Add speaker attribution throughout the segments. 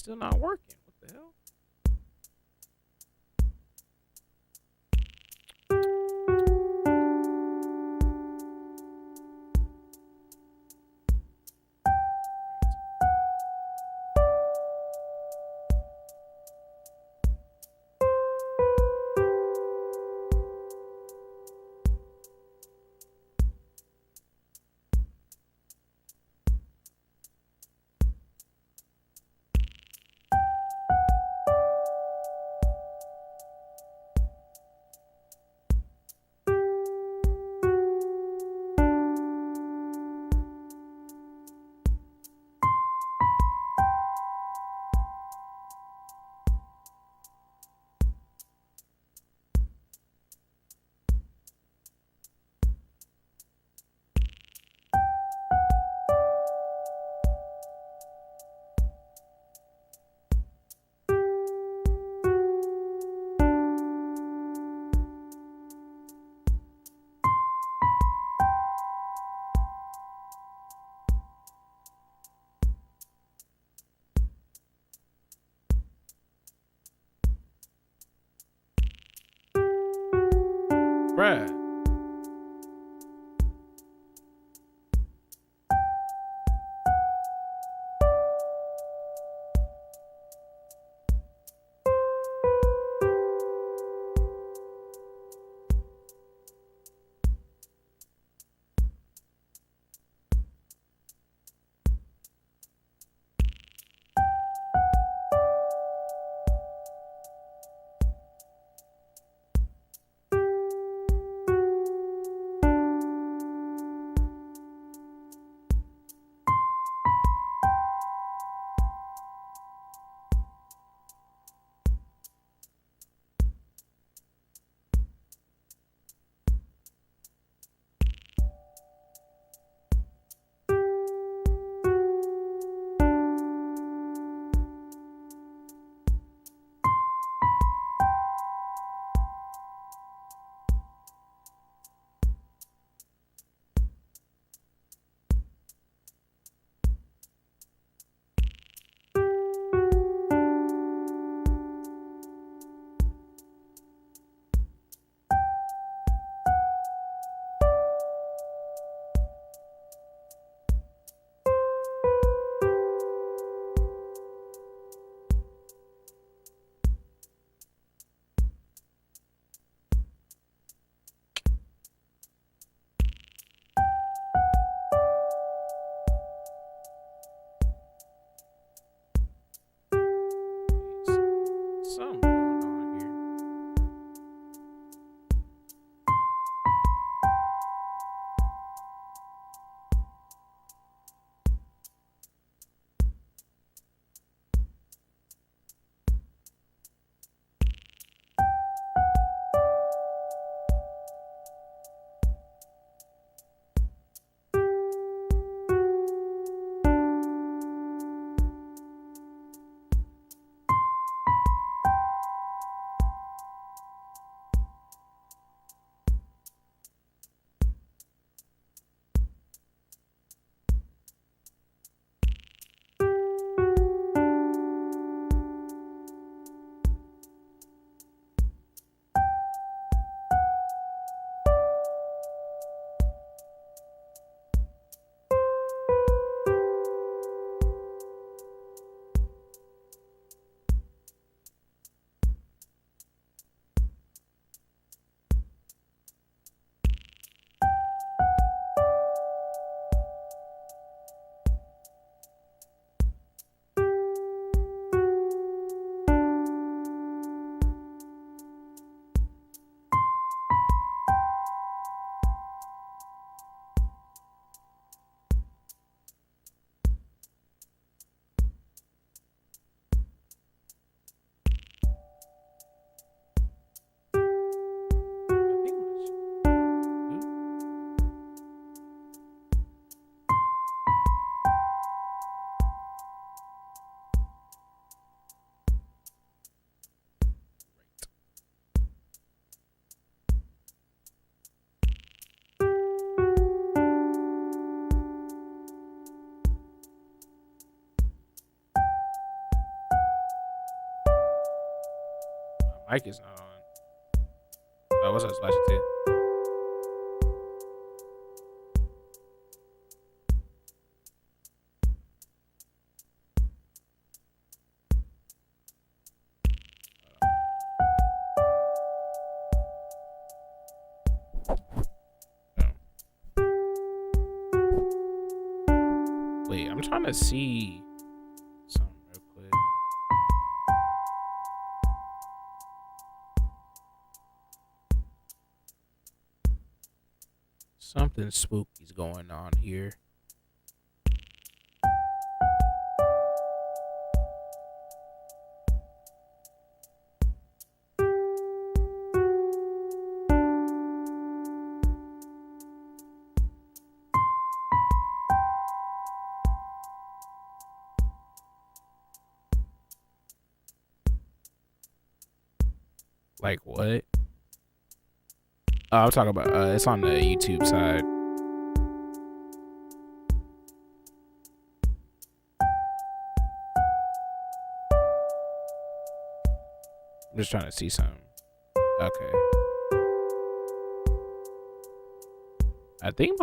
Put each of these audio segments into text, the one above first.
Speaker 1: still not working. What the hell? Brad. Something going on here. Mic is not on. Oh, what's up, Slashy T? Wait, I'm trying to see something real quick. Something spooky's going on here. Like what? Oh, I'm talking about it's on the YouTube side. I'm just trying to see something. Okay. I think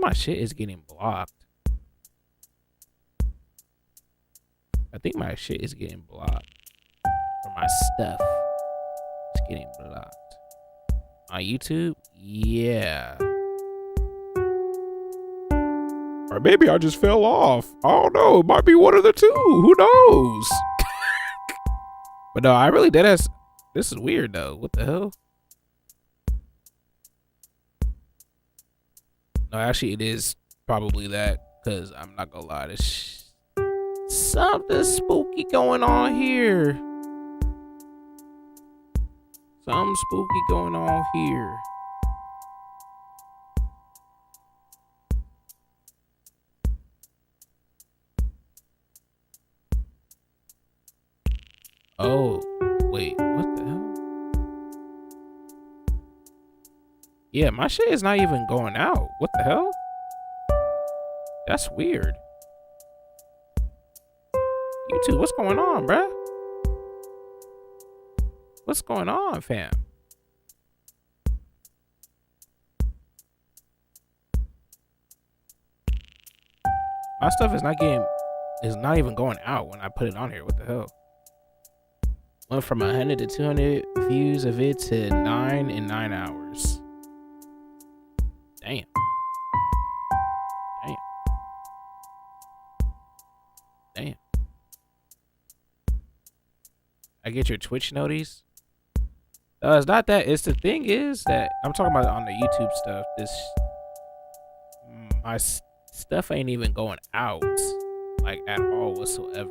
Speaker 1: my shit is getting blocked. I think my shit is getting blocked. Or my stuff is getting blocked. On YouTube? Yeah. Or maybe I just fell off. I don't know. It might be one of the two. Who knows? But no, I really did ask. This is weird though. What the hell? No, actually, it is probably that. Because I'm not gonna lie. There's something spooky going on here. Something spooky going on here. Oh, wait, what the hell? Yeah, my shit is not even going out. What the hell? That's weird. YouTube, what's going on, bruh? What's going on, fam? My stuff is not even going out when I put it on here. What the hell? Went from 100 to 200 views of it to 9 in 9 hours. Damn. Damn. Damn. I get your Twitch notice. It's not that. It's the thing is that I'm talking about on the YouTube stuff. My stuff ain't even going out like at all whatsoever.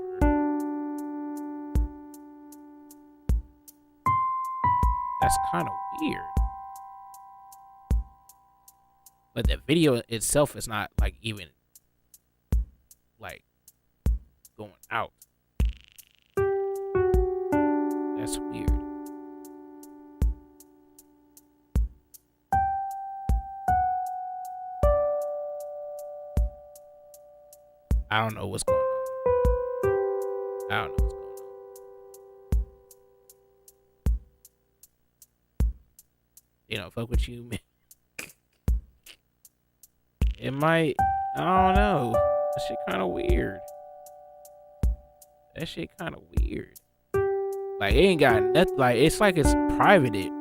Speaker 1: That's kind of weird. But the video itself is not like even like going out. That's weird. I don't know what's going on. I don't know what's going on. You know, fuck with you, man. It might. I don't know. That shit kind of weird. That shit kind of weird. Like, it ain't got nothing. Like, it's like it's privated. It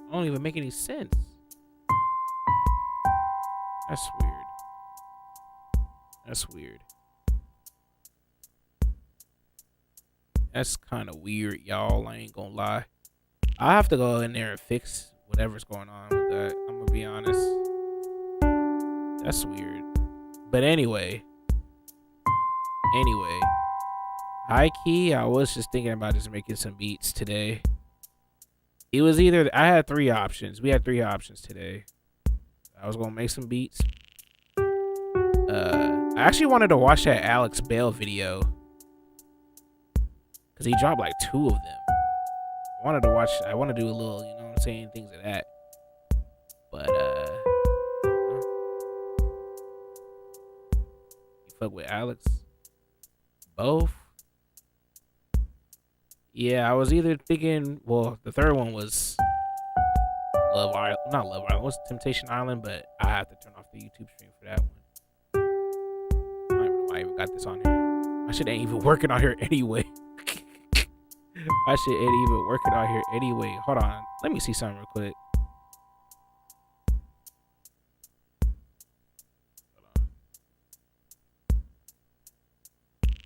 Speaker 1: don't even make any sense. That's weird. That's weird. That's kind of weird, y'all. I ain't gonna lie. I have to go in there and fix whatever's going on with that. I'm gonna be honest. That's weird. But anyway. High key, I was just thinking about just making some beats today. It was either, I had 3 options. We had 3 options today. I was gonna make some beats. I actually wanted to watch that Alex Bale video. Because he dropped like 2 of them. I want to do a little, you know what I'm saying, things of that. But, you fuck with Alex? Both? Yeah, I was either thinking. Well, the third one was Love Island, not Love Island. It was Temptation Island, but I have to turn off the YouTube stream for that one. I don't even know why I even got this on here. My shit ain't even working on here anyway. My shit ain't even working on here anyway. Hold on, let me see something real quick.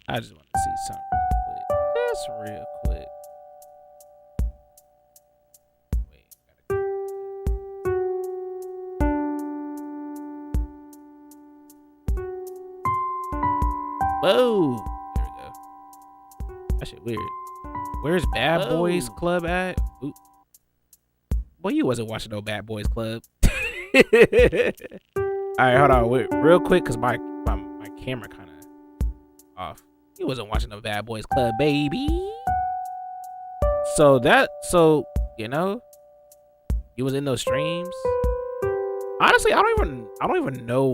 Speaker 1: I just want to see something real quick. Just real quick. Wait, whoa! There we go. That shit weird. Where's Bad Boys Club at? Ooh. Boy, you wasn't watching no Bad Boys Club. All right, hold on, wait, real quick, cause my camera kind of off. You wasn't watching no Bad Boys Club, baby. So you know, you was in those streams. Honestly, I don't even know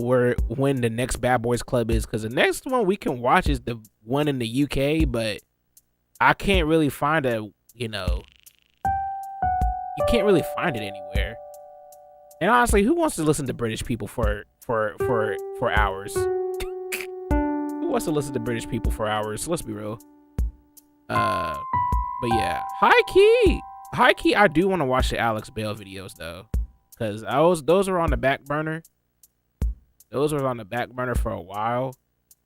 Speaker 1: when the next Bad Boys Club is, because the next one we can watch is the one in the UK, but I can't really find you can't really find it anywhere. And honestly, who wants to listen to British people for hours? Who wants to listen to British people for hours? Let's be real. But yeah, high key, I do want to watch the Alex Bale videos though, because those were on the back burner. Those were on the back burner for a while,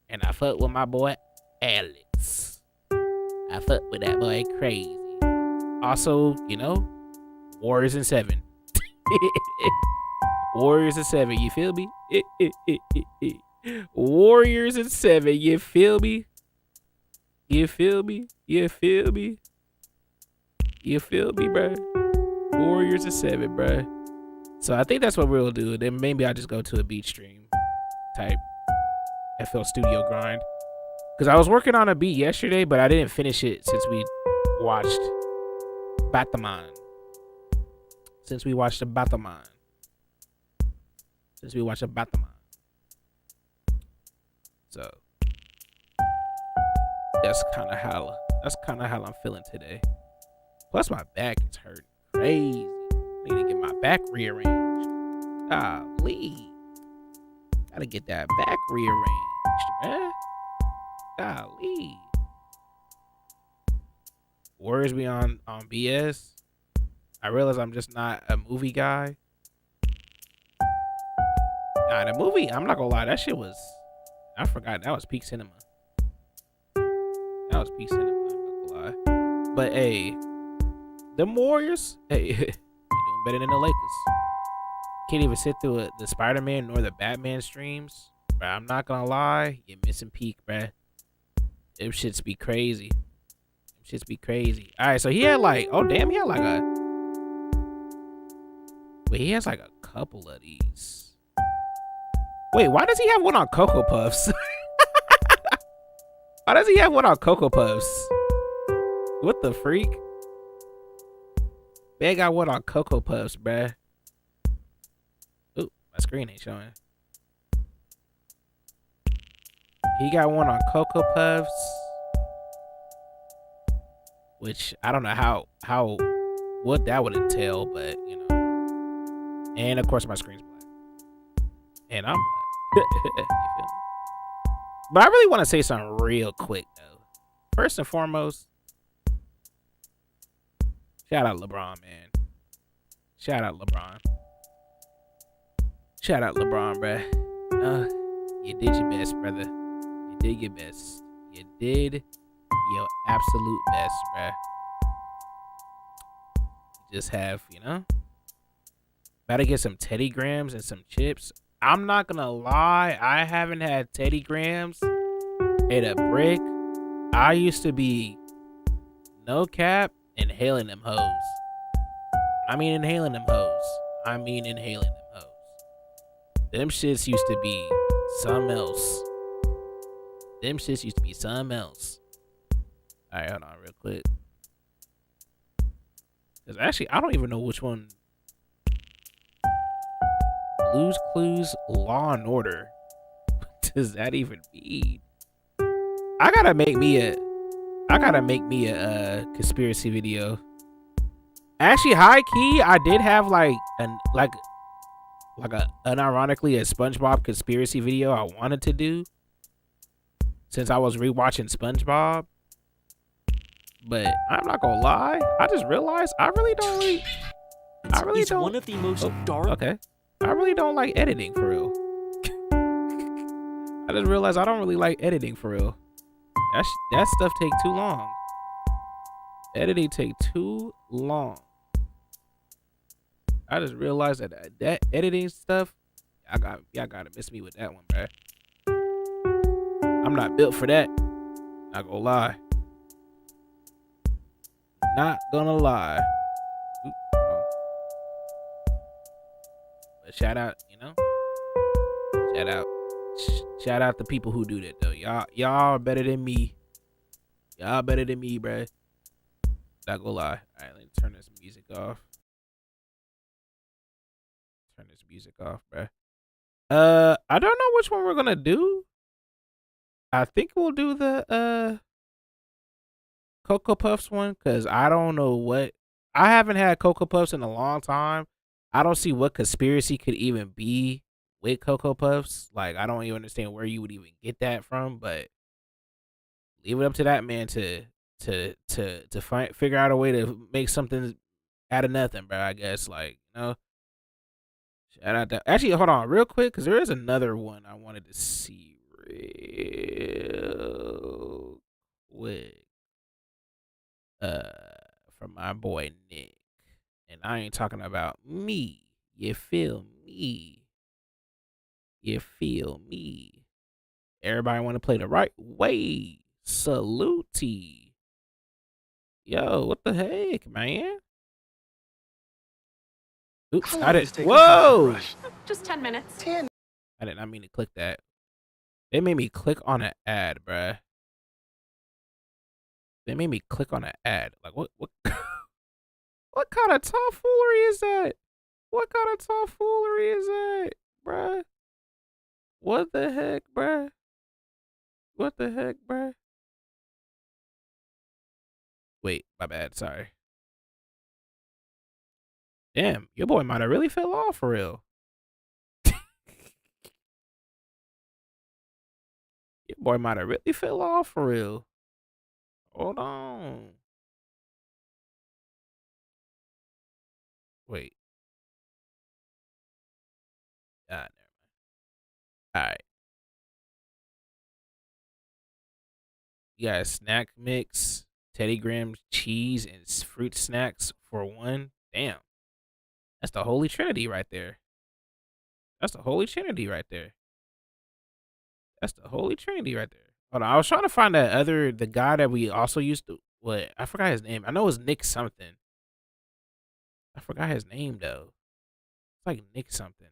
Speaker 1: and I fucked with my boy Alex. I fucked with that boy crazy. Also, you know, Warriors in 7. Warriors in 7, you feel me? Warriors in 7, you feel me? You feel me? You feel me? You feel me, bruh? Warriors in 7, bruh. So I think that's what we'll do. Then maybe I'll just go to a beat stream type FL Studio grind. Because I was working on a beat yesterday, but I didn't finish it since we watched Batman. Since we watched the Batman. So that's kind of how I'm feeling today. Plus my back is hurting crazy. I need to get my back rearranged. Golly. Gotta get that back rearranged, man. Golly. Warriors be on BS. I realize I'm just not a movie guy. Nah, the movie, I'm not gonna lie, that shit was, I forgot, that was peak cinema. That was peak cinema, I'm not gonna lie. But hey, the Warriors, hey, you're doing better than the Lakers. Can't even sit through the Spider-Man nor the Batman streams. But I'm not gonna lie, you're missing peak, bruh. Them shits be crazy. Alright, so he had like, oh damn, he had like but he has like a couple of these. Wait, why does he have one on Cocoa Puffs? Why does he have one on Cocoa Puffs? What the freak? Man got one on Cocoa Puffs, bruh. Ooh, my screen ain't showing. He got one on Cocoa Puffs. Which, I don't know what that would entail, but, you know. And, of course, my screen's black. And I'm black. You feel me? But I really want to say something real quick, though. First and foremost, shout out LeBron, man. Shout out LeBron, bruh. You did your best, brother. You did your best. You did your absolute best, bruh. You just have, you know, gotta get some Teddy Grahams and some chips. I'm not gonna lie, I haven't had Teddy Grahams and a brick. I used to be, no cap, inhaling them hoes. Them shits used to be something else. Alright, hold on real quick. Because actually, I don't even know which one. Blue's Clues, Law and Order. What does that even mean? I gotta make me a I gotta make me a conspiracy video. Actually, high key, I did have like a unironically a SpongeBob conspiracy video I wanted to do since I was rewatching SpongeBob. But I'm not gonna lie, I just realized I really don't.
Speaker 2: It's one of the most dark.
Speaker 1: Okay, I really don't like editing for real. I just realized I don't really like editing for real. That stuff take too long. Editing take too long. I just realized that editing stuff, y'all gotta miss me with that one, bruh. I'm not built for that. Not gonna lie. Not gonna lie. Oop, hold on. But shout out, you know? Shout out the people who do that though. Y'all are better than me. Y'all better than me, bruh. Not gonna lie. Alright, let me turn this music off. Turn this music off, bruh. I don't know which one we're gonna do. I think we'll do the Cocoa Puffs one because I don't know what. I haven't had Cocoa Puffs in a long time. I don't see what conspiracy could even be with Cocoa Puffs. Like, I don't even understand where you would even get that from. But leave it up to that man to figure out a way to make something out of nothing, bro. I guess, like, you know. Shout out to actually, hold on, real quick, because there is another one I wanted to see real quick. From my boy Nick, and I ain't talking about me. You feel me? You feel me? Everybody want to play the right way. Salute. Yo, what the heck, man? Oops, I didn't. Whoa!
Speaker 3: Just 10 minutes.
Speaker 1: I did not mean to click that. They made me click on an ad, bruh. They made me click on an ad. Like, what? What kind of tomfoolery is that? What kind of tomfoolery is that, bruh? What the heck, bruh? What the heck, bruh? Wait, my bad. Sorry. Damn, your boy might have really fell off for real. Your boy might have really fell off for real. Hold on. Wait. Ah, never mind. All right. You got a snack mix, Teddy Graham cheese, and fruit snacks for one. Damn. That's the Holy Trinity right there. That's the Holy Trinity right there. That's the Holy Trinity right there. Hold on. I was trying to find the guy that we also used to, what? I forgot his name. I know it was Nick something. I forgot his name, though. It's like Nick something.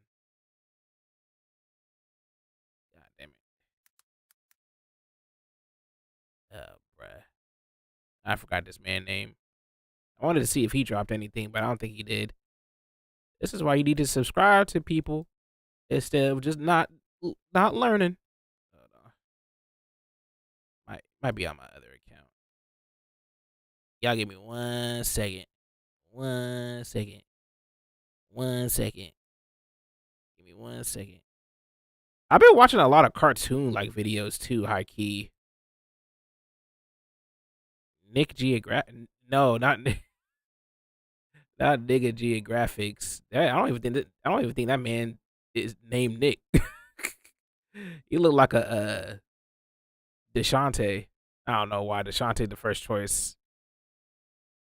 Speaker 1: God damn it. Oh, bruh. I forgot this man's name. I wanted to see if he dropped anything, but I don't think he did. This is why you need to subscribe to people instead of just not learning. Hold on. Might be on my other account. Y'all give me 1 second. 1 second. 1 second. Give me 1 second. I've been watching a lot of cartoon like videos too, high key. Nick Geographic. No, not Nick. Not nigga Geographics. I don't even think that man is named Nick. He look like a DeShante. I don't know why DeShante the first choice.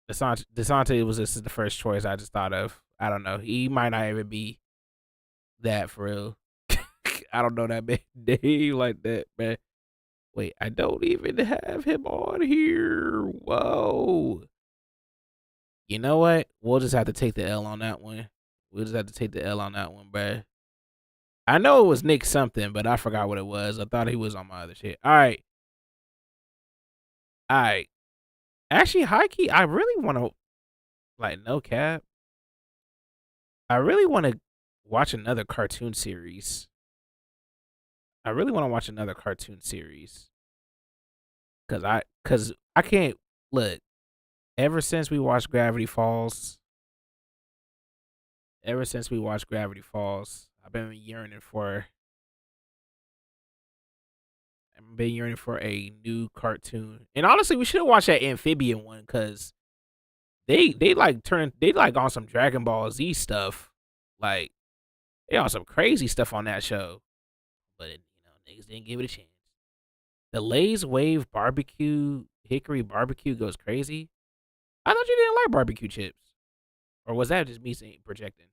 Speaker 1: DeShante was just the first choice I just thought of. I don't know. He might not even be that for real. I don't know that man name like that, man. Wait, I don't even have him on here. Whoa. You know what? We'll just have to take the L on that one. We'll just have to take the L on that one, bruh. I know it was Nick something, but I forgot what it was. I thought he was on my other shit. All right. All right. Actually, high key, I really want to, like, no cap. I really want to watch another cartoon series. I really want to watch another cartoon series. cause I can't look. Ever since we watched Gravity Falls, I've been yearning for a new cartoon. And honestly, we should have watched that amphibian one because they like on some Dragon Ball Z stuff. Like they on some crazy stuff on that show. But niggas didn't give it a chance. The Lay's Wave barbecue hickory barbecue goes crazy. I thought you didn't like barbecue chips. Or was that just me saying projecting?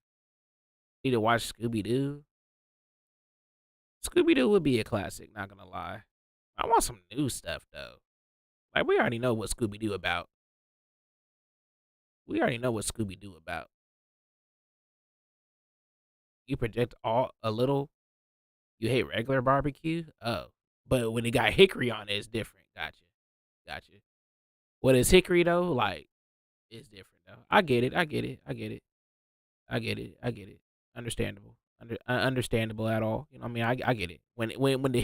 Speaker 1: Need to watch Scooby Doo. Scooby Doo would be a classic, not gonna lie. I want some new stuff though. Like we already know what Scooby Doo about. You project a little. You hate regular barbecue? Oh. But when it got hickory on it, it's different. Gotcha. What is hickory though? Like, it's different though. I get it. Understandable. Understandable at all. You know what I mean? I get it. When the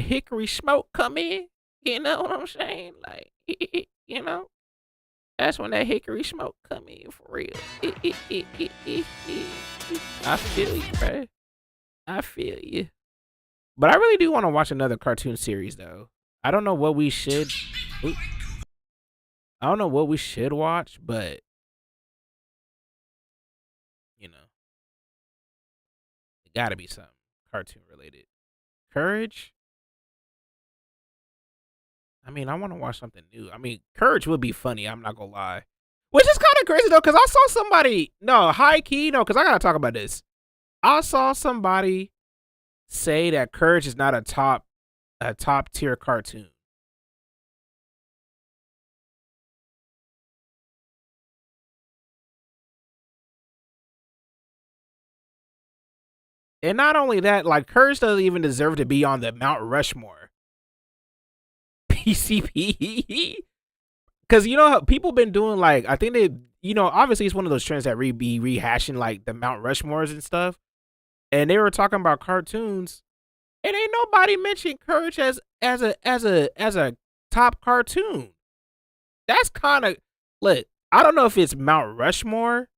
Speaker 1: hickory smoke come in, you know what I'm saying? Like, that's when that hickory smoke come in for real. I feel you, bro. I feel you. But I really do want to watch another cartoon series though. I don't know what we should. I don't know what we should watch, but it got to be something cartoon related. Courage. I mean, I want to watch something new. I mean, Courage would be funny. I'm not gonna lie. Which is kind of crazy though, because I saw somebody. No, high key, no, because I gotta talk about this. I saw somebody say that Courage is not a top tier cartoon. And not only that, like Courage doesn't even deserve to be on the Mount Rushmore. PCP. Because how people been doing, like, I think they, obviously it's one of those trends that be rehashing like the Mount Rushmores and stuff. And they were talking about cartoons, and ain't nobody mentioned Courage as a top cartoon. That's kind of look. I don't know if it's Mount Rushmore.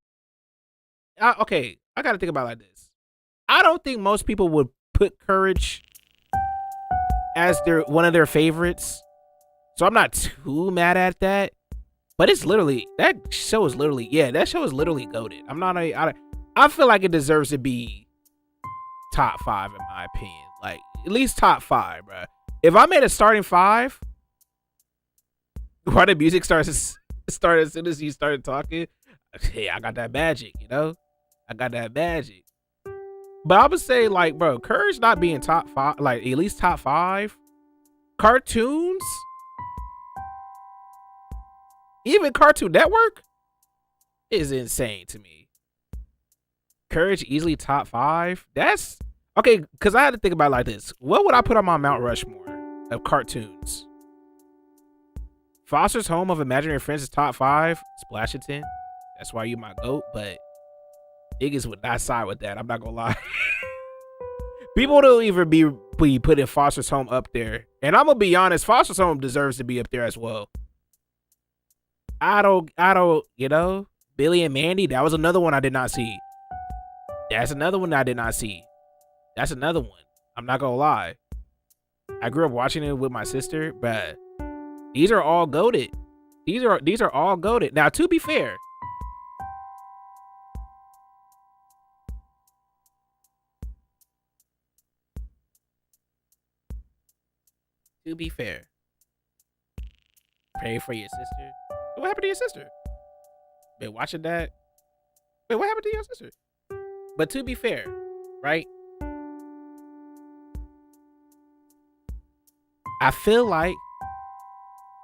Speaker 1: Okay, I gotta think about it like this. I don't think most people would put Courage as one of their favorites. So I'm not too mad at that. But it's literally that show is literally goated. I feel like it deserves to be top 5 in my opinion. Like at least top 5, bro. If I made a starting 5, why the music started as soon as you started talking. Hey, I got that magic, I got that magic. But I would say, like, bro, Courage not being top 5, like at least top 5 cartoons. Even Cartoon Network is insane to me. Courage easily top 5. That's okay, because I had to think about it like this. What would I put on my Mount Rushmore of cartoons? Foster's Home of Imaginary Friends is top 5. Splashington. That's why you my GOAT, but niggas would not side with that. I'm not gonna lie. People don't even be putting Foster's Home up there. And I'm gonna be honest, Foster's Home deserves to be up there as well. I don't, Billy and Mandy, that was another one I did not see. That's another one I did not see. That's another one. I'm not gonna lie. I grew up watching it with my sister, but these are all goated. These are all goated. Now, to be fair, pray for your sister. What happened to your sister? Been watching that. Wait, what happened to your sister? But to be fair, right? I feel like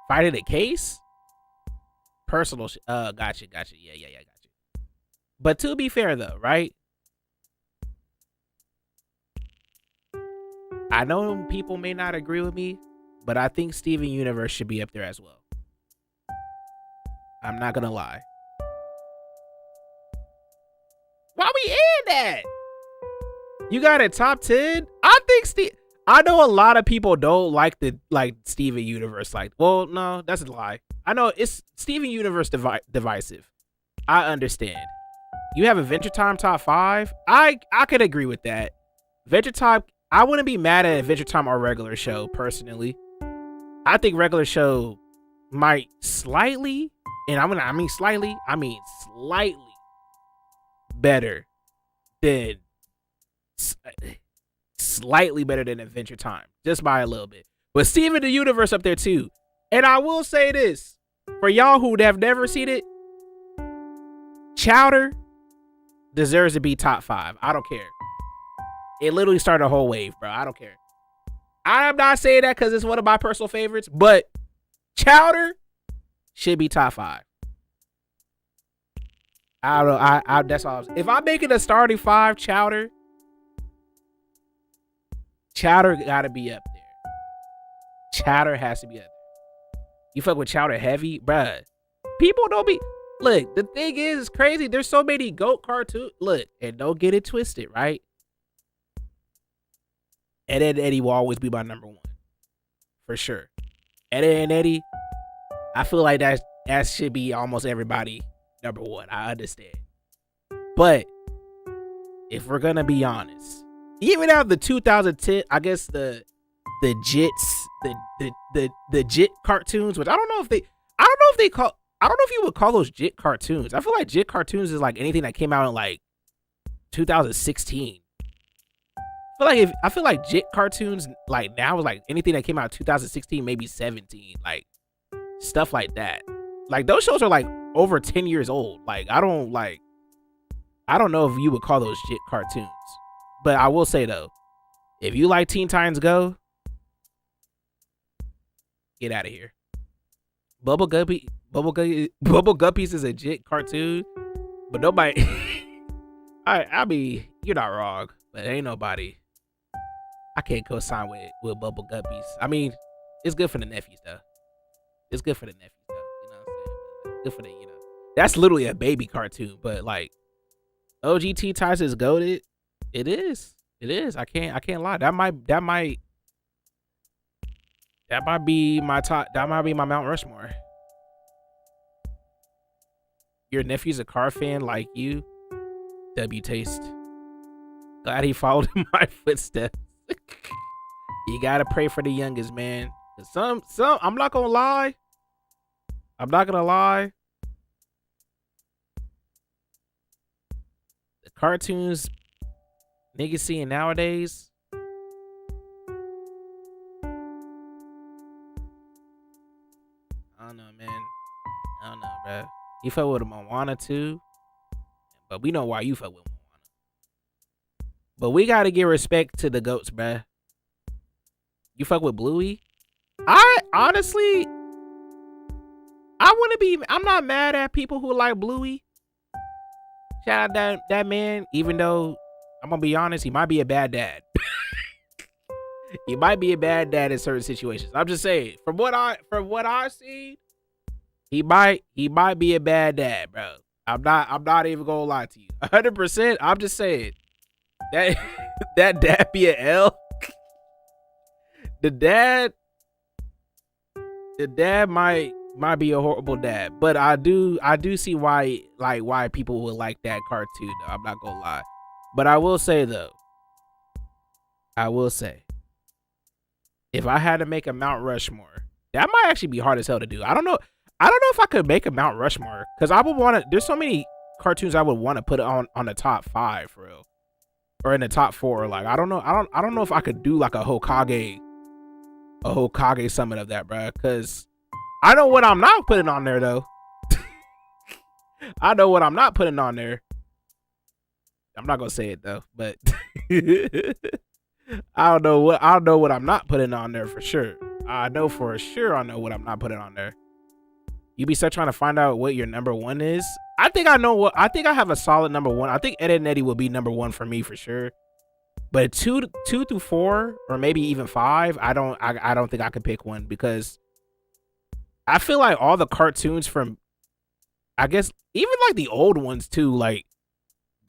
Speaker 1: fighting a case, personal. Gotcha. Yeah, gotcha. But to be fair, though, right? I know people may not agree with me, but I think Steven Universe should be up there as well. I'm not gonna lie. Why we in that? You got a top 10? I I know a lot of people don't like the Steven Universe. Like, well, no, that's a lie. I know it's Steven Universe divisive. I understand. You have Adventure Time top 5. I could agree with that. Adventure Time. I wouldn't be mad at Adventure Time or regular show personally. I think regular show might slightly, and I mean slightly better than slightly better than Adventure Time, just by a little bit. But Steven the Universe up there too. And I will say this, for y'all who have never seen it, Chowder deserves to be top 5. I don't care. It literally started a whole wave, bro. I don't care. I'm not saying that because it's one of my personal favorites, but Chowder should be top 5. I don't know. That's all. If I'm making a starting 5, Chowder gotta be up there. Chowder has to be up there. You fuck with Chowder heavy, bruh. People don't be. Look, the thing is, it's crazy. There's so many GOAT cartoons. Look, and don't get it twisted, right? Ed, Edd n Eddy will always be my number 1. For sure. Ed, Edd n Eddy, I feel like that should be almost everybody number 1. I understand. But if we're gonna be honest, even out of the 2010, I guess the JIT cartoons, which I don't know if you would call those JIT cartoons. I feel like JIT cartoons is like anything that came out in like 2016. I feel like JIT cartoons like now is like anything that came out in 2016, maybe 17, like stuff like that. Like those shows are like over 10 years old. Like I don't know if you would call those JIT cartoons. But I will say though, if you like Teen Titans Go, get out of here. Bubble Guppies is a JIT cartoon, but nobody. I mean, you're not wrong, but ain't nobody. I can't co-sign with Bubble Guppies. I mean, it's good for the nephews though. You know what I'm saying? But, like, good for the That's literally a baby cartoon, but like OG Teen Titans is goated. It is. I can't lie. That might be my top. That might be my Mount Rushmore. Your nephew's a car fan like you. W taste. Glad he followed in my footsteps. You gotta pray for the youngest, man. Some. I'm not gonna lie. The cartoons niggas seeing nowadays. I don't know, man. I don't know, bro. You fuck with Moana too, but we know why you fuck with Moana. But we gotta give respect to the goats, bro. You fuck with Bluey. I honestly, I'm not mad at people who like Bluey. Shout out that man, even though I'm gonna be honest, he might be a bad dad. He might be a bad dad in certain situations. I'm just saying, from what I see, he might be a bad dad, bro. I'm not even gonna lie to you. 100%. I'm just saying that dad be an L. The dad might be a horrible dad, but I do see why people would like that cartoon though. I'm not gonna lie. But I will say though, if I had to make a Mount Rushmore, that might actually be hard as hell to do. I don't know if I could make a Mount Rushmore because I would want to. There's so many cartoons I would want to put on the top 5 for real, or in the top 4. Like I don't know if I could do like a Hokage summit of that, bro. Because I know what I'm not putting on there though. I know what I'm not putting on there. I'm not gonna say it though, but I don't know what I'm not putting on there for sure. I know for sure I know what I'm not putting on there. You be still trying to find out what your number 1 is. I think I have a solid number 1. I think Ed, Edd n Eddy will be number 1 for me for sure. But 2 through 4 or maybe even 5, I don't think I could pick one because I feel like all the cartoons from, I guess even like the old ones too, like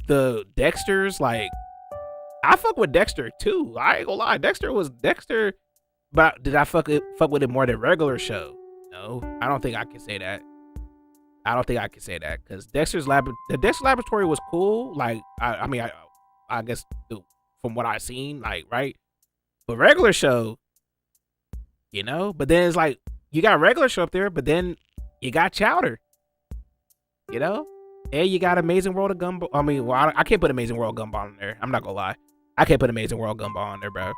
Speaker 1: the Dexters, like I fuck with Dexter too. I ain't gonna lie. Dexter was Dexter, but did I fuck with it more than regular show? No, I don't think I can say that. I don't think I can say that because the Dexter Laboratory was cool. Like I mean I guess from what I seen, like right, but regular show, you know. But then it's like you got regular show up there, but then you got Chowder, you know, and you got Amazing World of Gumball. I mean, well, I can't put Amazing World Gumball on there. I'm not gonna lie, I can't put Amazing World Gumball on there, bro.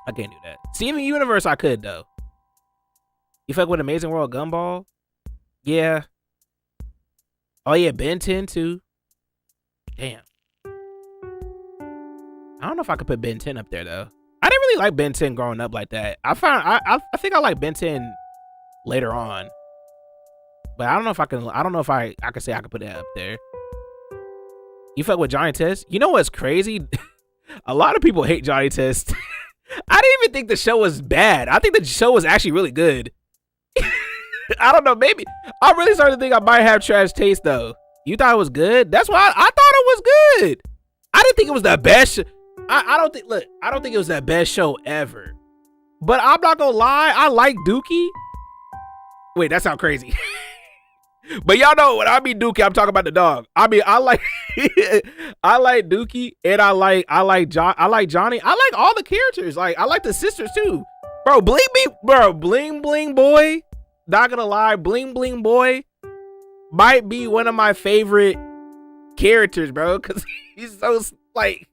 Speaker 1: I can't do that. Steven Universe, I could though. You fuck with Amazing World Gumball? Yeah. Oh yeah, Ben 10 too. Damn. I don't know if I could put Ben 10 up there though. I didn't really like Ben 10 growing up like that. I think I like Ben 10 later on. But I don't know if I can say I could put it up there. You fuck with Johnny Test? You know what's crazy? A lot of people hate Johnny Test. I didn't even think the show was bad. I think the show was actually really good. I don't know, maybe I'm really starting to think I might have trash taste though. You thought it was good? That's why I thought it was good. I didn't think it was the best. I don't think it was the best show ever. But I'm not gonna lie, I like Dookie. Wait, that sounds crazy. But y'all know when I mean Dookie, I'm talking about the dog. I mean, I like I like Dookie and I like Johnny. I like all the characters. Like I like the sisters too. Bro, Bling Bling Boy. Not gonna lie, Bling Bling Boy might be one of my favorite characters, bro, because he's so like,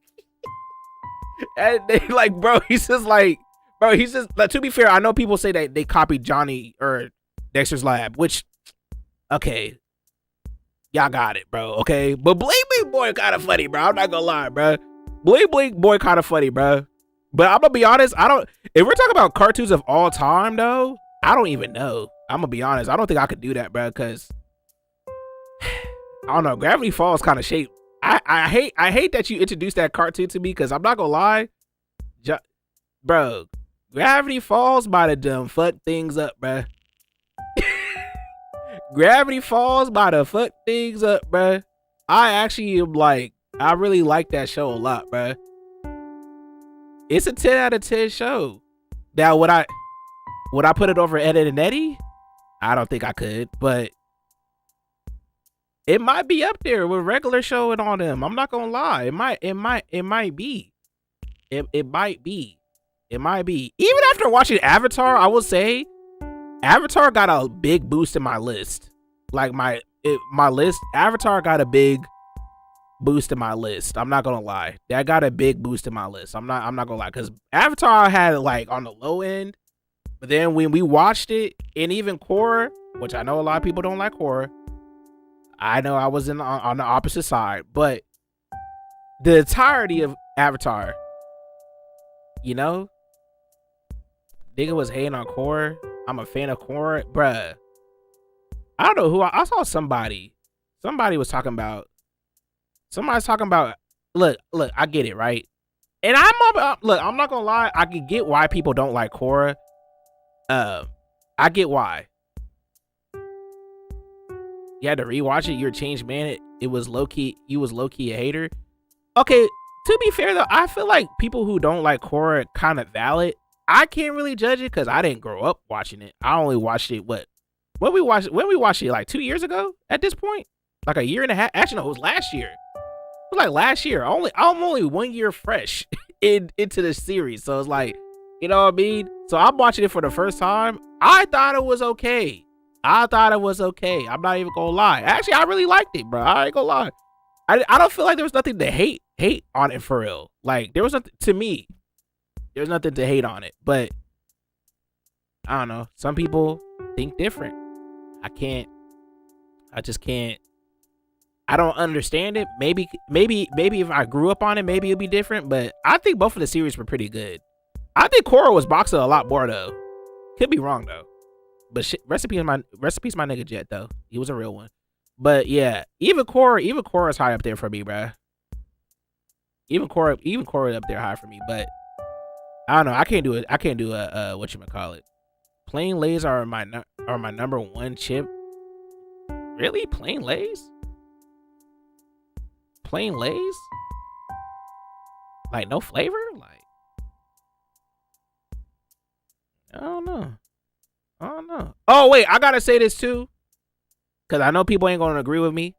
Speaker 1: and they like, bro, he's just like, to be fair, I know people say that they copied Johnny or Dexter's Lab, which, okay, y'all got it, bro, okay, but Bling Bling Boy kind of funny, bro, I'm not gonna lie, bro, Bling Bling Boy kind of funny, bro, but I'm gonna be honest, if we're talking about cartoons of all time, though, I don't even know. I'm gonna be honest. I don't think I could do that, bro. Cause I don't know. Gravity Falls kind of shaped. I hate that you introduced that cartoon to me. Cause I'm not gonna lie, bro. Gravity Falls might have done fuck things up, bro. Gravity Falls might have fuck things up, bro. I actually am like, I really like that show a lot, bro. It's a 10 out of 10 show. Now, would I put it over Ed, Edd n Eddy? I don't think I could, but it might be up there with regular show and all them. I'm not gonna lie. It might be. It might be. Even after watching Avatar, I will say Avatar got a big boost in my list. Like my list, Avatar got a big boost in my list. I'm not gonna lie. That got a big boost in my list. I'm not gonna lie, because Avatar had like on the low end. But then when we watched it, and even Korra, which I know a lot of people don't like Korra, I know I was on the opposite side, but the entirety of Avatar, you know, nigga was hating on Korra. I'm a fan of Korra, bruh. I don't know who I saw somebody was talking about. Somebody's talking about. Look, I get it, right? And I'm not gonna lie, I can get why people don't like Korra. I get why. You had to rewatch it. You're a changed man. It was low key. You was low key a hater. Okay, to be fair though, I feel like people who don't like Korra kind of valid. I can't really judge it because I didn't grow up watching it. I only watched it when we watched it like 2 years ago. At this point, like a year and a half. Actually, no, it was last year. It was like last year. I'm only 1 year fresh into the series, so it's like. You know what I mean? So I'm watching it for the first time. I thought it was okay. I'm not even gonna lie. Actually, I really liked it, bro. I ain't gonna lie. I don't feel like there was nothing to hate on it for real. Like there was nothing to me. There's nothing to hate on it. But I don't know. Some people think different. I just can't. I don't understand it. Maybe if I grew up on it, maybe it'd be different. But I think both of the series were pretty good. I think Korra was boxing a lot more though. Could be wrong though. But recipe my nigga Jet though. He was a real one. But yeah, even Korra is high up there for me, bruh. Even Korra up there high for me. But I don't know. I can't do it. I can't do a whatchamacallit. Plain Lays are my number one chip. Really? Plain Lays? Plain Lays? Like no flavor? Like I don't know. I don't know. Oh wait, I gotta say this too, cause I know people ain't gonna agree with me.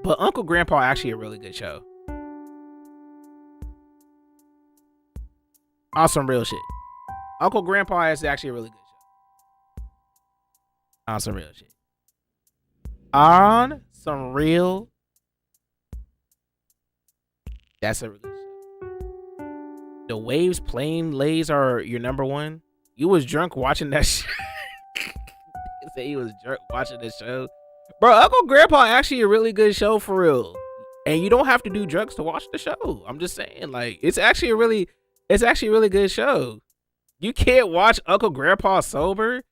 Speaker 1: But Uncle Grandpa actually a really good show. On some real shit. Uncle Grandpa is actually a really good show. On some real shit. On some real. That's a really good show. The Waves Plane Lays are your number one. You was drunk watching that show. Say he was drunk watching this show. Bro, Uncle Grandpa actually a really good show for real. And you don't have to do drugs to watch the show. I'm just saying, like, it's actually a really good show. You can't watch Uncle Grandpa sober?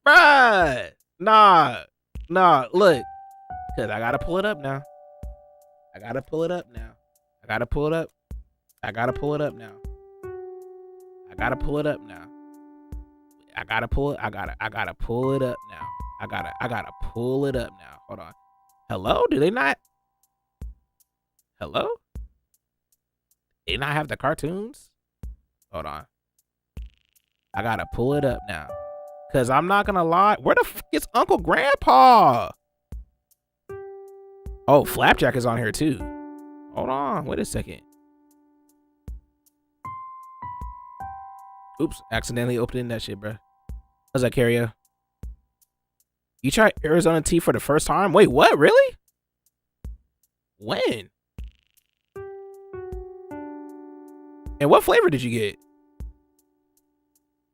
Speaker 1: Bruh. Nah, look. Cause I gotta pull it up now. I gotta pull it up now. I gotta pull it up now. I gotta pull it up now. I gotta pull it up now. I gotta pull it up now. Hold on. Hello? Do they not? Hello? They not have the cartoons? Hold on. I gotta pull it up now. Cause I'm not gonna lie. Where the fuck is Uncle Grandpa? Oh, Flapjack is on here too. Hold on. Wait a second. Oops. Accidentally opening that shit, bro. How's that, Carrier? You tried Arizona tea for the first time? Wait, what? Really? When? And what flavor did you get?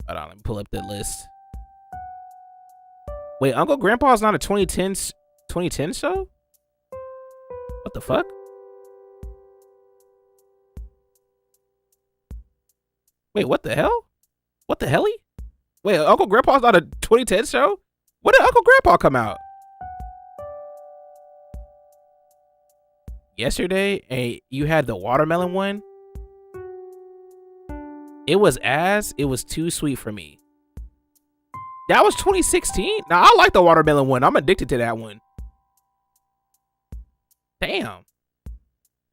Speaker 1: Hold on, let me pull up the list. Wait, Uncle Grandpa's not a 2010 show? What the fuck? Wait, what the hell? What the helly? Wait, Uncle Grandpa's not a 2010 show? When did Uncle Grandpa come out? Yesterday, and you had the watermelon one? It was too sweet for me. That was 2016? Now, I like the watermelon one. I'm addicted to that one. Damn.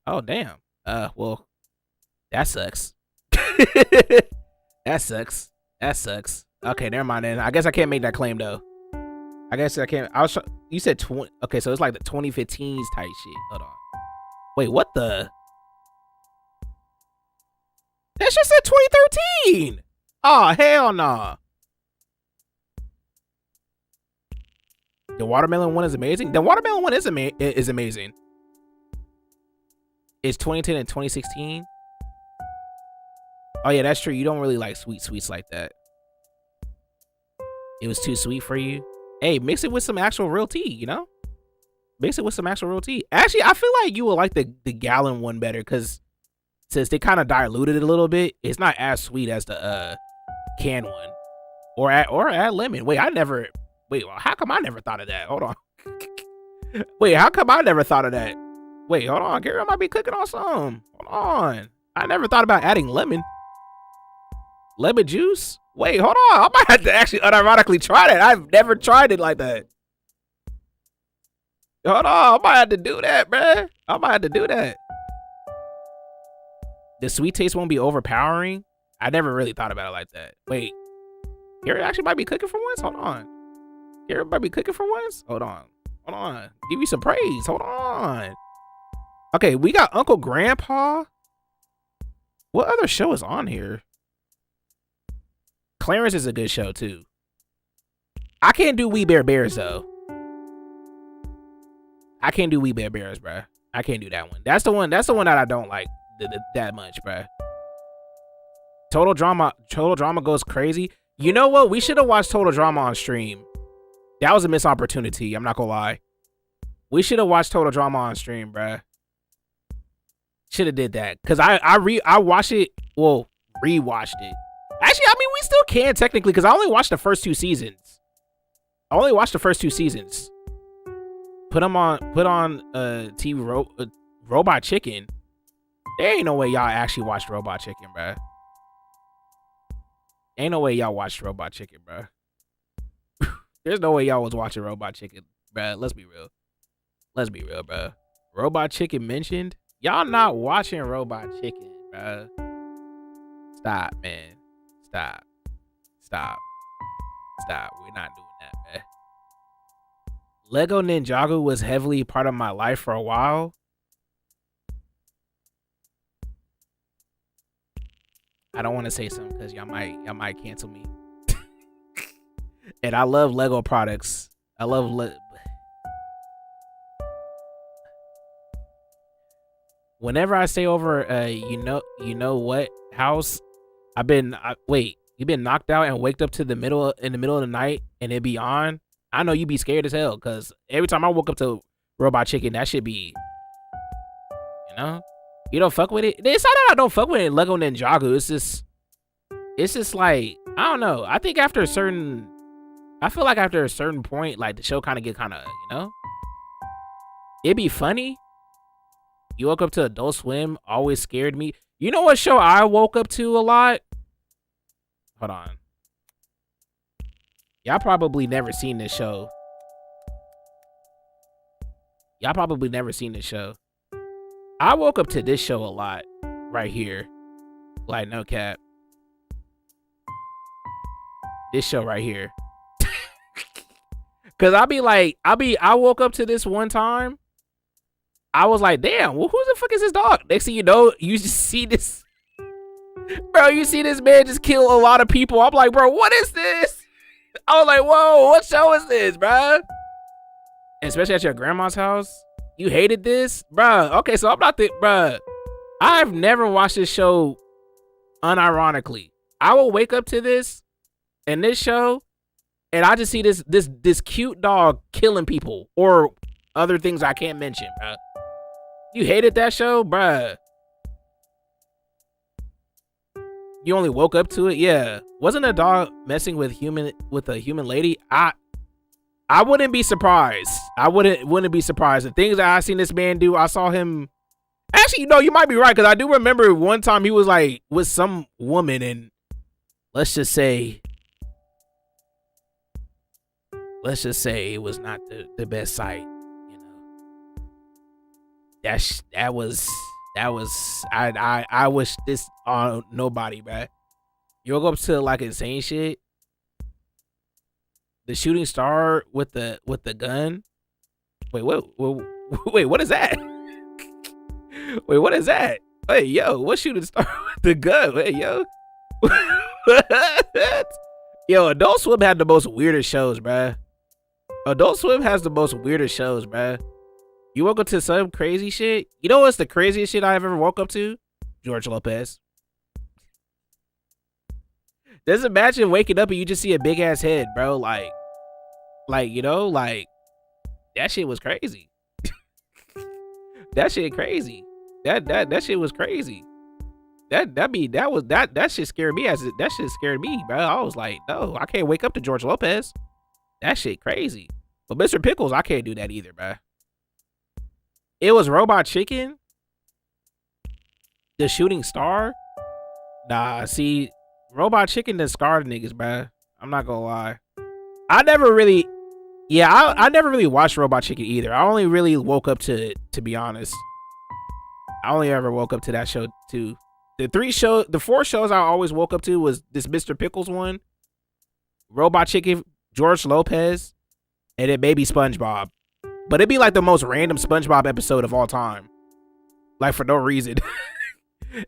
Speaker 1: Oh, damn. Well, that sucks. That sucks. Okay, never mind then. I guess I can't make that claim though. I guess I can't. You said 20. Okay, so it's like the 2015s type shit. Hold on. Wait, what the? That shit said 2013. Oh, hell nah. The watermelon one is amazing. The watermelon one is amazing. It's 2010 and 2016. Oh yeah, that's true. You don't really like sweets like that. It was too sweet for you. Hey, mix it with some actual real tea, you know? Mix it with some actual real tea. Actually, I feel like you will like the gallon one better because since they kind of diluted it a little bit, it's not as sweet as the can one. Or add lemon. Wait, how come I never thought of that? Hold on. Wait, how come I never thought of that? Wait, hold on. Gary, I might be cooking on some. Hold on. I never thought about adding lemon. Lemon juice? Wait, hold on. I might have to actually unironically try that. I've never tried it like that. Hold on. I might have to do that, bruh. I might have to do that. The sweet taste won't be overpowering? I never really thought about it like that. Wait. Gary actually might be cooking for once? Hold on. Gary might be cooking for once? Hold on. Give you some praise. Hold on. Okay, we got Uncle Grandpa. What other show is on here? Clarence is a good show too. I can't do We Bare Bears though. I can't do We Bare Bears, bruh. I can't do that one. That's the one that I don't like that much, bruh. Total Drama goes crazy. You know what? We should have watched Total Drama on stream. That was a missed opportunity. I'm not gonna lie. We should have watched Total Drama on stream, bruh. Should have did that. Cause I watched it. Well, rewatched it. Actually, I mean, we still can technically because I only watched the first two seasons. Put on TV Robot Chicken. There ain't no way y'all actually watched Robot Chicken, bruh. Ain't no way y'all watched Robot Chicken, bruh. There's no way y'all was watching Robot Chicken, bruh. Let's be real, bruh. Robot Chicken mentioned. Y'all not watching Robot Chicken, bro. Stop, man. Stop. Stop. Stop. We're not doing that, man. Lego Ninjago was heavily part of my life for a while. I don't want to say something because y'all might cancel me. And I love Lego products. I love whenever I stay over you know what house, you've been knocked out and waked up in the middle of the night and it be on. I know you be scared as hell because every time I woke up to Robot Chicken, that should be, you don't fuck with it. It's not that I don't fuck with it. Lego Ninjago. It's just like, I don't know. I feel like after a certain point, like the show kind of get it'd be funny. You woke up to Adult Swim, always scared me. You know what show I woke up to a lot? Hold on. Y'all probably never seen this show. I woke up to this show a lot right here. Like, no cap. This show right here. Cause I woke up to this one time. I was like, damn, well, who the fuck is this dog? Next thing you know, you just see this. Bro, you see this man just kill a lot of people. I'm like, bro, what is this? I was like, whoa, what show is this, bro? Especially at your grandma's house. You hated this? Bro, okay, so I'm not bro. I've never watched this show unironically. I will wake up to this in this show and I just see this cute dog killing people or other things I can't mention, bro. You hated that show, bruh. You only woke up to it? Yeah. Wasn't a dog messing with a human lady? I wouldn't be surprised. I wouldn't be surprised. The things that I seen this man do, I saw him. Actually, you might be right, because I do remember one time he was like with some woman, and let's just say it was not the best sight. That was I wish this on nobody, man. You woke up to like insane shit. The shooting star with the gun. Wait, what is that? Wait, what is that? Hey, yo, what shooting star with the gun? Hey, yo. Yo, Adult Swim had the most weirdest shows, bruh. Adult Swim has the most weirdest shows, bruh. You woke up to some crazy shit? You know what's the craziest shit I've ever woke up to? George Lopez. Just imagine waking up and you just see a big ass head, bro. Like that shit was crazy. That shit crazy. That shit was crazy. That shit scared me that shit scared me, bro. I was like, no, I can't wake up to George Lopez. That shit crazy. But Mr. Pickles, I can't do that either, bro. It was Robot Chicken, the shooting star. Nah, see, Robot Chicken that scarred niggas, bruh. I'm not gonna lie. I never really watched Robot Chicken either. I only really woke up to it, to be honest. I only ever woke up to that show too. The 4 shows I always woke up to was this Mr. Pickles one, Robot Chicken, George Lopez, and then maybe SpongeBob. But it'd be like the most random SpongeBob episode of all time. Like for no reason.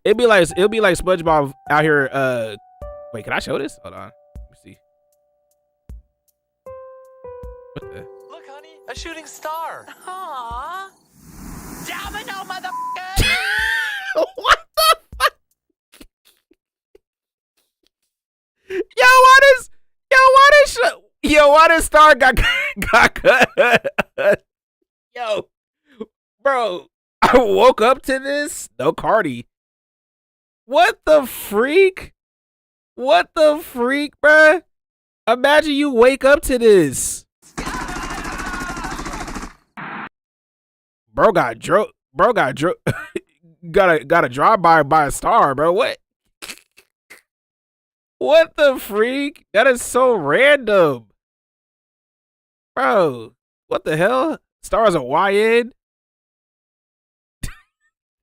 Speaker 1: It'd be like SpongeBob out here. Wait, can I show this? Hold on. Let me see. What the?
Speaker 3: Look, honey, a shooting star. Aww. Domino, motherfucker.
Speaker 1: What the fuck? Why this star got cut? Yo, bro, I woke up to this. No Cardi. What the freak? What the freak, bruh? Imagine you wake up to this. Bro got got a drive by a star, bro. What? What the freak? That is so random. Bro, what the hell? Stars a YN?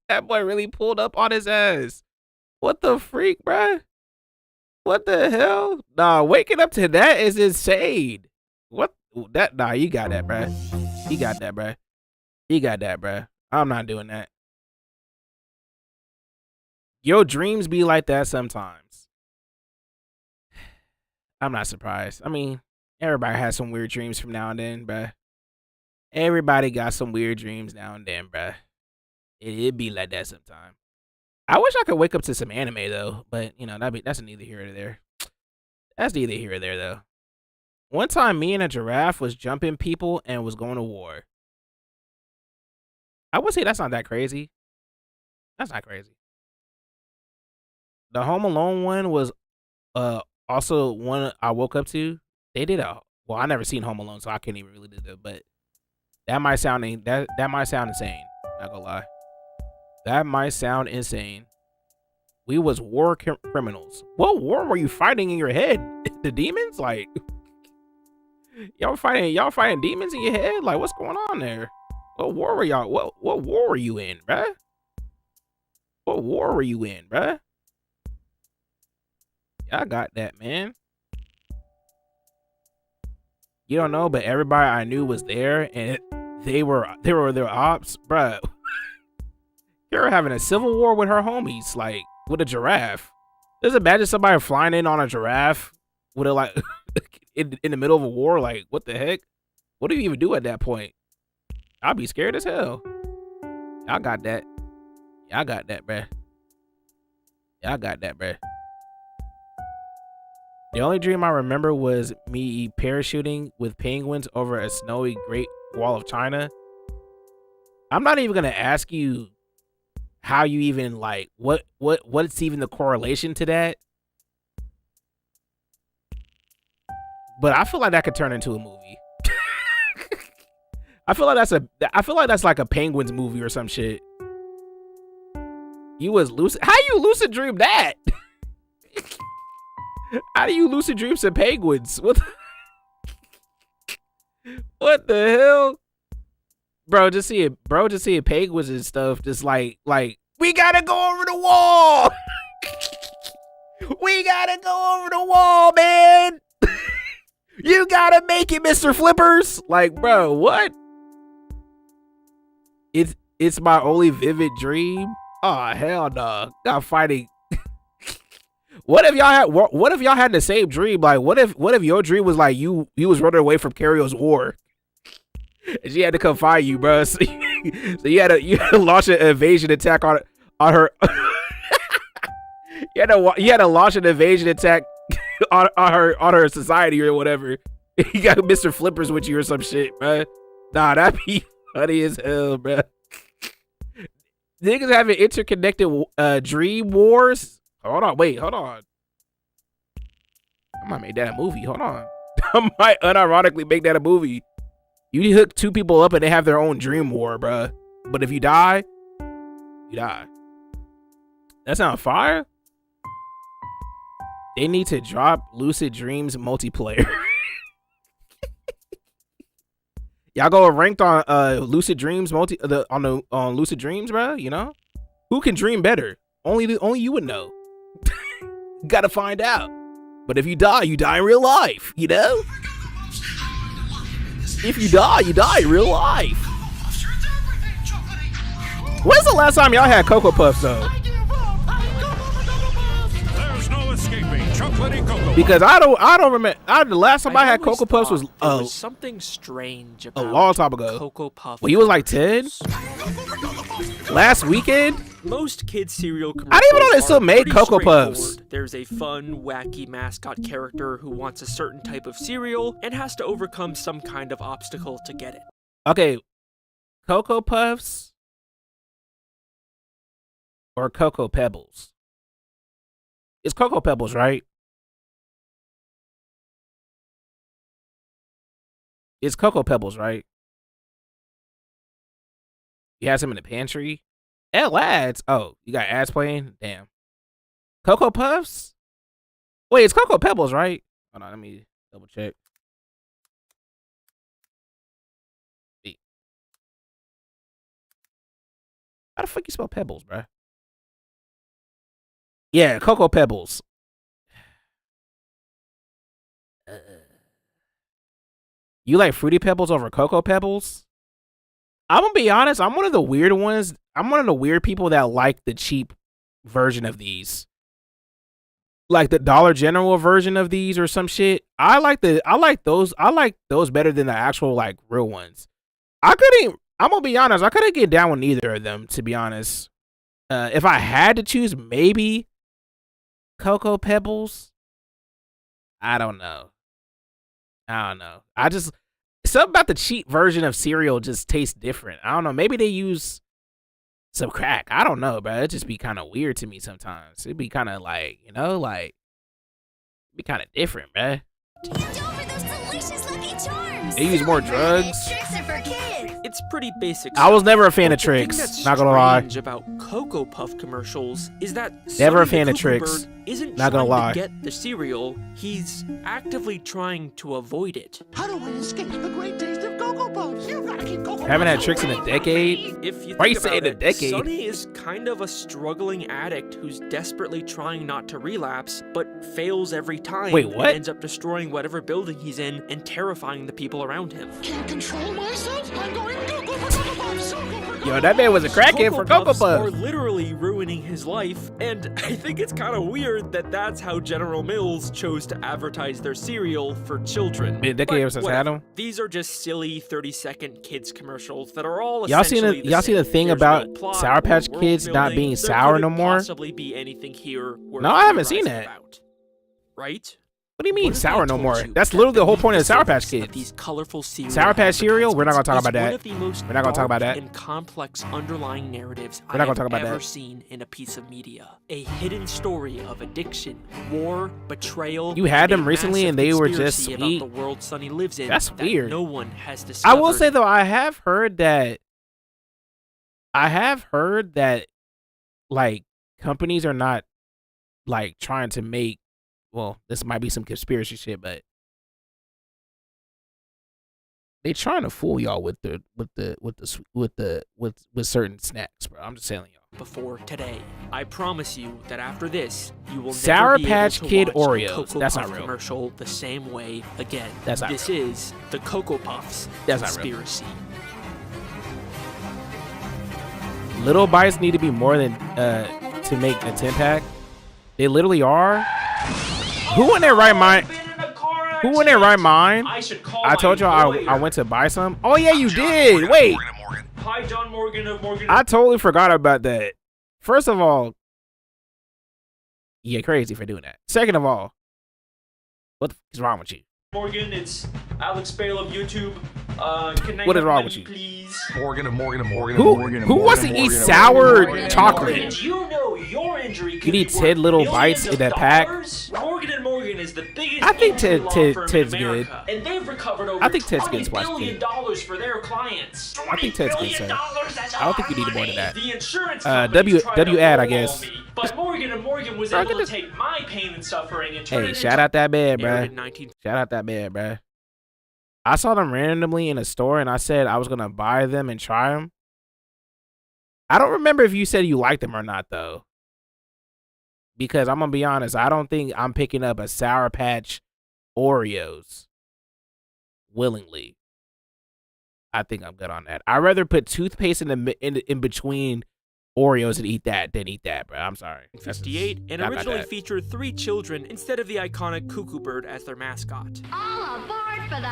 Speaker 1: That boy really pulled up on his ass. What the freak, bruh? What the hell? Nah, waking up to that is insane. What that? Nah, you got that, bruh. You got that, bruh. You got that, bruh. I'm not doing that. Your dreams be like that sometimes. I'm not surprised. I mean, everybody has some weird dreams from now and then, bruh. Everybody got some weird dreams now and then, bruh. It be like that sometimes. I wish I could wake up to some anime though, but you know that's neither here nor there. That's neither here or there though. One time, me and a giraffe was jumping people and was going to war. I would say that's not that crazy. That's not crazy. The Home Alone one was also one I woke up to. They did well. I never seen Home Alone, so I can't even really do that. But that might sound insane. Not gonna lie. That might sound insane. We was war criminals. What war were you fighting in your head? The demons? Like y'all fighting demons in your head? Like what's going on there? What war were y'all? What war were you in, bruh? What war were you in, bruh? Y'all got that, man. You don't know, but everybody I knew was there, and they were their ops, bruh. They were having a civil war with her homies, like with a giraffe. Just imagine somebody flying in on a giraffe with a like in the middle of a war. Like, what the heck? What do you even do at that point? I'd be scared as hell. Y'all got that. Y'all got that, bruh. Y'all got that, bruh. The only dream I remember was me parachuting with penguins over a snowy Great Wall of China. I'm not even gonna ask you how you even like what's even the correlation to that. But I feel like that could turn into a movie. I feel like that's like a Penguins movie or some shit. You was lucid. How you lucid dream that? How do you lucid dream some penguins? What the hell? Bro, just see it penguins and stuff, just like we gotta go over the wall. We gotta go over the wall, man. You gotta make it, Mr. Flippers. Like, bro, what? It's my only vivid dream. Oh hell no. Not fighting. What if y'all had the same dream? Like, what if your dream was like you was running away from Carrio's war, and she had to come find you, bro? So you had to launch an invasion attack on her. you had to launch an invasion attack on her society or whatever. You got Mr. Flippers with you or some shit, bro. Nah, that'd be funny as hell, bro. Niggas having interconnected dream wars. Hold on. I might make that a movie. Hold on. I might unironically make that a movie. You hook two people up and they have their own dream war, bruh. But if you die, you die. That sound fire? They need to drop Lucid Dreams multiplayer. Y'all go ranked on Lucid Dreams on Lucid Dreams, bruh. You know? Who can dream better? Only you would know. Gotta find out. But if you die in real life, you know? If you die in real life. When's the last time y'all had Cocoa Puffs though?
Speaker 4: There's no escaping chocolatey Cocoa Puffs.
Speaker 1: Because I don't remember. The last time I had Cocoa Puffs was
Speaker 2: something strange about
Speaker 1: a long time ago.
Speaker 2: Cocoa Puffs.
Speaker 1: Well, you was like 10 last weekend.
Speaker 2: Most kids cereal commercials
Speaker 1: I didn't even know they still made
Speaker 2: pretty
Speaker 1: Cocoa Puffs.
Speaker 2: straightforward. There's a fun, wacky mascot character who wants a certain type of cereal and has to overcome some kind of obstacle to get it.
Speaker 1: Okay, Cocoa Puffs or Cocoa Pebbles? It's Cocoa Pebbles, right? It's Cocoa Pebbles, right? You have some in the pantry? Hell, ads. Oh, you got ads playing? Damn. Cocoa Puffs? Wait, it's Cocoa Pebbles, right? Hold on, let me double check. How the fuck you spell pebbles, bro? Yeah, Cocoa Pebbles. You like Fruity Pebbles over Cocoa Pebbles? I'm gonna be honest. I'm one of the weird ones. I'm one of the weird people that like the cheap version of these, like the Dollar General version of these or some shit. I like those. I like those better than the actual like real ones. I'm gonna be honest. I couldn't get down with either of them, to be honest. If I had to choose, maybe Cocoa Pebbles. I don't know. I just, something about the cheap version of cereal just tastes different. I don't know. Maybe they use some crack. I don't know, bro. It just be kind of weird to me sometimes. It'd be kind of like, you know, like, be kind of different, bro. They use more drugs.
Speaker 2: It's pretty basic.
Speaker 1: I was never a fan of
Speaker 2: The thing
Speaker 1: Trix.
Speaker 2: that's
Speaker 1: Not gonna lie.
Speaker 2: strange about Cocoa Puff commercials is that
Speaker 1: Never a
Speaker 2: Sonny
Speaker 1: fan
Speaker 2: the
Speaker 1: of Trix.
Speaker 2: Cuckoo Bird isn't
Speaker 1: Not gonna
Speaker 2: trying
Speaker 1: lie.
Speaker 2: to get the cereal. He's actively trying to avoid it.
Speaker 5: How do I escape the great taste of Cocoa Puffs? You gotta keep Cocoa
Speaker 1: Haven't had
Speaker 5: Puffs
Speaker 1: Trix in a
Speaker 5: away from
Speaker 1: decade.
Speaker 5: me.
Speaker 2: If you
Speaker 1: Why
Speaker 2: think
Speaker 1: you saying
Speaker 2: about
Speaker 1: a
Speaker 2: it,
Speaker 1: decade?
Speaker 2: Sonny is kind of a struggling addict who's desperately trying not to relapse, but fails every time.
Speaker 1: Wait,
Speaker 2: and
Speaker 1: what?
Speaker 2: ends up destroying whatever building he's in and terrifying the people around him.
Speaker 5: Can't control myself. I'm going Cocoa for Cocoa Puffs.
Speaker 1: Yo, that man was a crackhead for Cocoa
Speaker 2: Puffs are
Speaker 1: Puffs.
Speaker 2: literally ruining his life, and I think it's kind of weird that that's how General Mills chose to advertise their cereal for children.
Speaker 1: Been a decade
Speaker 2: But
Speaker 1: ever since I had
Speaker 2: whatever.
Speaker 1: them.
Speaker 2: These are just silly 30-second kids commercials that are all
Speaker 1: Y'all seen
Speaker 2: essentially
Speaker 1: y'all see the
Speaker 2: same.
Speaker 1: thing
Speaker 2: There's
Speaker 1: about
Speaker 2: no plot
Speaker 1: Sour
Speaker 2: or
Speaker 1: Patch
Speaker 2: world
Speaker 1: Kids not
Speaker 2: building.
Speaker 1: being
Speaker 2: There
Speaker 1: sour
Speaker 2: couldn't
Speaker 1: no more?
Speaker 2: Possibly be anything here. Worth
Speaker 1: No, I haven't seen
Speaker 2: theorizing
Speaker 1: that.
Speaker 2: about, right?
Speaker 1: What do you mean
Speaker 2: What if
Speaker 1: sour
Speaker 2: I
Speaker 1: no
Speaker 2: told
Speaker 1: more?
Speaker 2: you
Speaker 1: That's
Speaker 2: that
Speaker 1: literally the whole
Speaker 2: meat
Speaker 1: point of the Sour Patch
Speaker 2: service of
Speaker 1: Kids.
Speaker 2: These colorful cereal
Speaker 1: Sour Patch cereal? We're not gonna talk about
Speaker 2: advertisements
Speaker 1: that.
Speaker 2: is one of the most
Speaker 1: We're not gonna talk about
Speaker 2: dark
Speaker 1: that.
Speaker 2: and complex underlying narratives
Speaker 1: We're not gonna
Speaker 2: I've
Speaker 1: talk about
Speaker 2: ever
Speaker 1: that.
Speaker 2: seen in a piece of media. A hidden story of addiction, war, betrayal.
Speaker 1: You had
Speaker 2: and a
Speaker 1: them recently
Speaker 2: massive
Speaker 1: and they were just
Speaker 2: conspiracy
Speaker 1: sweet.
Speaker 2: about the world Sonny lives in.
Speaker 1: That's
Speaker 2: that
Speaker 1: weird.
Speaker 2: No one has
Speaker 1: I
Speaker 2: discovered.
Speaker 1: will say though, I have heard that like companies are not like trying to make, well, this might be some conspiracy shit, but they trying to fool y'all with certain snacks, bro. I'm just telling y'all.
Speaker 2: before today. I promise you that after this, you will
Speaker 1: Sour
Speaker 2: never be
Speaker 1: Patch
Speaker 2: able to
Speaker 1: Kid
Speaker 2: watch a
Speaker 1: Oreos.
Speaker 2: Cocoa
Speaker 1: That's
Speaker 2: Puff
Speaker 1: not real.
Speaker 2: commercial the same way again.
Speaker 1: That's not
Speaker 2: This
Speaker 1: real.
Speaker 2: is the Cocoa Puffs
Speaker 1: That's not real.
Speaker 2: conspiracy.
Speaker 1: Little bites need to be more than to make a 10-pack. They literally are. Who in their right mind? Who in their right mind? I told you I went to buy some. Oh yeah, you did. Wait,
Speaker 2: Hi, John Morgan of Morgan.
Speaker 1: I totally forgot about that. First of all, you're crazy for doing that. Second of all, what the f is wrong with you?
Speaker 2: Morgan, it's Alex Bale of YouTube.
Speaker 1: What is wrong with you?
Speaker 2: Please?
Speaker 4: Morgan.
Speaker 1: Who wants to eat sour chocolate?
Speaker 2: Do you know your injury
Speaker 1: You
Speaker 2: could
Speaker 1: need
Speaker 2: be
Speaker 1: 10
Speaker 2: worth
Speaker 1: little
Speaker 2: millions
Speaker 1: bites
Speaker 2: of
Speaker 1: in that pack.
Speaker 2: dollars? Morgan & Morgan is the biggest
Speaker 1: I think
Speaker 2: injury
Speaker 1: Ted-
Speaker 2: law
Speaker 1: Ted-
Speaker 2: firm in
Speaker 1: Ted's good.
Speaker 2: America, and they've recovered over
Speaker 1: I think Ted's good
Speaker 2: $20
Speaker 1: to watch
Speaker 2: billion
Speaker 1: Ted.
Speaker 2: for their clients.
Speaker 1: I think Ted's good, sir. I don't think you need more than that.
Speaker 2: The insurance
Speaker 1: W
Speaker 2: companies tried to
Speaker 1: ad, I
Speaker 2: lowball
Speaker 1: guess.
Speaker 2: me, but Morgan & Morgan was
Speaker 1: Bro,
Speaker 2: able
Speaker 1: get
Speaker 2: to
Speaker 1: this-
Speaker 2: take my pain and suffering and turn
Speaker 1: Hey,
Speaker 2: it
Speaker 1: shout
Speaker 2: into
Speaker 1: out that man,
Speaker 2: aired
Speaker 1: bruh.
Speaker 2: in 19
Speaker 1: Shout out that man, bruh. I saw them randomly in a store and I said I was going to buy them and try them. I don't remember if you said you liked them or not, though. Because I'm going to be honest, I don't think I'm picking up a Sour Patch Oreos willingly. I think I'm good on that. I'd rather put toothpaste in between Oreos and eat that than eat that, bro. I'm sorry. That's just-
Speaker 2: 58 and
Speaker 1: I got
Speaker 2: originally
Speaker 1: that.
Speaker 2: featured 3 children instead of the iconic cuckoo bird as their mascot.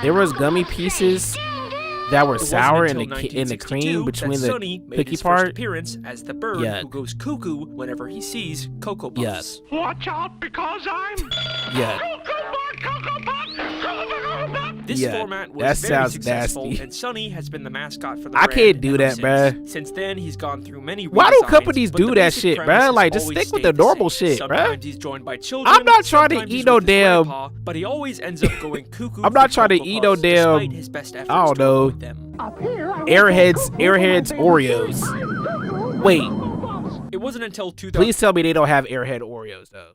Speaker 1: There was gummy pieces that were
Speaker 2: It wasn't
Speaker 1: sour in
Speaker 2: until
Speaker 1: the cream
Speaker 2: 1962
Speaker 1: between
Speaker 2: that
Speaker 1: the
Speaker 2: Sonny made
Speaker 1: cookie
Speaker 2: his
Speaker 1: part.
Speaker 2: first appearance as the bird
Speaker 1: Yuck.
Speaker 2: who goes cuckoo whenever he sees Cocoa Puffs.
Speaker 5: Watch out because I'm
Speaker 1: Yeah.
Speaker 2: This
Speaker 1: Yeah,
Speaker 2: format was
Speaker 1: that
Speaker 2: very
Speaker 1: sounds
Speaker 2: successful,
Speaker 1: nasty.
Speaker 2: and Sonny has been the mascot for the
Speaker 1: I
Speaker 2: brand
Speaker 1: can't do
Speaker 2: ever
Speaker 1: that, bruh.
Speaker 2: since. Since then, he's gone through many
Speaker 1: Why do
Speaker 2: redesigns,
Speaker 1: companies
Speaker 2: but
Speaker 1: do
Speaker 2: the
Speaker 1: that
Speaker 2: basic
Speaker 1: shit,
Speaker 2: premise
Speaker 1: bruh?
Speaker 2: has
Speaker 1: Like, just
Speaker 2: always
Speaker 1: stick with
Speaker 2: stayed
Speaker 1: the normal
Speaker 2: same.
Speaker 1: shit, bruh.
Speaker 2: Sometimes he's joined by children.
Speaker 1: I'm not trying to
Speaker 2: sometimes
Speaker 1: eat
Speaker 2: he's
Speaker 1: no
Speaker 2: with his
Speaker 1: damn-
Speaker 2: grandpa, but he always ends up going cuckoo.
Speaker 1: I'm not
Speaker 2: for
Speaker 1: trying to
Speaker 2: Cocoa
Speaker 1: eat no
Speaker 2: Puffs,
Speaker 1: damn-
Speaker 2: despite his best efforts
Speaker 1: I don't
Speaker 2: to
Speaker 1: know.
Speaker 2: avoid them.
Speaker 1: Airheads Oreos. Wait,
Speaker 2: It wasn't until 2000.
Speaker 1: please tell me they don't have Airhead Oreos, though.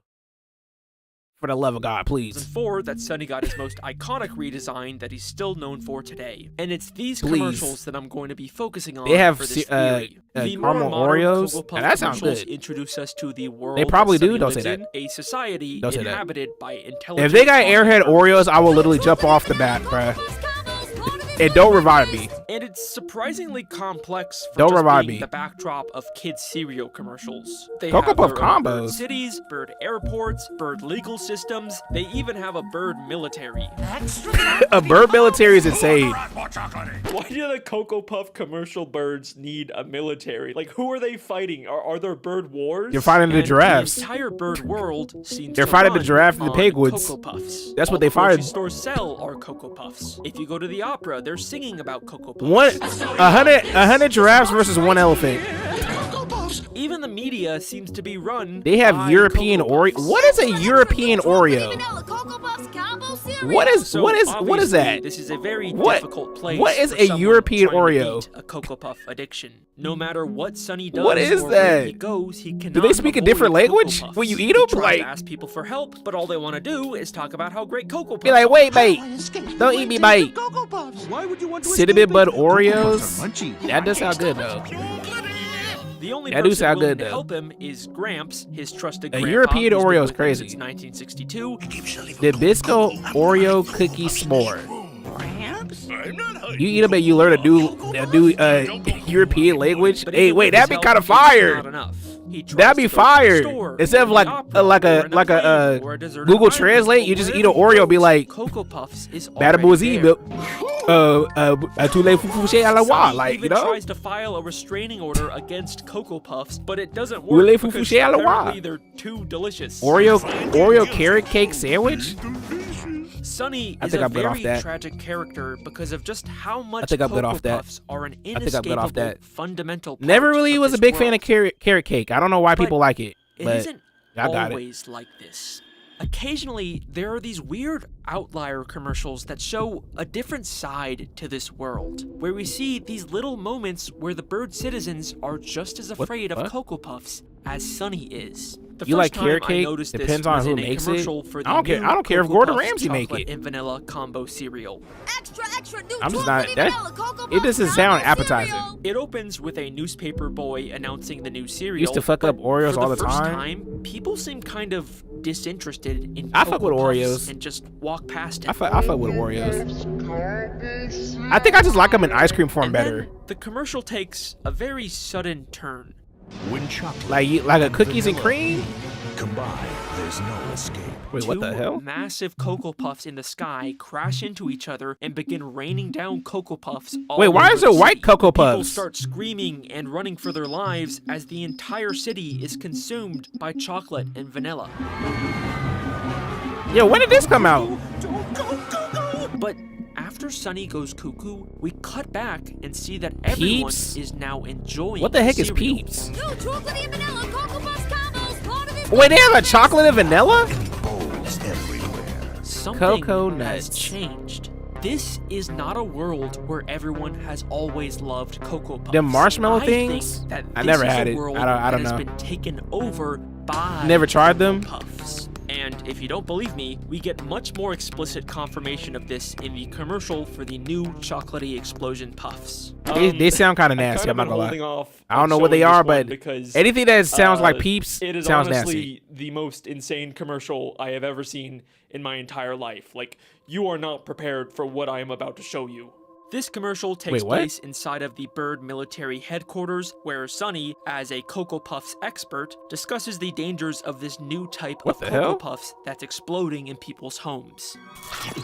Speaker 1: For the love of God, please.
Speaker 2: 2004 that Sonny got his most iconic redesign that he's still known for today. And it's these
Speaker 1: Please.
Speaker 2: commercials that I'm going to be focusing on
Speaker 1: They have
Speaker 2: for this theory. The more
Speaker 1: caramel
Speaker 2: modern
Speaker 1: Oreos.
Speaker 2: Cocoa Puff
Speaker 1: Now, that sounds
Speaker 2: commercials
Speaker 1: good.
Speaker 2: introduce us to the world
Speaker 1: They probably
Speaker 2: that
Speaker 1: do.
Speaker 2: Sonny
Speaker 1: Don't say
Speaker 2: lives
Speaker 1: that.
Speaker 2: in, a society
Speaker 1: Don't say that.
Speaker 2: inhabited by intelligent.
Speaker 1: If they got airhead
Speaker 2: talking
Speaker 1: Oreos, I will literally jump off the bat, bruh. And don't revive me.
Speaker 2: And it's surprisingly complex for
Speaker 1: Don't
Speaker 2: just
Speaker 1: revive
Speaker 2: being
Speaker 1: me.
Speaker 2: the backdrop of kids' cereal commercials. They
Speaker 1: Cocoa
Speaker 2: have
Speaker 1: Puff
Speaker 2: their own
Speaker 1: combos.
Speaker 2: bird cities, bird airports, bird legal systems. They even have a bird military.
Speaker 1: A bird military is insane.
Speaker 2: Why do the Cocoa Puff commercial birds need a military? Like, who are they fighting? Are there bird wars?
Speaker 1: You're fighting the
Speaker 2: And
Speaker 1: giraffes.
Speaker 2: The entire bird world seems
Speaker 1: They're
Speaker 2: to
Speaker 1: fighting the
Speaker 2: run
Speaker 1: giraffe and the
Speaker 2: on
Speaker 1: penguins.
Speaker 2: Cocoa Puffs.
Speaker 1: That's what
Speaker 2: All
Speaker 1: they
Speaker 2: the grocery
Speaker 1: fight.
Speaker 2: stores sell are Cocoa Puffs. If you go to the opera, they're singing about Cocoa Puffs.
Speaker 1: 100 giraffes versus 1 elephant.
Speaker 2: Even the media seems to be run.
Speaker 1: They have
Speaker 2: by
Speaker 1: European
Speaker 2: Cocoa
Speaker 1: Oreo.
Speaker 2: Puffs.
Speaker 1: What is a European Oreo?
Speaker 2: So
Speaker 1: What is
Speaker 2: obviously,
Speaker 1: that?
Speaker 2: This is a very
Speaker 1: What-
Speaker 2: difficult place.
Speaker 1: what is
Speaker 2: for
Speaker 1: a
Speaker 2: someone
Speaker 1: European
Speaker 2: trying to
Speaker 1: Oreo?
Speaker 2: beat a Cocoa Puff addiction. No matter what Sonny does,
Speaker 1: What is
Speaker 2: or where
Speaker 1: that?
Speaker 2: he goes, he cannot
Speaker 1: Do they speak a
Speaker 2: avoid
Speaker 1: different
Speaker 2: Cocoa
Speaker 1: language
Speaker 2: Puffs.
Speaker 1: when you eat
Speaker 2: He
Speaker 1: them?
Speaker 2: tries
Speaker 1: Like-
Speaker 2: to ask people for help, but all they want to do is talk about how great Cocoa Puffs.
Speaker 1: Be like, wait, mate.
Speaker 5: I escaped
Speaker 1: Don't
Speaker 5: the
Speaker 1: eat me,
Speaker 5: great taste
Speaker 1: mate.
Speaker 5: of Cocoa Puffs.
Speaker 4: Why would you want to
Speaker 1: Cinnamon
Speaker 4: escape
Speaker 1: Bud
Speaker 4: it?
Speaker 1: Oreos. That does sound good though.
Speaker 2: The only
Speaker 1: That do
Speaker 2: person
Speaker 1: sound
Speaker 2: willing
Speaker 1: good,
Speaker 2: to
Speaker 1: though.
Speaker 2: help him is Gramps, his trusted
Speaker 1: A
Speaker 2: grandpa,
Speaker 1: European
Speaker 2: who's been
Speaker 1: Oreo is
Speaker 2: with him
Speaker 1: crazy.
Speaker 2: Since 1962.
Speaker 1: Nabisco Oreo cookie s'more.
Speaker 4: I'm not hiding.
Speaker 1: You eat them and you learn a new European language.
Speaker 2: But
Speaker 1: Hey,
Speaker 2: even
Speaker 1: wait,
Speaker 2: with
Speaker 1: that'd
Speaker 2: his
Speaker 1: be kind of
Speaker 2: help, it's
Speaker 1: fire.
Speaker 2: not enough. He tries
Speaker 1: That'd be
Speaker 2: to go to the
Speaker 1: fire.
Speaker 2: store,
Speaker 1: Instead of
Speaker 2: or
Speaker 1: like
Speaker 2: the opera,
Speaker 1: like
Speaker 2: or
Speaker 1: a
Speaker 2: in
Speaker 1: like a
Speaker 2: plane, or deserted
Speaker 1: Google
Speaker 2: island,
Speaker 1: Translate,
Speaker 2: but
Speaker 1: you just eat
Speaker 2: wherever
Speaker 1: an Oreo,
Speaker 2: he
Speaker 1: be
Speaker 2: goes,
Speaker 1: like
Speaker 2: Cocoa Puffs is
Speaker 1: Bada
Speaker 2: already
Speaker 1: bourgeois,
Speaker 2: there.
Speaker 1: tous les foufouchés à la wa,
Speaker 2: Sonny
Speaker 1: like, you
Speaker 2: even
Speaker 1: know?
Speaker 2: tries to file a restraining order against Cocoa Puffs, but it doesn't
Speaker 1: Ou
Speaker 2: work
Speaker 1: les
Speaker 2: because
Speaker 1: foufouchés à la wa.
Speaker 2: apparently they're too delicious.
Speaker 1: Oreo carrot cake sandwich?
Speaker 2: Sonny
Speaker 1: I
Speaker 2: is
Speaker 1: think
Speaker 2: a
Speaker 1: I'm good off
Speaker 2: very
Speaker 1: that.
Speaker 2: tragic character because of just how much
Speaker 1: think I'm good
Speaker 2: Cocoa
Speaker 1: off that.
Speaker 2: Puffs are an
Speaker 1: I think I'm good off
Speaker 2: inescapable
Speaker 1: that.
Speaker 2: fundamental part
Speaker 1: Never really
Speaker 2: of
Speaker 1: was a
Speaker 2: this
Speaker 1: big fan
Speaker 2: world.
Speaker 1: of carrot cake. I don't know why
Speaker 2: But
Speaker 1: people like it,
Speaker 2: It
Speaker 1: but
Speaker 2: isn't
Speaker 1: I got it.
Speaker 2: always like this. Occasionally, there are these weird outlier commercials that show a different side to this world, where we see these little moments where the bird citizens are just as afraid of
Speaker 1: fuck?
Speaker 2: Cocoa Puffs as Sonny is. The
Speaker 1: You
Speaker 2: first
Speaker 1: like
Speaker 2: time
Speaker 1: carrot
Speaker 2: I
Speaker 1: cake?
Speaker 2: noticed this
Speaker 1: Depends on
Speaker 2: was
Speaker 1: who
Speaker 2: in a
Speaker 1: makes it.
Speaker 2: commercial for the
Speaker 1: I don't care-
Speaker 2: new
Speaker 1: I don't care if
Speaker 2: Cocoa
Speaker 1: Gordon
Speaker 2: Puffs
Speaker 1: Ramsay make
Speaker 2: chocolate
Speaker 1: it.
Speaker 2: and vanilla combo cereal.
Speaker 6: Extra, extra, new
Speaker 1: I'm just not
Speaker 6: chocolatey
Speaker 1: that.
Speaker 6: vanilla Cocoa
Speaker 1: It
Speaker 6: Puffs
Speaker 1: doesn't sound
Speaker 6: combo
Speaker 1: appetizing.
Speaker 6: cereal.
Speaker 2: It opens with a newspaper boy announcing the new cereal.
Speaker 1: Used to fuck up
Speaker 2: but
Speaker 1: Oreos
Speaker 2: for
Speaker 1: all the
Speaker 2: first
Speaker 1: time.
Speaker 2: People seem kind of disinterested in
Speaker 1: I fuck
Speaker 2: Cocoa
Speaker 1: with
Speaker 2: Puffs
Speaker 1: Oreos.
Speaker 2: and just walk past it.
Speaker 1: I fuck with Oreos. I think I just like them in ice cream form
Speaker 2: And
Speaker 1: better.
Speaker 2: then the commercial takes a very sudden turn.
Speaker 4: When chocolate
Speaker 1: Like a cookies and cream?
Speaker 4: combine, there's no escape.
Speaker 1: Wait, what the
Speaker 2: Two
Speaker 1: hell?
Speaker 2: massive Cocoa Puffs in the sky crash into each other and begin raining down Cocoa Puffs all
Speaker 1: Wait, why
Speaker 2: over
Speaker 1: is
Speaker 2: the
Speaker 1: there white
Speaker 2: city.
Speaker 1: Cocoa
Speaker 2: People
Speaker 1: Puffs?
Speaker 2: start screaming and running for their lives as the entire city is consumed by chocolate and vanilla.
Speaker 1: Yo, when did this come out?
Speaker 2: But after Sonny goes cuckoo, we cut back and see that everyone
Speaker 1: Peeps?
Speaker 2: is now enjoying
Speaker 1: What the heck is
Speaker 2: cereal.
Speaker 1: Peeps?
Speaker 6: New chocolatey and vanilla Cocoa Puffs combos. Part of this
Speaker 1: Wait, they have a chocolate and vanilla?
Speaker 4: Bowls everywhere.
Speaker 2: Something
Speaker 1: Cocoa
Speaker 2: has
Speaker 1: nuts.
Speaker 2: changed. This is not a world where everyone has always loved Cocoa Puffs.
Speaker 1: Them marshmallow
Speaker 2: I
Speaker 1: things?
Speaker 2: think that
Speaker 1: I
Speaker 2: this
Speaker 1: never
Speaker 2: is
Speaker 1: had
Speaker 2: a
Speaker 1: it.
Speaker 2: world
Speaker 1: I don't
Speaker 2: that
Speaker 1: know.
Speaker 2: has been taken over by
Speaker 1: Never tried them?
Speaker 2: Puffs. And if you don't believe me, we get much more explicit confirmation of this in the commercial for the new chocolatey explosion puffs.
Speaker 1: They sound kind of
Speaker 2: I've
Speaker 1: nasty.
Speaker 2: kind
Speaker 1: I'm
Speaker 2: of
Speaker 1: not
Speaker 2: been
Speaker 1: gonna
Speaker 2: holding
Speaker 1: lie.
Speaker 2: off
Speaker 1: I don't
Speaker 2: on
Speaker 1: know what they
Speaker 2: showing this
Speaker 1: are,
Speaker 2: one
Speaker 1: but
Speaker 2: because
Speaker 1: anything that sounds like Peeps
Speaker 2: it is
Speaker 1: sounds
Speaker 2: honestly
Speaker 1: nasty.
Speaker 2: the most insane commercial I have ever seen in my entire life. Like, you are not prepared for what I am about to show you. This commercial takes
Speaker 1: Wait, what?
Speaker 2: place inside of the Bird military headquarters, where Sonny, as a Cocoa Puffs expert, discusses the dangers of this new type
Speaker 1: What
Speaker 2: of
Speaker 1: the
Speaker 2: Cocoa
Speaker 1: hell?
Speaker 2: Puffs that's exploding in people's homes.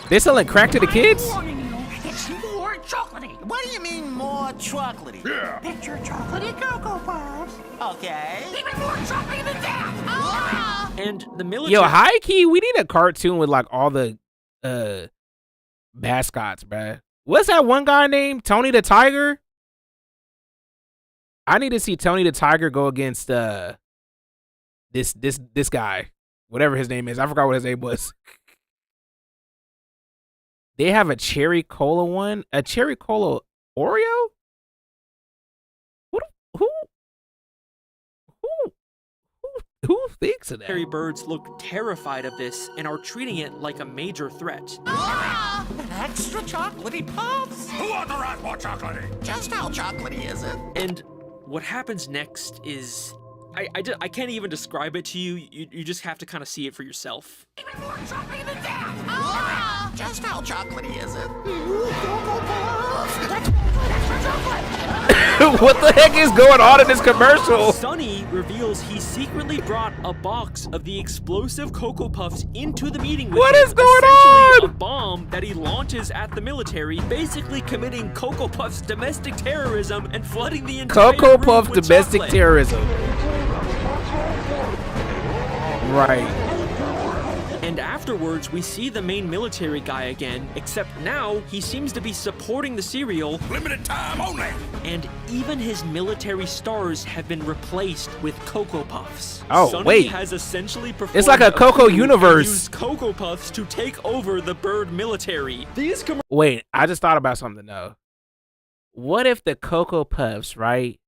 Speaker 1: They selling crack to the kids?
Speaker 5: Warning you, it's more chocolatey.
Speaker 3: What do you mean more chocolatey?
Speaker 5: Picture chocolatey Cocoa Puffs.
Speaker 3: Okay.
Speaker 5: Even more chocolatey than that.
Speaker 2: And the military...
Speaker 1: Yo, high key, we need a cartoon with like all the mascots, bruh. What's that one guy named Tony the Tiger? I need to see Tony the Tiger go against this guy, whatever his name is. I forgot what his name was. They have a cherry cola one, a cherry cola Oreo. Who Who thinks of
Speaker 2: military
Speaker 1: that?
Speaker 2: birds look terrified of this and are treating it like a major threat.
Speaker 5: Extra chocolatey puffs.
Speaker 4: Who authorized more chocolatey?
Speaker 5: Just how chocolatey is it?
Speaker 2: And what happens next is... I can't even describe it to you. You just have to kind of see it for yourself.
Speaker 5: Even more chocolatey than that. Just how chocolatey is it? Extra chocolate.
Speaker 1: What the heck is going on in this commercial?
Speaker 2: Sonny reveals he secretly brought a box of the explosive Cocoa Puffs into the meeting with
Speaker 1: What
Speaker 2: him,
Speaker 1: is going
Speaker 2: essentially
Speaker 1: on?
Speaker 2: a bomb that he launches at the military, basically committing Cocoa Puffs domestic terrorism and flooding the entire
Speaker 1: Cocoa
Speaker 2: room
Speaker 1: Puff
Speaker 2: with
Speaker 1: domestic
Speaker 2: chocolate.
Speaker 1: terrorism. Right.
Speaker 2: And afterwards, we see the main military guy again, except now he seems to be supporting the cereal,
Speaker 4: Limited time only.
Speaker 2: and even his military stars have been replaced with Cocoa Puffs.
Speaker 1: Oh,
Speaker 2: Sonny
Speaker 1: wait.
Speaker 2: has essentially performed
Speaker 1: It's like a Cocoa
Speaker 2: coup and
Speaker 1: universe.
Speaker 2: used Cocoa Puffs to take over the bird military. These
Speaker 1: Wait, I just thought about something though. What if the Cocoa Puffs, right?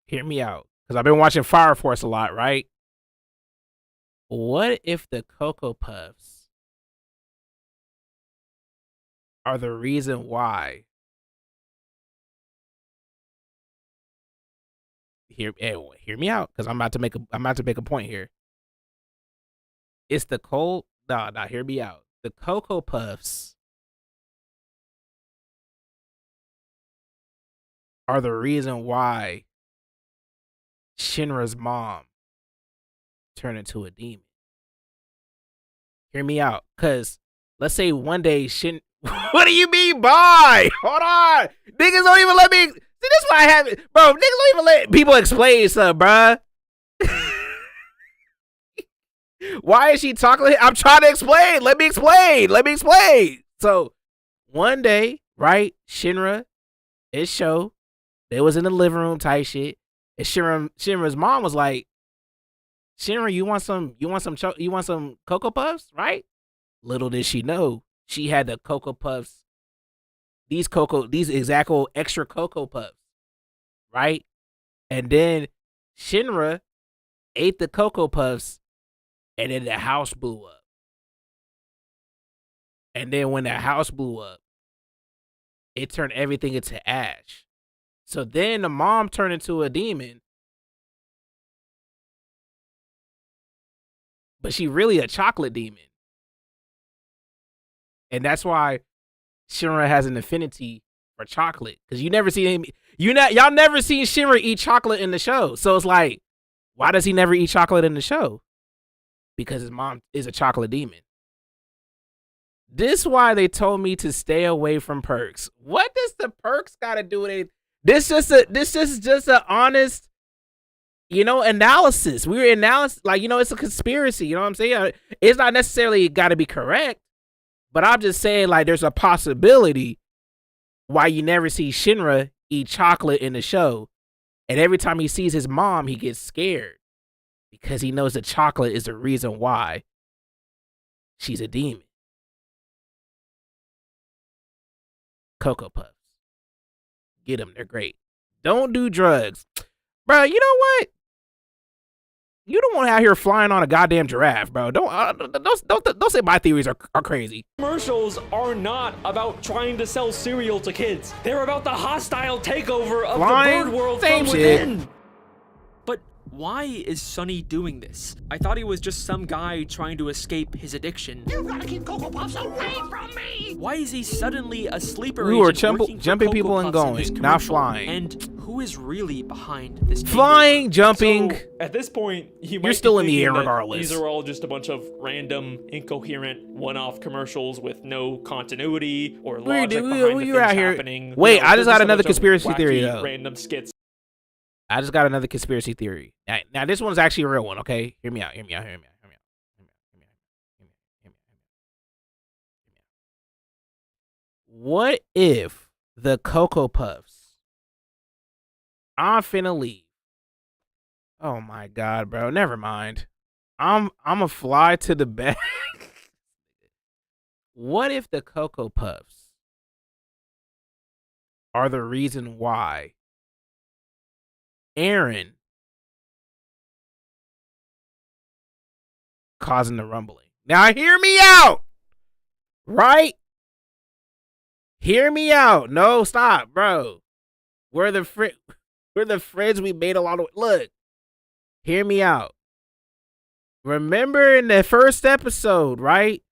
Speaker 1: Hear me out, because I've been watching Fire Force a lot, right? What if the Cocoa Puffs are the reason why? Hear me out, because I'm about to make a point here. It's the cold. No, hear me out. The Cocoa Puffs are the reason why Shinra's mom turned into a demon. Hear me out, cause let's say one day What do you mean by? Hold on, niggas don't even let me. See, this is why I have it, bro. Niggas don't even let people explain stuff, bruh. Why is she talking? I'm trying to explain. Let me explain. So one day, right? Shinra, it show they was in the living room type shit, and Shinra's mom was like, "Shinra, you want some Cocoa Puffs, right?" Little did she know, she had the Cocoa Puffs, these exact old extra Cocoa Puffs, right? And then Shinra ate the Cocoa Puffs, and then the house blew up. And then when the house blew up, it turned everything into ash. So then the mom turned into a demon, but she really a chocolate demon. And that's why Shinra has an affinity for chocolate, because y'all never seen Shinra eat chocolate in the show. So it's like, why does he never eat chocolate in the show? Because his mom is a chocolate demon. This why they told me to stay away from perks. What does the perks got to do with it? This is just an honest, analysis. We're analysis, it's a conspiracy. You know what I'm saying? It's not necessarily got to be correct, but I'm just saying, there's a possibility why you never see Shinra eat chocolate in the show, and every time he sees his mom, he gets scared because he knows that chocolate is the reason why she's a demon. Cocoa Puffs. Get them. They're great. Don't do drugs. Bro, you know what? You don't want to out here flying on a goddamn giraffe, bro. Don't say my theories are crazy.
Speaker 2: Commercials are not about trying to sell cereal to kids. They're about the hostile takeover of
Speaker 1: Flying,
Speaker 2: the bird world
Speaker 1: same
Speaker 2: from
Speaker 1: shit.
Speaker 2: within. But why is Sonny doing this? I thought he was just some guy trying to escape his addiction.
Speaker 5: You gotta keep Cocoa Puffs away from me!
Speaker 2: Why is he suddenly a sleeper
Speaker 1: We were
Speaker 2: agent working for
Speaker 1: jumping
Speaker 2: Cocoa
Speaker 1: people and
Speaker 2: Puffs in this
Speaker 1: going, not
Speaker 2: commercial?
Speaker 1: flying.
Speaker 2: And who is really behind this takeover?
Speaker 1: Flying, jumping.
Speaker 7: So, at this point,
Speaker 1: You're still in the air regardless.
Speaker 7: These are all just a bunch of random, incoherent, one-off commercials with no continuity or logic behind the things
Speaker 1: out here.
Speaker 7: happening.
Speaker 1: Wait, I just
Speaker 7: they're
Speaker 1: got
Speaker 7: a
Speaker 1: another
Speaker 7: bunch of
Speaker 1: conspiracy theory,
Speaker 7: wacky,
Speaker 1: though.
Speaker 7: Random skits.
Speaker 1: I just got another conspiracy theory. Now this one's actually a real one, okay? Hear me out. What if the Cocoa Puffs, I'm finna leave. Oh my god, bro. Never mind. I'ma fly to the back. What if the Cocoa Puffs are the reason why Aaron causing the rumbling. Now hear me out. Right? Hear me out. No, stop, bro. We're the friends we made along the way. Look, hear me out. Remember in the first episode, right?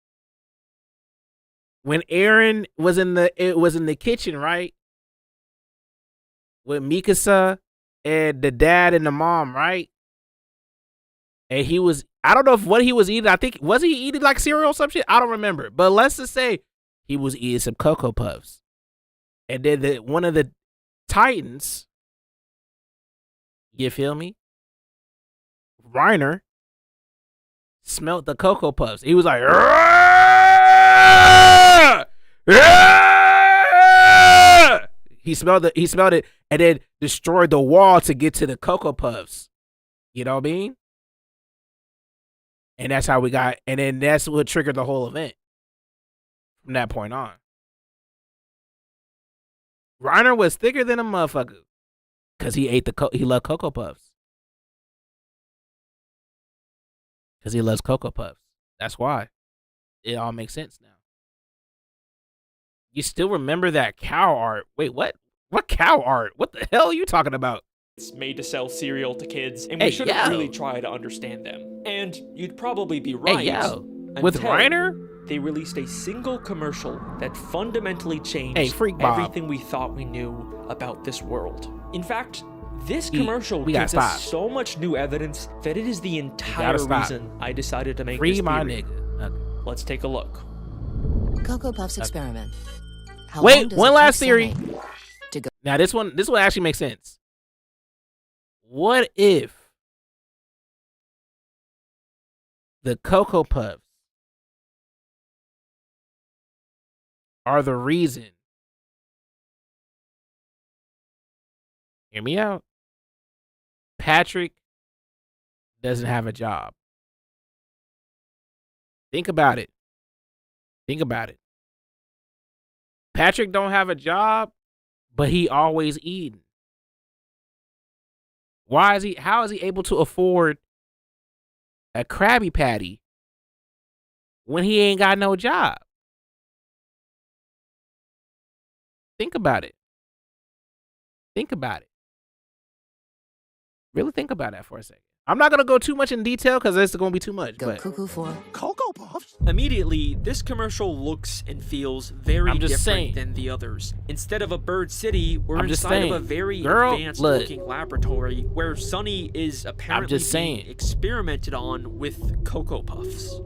Speaker 1: When Aaron was in the kitchen, right? With Mikasa and the dad and the mom, right? And I don't know what he was eating. I think, was he eating like cereal or some shit? I don't remember. But let's just say he was eating some Cocoa Puffs. And then one of the Titans, you feel me? Reiner smelled the Cocoa Puffs. He was like, "Argh! Argh!" He smelled it, and then destroyed the wall to get to the Cocoa Puffs. You know what I mean? And that's how we got, and then that's what triggered the whole event from that point on. Reiner was thicker than a motherfucker because he loved Cocoa Puffs. Because he loves Cocoa Puffs. That's why. It all makes sense now. You still remember that cow art? Wait, what? What cow art? What the hell are you talking about?
Speaker 7: It's made to sell cereal to kids, and we shouldn't really try to understand them. And you'd probably be right.
Speaker 1: With Reiner?
Speaker 7: They released a single commercial that fundamentally changed
Speaker 1: everything
Speaker 7: we thought we knew about this world. In fact, this commercial gives us so much new evidence that it is the entire reason I decided to make this theory.
Speaker 1: My nigga. Okay.
Speaker 7: Let's take a look.
Speaker 8: Cocoa Puffs experiment.
Speaker 1: Wait, one last theory. Now this one actually makes sense. What if the Cocoa Puffs are the reason? Hear me out. Patrick doesn't have a job. Think about it. Patrick don't have a job, but he always eating. How is he able to afford a Krabby Patty when he ain't got no job? Think about it. Really think about that for a second. I'm not going to go too much in detail because it's going to be too much.
Speaker 8: Go cuckoo for
Speaker 5: Cocoa Puffs?
Speaker 2: Immediately, this commercial looks and feels very different than the others. Instead of a bird city, we're inside of a very advanced-looking laboratory where Sunny is apparently being experimented on with Cocoa Puffs.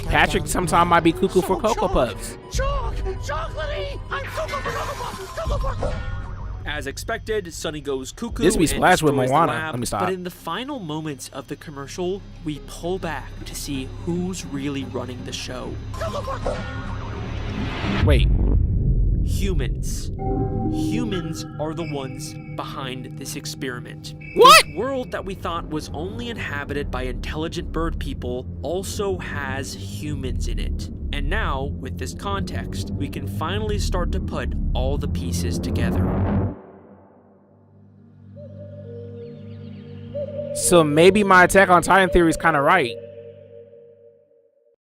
Speaker 1: Patrick sometime might be cuckoo for Cocoa Puffs.
Speaker 5: Chocolatey! I'm cuckoo for Cocoa Puffs! Cocoa Puffs!
Speaker 2: As expected, Sunny goes cuckoo
Speaker 1: This be splashed with Moana.
Speaker 2: Lab,
Speaker 1: Let me stop.
Speaker 2: But in the final moments of the commercial, we pull back to see who's really running the show.
Speaker 1: Wait.
Speaker 2: Humans. Humans are the ones behind this experiment.
Speaker 1: What?
Speaker 2: This world that we thought was only inhabited by intelligent bird people also has humans in it. And now, with this context, we can finally start to put all the pieces together.
Speaker 1: So maybe my Attack on Titan theory is kind of right.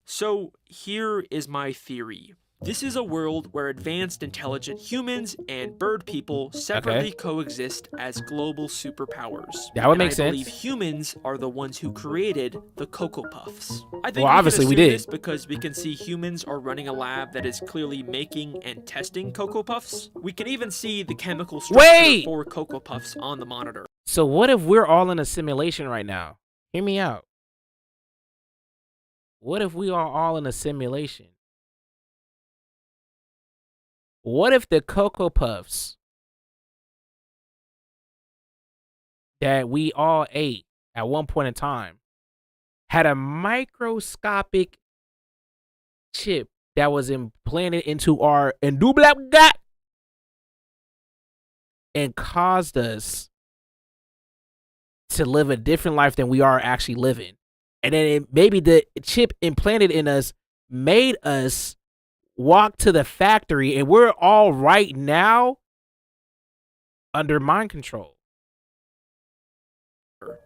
Speaker 2: So here is my theory. This is a world where advanced intelligent humans and bird people separately coexist as global superpowers.
Speaker 1: That would make
Speaker 2: I
Speaker 1: sense.
Speaker 2: believe humans are the ones who created the Cocoa Puffs. I think
Speaker 1: obviously we did.
Speaker 2: this because we can see humans are running a lab that is clearly making and testing Cocoa Puffs. We can even see the chemical structure for Cocoa Puffs on the monitor.
Speaker 1: So what if we're all in a simulation right now? Hear me out. What if we are all in a simulation? What if the Cocoa Puffs that we all ate at one point in time had a microscopic chip that was implanted into our indubitably gut and caused us to live a different life than we are actually living? And then maybe the chip implanted in us made us walk to the factory, and we're all right now under mind control.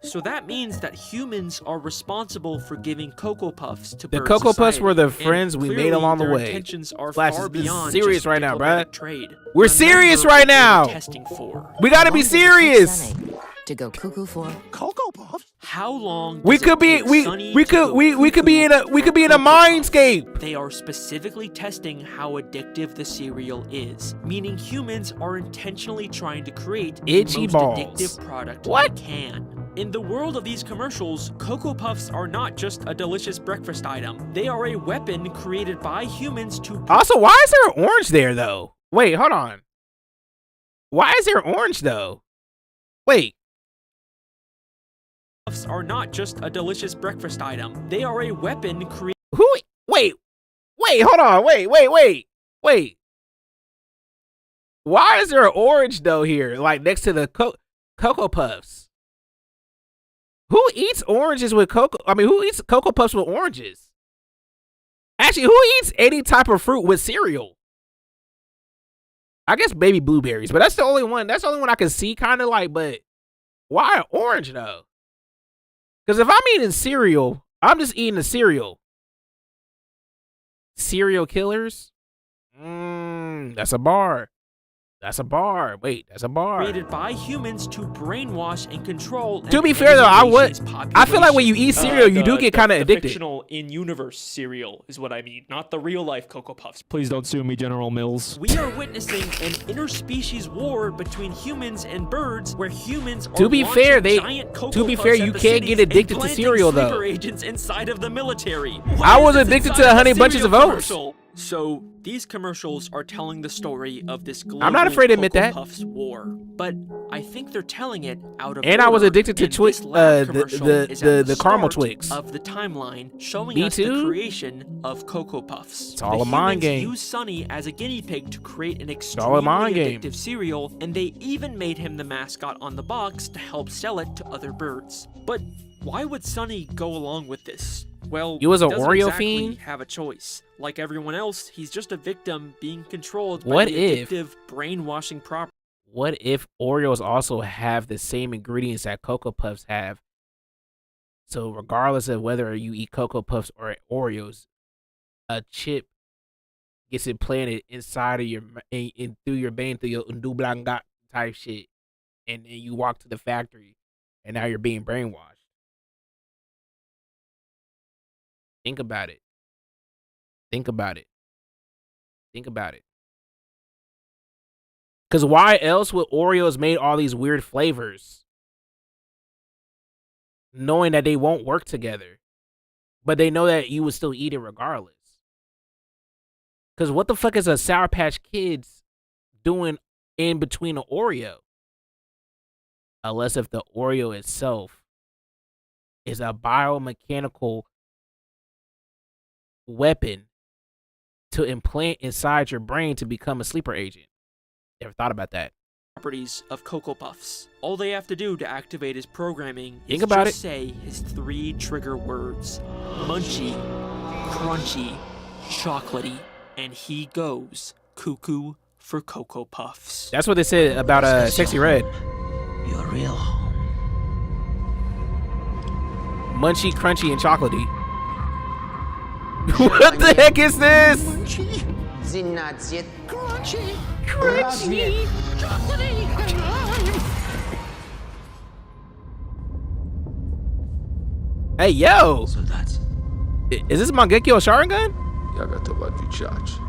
Speaker 2: So that means that humans are responsible for giving Cocoa Puffs to
Speaker 1: The
Speaker 2: bird
Speaker 1: Cocoa Puffs
Speaker 2: society.
Speaker 1: were the
Speaker 2: And
Speaker 1: friends we made
Speaker 2: clearly
Speaker 1: along the
Speaker 2: their
Speaker 1: way.
Speaker 2: intentions are
Speaker 1: Flash,
Speaker 2: far
Speaker 1: this is
Speaker 2: beyond
Speaker 1: serious
Speaker 2: just
Speaker 1: right now,
Speaker 2: diplomatic
Speaker 1: bruh.
Speaker 2: trade.
Speaker 1: We're serious
Speaker 2: Remember
Speaker 1: right
Speaker 2: what they were
Speaker 1: now.
Speaker 2: Testing for.
Speaker 1: We gotta be
Speaker 8: How long does it take
Speaker 1: serious.
Speaker 8: Sunny to go cuckoo for?
Speaker 5: Cocoa Puffs?
Speaker 2: How long
Speaker 1: We
Speaker 2: does
Speaker 1: could
Speaker 2: it
Speaker 1: be
Speaker 2: take
Speaker 1: we
Speaker 2: Sunny
Speaker 1: we
Speaker 2: to
Speaker 1: could
Speaker 2: go
Speaker 1: we could be in
Speaker 2: cuckoo
Speaker 1: a we could be in
Speaker 2: for
Speaker 1: a
Speaker 2: Cocoa Puffs?
Speaker 1: mindscape.
Speaker 2: They are specifically testing how addictive the cereal is, meaning humans are intentionally trying to create
Speaker 1: Itchy
Speaker 2: the most
Speaker 1: balls.
Speaker 2: addictive product
Speaker 1: What?
Speaker 2: they can. In the world of these commercials, Cocoa Puffs are not just a delicious breakfast item. They are a weapon created by humans to
Speaker 1: Also, why is there orange there though? Wait, hold on. Why is there orange though? Wait.
Speaker 2: Puffs are not just a delicious breakfast item. They are a weapon created
Speaker 1: Who? Wait. Hold on. Wait. Why is there orange though here, like next to the Cocoa Puffs? Who eats oranges with cocoa? I mean, who eats Cocoa Puffs with oranges? Actually, who eats any type of fruit with cereal? I guess baby blueberries, but that's the only one. That's the only one I can see, kind of like. But why orange though? Because if I'm eating cereal, I'm just eating the cereal. Serial killers? That's a bar. That's a bar. Wait, that's a bar.
Speaker 2: created by humans to brainwash and control.
Speaker 1: To
Speaker 2: an
Speaker 1: be fair though,
Speaker 2: enemy nation's
Speaker 1: I feel like when you
Speaker 2: population.
Speaker 1: eat cereal, you do get kind of
Speaker 7: the
Speaker 1: addicted.
Speaker 7: fictional in-universe cereal is what I mean, not the real-life Cocoa Puffs. Please don't sue me, General Mills.
Speaker 2: We are witnessing an interspecies war between humans and birds, where humans are
Speaker 1: To be
Speaker 2: launching
Speaker 1: fair,
Speaker 2: giant Cocoa
Speaker 1: to be
Speaker 2: Puffs
Speaker 1: fair,
Speaker 2: at
Speaker 1: you
Speaker 2: the
Speaker 1: can't get
Speaker 2: cities and
Speaker 1: addicted to
Speaker 2: planting
Speaker 1: cereal, though.
Speaker 2: sleeper agents inside of the military.
Speaker 1: I was
Speaker 2: Why is this
Speaker 1: addicted to
Speaker 2: inside
Speaker 1: Honey
Speaker 2: a
Speaker 1: Bunches of
Speaker 2: cereal
Speaker 1: Oats.
Speaker 2: commercial? So these commercials are telling the story of this global
Speaker 1: I'm not afraid to admit
Speaker 2: Cocoa
Speaker 1: that.
Speaker 2: Puffs war, but I think they're telling it out of
Speaker 1: And I was
Speaker 2: order,
Speaker 1: addicted to
Speaker 2: and
Speaker 1: Twix,
Speaker 2: this lab
Speaker 1: the-
Speaker 2: commercial
Speaker 1: the-
Speaker 2: is
Speaker 1: the-
Speaker 2: at
Speaker 1: the caramel
Speaker 2: start
Speaker 1: Twix.
Speaker 2: of the timeline, showing
Speaker 1: Me
Speaker 2: us
Speaker 1: too.
Speaker 2: the creation of Cocoa Puffs.
Speaker 1: It's all
Speaker 2: the
Speaker 1: a mind
Speaker 2: humans
Speaker 1: game.
Speaker 2: used Sunny as a guinea pig to create an
Speaker 1: all a
Speaker 2: extremely
Speaker 1: mind game.
Speaker 2: addictive cereal, and they even made him the mascot on the box to help sell it to other birds. But why would Sunny go along with this? Well,
Speaker 1: He was a
Speaker 2: he doesn't
Speaker 1: Oreo
Speaker 2: exactly
Speaker 1: fiend?
Speaker 2: have a choice. Like everyone else, he's just a victim being controlled by
Speaker 1: What
Speaker 2: the
Speaker 1: if-
Speaker 2: addictive brainwashing property.
Speaker 1: What if Oreos also have the same ingredients that Cocoa Puffs have? So regardless of whether you eat Cocoa Puffs or Oreos, a chip gets implanted inside of your in through your vein, through your undu blanca type shit, and then you walk to the factory, and now you're being brainwashed. Think about it. Think about it. Think about it. Because why else would Oreos made all these weird flavors? Knowing that they won't work together. But they know that you would still eat it regardless. Because what the fuck is a Sour Patch Kids doing in between an Oreo? Unless if the Oreo itself is a biomechanical weapon to implant inside your brain to become a sleeper agent. Ever thought about that?
Speaker 2: Properties of Cocoa Puffs. All they have to do to activate his programming
Speaker 1: Think
Speaker 2: is
Speaker 1: about
Speaker 2: just
Speaker 1: it.
Speaker 2: say his 3 trigger words: munchy, crunchy, chocolatey, and he goes cuckoo for Cocoa Puffs.
Speaker 1: That's what they said about Sexy Red.
Speaker 5: Your real home.
Speaker 1: Munchy, crunchy, and chocolatey. What the heck is this?
Speaker 5: Munchy,
Speaker 3: Zinadzit.
Speaker 5: crunchy, chocolatey, and lime.
Speaker 1: Hey, yo!
Speaker 9: So that's
Speaker 1: Is this Mangekyo Sharingan?
Speaker 9: я готов отвечать.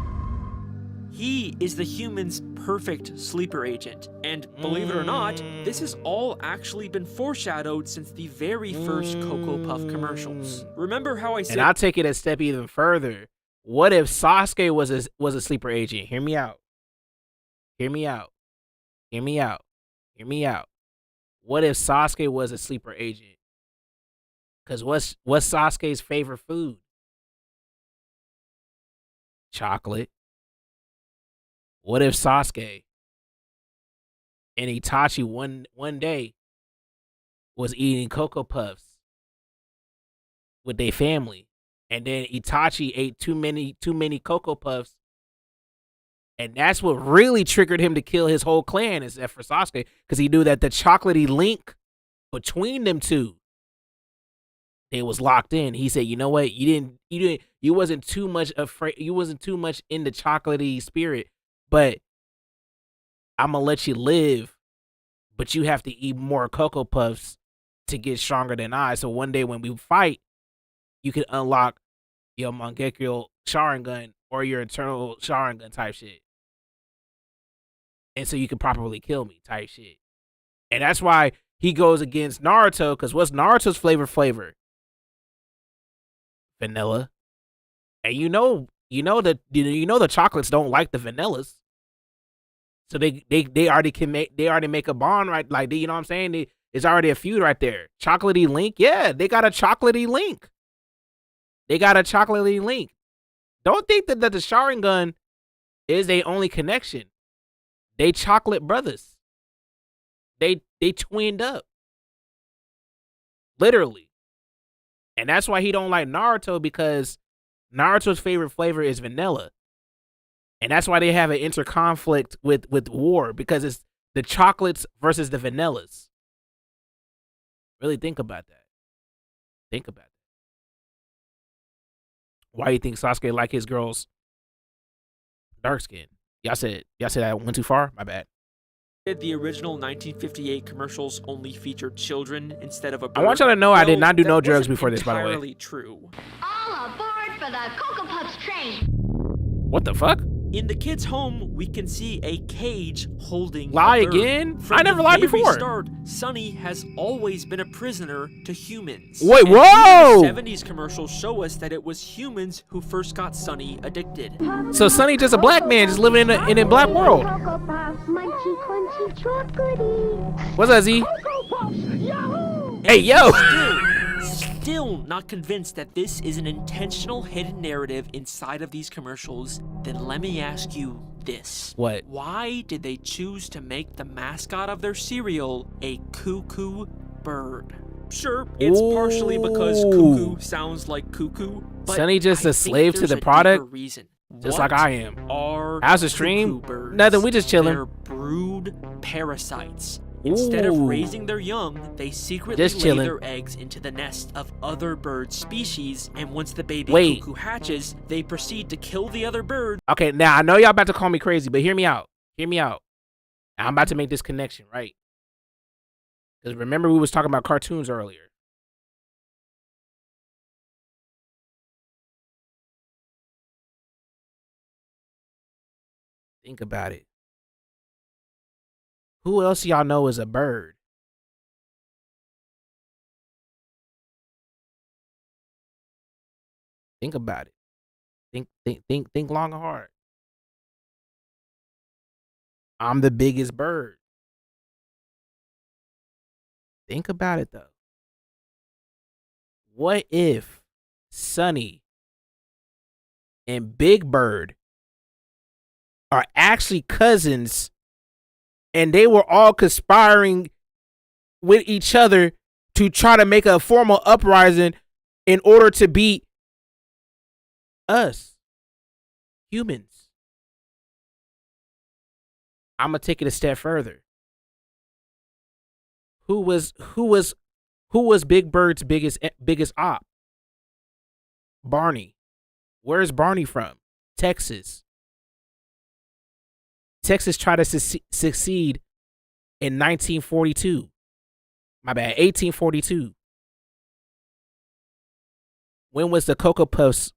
Speaker 2: He is the human's perfect sleeper agent, and believe it or not, this has all actually been foreshadowed since the very first Cocoa Puff commercials. Remember how I said
Speaker 1: And I'll take it a step even further. What if Sasuke was a sleeper agent? Hear me out. Hear me out. Hear me out. Hear me out. What if Sasuke was a sleeper agent? Because what's Sasuke's favorite food? Chocolate. What if Sasuke and Itachi one day was eating Cocoa Puffs with their family, and then Itachi ate too many Cocoa Puffs, and that's what really triggered him to kill his whole clan, except for Sasuke, because he knew that the chocolatey link between them two, they was locked in. He said, "You know what? You wasn't too much afraid. You wasn't too much in the chocolatey spirit, but I'm gonna let you live. But you have to eat more Cocoa Puffs to get stronger than I. So one day when we fight, you can unlock your Mangekyo Sharingan or your Eternal Sharingan type shit. And so you can properly kill me type shit." And that's why he goes against Naruto, because what's Naruto's flavor? Vanilla. And you know the chocolates don't like the vanillas. So they already make a bond, right? Like, you know what I'm saying? It's already a feud right there. Chocolatey Link, yeah, they got a chocolatey Link. Don't think that the Sharingan is their only connection. They chocolate brothers. They twinned up. Literally. And that's why he don't like Naruto, because Naruto's favorite flavor is vanilla. And that's why they have an interconflict with war, because it's the chocolates versus the vanillas. Really think about that. Why do you think Sasuke like his girls dark skin? Y'all said I went too far? My bad.
Speaker 2: The original 1958 commercials only featured children instead of a bird.
Speaker 1: I want y'all to know I did not do no drugs before this, by the way.
Speaker 2: Entirely true.
Speaker 6: All aboard for the Cocoa Puffs train.
Speaker 1: What the fuck?
Speaker 2: In the kid's home, we can see a cage holding
Speaker 1: Lie
Speaker 2: a bird.
Speaker 1: again?
Speaker 2: From
Speaker 1: I never
Speaker 2: the
Speaker 1: lied
Speaker 2: very
Speaker 1: before.
Speaker 2: Start, Sunny has always been a prisoner to humans.
Speaker 1: Wait,
Speaker 2: And
Speaker 1: whoa!
Speaker 2: even the 70s commercials show us that it was humans who first got Sunny addicted.
Speaker 1: So Sunny just a black man just living in a black world.
Speaker 6: Cocoa Puffs, munchy, crunchy, chocolatey.
Speaker 1: What's up, Z?
Speaker 6: Yahoo!
Speaker 1: Hey, yo!
Speaker 2: Still not convinced that this is an intentional hidden narrative inside of these commercials, then let me ask you this.
Speaker 1: What?
Speaker 2: Why did they choose to make the mascot of their cereal a cuckoo bird? Sure, it's partially because cuckoo sounds like cuckoo, but
Speaker 1: Sunny just
Speaker 2: I
Speaker 1: a
Speaker 2: think
Speaker 1: slave to
Speaker 2: there's
Speaker 1: the
Speaker 2: a
Speaker 1: product?
Speaker 2: deeper reason.
Speaker 1: Just
Speaker 2: What
Speaker 1: like I am.
Speaker 2: Are
Speaker 1: How's the stream?
Speaker 2: cuckoo birds?
Speaker 1: Nothing, we just chilling.
Speaker 2: They're brood parasites. Instead of raising their young, they secretly
Speaker 1: Just
Speaker 2: lay
Speaker 1: chilling.
Speaker 2: their eggs into the nest of other bird species, and once the baby
Speaker 1: Wait.
Speaker 2: cuckoo hatches, they proceed to kill the other bird.
Speaker 1: Okay, now I know y'all about to call me crazy, but hear me out. I'm about to make this connection, right? Because remember we was talking about cartoons earlier. Think about it. Who else y'all know is a bird? Think about it. Think long and hard. I'm the biggest bird. Think about it though. What if Sunny and Big Bird are actually cousins, and they were all conspiring with each other to try to make a formal uprising in order to beat us, humans? I'm gonna take it a step further. Who was Big Bird's biggest op? Barney. Where's Barney from? Texas. Texas tried to succeed in 1942. My bad, 1842. When was Cocoa Puffs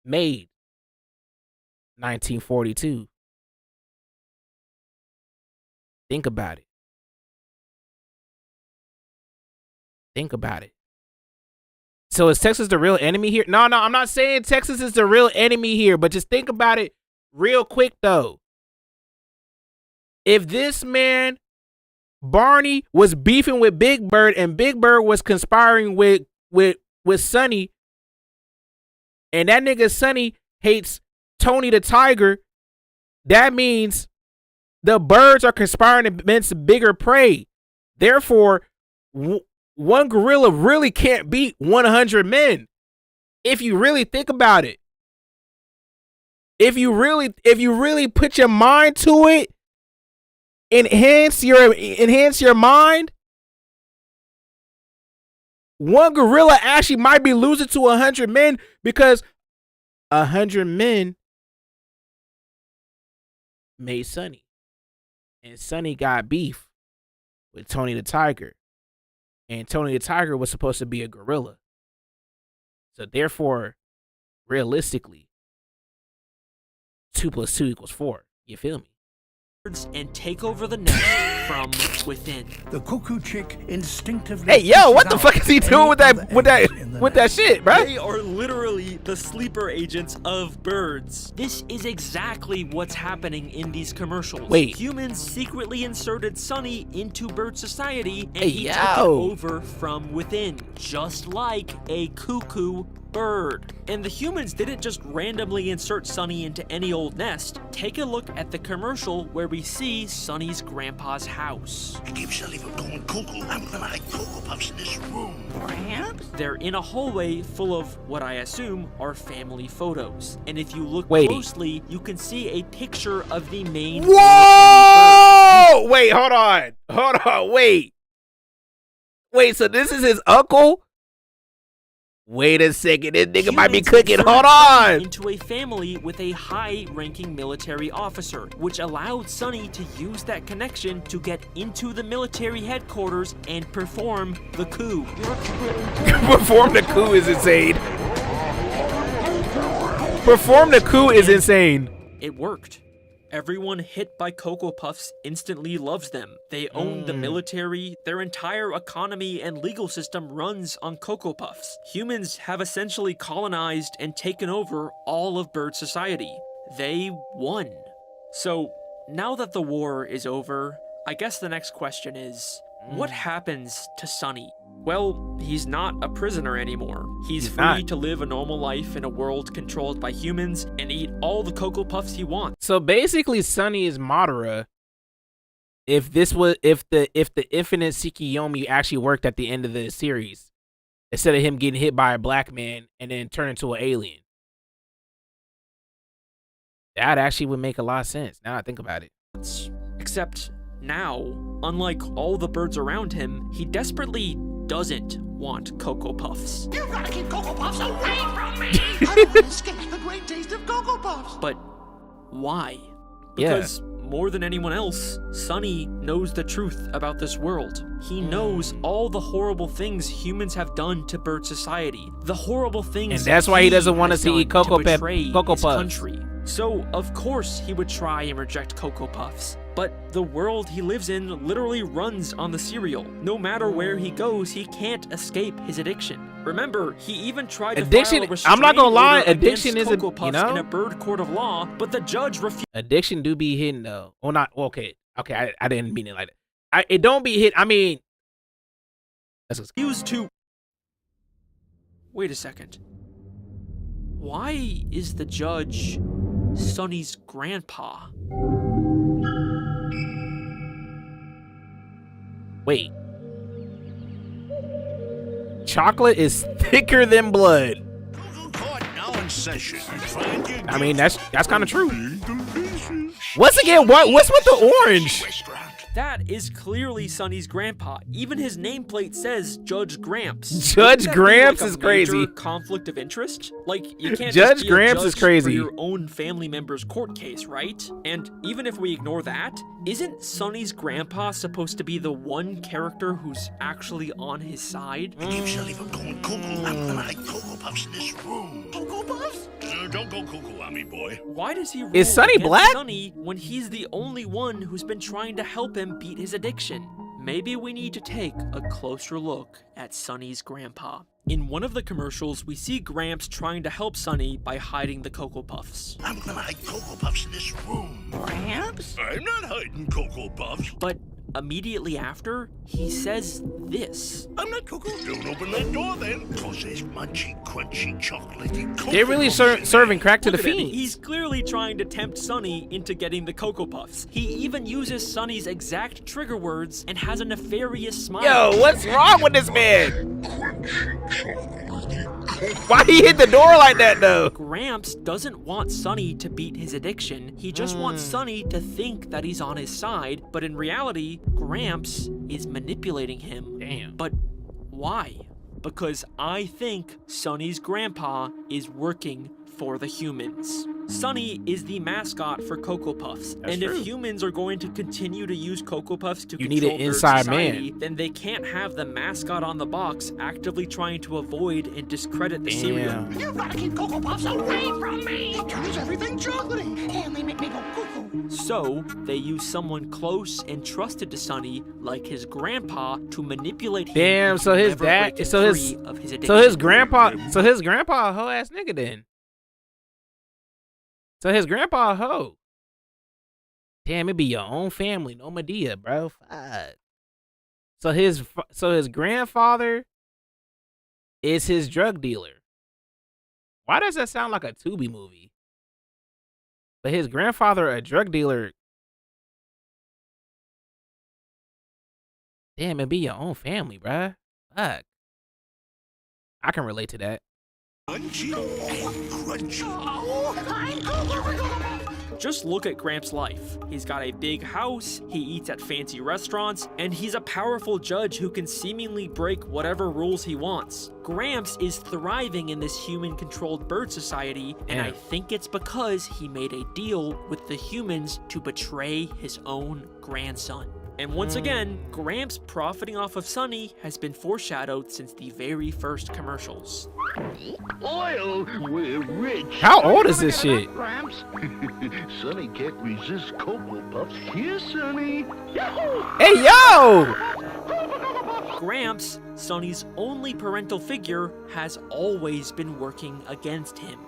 Speaker 1: made? 1942. Think about it. So is Texas the real enemy here? No, I'm not saying Texas is the real enemy here, but just think about it real quick though. If this man, Barney, was beefing with Big Bird and Big Bird was conspiring with Sunny, and that nigga Sunny hates Tony the Tiger, that means the birds are conspiring against bigger prey. Therefore, one gorilla really can't beat 100 men. If you really think about it. If you really put your mind to it enhance your mind. One gorilla actually might be losing to 100 men because 100 men made Sonny. And Sonny got beef with Tony the Tiger. And Tony the Tiger was supposed to be a gorilla. So therefore, realistically, 2 + 2 = 4. You feel me?
Speaker 2: And take over the nest from within.
Speaker 5: The cuckoo chick instinctively.
Speaker 1: Hey, yo, what the fuck is he doing with that shit, bro?
Speaker 2: They are literally the sleeper agents of birds. This is exactly what's happening in these commercials.
Speaker 1: Wait.
Speaker 2: Humans secretly inserted Sonny into bird society, and
Speaker 1: Hey,
Speaker 2: he
Speaker 1: yo.
Speaker 2: took it over from within, just like a cuckoo bird. And the humans didn't just randomly insert Sonny into any old nest. Take a look at the commercial where we see Sonny's grandpa's house.
Speaker 5: I keep Sally from going cuckoo. I'm gonna hide Cocoa Puffs in this room. Perhaps?
Speaker 2: They're in a hallway full of what I assume are family photos. And if you look
Speaker 1: Wait.
Speaker 2: closely, you can see a picture of the main.
Speaker 1: Whoa! Wait, hold on, wait. So this is his uncle? Wait a second, this nigga might be cooking. Hold on.
Speaker 2: Into a family with a high-ranking military officer, which allowed Sonny to use that connection to get into the military headquarters and perform the coup.
Speaker 1: Perform the coup is insane. Perform the coup is insane.
Speaker 2: It worked. Everyone hit by Cocoa Puffs instantly loves them. They own the military, their entire economy and legal system runs on Cocoa Puffs. Humans have essentially colonized and taken over all of bird society. They won. So, now that the war is over, I guess the next question is, what happens to Sonny? Well, he's not a prisoner anymore. He's free to live a normal life in a world controlled by humans and eat all the Cocoa Puffs he wants.
Speaker 1: So basically, Sonny is Madara. If the infinite Tsukiyomi actually worked at the end of the series, instead of him getting hit by a black man and then turn into an alien, that actually would make a lot of sense. Now I think about it.
Speaker 2: Except now, unlike all the birds around him, he desperately doesn't want Cocoa Puffs.
Speaker 5: You've got to keep Cocoa Puffs away from me! I don't want to skip the great taste of Cocoa Puffs!
Speaker 2: But why? Because more than anyone else, Sonny knows the truth about this world. He knows all the horrible things humans have done to bird society. The horrible things.
Speaker 1: And that's why he doesn't want us to eat Cocoa Puffs.
Speaker 2: Country. So, of course, he would try and reject Cocoa Puffs. But the world he lives in literally runs on the cereal. No matter where he goes, he can't escape his addiction. Remember, he even tried to file a restraining
Speaker 1: I'm not gonna lie,
Speaker 2: order
Speaker 1: addiction
Speaker 2: against
Speaker 1: is
Speaker 2: Cocoa Puffs in a bird court of law, but the judge refused.
Speaker 1: Addiction do be hidden though. Well, not okay. I didn't mean it like that. It don't be hit. I mean,
Speaker 2: refused to. Wait a second. Why is the judge Sonny's grandpa?
Speaker 1: Wait. Chocolate is thicker than blood. I mean, that's kind of true. Once again, what's with the orange?
Speaker 2: That is clearly Sonny's grandpa. Even his nameplate says Judge Gramps.
Speaker 1: Judge Gramps
Speaker 2: like
Speaker 1: is crazy.
Speaker 2: Conflict of interest? Like, you can't
Speaker 1: Judge
Speaker 2: just be
Speaker 1: Gramps
Speaker 2: a
Speaker 1: is
Speaker 2: judge
Speaker 1: crazy.
Speaker 2: for your own family member's court case, right? And even if we ignore that, isn't Sonny's grandpa supposed to be the one character who's actually on his side?
Speaker 5: Keep Shelly from going cuckoo. I'm gonna hide Cocoa Puffs in this room. Cocoa Puffs?
Speaker 4: Don't go cuckoo on me, boy.
Speaker 2: Why does he rule
Speaker 1: Is Sonny
Speaker 2: against
Speaker 1: black?
Speaker 2: Sonny when he's the only one who's been trying to help him beat his addiction? Maybe we need to take a closer look at Sonny's grandpa. In one of the commercials, we see Gramps trying to help Sonny by hiding the Cocoa Puffs.
Speaker 5: I'm gonna hide Cocoa Puffs in this room. Perhaps?
Speaker 4: I'm not hiding Cocoa Puffs.
Speaker 2: But immediately after, he says this.
Speaker 4: I'm not cuckoo. Don't open that door then.
Speaker 5: Cause there's munchy, crunchy, chocolatey Cocoa
Speaker 1: They're really
Speaker 5: Puffs
Speaker 1: serving crack to the
Speaker 2: Look at him.
Speaker 1: fiends.
Speaker 2: He's clearly trying to tempt Sonny into getting the Cocoa Puffs. He even uses Sonny's exact trigger words and has a nefarious smile.
Speaker 1: Yo, what's wrong with this man?
Speaker 5: Crunchy, chocolatey
Speaker 1: Why he hit the door like that though?
Speaker 2: Gramps doesn't want Sonny to beat his addiction. He just wants Sonny to think that he's on his side, but in reality, Gramps is manipulating him.
Speaker 1: Damn.
Speaker 2: But why? Because I think Sonny's grandpa is working for the humans. Sonny is the mascot for Cocoa Puffs,
Speaker 1: That's
Speaker 2: and
Speaker 1: true.
Speaker 2: if humans are going to continue to use Cocoa Puffs to
Speaker 1: You need
Speaker 2: control
Speaker 1: an
Speaker 2: their
Speaker 1: inside
Speaker 2: society,
Speaker 1: man.
Speaker 2: then they can't have the mascot on the box actively trying to avoid and discredit the cereal.
Speaker 5: You've got to keep Cocoa Puffs away from me. It turns everything chocolatey, and they make me go cuckoo.
Speaker 2: So, they use someone close and trusted to Sonny, like his grandpa, to manipulate him.
Speaker 1: Damn, so his
Speaker 2: never
Speaker 1: dad,
Speaker 2: break
Speaker 1: so
Speaker 2: free of his
Speaker 1: so his
Speaker 2: addiction.
Speaker 1: grandpa a hoe ass nigga then. So his grandpa a hoe. Damn, it be your own family, no Medea, bro. Fuck. So his grandfather is his drug dealer. Why does that sound like a Tubi movie? But his grandfather a drug dealer. Damn, it be your own family, bruh. Fuck. I can relate to that.
Speaker 4: Crunchy and crunchy.
Speaker 2: Just look at Gramps' life. He's got a big house, he eats at fancy restaurants, and he's a powerful judge who can seemingly break whatever rules he wants. Gramps is thriving in this human-controlled bird society, and I think it's because he made a deal with the humans to betray his own grandson. And once again, Gramps profiting off of Sonny has been foreshadowed since the very first commercials.
Speaker 4: Oil, we're rich.
Speaker 1: How old is this shit?
Speaker 4: Gramps. Sonny can't resist Cocoa Puffs. Here, Sonny. Yahoo!
Speaker 1: Hey, yo!
Speaker 2: Gramps, Sonny's only parental figure, has always been working against him.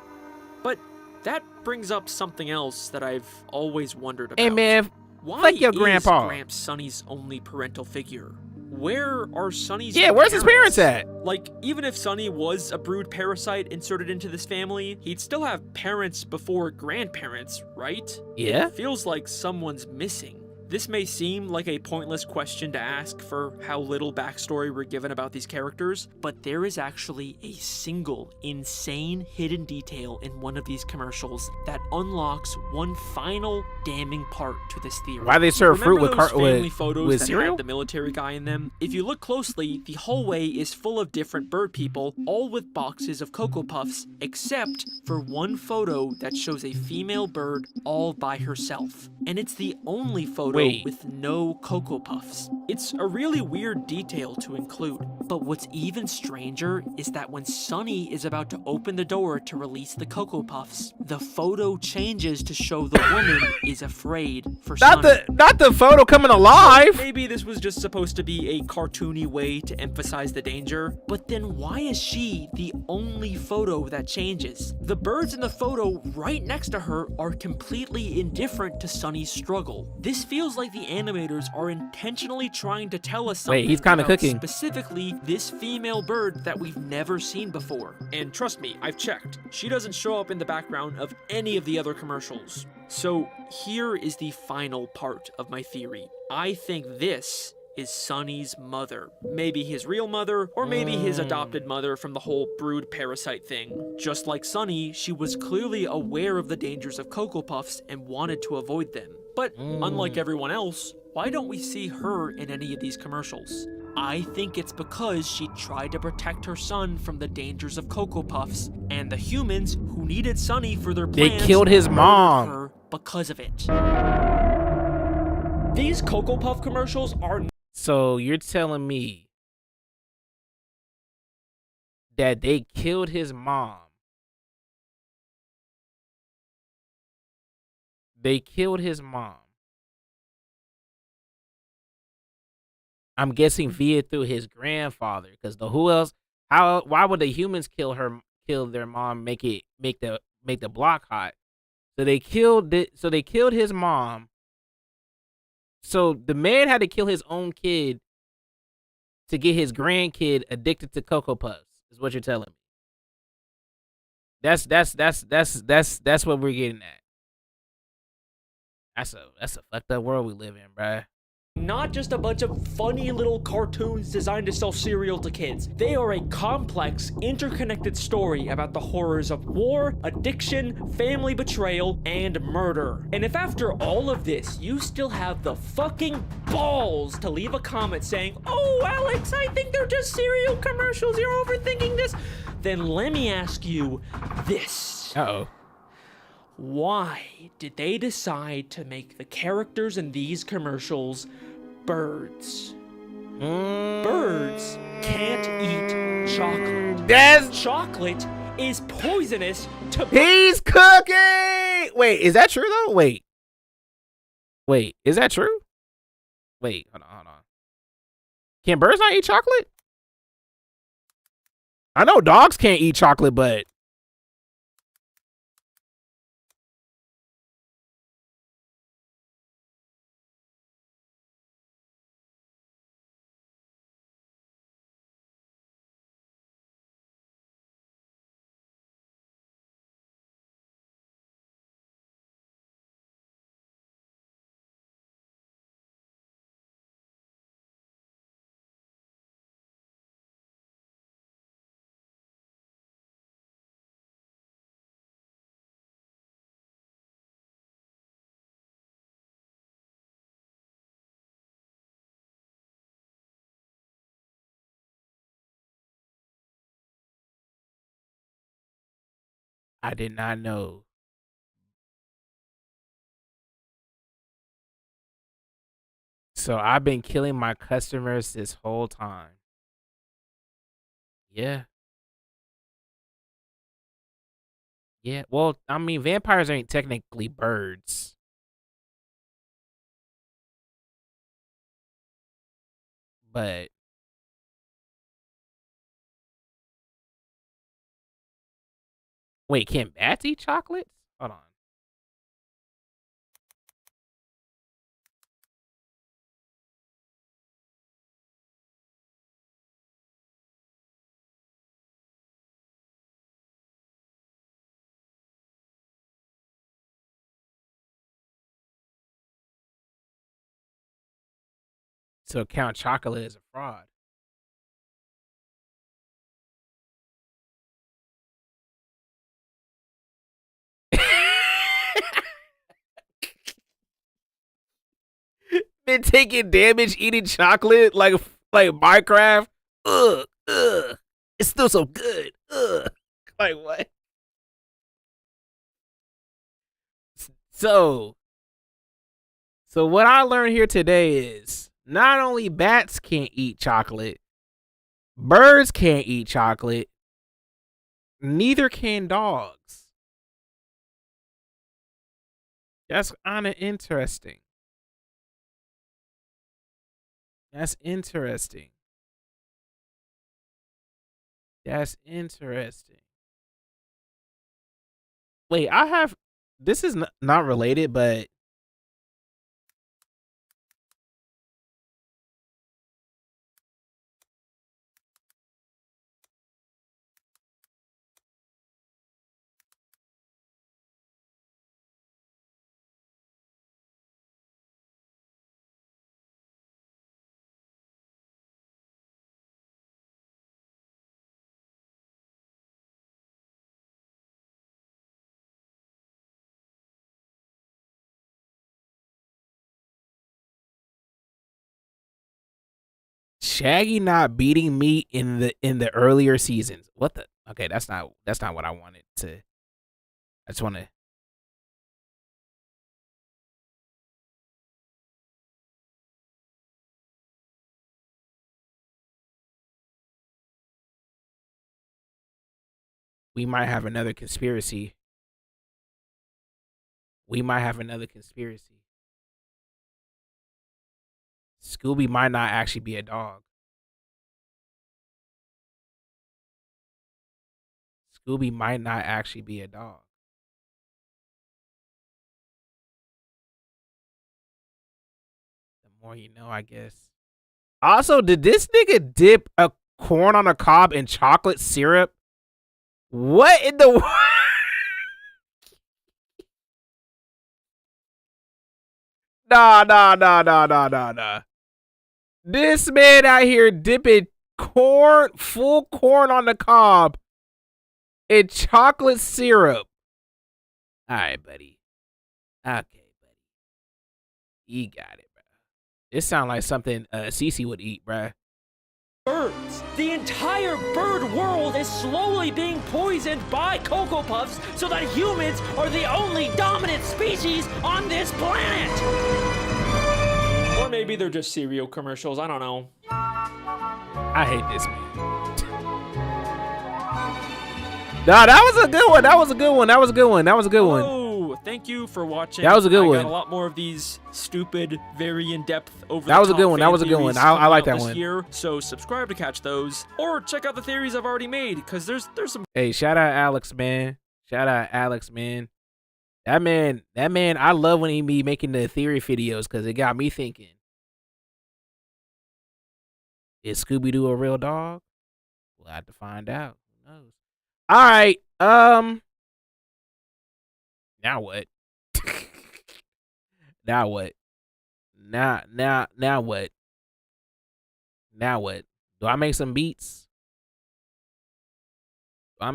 Speaker 2: But that brings up something else that I've always wondered about.
Speaker 1: Hey, man.
Speaker 2: Why
Speaker 1: Fuck your
Speaker 2: is
Speaker 1: grandpa.
Speaker 2: Gramps Sonny's only parental figure? Where are Sonny's
Speaker 1: Where's his parents at?
Speaker 2: Like, even if Sonny was a brood parasite inserted into this family, he'd still have parents before grandparents, right?
Speaker 1: Yeah.
Speaker 2: It feels like someone's missing. This may seem like a pointless question to ask for how little backstory we're given about these characters, but there is actually a single insane hidden detail in one of these commercials that unlocks one final damning part to this theory.
Speaker 1: Why they serve fruit with
Speaker 2: family photos
Speaker 1: with
Speaker 2: that
Speaker 1: cereal?
Speaker 2: had the military guy in them? If you look closely, the hallway is full of different bird people, all with boxes of Cocoa Puffs, except for one photo that shows a female bird all by herself. And it's the only photo with no Cocoa Puffs. It's a really weird detail to include, but what's even stranger is that when Sonny is about to open the door to release the Cocoa Puffs, the photo changes to show the woman is afraid for Sonny.
Speaker 1: Not the photo coming alive.
Speaker 2: Maybe this was just supposed to be a cartoony way to emphasize the danger, but then why is she the only photo that changes? The birds in the photo right next to her are completely indifferent to Sonny's struggle. This feels like the animators are intentionally trying to tell us something.
Speaker 1: Wait, he's kind of
Speaker 2: about
Speaker 1: cooking.
Speaker 2: Specifically, this female bird that we've never seen before. And trust me, I've checked. She doesn't show up in the background of any of the other commercials. So here is the final part of my theory. I think this is Sonny's mother. Maybe his real mother, or maybe his adopted mother from the whole brood parasite thing. Just like Sonny, she was clearly aware of the dangers of Cocoa Puffs and wanted to avoid them. But unlike everyone else, why don't we see her in any of these commercials? I think it's because she tried to protect her son from the dangers of Cocoa Puffs, and the humans who needed Sonny for their plans
Speaker 1: They killed his
Speaker 2: murdered
Speaker 1: mom.
Speaker 2: her because of it.
Speaker 7: These Cocoa Puff commercials are...
Speaker 1: So you're telling me that they killed his mom? They killed his mom. I'm guessing via through his grandfather, because who else? Why would the humans kill their mom? Make the block hot. So they killed his mom. So the man had to kill his own kid to get his grandkid addicted to Cocoa Puffs. Is what you're telling me? That's what we're getting at. That's a fucked up world we live in, bruh.
Speaker 7: not just a bunch of funny little cartoons designed to sell cereal to kids. They are a complex, interconnected story about the horrors of war, addiction, family betrayal, and murder. And if after all of this, you still have the fucking balls to leave a comment saying, "Oh, Alex, I think they're just cereal commercials, you're overthinking this," then let me ask you this.
Speaker 1: Uh-oh.
Speaker 7: Why did they decide to make the characters in these commercials birds? Birds can't eat chocolate. Chocolate is poisonous to...
Speaker 1: He's cooking! Wait, is that true though? Wait, is that true? Wait, hold on. Can birds not eat chocolate? I know dogs can't eat chocolate, but... I did not know. So I've been killing my customers this whole time. Yeah. Yeah. Well, I mean, vampires ain't technically birds. But wait, can bats eat chocolate? Hold on. So Count Chocolate is a fraud. Been taking damage eating chocolate like Minecraft. Ugh. It's still so good. Ugh. Like what? So what I learned here today is not only bats can't eat chocolate, birds can't eat chocolate, neither can dogs. That's kind of interesting. That's interesting. Wait, this is not related, but Shaggy not beating me in the earlier seasons. What the? Okay, that's not what I wanted to. I just want to. We might have another conspiracy. Scooby might not actually be a dog. The more you know, I guess. Also, did this nigga dip a corn on a cob in chocolate syrup? What in the world? Nah. This man out here dipping corn, full corn on the cob in chocolate syrup. All right, buddy. Okay, buddy. You got it, bro. This sounds like something Cece would eat, bro.
Speaker 7: Birds. The entire bird world is slowly being poisoned by Cocoa Puffs so that humans are the only dominant species on this planet. Or maybe they're just cereal commercials. I don't know.
Speaker 1: I hate this man. Nah, that was a good one. That was a good one.
Speaker 7: Oh, thank you for watching.
Speaker 1: That was a good one.
Speaker 7: I got a lot more of these stupid, very in-depth, over.
Speaker 1: That was a good one. I like that one.
Speaker 7: Here, so subscribe to catch those, or check out the theories I've already made, because there's some.
Speaker 1: Hey, shout out Alex, man. That man. I love when he be making the theory videos because it got me thinking. Is Scooby-Doo a real dog? We'll have to find out. Who knows? All right. Now what? Now what? Now what? Now what? Do I make some beats? I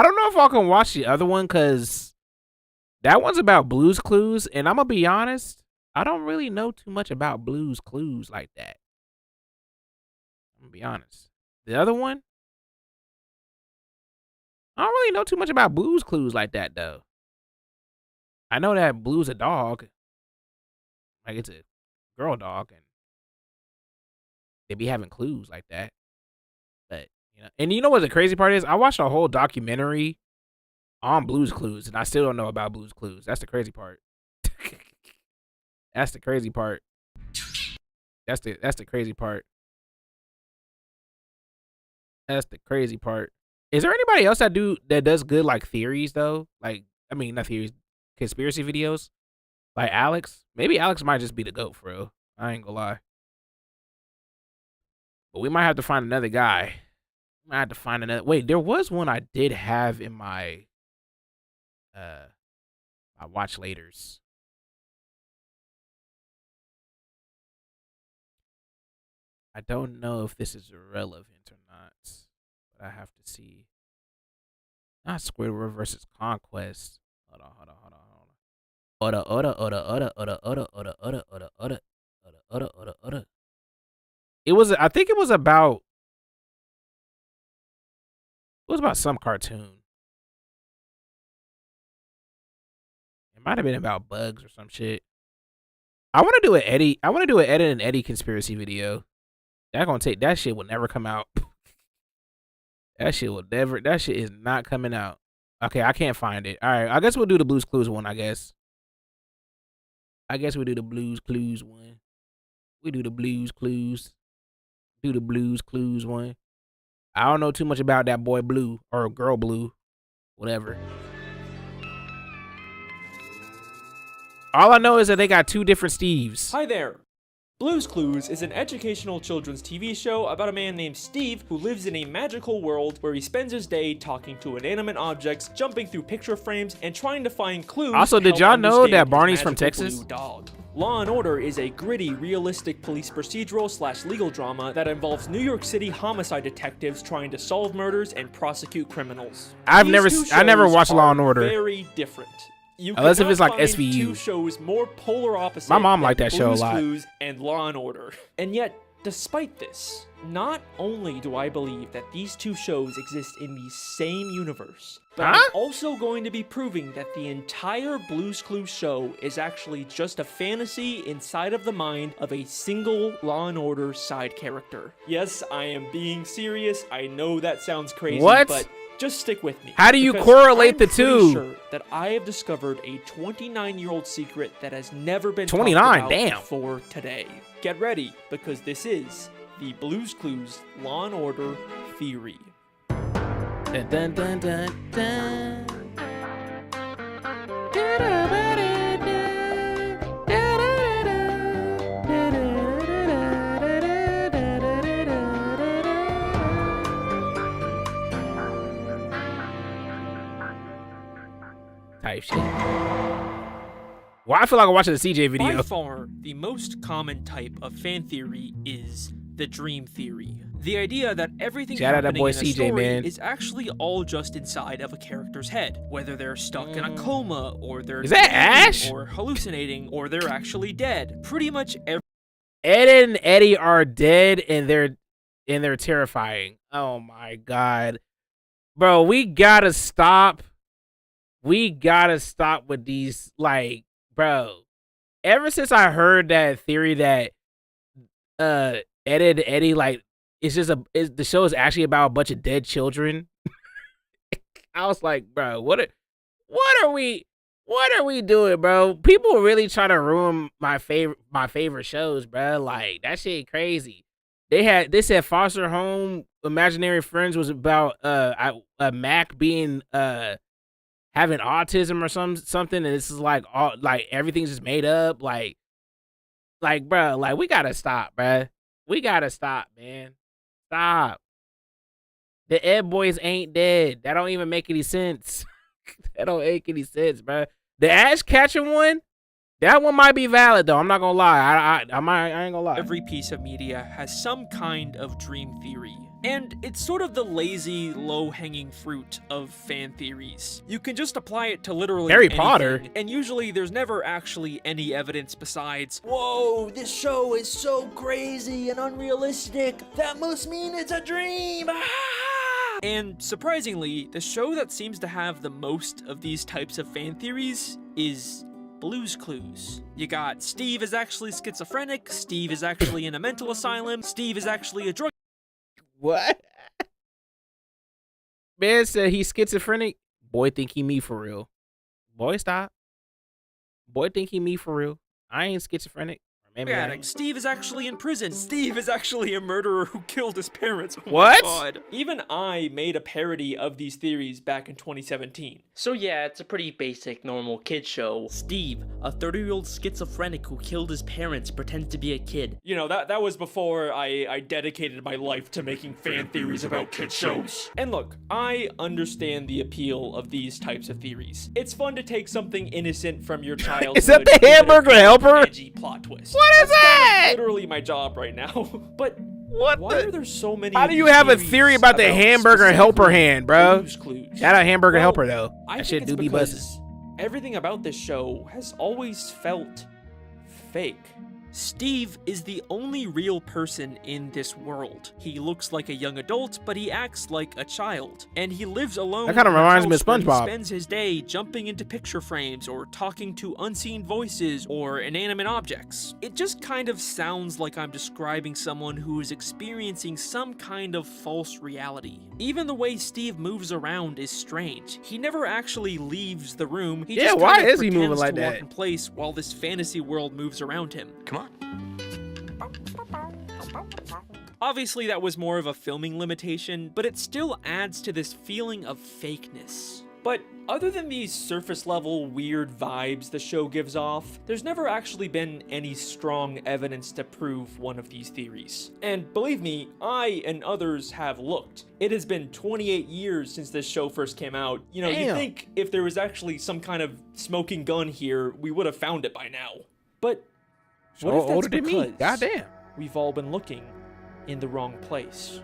Speaker 1: don't know if I can watch the other one because that one's about Blue's Clues, and I'm gonna be honest, I don't really know too much about Blue's Clues like that. I'm gonna be honest. The other one, I don't really know too much about Blue's Clues like that though. I know that Blue's a dog, like it's a girl dog, and they be having clues like that. But and you know what the crazy part is? I watched a whole documentary on Blue's Clues, and I still don't know about Blue's Clues. That's the crazy part. That's the crazy part. That's the crazy part. That's the crazy part. Is there anybody else that does good like theories though? Like, I mean, not theories, conspiracy videos. Like Alex. Maybe Alex might just be the GOAT for real. I ain't gonna lie. But we might have to find another guy. We might have to find another. Wait, there was one I did have in my my watch laters. I don't know if this is irrelevant or not, but I have to see. Not Squidward versus Conquest. Hold on. It was. I think it was about. It was about some cartoon. It might have been about bugs or some shit. I want to do an Eddie. I want to do an Ed and Eddie conspiracy video. That shit will never come out. That shit is not coming out. Okay, I can't find it. All right, I guess we'll do the Blue's Clues one, I guess we'll do the Blue's Clues one. We do the Blue's Clues. Do the Blue's Clues one. I don't know too much about that boy Blue or girl Blue. Whatever. All I know is that they got two different Steves.
Speaker 7: Hi there. Blue's Clues is an educational children's TV show about a man named Steve who lives in a magical world where he spends his day talking to inanimate objects, jumping through picture frames, and trying to find clues.
Speaker 1: Also, did y'all know that Barney's from Texas?
Speaker 7: Dog. Law & Order is a gritty, realistic police procedural / legal drama that involves New York City homicide detectives trying to solve murders and prosecute criminals.
Speaker 1: I never watched Law & Order.
Speaker 7: Very different.
Speaker 1: Unless if it's like SVU.
Speaker 7: Two shows more polar opposite.
Speaker 1: My mom liked that show a lot.
Speaker 7: Clues and Law & Order. And yet, despite this, not only do I believe that these two shows exist in the same universe, but I'm also going to be proving that the entire Blue's Clues show is actually just a fantasy inside of the mind of a single Law & Order side character. Yes, I am being serious. I know that sounds crazy, but just stick with me.
Speaker 1: How do you correlate the two?
Speaker 7: I'm sure that I have discovered a 29-year-old secret that has never been talked about before today. Get ready, because this is the Blue's Clues Law & Order theory.
Speaker 1: Dun, dun, dun, dun, dun. Type shit. Well, I feel like I'm watching a CJ video.
Speaker 2: By far, the most common type of fan theory is the dream theory. The idea that everything
Speaker 1: Shout out that
Speaker 2: happening
Speaker 1: boy
Speaker 2: in a
Speaker 1: CJ,
Speaker 2: story
Speaker 1: man.
Speaker 2: is actually all just inside of a character's head, whether they're stuck in a coma, or they're
Speaker 1: Is that
Speaker 2: dreaming,
Speaker 1: Ash?
Speaker 2: or hallucinating, or they're actually dead. Pretty much every
Speaker 1: Ed and Eddie are dead, and they're terrifying. Oh my god, bro, we gotta stop. We gotta stop with these, like, bro. Ever since I heard that theory that Ed and Eddie, like, the show is actually about a bunch of dead children. I was like, bro, what are we doing, bro? People really trying to ruin my favorite shows, bro. Like, that shit crazy. They said Foster Home Imaginary Friends was about Mac being having autism or something, and this is like all, like, everything's just made up, like bro, like, we gotta stop, bro. We gotta stop, man. Stop. The Ed boys ain't dead. That don't even make any sense. That don't make any sense, bro. The Ash catching one, that one might be valid though. I'm not gonna lie. I ain't gonna lie.
Speaker 2: Every piece of media has some kind of dream theory. And it's sort of the lazy, low-hanging fruit of fan theories. You can just apply it to literally
Speaker 1: Harry
Speaker 2: anything,
Speaker 1: Potter.
Speaker 2: and usually there's never actually any evidence besides, "Whoa, this show is so crazy and unrealistic. That must mean it's a dream." Ah! And surprisingly, the show that seems to have the most of these types of fan theories is Blue's Clues. You got Steve is actually schizophrenic, Steve is actually in a mental asylum, Steve is actually a drug.
Speaker 1: What? Man said he's schizophrenic. Boy think he me for real. Boy, stop. Boy think he me for real. I ain't schizophrenic. Or maybe I
Speaker 2: Addict.
Speaker 1: am.
Speaker 2: Steve is actually in prison. Steve is actually a murderer who killed his parents. Oh
Speaker 1: What?
Speaker 2: My God. Even I made a parody of these theories back in 2017.
Speaker 7: So yeah, it's a pretty basic, normal kid show.
Speaker 2: Steve, a 30-year-old schizophrenic who killed his parents, pretends to be a kid.
Speaker 7: You know, that was before I dedicated my life to making fan theories about kid shows.
Speaker 2: And look, I understand the appeal of these types of theories. It's fun to take something innocent from your childhood.
Speaker 1: Is that the
Speaker 2: and give it a
Speaker 1: hamburger
Speaker 2: fun,
Speaker 1: helper?
Speaker 2: edgy plot twist.
Speaker 1: What is that?
Speaker 2: Literally my job right now. But
Speaker 1: What
Speaker 2: why
Speaker 1: the?
Speaker 2: are there so many?
Speaker 1: How
Speaker 2: of
Speaker 1: do you
Speaker 2: these
Speaker 1: have a
Speaker 2: theories
Speaker 1: theory about the hamburger
Speaker 2: specifically
Speaker 1: helper hand, bro?
Speaker 2: Blue's Clues?
Speaker 1: Shout out hamburger
Speaker 2: Well,
Speaker 1: helper though.
Speaker 2: I
Speaker 1: That
Speaker 2: think
Speaker 1: shit
Speaker 2: it's
Speaker 1: do be
Speaker 2: because
Speaker 1: bussin'.
Speaker 2: everything about this show has always felt fake. Steve is the only real person in this world. He looks like a young adult, but he acts like a child. And he lives alone.
Speaker 1: That kinda
Speaker 2: in a
Speaker 1: reminds me of
Speaker 2: house where
Speaker 1: SpongeBob.
Speaker 2: He spends his day jumping into picture frames or talking to unseen voices or inanimate objects. It just kind of sounds like I'm describing someone who is experiencing some kind of false reality. Even the way Steve moves around is strange. He never actually leaves the room. He
Speaker 1: Yeah,
Speaker 2: just
Speaker 1: why
Speaker 2: kind of
Speaker 1: is he moving
Speaker 2: pretends
Speaker 1: like
Speaker 2: to walk
Speaker 1: that?
Speaker 2: in place while this fantasy world moves around him.
Speaker 3: Come on.
Speaker 2: Obviously, that was more of a filming limitation, but it still adds to this feeling of fakeness. But other than these surface level weird vibes the show gives off, there's never actually been any strong evidence to prove one of these theories. And believe me, I and others have looked. It has been 28 years since this show first came out. You know, you'd
Speaker 1: Damn.
Speaker 2: think if there was actually some kind of smoking gun here, we would have found it by now. But what if that's
Speaker 1: Older than me.
Speaker 2: because
Speaker 1: Goddamn.
Speaker 2: we've all been looking in the wrong place?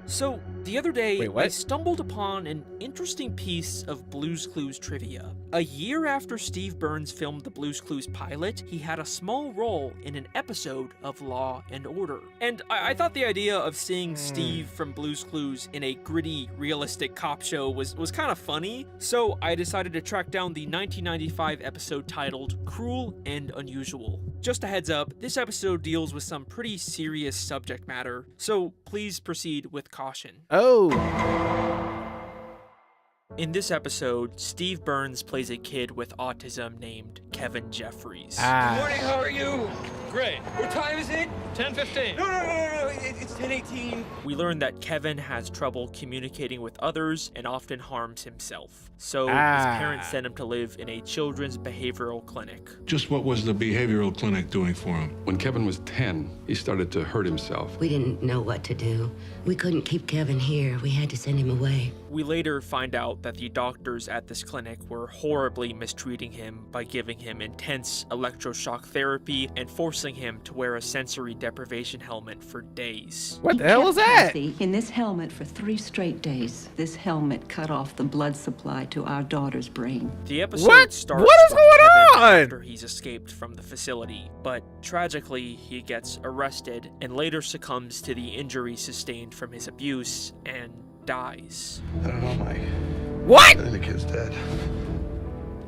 Speaker 2: So, the other day,
Speaker 1: Wait, what?
Speaker 2: I stumbled upon an interesting piece of Blue's Clues trivia. A year after Steve Burns filmed the Blue's Clues pilot, he had a small role in an episode of Law and Order. And I thought the idea of seeing Steve from Blue's Clues in a gritty, realistic cop show was kind of funny, so I decided to track down the 1995 episode titled Cruel and Unusual. Just a heads up, this episode deals with some pretty serious subject matter, so please proceed with caution.
Speaker 1: Oh.
Speaker 2: In this episode, Steve Burns plays a kid with autism named Kevin Jeffries.
Speaker 1: Ah.
Speaker 3: How are you? Great. What time is it? 10:15. No. It's 10:18.
Speaker 2: We learn that Kevin has trouble communicating with others and often harms himself. So his parents sent him to live in a children's behavioral clinic.
Speaker 10: Just what was the behavioral clinic doing for him?
Speaker 9: When Kevin was 10, he started to hurt himself.
Speaker 8: We didn't know what to do. We couldn't keep Kevin here. We had to send him away.
Speaker 2: We later find out that the doctors at this clinic were horribly mistreating him by giving him him intense electroshock therapy and forcing him to wear a sensory deprivation helmet for days.
Speaker 1: What the hell was that?
Speaker 11: In this helmet for 3 straight days. This helmet cut off the blood supply to our daughter's brain.
Speaker 2: The episode starts
Speaker 1: what is
Speaker 2: with
Speaker 1: going
Speaker 2: Kevin
Speaker 1: on?
Speaker 2: after he's escaped from the facility, but tragically he gets arrested and later succumbs to the injuries sustained from his abuse and dies.
Speaker 10: I don't know, Mike.
Speaker 1: What?
Speaker 10: I think the kid's dead.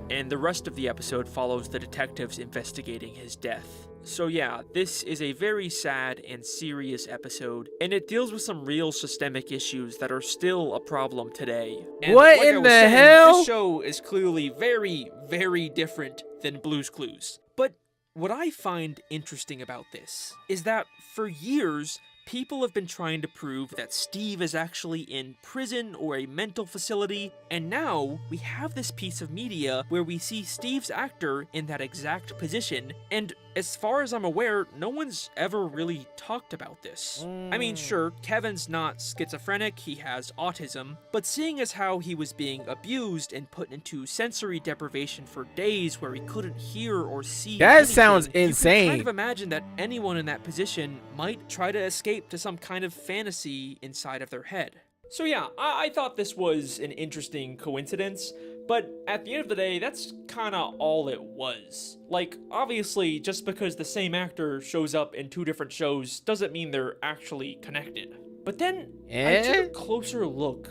Speaker 2: And the rest of the episode follows the detectives investigating his death. So yeah, this is a very sad and serious episode, and it deals with some real systemic issues that are still a problem today. And
Speaker 1: What
Speaker 2: like
Speaker 1: in
Speaker 2: I was
Speaker 1: the
Speaker 2: saying,
Speaker 1: hell?
Speaker 2: This show is clearly very, very different than Blue's Clues. But what I find interesting about this is that for years, people have been trying to prove that Steve is actually in prison or a mental facility, and now we have this piece of media where we see Steve's actor in that exact position, and as far as I'm aware, no one's ever really talked about this. I mean, sure, Kevin's not schizophrenic, he has autism, but seeing as how he was being abused and put into sensory deprivation for days where he couldn't hear or see
Speaker 1: That
Speaker 2: anything,
Speaker 1: sounds
Speaker 2: you can
Speaker 1: insane.
Speaker 2: kind of imagine that anyone in that position might try to escape to some kind of fantasy inside of their head. So yeah, I thought this was an interesting coincidence, but at the end of the day, that's kinda all it was. Like, obviously, just because the same actor shows up in 2 different shows doesn't mean they're actually connected. But then, I took a closer look.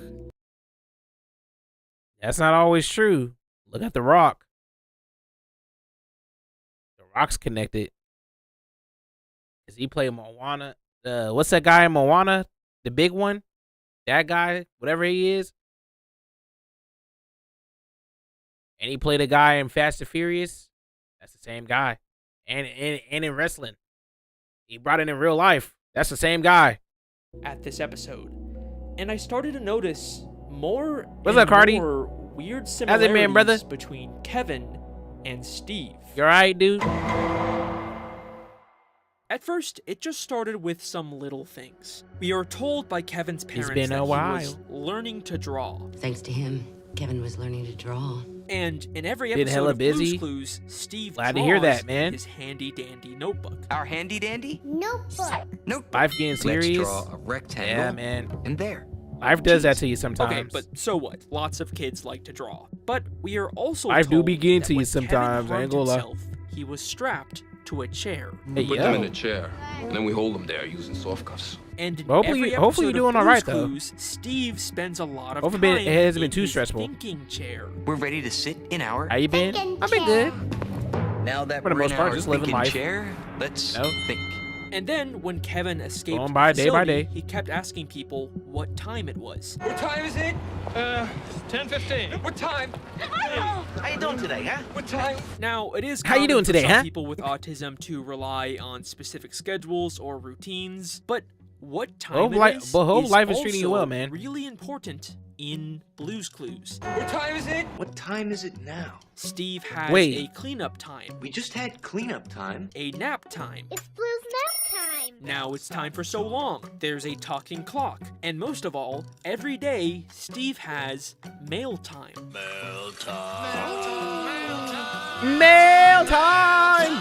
Speaker 1: That's not always true. Look at The Rock. The Rock's connected. Cause he played Moana. What's that guy in Moana? The big one? That guy, whatever he is. And he played a guy in Fast and Furious. That's the same guy. And in wrestling. He brought it in real life. That's the same guy.
Speaker 2: At this episode. And I started to notice more
Speaker 1: What's up, Cardi?
Speaker 2: more weird
Speaker 1: How's
Speaker 2: similarities
Speaker 1: it, man, brother?
Speaker 2: between Kevin and Steve.
Speaker 1: You alright, dude?
Speaker 2: At first, it just started with some little things. We are told by Kevin's parents
Speaker 1: been
Speaker 2: that
Speaker 1: a
Speaker 2: he was
Speaker 1: while.
Speaker 2: learning to draw.
Speaker 8: Thanks to him, Kevin was learning to draw.
Speaker 2: And in every
Speaker 1: Been
Speaker 2: episode
Speaker 1: hella
Speaker 2: of Blue's
Speaker 1: busy.
Speaker 2: Clues, Steve
Speaker 1: Glad to
Speaker 2: draws
Speaker 1: hear that,
Speaker 2: in
Speaker 1: man.
Speaker 2: his handy-dandy notebook.
Speaker 3: Our handy dandy?
Speaker 6: Notebook.
Speaker 1: Life getting serious.
Speaker 3: Let's draw a rectangle.
Speaker 1: Yeah, man.
Speaker 3: And there.
Speaker 1: Life does that to you sometimes.
Speaker 2: Okay, but so what? Lots of kids like to draw. But we are also
Speaker 1: Life do
Speaker 2: told
Speaker 1: be getting
Speaker 2: that
Speaker 1: to you
Speaker 2: when
Speaker 1: sometimes,
Speaker 2: Kevin
Speaker 1: I ain't gonna lie.
Speaker 2: harmed himself, he was strapped to a chair.
Speaker 1: Hey,
Speaker 9: Put them in
Speaker 1: yo.
Speaker 9: a chair, and then we hold them there using soft cuffs.
Speaker 2: And in
Speaker 1: Hopefully-
Speaker 2: every
Speaker 1: hopefully
Speaker 2: episode
Speaker 1: you're
Speaker 2: of
Speaker 1: doing all right,
Speaker 2: Blue's
Speaker 1: though.
Speaker 2: Clues, Steve spends a lot of
Speaker 1: Hopefully
Speaker 2: time
Speaker 1: it hasn't been
Speaker 2: in
Speaker 1: too
Speaker 2: his
Speaker 1: stressful.
Speaker 2: thinking chair.
Speaker 3: We're ready to sit in our.
Speaker 1: How you been?
Speaker 6: Thinking
Speaker 1: I've been
Speaker 6: chair.
Speaker 1: good.
Speaker 3: Now that
Speaker 1: For the
Speaker 3: we're
Speaker 1: most
Speaker 3: in
Speaker 1: part,
Speaker 3: our
Speaker 1: just living
Speaker 3: thinking
Speaker 1: life.
Speaker 3: chair, let's
Speaker 1: No.
Speaker 3: think.
Speaker 2: And then, when Kevin escaped
Speaker 1: Going
Speaker 2: the
Speaker 1: by day by
Speaker 2: facility,
Speaker 1: day.
Speaker 2: he kept asking people what time it was.
Speaker 3: What time is it?
Speaker 12: 10:15.
Speaker 3: What time?
Speaker 12: How you doing today, huh?
Speaker 3: What time?
Speaker 2: Now, it is
Speaker 1: How you
Speaker 2: common
Speaker 1: doing
Speaker 2: for
Speaker 1: today,
Speaker 2: some
Speaker 1: huh?
Speaker 2: people with autism to rely on specific schedules or routines, but what time
Speaker 1: Hope
Speaker 2: it
Speaker 1: li-
Speaker 2: is
Speaker 1: but hope
Speaker 2: is
Speaker 1: life is treating you
Speaker 2: also
Speaker 1: well, man.
Speaker 2: really important in Blue's Clues.
Speaker 3: What time is it?
Speaker 12: What time is it now?
Speaker 2: Steve has
Speaker 1: Wait.
Speaker 2: a cleanup time,
Speaker 12: We just had cleanup time.
Speaker 2: a nap time.
Speaker 6: It's Blue's nap time.
Speaker 2: Now it's time for so long. There's a talking clock. And most of all, every day, Steve has mail time.
Speaker 1: Mail time.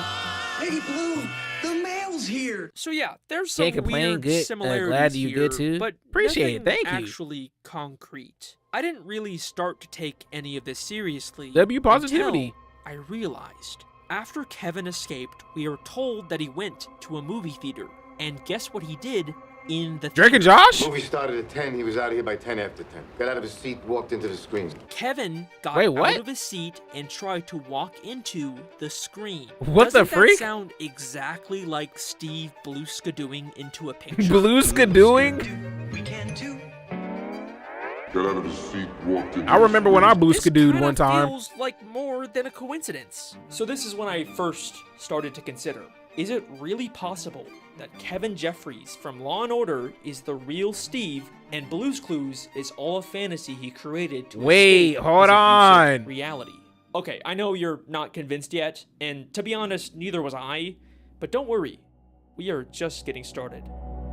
Speaker 12: Hey, Blue, the mail's here.
Speaker 2: So yeah, there's some
Speaker 1: Can't complain,
Speaker 2: weird
Speaker 1: good,
Speaker 2: similarities
Speaker 1: glad you
Speaker 2: here,
Speaker 1: good too.
Speaker 2: but
Speaker 1: Appreciate it,
Speaker 2: nothing
Speaker 1: thank you.
Speaker 2: actually concrete. I didn't really start to take any of this seriously.
Speaker 1: W positivity.
Speaker 2: until I realized. After Kevin escaped, we are told that he went to a movie theater. And guess what he did in the
Speaker 1: Drake and
Speaker 2: theater?
Speaker 1: Josh?
Speaker 13: Movie started at 10. He was out of here by 10 after 10. Got out of his seat, walked into the screen.
Speaker 2: Kevin got
Speaker 1: Wait, what?
Speaker 2: out of his seat and tried to walk into the screen.
Speaker 1: What the
Speaker 2: Doesn't
Speaker 1: freak?
Speaker 2: That sound exactly like Steve Blueska-doing into a picture?
Speaker 1: Blueska doing?
Speaker 12: We can too.
Speaker 4: Got out of his seat, walked into
Speaker 1: I remember when I
Speaker 2: This
Speaker 1: Blueska dude
Speaker 2: kinda
Speaker 1: one time.
Speaker 2: feels like more than a coincidence. So this is when I first started to consider, is it really possible that Kevin Jeffries from Law & Order is the real Steve and Blue's Clues is all a fantasy he created to
Speaker 1: Wait,
Speaker 2: escape
Speaker 1: hold
Speaker 2: his abusive
Speaker 1: on.
Speaker 2: reality? Okay, I know you're not convinced yet, and to be honest, neither was I, but don't worry, we are just getting started.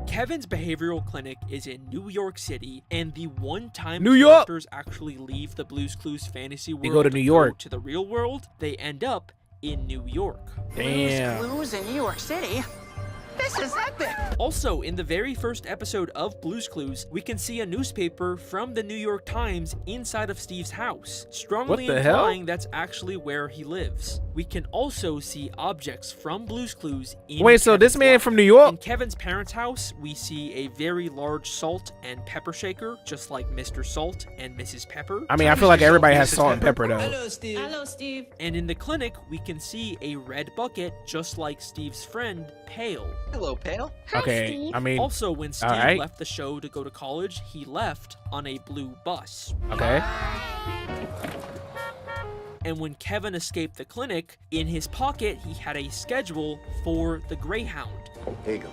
Speaker 2: Kevin's behavioral clinic is in New York City, and the one time
Speaker 1: New York!
Speaker 2: characters actually leave the Blue's Clues fantasy world
Speaker 1: go to New York.
Speaker 2: to the real world, they end up in New York.
Speaker 1: Damn.
Speaker 5: Clues in New York City? This is epic!
Speaker 2: Also, in the very first episode of Blue's Clues, we can see a newspaper from the New York Times inside of Steve's house, strongly
Speaker 1: What the hell?
Speaker 2: implying that's actually where he lives. We can also see objects from Blue's Clues in
Speaker 1: Wait, so this
Speaker 2: Kevin's
Speaker 1: man
Speaker 2: life.
Speaker 1: from New York?
Speaker 2: In Kevin's parents' house, we see a very large salt and pepper shaker, just like Mr. Salt and Mrs. Pepper.
Speaker 1: I mean, I feel like everybody has salt and pepper though.
Speaker 12: Hello, Steve.
Speaker 14: Hello, Steve.
Speaker 2: And in the clinic, we can see a red bucket, just like Steve's friend, Pale.
Speaker 12: Hello, Pale.
Speaker 1: Okay, I mean,
Speaker 2: Also, when Steve
Speaker 1: alright.
Speaker 2: left the show to go to college, he left on a blue bus.
Speaker 1: okay.
Speaker 2: And when Kevin escaped the clinic, in his pocket, he had a schedule for the Greyhound,
Speaker 13: Here you go.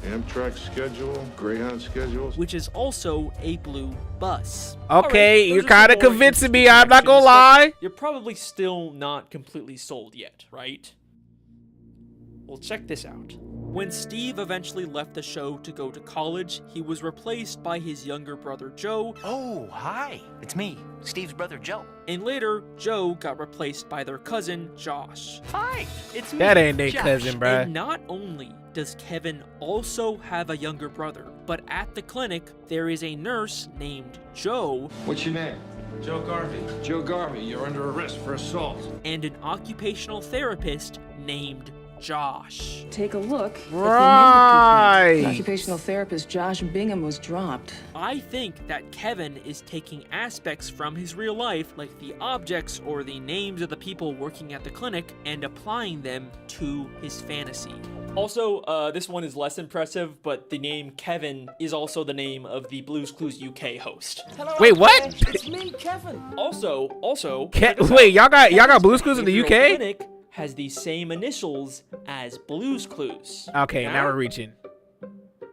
Speaker 10: Amtrak schedule, Greyhound schedules.
Speaker 2: which is also a blue bus.
Speaker 1: Okay,
Speaker 2: Alright, those
Speaker 1: you're
Speaker 2: are
Speaker 1: kind of
Speaker 2: some more
Speaker 1: convincing me.
Speaker 2: interesting
Speaker 1: I'm not gonna
Speaker 2: connections,
Speaker 1: lie.
Speaker 2: but you're probably still not completely sold yet, right? Well, check this out. When Steve eventually left the show to go to college, he was replaced by his younger brother Joe,
Speaker 12: Oh, hi. It's me, Steve's brother Joe.
Speaker 2: and later, Joe got replaced by their cousin Josh.
Speaker 12: Hi, it's me.
Speaker 1: That ain't their
Speaker 12: Josh.
Speaker 1: cousin, bruh.
Speaker 2: And not only does Kevin also have a younger brother, but at the clinic, there is a nurse named Joe
Speaker 3: What's your name? Joe Garvey. Joe Garvey, you're under arrest for assault.
Speaker 2: and an occupational therapist named Josh.
Speaker 11: Take a look at the
Speaker 1: Right.
Speaker 11: amended complaint. Occupational therapist Josh Bingham was dropped.
Speaker 2: I think that Kevin is taking aspects from his real life, like the objects or the names of the people working at the clinic, and applying them to his fantasy. Also, this one is less impressive, but the name Kevin is also the name of the Blue's Clues UK host.
Speaker 12: Hello,
Speaker 1: Wait,
Speaker 12: Uncle
Speaker 1: what?
Speaker 12: Ben. It's me, Kevin.
Speaker 2: Also,
Speaker 1: Wait, y'all got Blue's Clues in the
Speaker 2: Gabriel
Speaker 1: UK?
Speaker 2: Clinic has the same initials as Blue's Clues.
Speaker 1: Okay, now we're reaching.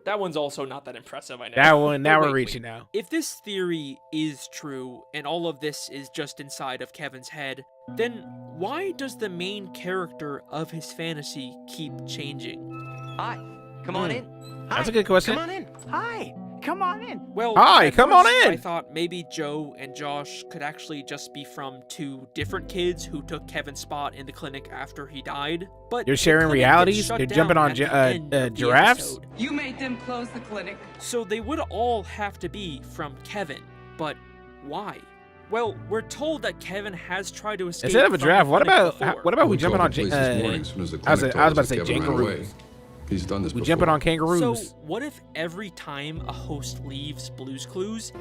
Speaker 2: That one's also not that impressive, I know.
Speaker 1: That one, now
Speaker 2: But
Speaker 1: we're
Speaker 2: wait.
Speaker 1: reaching now.
Speaker 2: If this theory is true, and all of this is just inside of Kevin's head, then why does the main character of his fantasy keep changing?
Speaker 12: Hi, come on
Speaker 1: Hmm.
Speaker 12: in.
Speaker 1: That's
Speaker 12: Hi,
Speaker 1: a good question.
Speaker 12: Come on in. Hi, come on in.
Speaker 2: Well,
Speaker 1: Hi,
Speaker 2: at
Speaker 1: come on
Speaker 2: first,
Speaker 1: in.
Speaker 2: I thought maybe Joe and Josh could actually just be from two different kids who took Kevin's spot in the clinic after he died. But
Speaker 1: You're
Speaker 2: the
Speaker 1: sharing
Speaker 2: clinic gets
Speaker 1: realities?
Speaker 2: shut
Speaker 1: You're
Speaker 2: down
Speaker 1: jumping on
Speaker 2: at the end of the
Speaker 1: giraffes?
Speaker 2: episode.
Speaker 11: You made them close the clinic.
Speaker 2: So they would all have to be from Kevin, but why? Well, we're told that Kevin has tried to escape.
Speaker 1: Instead of a
Speaker 2: from
Speaker 1: giraffe,
Speaker 2: the
Speaker 1: what
Speaker 2: clinic
Speaker 1: about
Speaker 2: before.
Speaker 1: we jumping on? I was about to say kangaroos.
Speaker 9: He's done this
Speaker 1: We
Speaker 9: before.
Speaker 1: jumping on
Speaker 2: So
Speaker 1: kangaroos.
Speaker 2: what if every time a host leaves Blue's Clues,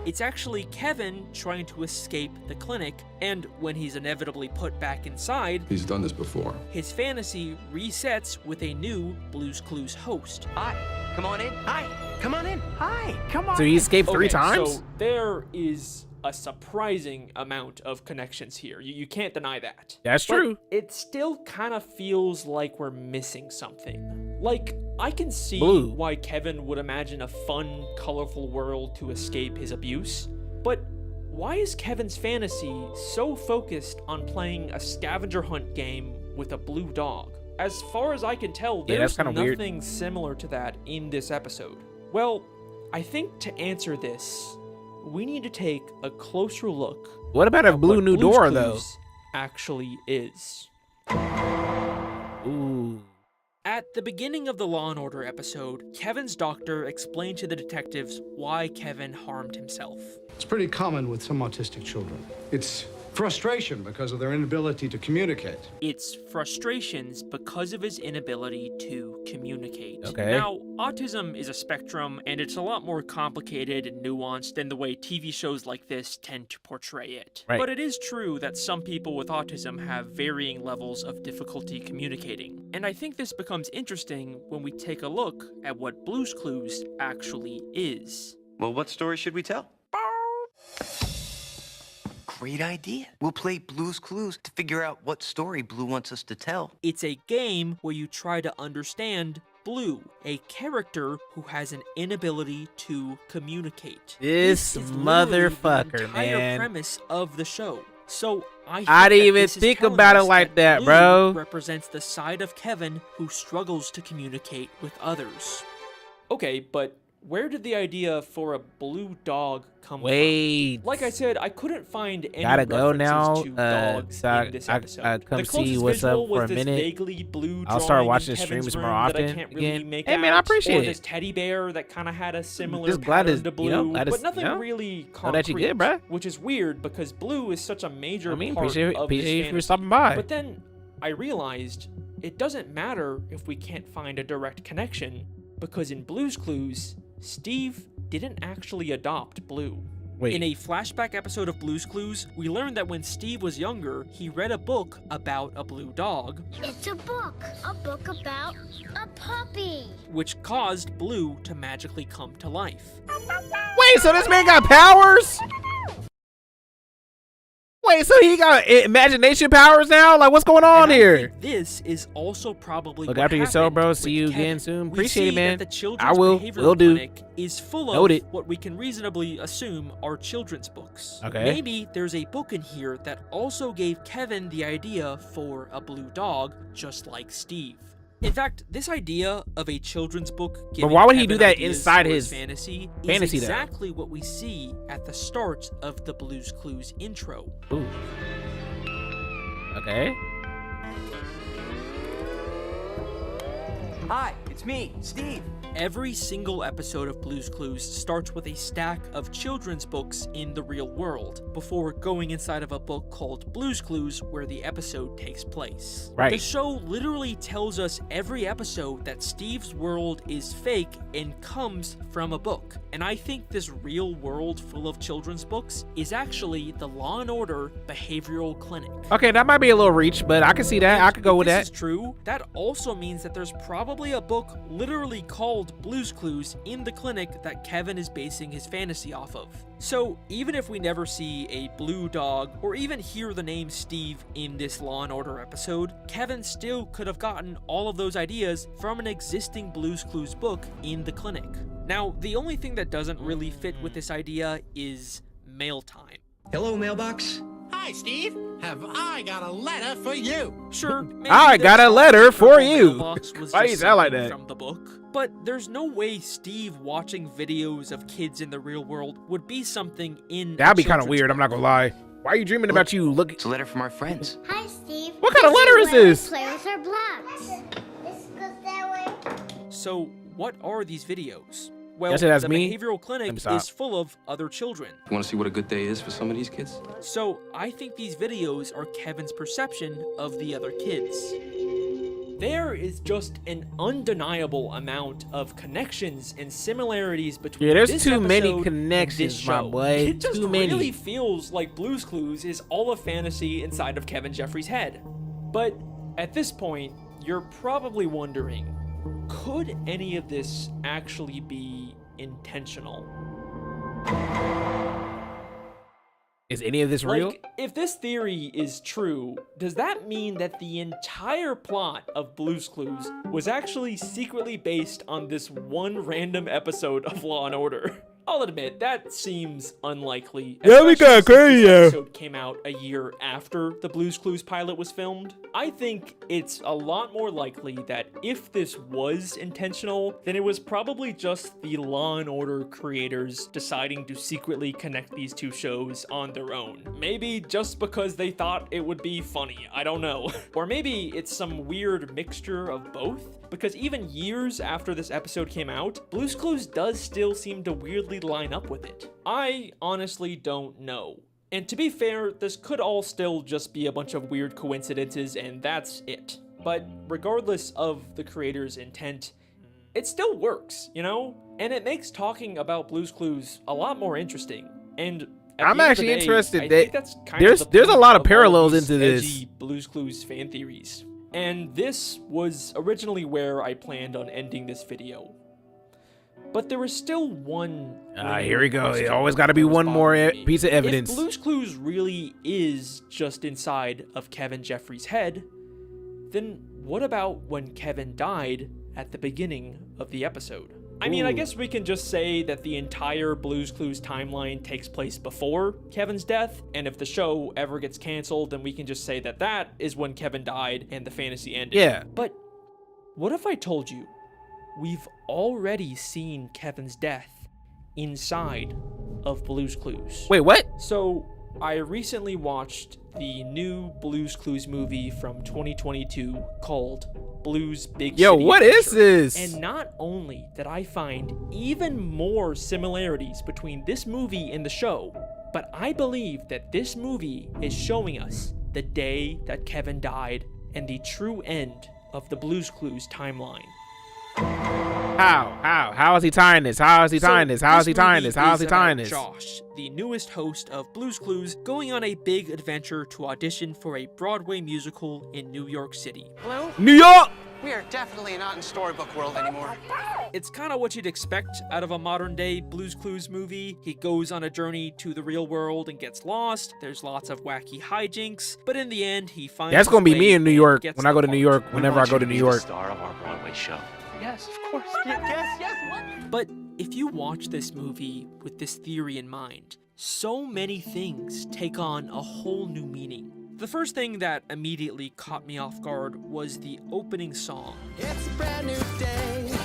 Speaker 2: it's actually Kevin trying to escape the clinic, and when he's inevitably put back inside,
Speaker 9: He's done this before.
Speaker 2: his fantasy resets with a new Blue's Clues host.
Speaker 12: Hi, come on in. Hi, come on in. Hi, come on
Speaker 1: So he
Speaker 12: in.
Speaker 1: escaped three
Speaker 2: Okay,
Speaker 1: times?
Speaker 2: So there is a surprising amount of connections here. You can't deny that.
Speaker 1: That's
Speaker 2: But
Speaker 1: true.
Speaker 2: it still kind of feels like we're missing something. Like, I can see
Speaker 1: Blue.
Speaker 2: why Kevin would imagine a fun, colorful world to escape his abuse, but why is Kevin's fantasy so focused on playing a scavenger hunt game with a blue dog? As far as I can tell,
Speaker 1: Yeah, that's
Speaker 2: there's
Speaker 1: kinda weird.
Speaker 2: nothing similar to that in this episode. Well, I think to answer this, we need to take a closer look.
Speaker 1: What about a
Speaker 2: at
Speaker 1: blue
Speaker 2: what
Speaker 1: new
Speaker 2: Blue's
Speaker 1: door, though?
Speaker 2: Clues actually is.
Speaker 1: Ooh.
Speaker 2: At the beginning of the Law & Order episode, Kevin's doctor explained to the detectives why Kevin harmed himself.
Speaker 15: It's pretty common with some autistic children. It's frustration because of their inability to communicate.
Speaker 2: It's frustrations because of his inability to communicate.
Speaker 1: Okay.
Speaker 2: Now, autism is a spectrum, and it's a lot more complicated and nuanced than the way TV shows like this tend to portray it.
Speaker 1: Right.
Speaker 2: But it is true that some people with autism have varying levels of difficulty communicating. And I think this becomes interesting when we take a look at what Blue's Clues actually is.
Speaker 12: Well, what story should we tell? Great idea. We'll play Blue's Clues to figure out what story Blue wants us to tell.
Speaker 2: It's a game where you try to understand Blue, a character who has an inability to communicate.
Speaker 1: This
Speaker 2: is literally
Speaker 1: motherfucker,
Speaker 2: the entire
Speaker 1: man.
Speaker 2: premise of the show. So I
Speaker 1: I
Speaker 2: think
Speaker 1: didn't
Speaker 2: that
Speaker 1: even
Speaker 2: this is
Speaker 1: think
Speaker 2: telling
Speaker 1: about it
Speaker 2: us
Speaker 1: like that,
Speaker 2: Blue
Speaker 1: bro.
Speaker 2: represents the side of Kevin who struggles to communicate with others. Okay, but where did the idea for a blue dog come
Speaker 1: Wait.
Speaker 2: from? Like I said, I couldn't find any
Speaker 1: Gotta go
Speaker 2: references
Speaker 1: now.
Speaker 2: to dogs in this episode.
Speaker 1: Come
Speaker 2: The
Speaker 1: see
Speaker 2: closest
Speaker 1: what's up
Speaker 2: visual
Speaker 1: for
Speaker 2: was
Speaker 1: a
Speaker 2: this
Speaker 1: minute.
Speaker 2: vaguely blue
Speaker 1: I'll start
Speaker 2: drawing
Speaker 1: watching
Speaker 2: in
Speaker 1: the
Speaker 2: Kevin's
Speaker 1: streams more
Speaker 2: room that I
Speaker 1: often
Speaker 2: can't really
Speaker 1: again.
Speaker 2: make
Speaker 1: Hey,
Speaker 2: out,
Speaker 1: man, I appreciate
Speaker 2: or
Speaker 1: it.
Speaker 2: this teddy bear that kind of had a similar
Speaker 1: Just glad
Speaker 2: pattern
Speaker 1: to,
Speaker 2: to blue,
Speaker 1: you know, glad to,
Speaker 2: but nothing
Speaker 1: you know,
Speaker 2: really
Speaker 1: know
Speaker 2: concrete.
Speaker 1: that you good, bruh.
Speaker 2: Which is weird because blue is such a major part
Speaker 1: appreciate
Speaker 2: of
Speaker 1: you
Speaker 2: this
Speaker 1: for
Speaker 2: fantasy.
Speaker 1: stopping by.
Speaker 2: But then I realized it doesn't matter if we can't find a direct connection, because in Blue's Clues, Steve didn't actually adopt Blue.
Speaker 1: Wait.
Speaker 2: In a flashback episode of Blue's Clues, we learned that when Steve was younger, he read a book about a blue dog.
Speaker 6: It's a book about a puppy.
Speaker 2: Which caused Blue to magically come to life.
Speaker 1: Wait, so this man got powers? Wait, so he got imagination powers now? Like, what's going on here?
Speaker 2: This is also probably
Speaker 1: Look
Speaker 2: what
Speaker 1: after yourself,
Speaker 2: happened
Speaker 1: bro.
Speaker 2: with
Speaker 1: See you
Speaker 2: Kevin.
Speaker 1: again soon.
Speaker 2: We
Speaker 1: Appreciate
Speaker 2: see
Speaker 1: it, man.
Speaker 2: That the Children's
Speaker 1: I will.
Speaker 2: Behavioral
Speaker 1: Will do.
Speaker 2: Clinic is full of
Speaker 1: Noted.
Speaker 2: what we can reasonably assume are children's books.
Speaker 1: Okay.
Speaker 2: Maybe there's a book in here that also gave Kevin the idea for a blue dog, just like Steve. In fact, this idea of a children's book giving
Speaker 1: why would he
Speaker 2: Kevin
Speaker 1: do that
Speaker 2: ideas
Speaker 1: inside
Speaker 2: for
Speaker 1: his
Speaker 2: fantasy
Speaker 1: fantasy,
Speaker 2: is
Speaker 1: though?
Speaker 2: exactly what we see at the start of the Blue's Clues intro.
Speaker 1: Ooh. Okay.
Speaker 12: Hi, it's me, Steve.
Speaker 2: Every single episode of Blue's Clues starts with a stack of children's books in the real world, before going inside of a book called Blue's Clues where the episode takes place.
Speaker 1: Right.
Speaker 2: The show literally tells us every episode that Steve's world is fake and comes from a book. And I think this real world full of children's books is actually the Law and Order Behavioral Clinic.
Speaker 1: Okay, that might be a little reach, but I can see that. I could go with
Speaker 2: If
Speaker 1: that.
Speaker 2: this is true, that also means that there's probably a book literally called Blue's Clues in the clinic that Kevin is basing his fantasy off of. So even if we never see a blue dog or even hear the name Steve in this Law and Order episode, Kevin still could have gotten all of those ideas from an existing Blue's Clues book in the clinic. Now, the only thing that doesn't really fit with this idea is mail time.
Speaker 14: Hello, mailbox.
Speaker 5: Hi, Steve. Have I got a letter for you?
Speaker 2: Sure, maybe
Speaker 1: I got a letter for you.
Speaker 2: mailbox was
Speaker 1: Why do you
Speaker 2: just
Speaker 1: sound like
Speaker 2: something
Speaker 1: that?
Speaker 2: from the book. But there's no way Steve watching videos of kids in the real world would be something in
Speaker 1: That'd be kind of
Speaker 2: children's
Speaker 1: weird. I'm not gonna lie. Why are you dreaming about you? Look.
Speaker 12: It's a letter from our friends.
Speaker 6: Hi, Steve.
Speaker 1: What kind of letter is this?
Speaker 6: Play with our blocks. This goes that way.
Speaker 2: So, what are these videos? Well,
Speaker 1: Yes, that's
Speaker 2: the
Speaker 1: me.
Speaker 2: behavioral clinic
Speaker 1: Stop.
Speaker 2: is full of other children.
Speaker 9: You want to see what a good day is for some of these kids?
Speaker 2: So, I think these videos are Kevin's perception of the other kids. There is just an undeniable amount of connections and similarities between
Speaker 1: Yeah, there's
Speaker 2: this
Speaker 1: too many
Speaker 2: episode and
Speaker 1: connections,
Speaker 2: this
Speaker 1: my
Speaker 2: show.
Speaker 1: boy.
Speaker 2: It just
Speaker 1: Too many.
Speaker 2: really feels like Blue's Clues is all a fantasy inside of Kevin Jeffries' head. But at this point, you're probably wondering, could any of this actually be intentional?
Speaker 1: Is any of this real?
Speaker 2: Like, if this theory is true, does that mean that the entire plot of Blue's Clues was actually secretly based on this one random episode of Law and Order? I'll admit, that seems unlikely.
Speaker 1: Yeah, we got
Speaker 2: especially since
Speaker 1: crazy,
Speaker 2: this
Speaker 1: yeah.
Speaker 2: episode came out a year after the Blue's Clues pilot was filmed. I think it's a lot more likely that if this was intentional, then it was probably just the Law and Order creators deciding to secretly connect these two shows on their own. Maybe just because they thought it would be funny, I don't know. Or maybe it's some weird mixture of both. Because even years after this episode came out, Blue's Clues does still seem to weirdly line up with it. I honestly don't know. And to be fair, this could all still just be a bunch of weird coincidences and that's it. But regardless of the creator's intent, it still works, you know? And it makes talking about Blue's Clues a lot more interesting. And at
Speaker 1: I'm
Speaker 2: the end of
Speaker 1: actually
Speaker 2: the day,
Speaker 1: interested
Speaker 2: I
Speaker 1: that
Speaker 2: think that's kind of the
Speaker 1: there's a
Speaker 2: point
Speaker 1: lot of
Speaker 2: all
Speaker 1: parallels
Speaker 2: these
Speaker 1: into this.
Speaker 2: edgy Blue's Clues fan theories. And this was originally where I planned on ending this video. But there was still one.
Speaker 1: Here we go. It always got to be one more piece of evidence.
Speaker 2: If Blue's Clues really is just inside of Kevin Jeffries' head, then what about when Kevin died at the beginning of the episode? I mean, I guess we can just say that the entire Blue's Clues timeline takes place before Kevin's death, and if the show ever gets canceled, then we can just say that that is when Kevin died and the fantasy ended.
Speaker 1: Yeah.
Speaker 2: But what if I told you we've already seen Kevin's death inside of Blue's Clues.
Speaker 1: Wait, what?
Speaker 2: So, I recently watched the new Blue's Clues movie from 2022 called Blue's Big
Speaker 1: Yo,
Speaker 2: City
Speaker 1: what is
Speaker 2: Adventure.
Speaker 1: this?
Speaker 2: And not only did I find even more similarities between this movie and the show, but I believe that this movie is showing us the day that Kevin died and the true end of the Blue's Clues timeline.
Speaker 1: How is he tying this? How is he tying this? How is he tying this? How is he tying this?
Speaker 2: Josh, the newest host of Blue's Clues, going on a big adventure to audition for a Broadway musical in New York City.
Speaker 5: Blue?
Speaker 1: New York!
Speaker 5: We are definitely not in storybook world anymore.
Speaker 2: It's kind of what you'd expect out of a modern day Blue's Clues movie. He goes on a journey to the real world and gets lost. There's lots of wacky hijinks, but in the end, he finds.
Speaker 1: That's gonna be me in New York
Speaker 2: gets
Speaker 1: when I go to New York. Whenever I go to New York.
Speaker 3: Star of our Broadway show.
Speaker 5: Yes, of course. Yes.
Speaker 2: But if you watch this movie with this theory in mind, so many things take on a whole new meaning. The first thing that immediately caught me off guard was the opening song.
Speaker 5: It's a brand new day.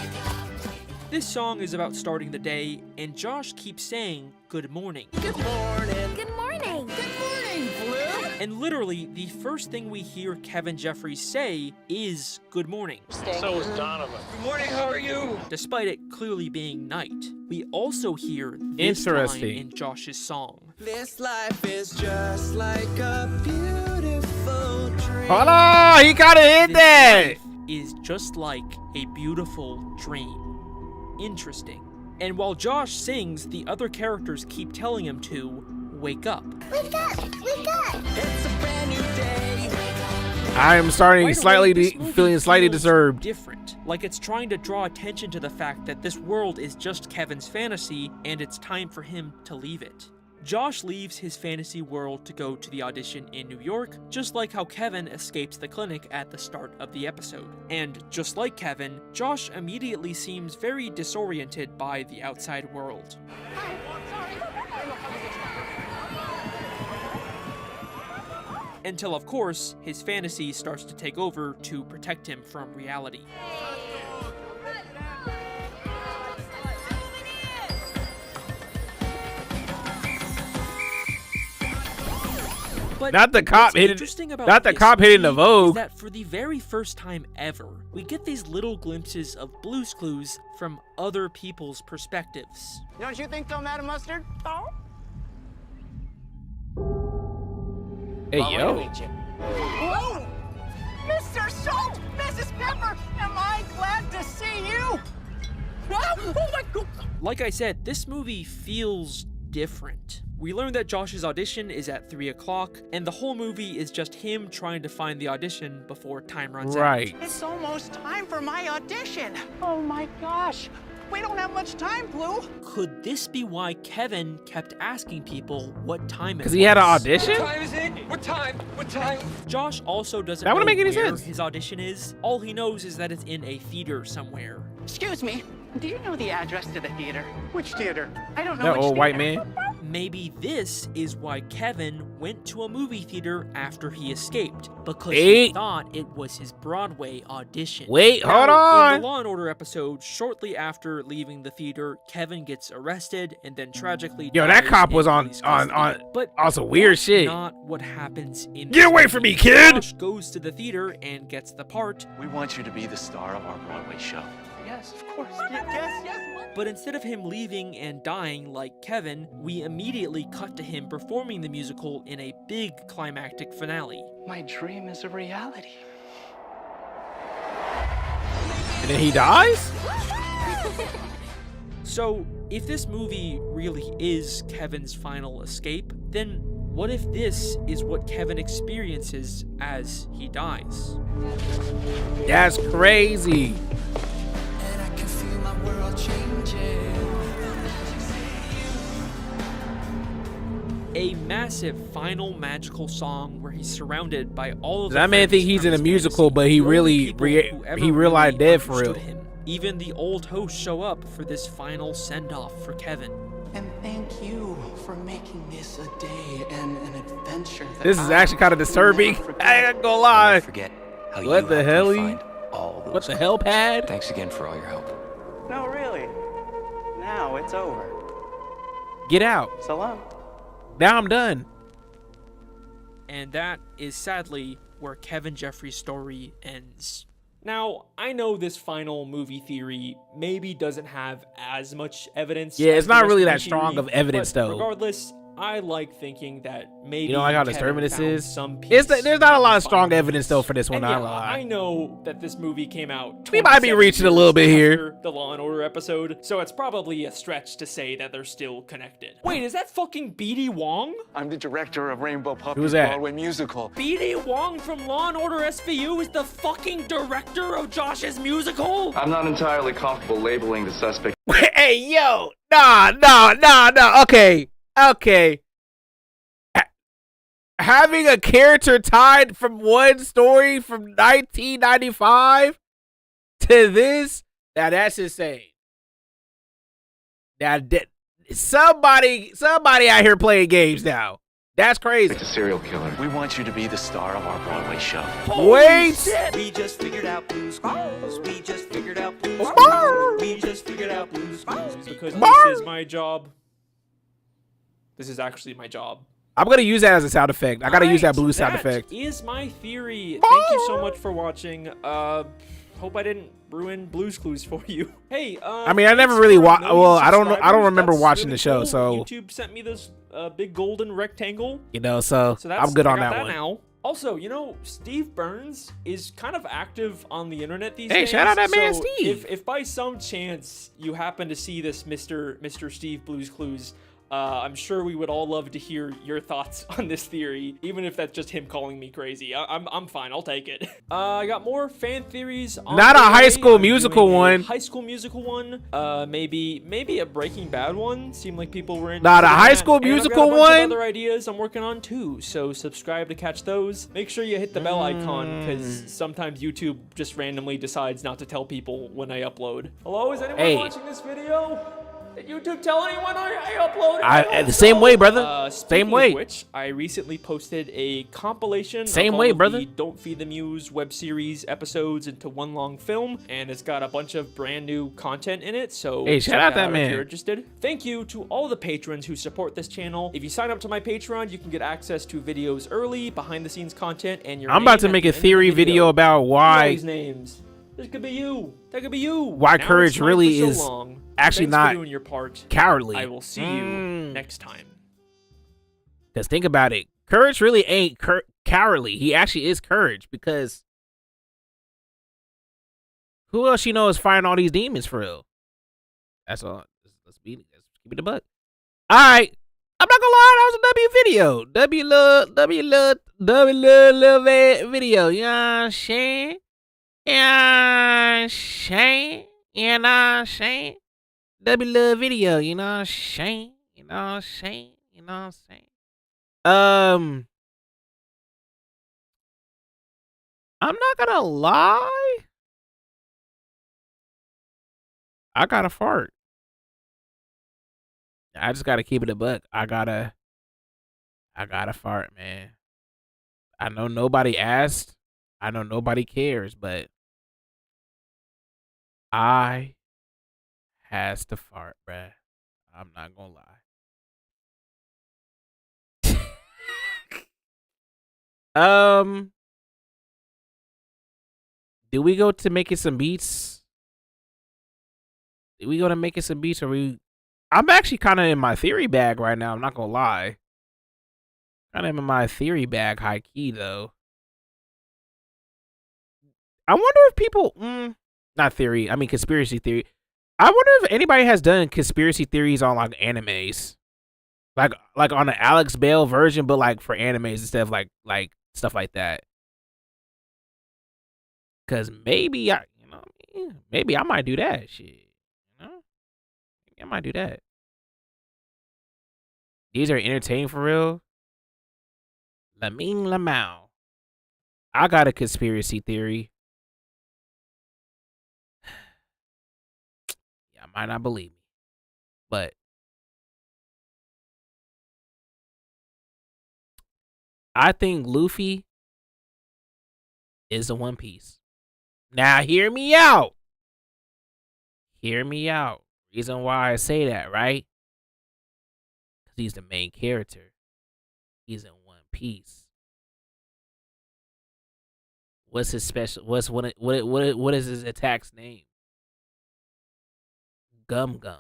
Speaker 2: This song is about starting the day, and Josh keeps saying, "Good morning."
Speaker 5: Good morning.
Speaker 6: Good morning.
Speaker 5: Good morning, Blue.
Speaker 2: And literally, the first thing we hear Kevin Jeffries say is, "Good morning."
Speaker 3: So is Donovan. Good morning, how are you?
Speaker 2: Despite it clearly being night, we also hear this line
Speaker 1: Interesting.
Speaker 2: in Josh's song.
Speaker 5: This life is just like a beautiful dream.
Speaker 1: Hold on, he gotta hit
Speaker 2: This
Speaker 1: that.
Speaker 2: life is just like a beautiful dream. Interesting. And while Josh sings, the other characters keep telling him to wake up.
Speaker 6: Wake up. Wake up.
Speaker 5: It's a brand new day.
Speaker 1: I am starting
Speaker 2: Right away,
Speaker 1: slightly
Speaker 2: this movie
Speaker 1: feeling slightly
Speaker 2: feels
Speaker 1: disturbed.
Speaker 2: Different. Like it's trying to draw attention to the fact that this world is just Kevin's fantasy and it's time for him to leave it. Josh leaves his fantasy world to go to the audition in New York, just like how Kevin escapes the clinic at the start of the episode. And just like Kevin, Josh immediately seems very disoriented by the outside world. Until, of course, his fantasy starts to take over to protect him from reality. But
Speaker 1: Not the cop
Speaker 2: what's
Speaker 1: hitting-
Speaker 2: interesting about
Speaker 1: not the
Speaker 2: this
Speaker 1: cop hitting the
Speaker 2: movie
Speaker 1: Vogue.
Speaker 2: is that for the very first time ever, we get these little glimpses of Blue's Clues from other people's perspectives.
Speaker 5: Don't you think so, Madam Mustard?
Speaker 1: Hey, yo.
Speaker 5: Whoa! Mr. Salt! Mrs. Pepper! Am I glad to see you? Oh my God!
Speaker 2: Like I said, this movie feels different. We learn that Josh's audition is at 3 o'clock, and the whole movie is just him trying to find the audition before time runs
Speaker 1: Right.
Speaker 2: out.
Speaker 5: It's almost time for my audition. Oh my gosh. We don't have much time, Blue.
Speaker 2: Could this be why Kevin kept asking people what time it was?
Speaker 1: Because he had an audition?
Speaker 3: What time is it? What time? What time?
Speaker 2: Josh also doesn't
Speaker 1: That
Speaker 2: know
Speaker 1: wouldn't make any
Speaker 2: where
Speaker 1: sense.
Speaker 2: his audition is. All he knows is that it's in a theater somewhere.
Speaker 5: Excuse me. Do you know the address to the theater? Which theater? I don't know
Speaker 1: That
Speaker 5: which
Speaker 1: old white
Speaker 5: theater.
Speaker 1: man.
Speaker 2: Maybe this is why Kevin went to a movie theater after he escaped, because
Speaker 1: Wait.
Speaker 2: he thought it was his Broadway audition.
Speaker 1: Wait,
Speaker 2: Now,
Speaker 1: hold on.
Speaker 2: In the Law & Order episode, shortly after leaving the theater, Kevin gets arrested and then tragically
Speaker 1: Yo, that
Speaker 2: dies
Speaker 1: cop
Speaker 2: in
Speaker 1: was on
Speaker 2: police custody. But
Speaker 1: also weird
Speaker 2: that's
Speaker 1: shit.
Speaker 2: not what happens in
Speaker 1: Get
Speaker 2: this
Speaker 1: away from
Speaker 2: movie.
Speaker 1: me, kid!
Speaker 2: Josh goes to the theater and gets the part,
Speaker 3: We want you to be the star of our Broadway show.
Speaker 5: Yes, of course. Yes.
Speaker 2: but instead of him leaving and dying like Kevin, we immediately cut to him performing the musical in a big climactic finale.
Speaker 5: My dream is a reality.
Speaker 1: And then he dies?
Speaker 2: So, if this movie really is Kevin's final escape, then what if this is what Kevin experiences as he dies?
Speaker 1: That's crazy.
Speaker 5: And I can feel my world changing.
Speaker 2: A massive final magical song where he's surrounded by all of the
Speaker 1: That man
Speaker 2: friends
Speaker 1: think he's
Speaker 2: from
Speaker 1: in a
Speaker 2: his
Speaker 1: musical,
Speaker 2: fantasy,
Speaker 1: but he
Speaker 2: the only
Speaker 1: really
Speaker 2: people who ever
Speaker 1: he realized
Speaker 2: really
Speaker 1: dead for real.
Speaker 2: understood him. Even the old hosts show up for this final send-off for Kevin.
Speaker 5: And thank you for making this a day and an adventure. That
Speaker 1: This is
Speaker 5: I
Speaker 1: actually kind of
Speaker 5: will
Speaker 1: disturbing.
Speaker 5: never forget.
Speaker 1: I ain't gonna lie.
Speaker 9: Forget how
Speaker 1: What
Speaker 9: you
Speaker 1: the
Speaker 9: helped me
Speaker 1: hell?
Speaker 9: find all those
Speaker 1: What the hell, pad?
Speaker 9: Thanks again for all your help.
Speaker 14: it's over.
Speaker 1: Get out.
Speaker 14: So long.
Speaker 1: Now I'm done.
Speaker 2: And that is sadly where Kevin Jeffrey's story ends.
Speaker 7: Now, I know this final movie theory maybe doesn't have as much evidence.
Speaker 1: Yeah,
Speaker 7: as
Speaker 1: it's
Speaker 7: the
Speaker 1: not
Speaker 7: rest
Speaker 1: really
Speaker 7: of the
Speaker 1: that strong
Speaker 7: theory,
Speaker 1: of evidence,
Speaker 7: but
Speaker 1: though.
Speaker 7: Regardless, I like thinking that maybe
Speaker 1: You don't like how
Speaker 7: Kevin
Speaker 1: disturbing this
Speaker 7: found
Speaker 1: is?
Speaker 7: some peace
Speaker 1: There's not a lot of
Speaker 7: in
Speaker 1: strong
Speaker 7: the
Speaker 1: evidence, though, for this one.
Speaker 7: And
Speaker 1: I
Speaker 7: yeah,
Speaker 1: lie.
Speaker 7: I know that this movie came out.
Speaker 1: We might be
Speaker 7: 27
Speaker 1: reaching a little
Speaker 7: years
Speaker 1: bit here.
Speaker 7: after the Law and Order episode, so it's probably a stretch to say that they're still connected. Wait, is that fucking B.D. Wong?
Speaker 16: I'm the director of Rainbow Puppy
Speaker 1: Who's that?
Speaker 16: Broadway musical.
Speaker 7: B.D. Wong from Law and Order SVU is the fucking director of Josh's musical?
Speaker 9: I'm not entirely comfortable labeling the suspect.
Speaker 1: Hey, yo. Nah. Okay. Having a character tied from one story from 1995 to this, now that's insane. Now, somebody out here playing games now. That's crazy.
Speaker 9: It's a serial killer.
Speaker 16: We want you to be the star of our Broadway show.
Speaker 1: Wait.
Speaker 12: We just figured out Blue's Clues. We just figured out Blue's Clues. We just figured out Blue's Clues.
Speaker 7: Because this is my job. This is actually my job.
Speaker 1: I'm going to use that as a sound effect. I got to use that blue sound effect.
Speaker 7: That is my theory. Thank you so much for watching. Hope I didn't ruin Blue's Clues for you. Hey,
Speaker 1: I mean, I never really watched. Well, I don't know. I don't remember
Speaker 7: That's
Speaker 1: watching
Speaker 7: really
Speaker 1: the show,
Speaker 7: cool.
Speaker 1: so
Speaker 7: YouTube sent me this big golden rectangle.
Speaker 1: so I'm good
Speaker 7: I
Speaker 1: on
Speaker 7: got
Speaker 1: that one.
Speaker 7: Now. Also, Steve Burns is kind of active on the internet these
Speaker 1: Hey,
Speaker 7: days.
Speaker 1: shout out that man,
Speaker 7: so
Speaker 1: Steve.
Speaker 7: If by some chance you happen to see this Mr. Steve Blue's Clues, I'm sure we would all love to hear your thoughts on this theory, even if that's just him calling me crazy. I'm fine. I'll take it. I got more fan theories. On
Speaker 1: Not a
Speaker 7: the
Speaker 1: High
Speaker 7: way.
Speaker 1: School
Speaker 7: I'm
Speaker 1: Musical
Speaker 7: doing a
Speaker 1: one.
Speaker 7: High School Musical one. Maybe a Breaking Bad one. Seemed like people were in.
Speaker 1: Not a High School Musical
Speaker 7: I've got a bunch
Speaker 1: one?
Speaker 7: of other ideas I'm working on too. So subscribe to catch those. Make sure you hit the bell icon because sometimes YouTube just randomly decides not to tell people when I upload. Hello, is anyone watching this video? Did YouTube tell anyone I uploaded?
Speaker 1: The same way, brother. Same way.
Speaker 7: Of which, I recently posted a compilation
Speaker 1: Same
Speaker 7: of
Speaker 1: way,
Speaker 7: all of
Speaker 1: brother.
Speaker 7: the Don't Feed the Muse web series episodes into one long film, and it's got a bunch of brand new content in it, so
Speaker 1: Hey,
Speaker 7: check
Speaker 1: shout out that
Speaker 7: if
Speaker 1: man.
Speaker 7: you're interested. Thank you to all the patrons who support this channel. If you sign up to my Patreon, you can get access to videos early, behind-the-scenes content, and your
Speaker 1: I'm about
Speaker 7: name
Speaker 1: to make
Speaker 7: at
Speaker 1: a
Speaker 7: the end of
Speaker 1: theory
Speaker 7: the
Speaker 1: video about
Speaker 7: Who know
Speaker 1: why
Speaker 7: these names. This could be you. That could be you.
Speaker 1: Why
Speaker 7: Now
Speaker 1: courage
Speaker 7: it's time
Speaker 1: really
Speaker 7: for so
Speaker 1: is
Speaker 7: long.
Speaker 1: actually
Speaker 7: Thanks
Speaker 1: not
Speaker 7: for doing your part.
Speaker 1: cowardly.
Speaker 7: I will see you next time.
Speaker 1: Because think about it. Courage really ain't cowardly. He actually is courage because who else is fighting all these demons for real? That's all. Let's keep it a buck. All right. I'm not gonna lie, that was a W video. W love video. You know what I'm saying? You know what I'm saying? You know what I'm saying? W love video. You know what I'm saying? You know what I'm saying? You know what I'm saying? I'm not gonna lie. I got to fart. I just gotta keep it a buck. I gotta fart, man. I know nobody asked. I know nobody cares, but I has to fart, bruh. I'm not gonna lie. Do we go to making some beats? Did we go to making some beats, or I'm actually kind of in my theory bag right now. I'm not gonna lie. Kind of in my theory bag, high key though. I wonder if people, not theory. I mean conspiracy theory. I wonder if anybody has done conspiracy theories on like animes, like on the Alex Bale version, but like for animes instead of like stuff like that. Cause maybe maybe I might do that shit. I might do that. These are entertaining for real. Laming Lamau. I got a conspiracy theory. Y'all might not believe me. But I think Luffy is the One Piece. Now hear me out. Hear me out. Reason why I say that, right? Because he's the main character. He's in One Piece. What's his special? What is his attack's name? Gum Gum.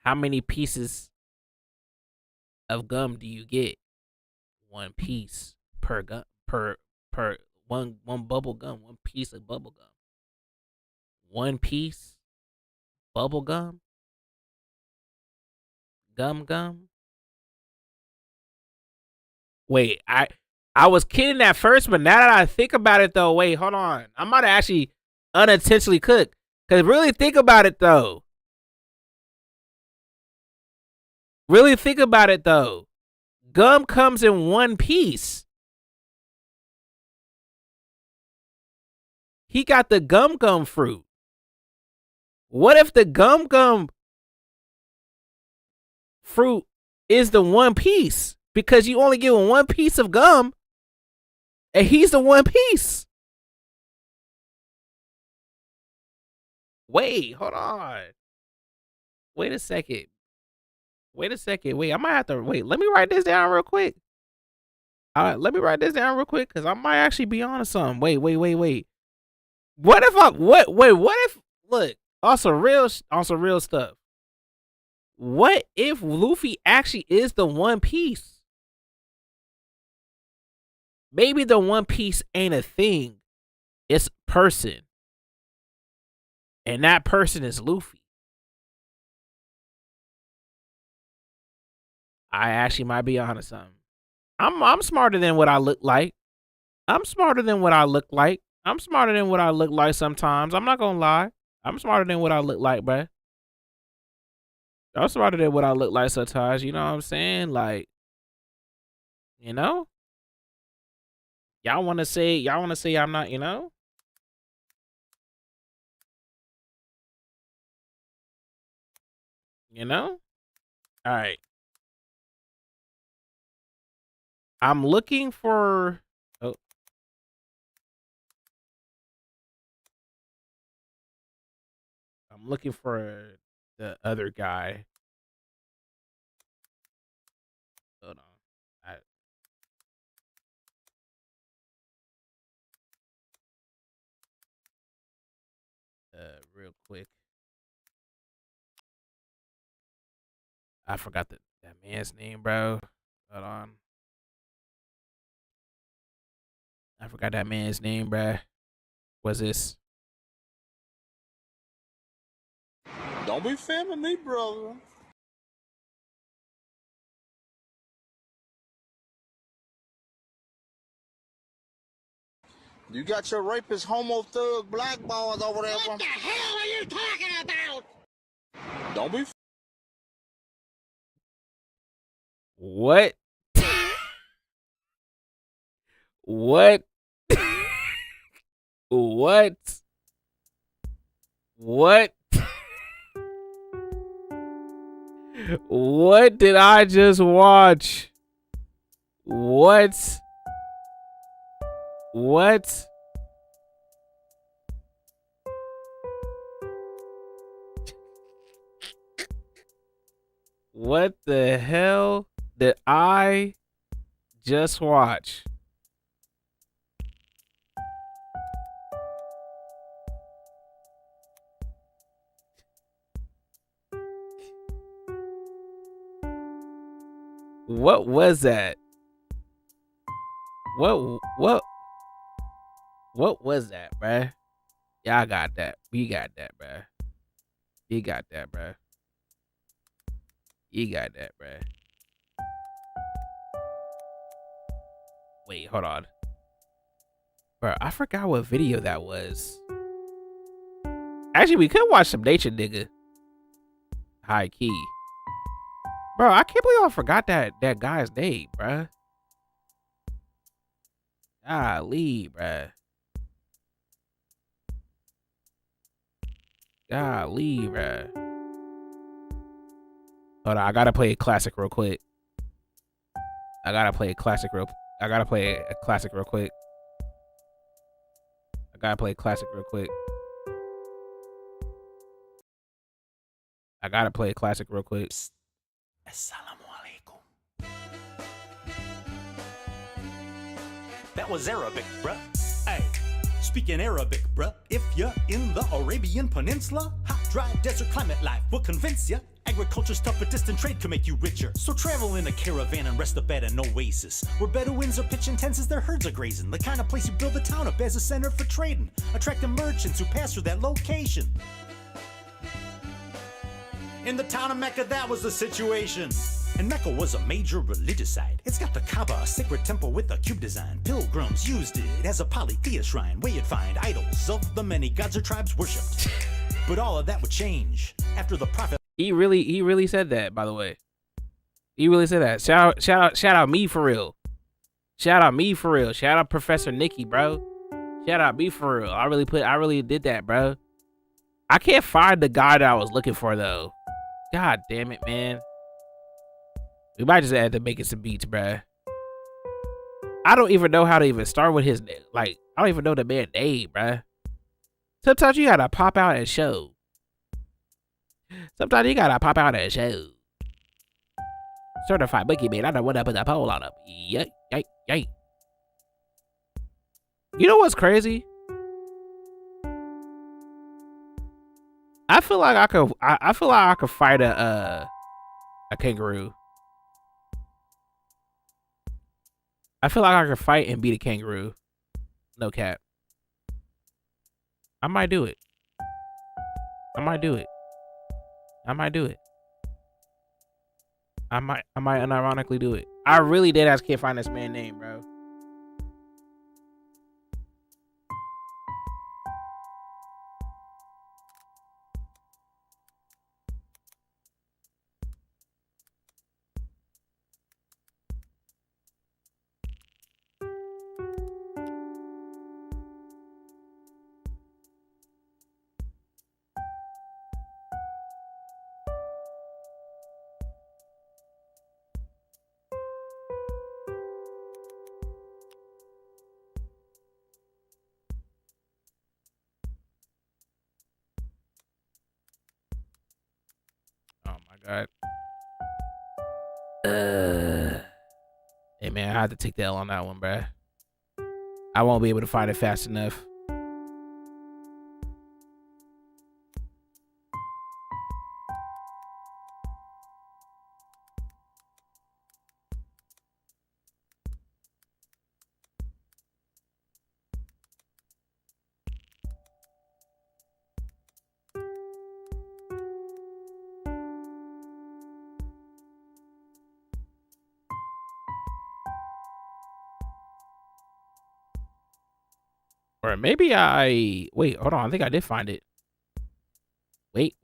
Speaker 1: How many pieces of gum do you get? One piece per gum per one bubble gum. One piece of bubble gum. One piece bubble gum. Gum. Wait, I was kidding at first, but now that I think about it though, wait, hold on. I might have actually unintentionally cooked. Cause really think about it though. Gum comes in one piece. He got the gum fruit. What if the gum fruit is the one piece? Because you only get one piece of gum, and he's the one piece. Wait, hold on. Wait a second. Wait, I might have to wait. Let me write this down real quick. Let me write this down real quick because I might actually be on to something. Wait. What if look, on some real stuff. What if Luffy actually is the One Piece? Maybe the One Piece ain't a thing. It's a person. And that person is Luffy. I actually might be onto something. I'm smarter than what I look like. I'm smarter than what I look like sometimes. I'm not gonna lie. I'm smarter than what I look like, bruh. I'm smarter than what I look like sometimes. You know what I'm saying? Like, you know? Y'all wanna say I'm not, you know? You know? Alright. I'm looking for I'm looking for the other guy. Hold on. Real quick. I forgot that man's name, bro. Hold on. I forgot that man's name, bro. What's this?
Speaker 14: Don't be filming me, brother. You got your rapist, homo thug, black balls over there. What the hell are you talking about? Don't be.
Speaker 1: What? What? What? What? What did I just watch? What? What? What the hell did I just watch? What was that? What was that, bruh? Y'all got that. We got that, bruh. You got that, bruh. You got that, bruh. Wait, hold on. Bro, I forgot what video that was. Actually, we could watch some nature, nigga. High key. Bro, I can't believe I forgot that guy's name, bruh. Golly, bruh. Golly, bruh. Hold on, I gotta play a classic real quick. I gotta play a classic real quick. I gotta play a classic real quick.
Speaker 17: Assalamu alaikum. That was Arabic, bruh. Hey, speaking Arabic, bruh. If you're in the Arabian Peninsula, hot, dry desert climate life will convince ya. Agriculture's tough, but distant trade can make you richer. So travel in a caravan and rest up at an oasis, where Bedouins are pitching tents as their herds are grazing. The kind of place you build a town up as a center for trading, attracting merchants who pass through that location. In the town of Mecca, that was the situation. And Mecca was a major religious site. It's got the Kaaba, a sacred temple with a cube design. Pilgrims used it as a polytheist shrine, where you'd find idols of the many gods or tribes worshipped. But all of that would change after the prophet.
Speaker 1: He really said that, by the way. He really said that. Shout out me for real. Shout out me for real. Shout out Professor Nikki, bro. Shout out me for real. I really did that, bro. I can't find the guy that I was looking for though. God damn it, man. We might just have to make it some beats, bruh. I don't even know how to even start with his, like, I don't even know the man's name, bruh. Sometimes you gotta pop out and show. Sometimes you gotta pop out and show. Certified bookie man, I don't want to put the pole on him. Yay. You know what's crazy? I feel like I could fight a kangaroo. I feel like I could fight and beat a kangaroo. No cap. I might do it. I might unironically do it. I really did. I just can't find this man's name, bro. God. Hey man, I had to take the L on that one, bruh. I won't be able to find it fast enough. Or maybe wait, hold on. I think I did find it. Wait.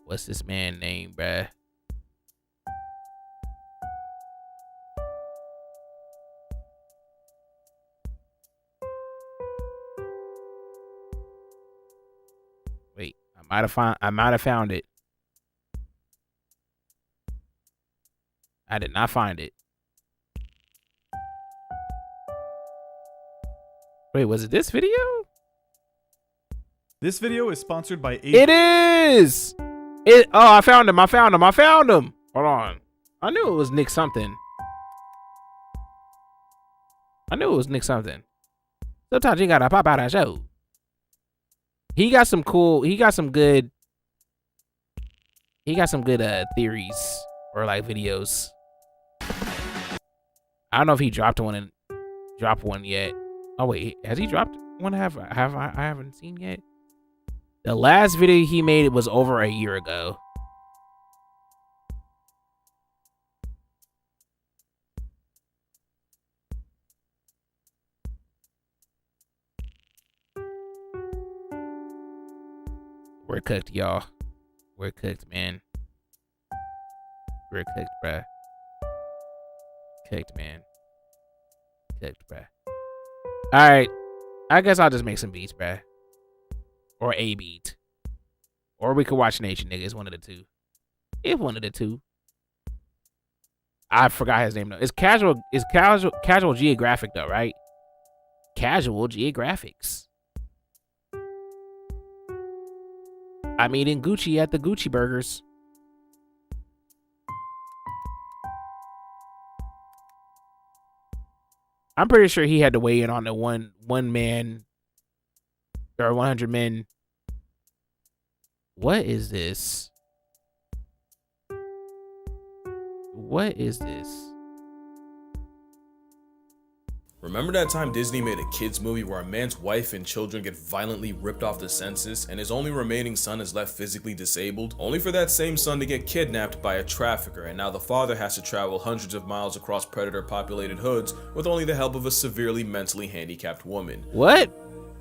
Speaker 1: What's this man's name, bruh? Wait, I might have found it. I did not find it. Wait, was it this video?
Speaker 18: This video is sponsored by
Speaker 1: It is! Oh, I found him. Hold on. I knew it was Nick something. Sometimes you gotta pop out and show. He got some good theories or like videos. I don't know if he dropped one yet. Oh wait, has he dropped one? I haven't seen yet. The last video he made was over a year ago. We're cooked, y'all. We're cooked, man. We're cooked, bruh. Cooked, man. Cooked, bruh. Alright. I guess I'll just make some beats, bruh. Or a beat. Or we could watch Nation, nigga. It's one of the two. It's one of the two. I forgot his name though. It's Casual Geographic though, right? Casual Geographics. I'm eating Gucci at the Gucci Burgers. I'm pretty sure he had to weigh in on the one man or 100 men. What is this? What is this?
Speaker 18: Remember that time Disney made a kids movie where a man's wife and children get violently ripped off the census and his only remaining son is left physically disabled, only for that same son to get kidnapped by a trafficker, and now the father has to travel hundreds of miles across predator populated hoods with only the help of a severely mentally handicapped woman.
Speaker 1: What?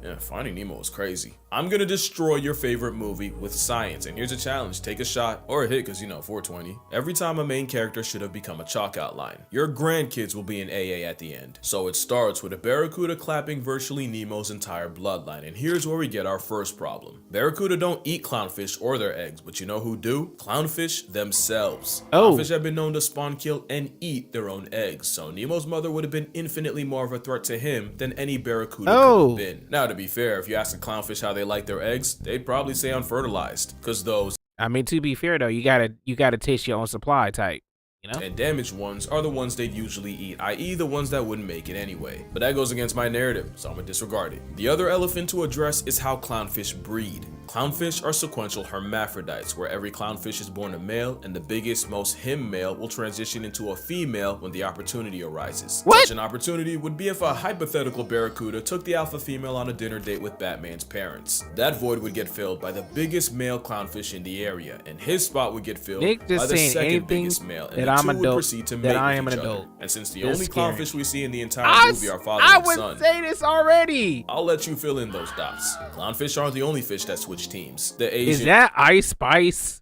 Speaker 18: Yeah, Finding Nemo was crazy. I'm gonna destroy your favorite movie with science, and here's a challenge. Take a shot, or a hit, cause 420. Every time a main character should have become a chalk outline. Your grandkids will be an AA at the end. So it starts with a barracuda clapping virtually Nemo's entire bloodline, and here's where we get our first problem. Barracuda don't eat clownfish or their eggs, but you know who do? Clownfish themselves.
Speaker 1: Oh.
Speaker 18: Clownfish have been known to spawn, kill, and eat their own eggs, so Nemo's mother would have been infinitely more of a threat to him than any barracuda could have been. Now, to be fair, if you ask the clownfish how they like their eggs, they'd probably say unfertilized, because those,
Speaker 1: I mean, to be fair though, you gotta taste your own supply type, you know?
Speaker 18: and damaged ones are the ones they'd usually eat, i.e. the ones that wouldn't make it anyway. But that goes against my narrative, so I'm gonna disregard it. The other elephant to address is how clownfish breed. Clownfish are sequential hermaphrodites, where every clownfish is born a male, and the biggest, most him male will transition into a female when the opportunity arises.
Speaker 1: What?
Speaker 18: Such an opportunity would be if a hypothetical barracuda took the alpha female on a dinner date with Batman's parents. That void would get filled by the biggest male clownfish in the area, and his spot would get filled
Speaker 1: Nick just
Speaker 18: by the
Speaker 1: saying
Speaker 18: second
Speaker 1: anything
Speaker 18: biggest male, and
Speaker 1: that
Speaker 18: the
Speaker 1: I'm
Speaker 18: two would
Speaker 1: adult-
Speaker 18: proceed to
Speaker 1: that
Speaker 18: mate
Speaker 1: I am
Speaker 18: with
Speaker 1: an
Speaker 18: each other.
Speaker 1: adult.
Speaker 18: And since the
Speaker 1: This
Speaker 18: only
Speaker 1: scaring
Speaker 18: clownfish we see in the entire movie are father
Speaker 1: I
Speaker 18: and
Speaker 1: would
Speaker 18: son,
Speaker 1: say this already.
Speaker 18: I'll let you fill in those dots. Clownfish aren't the only fish that switch teams. The Asian
Speaker 1: Is that Ice Spice?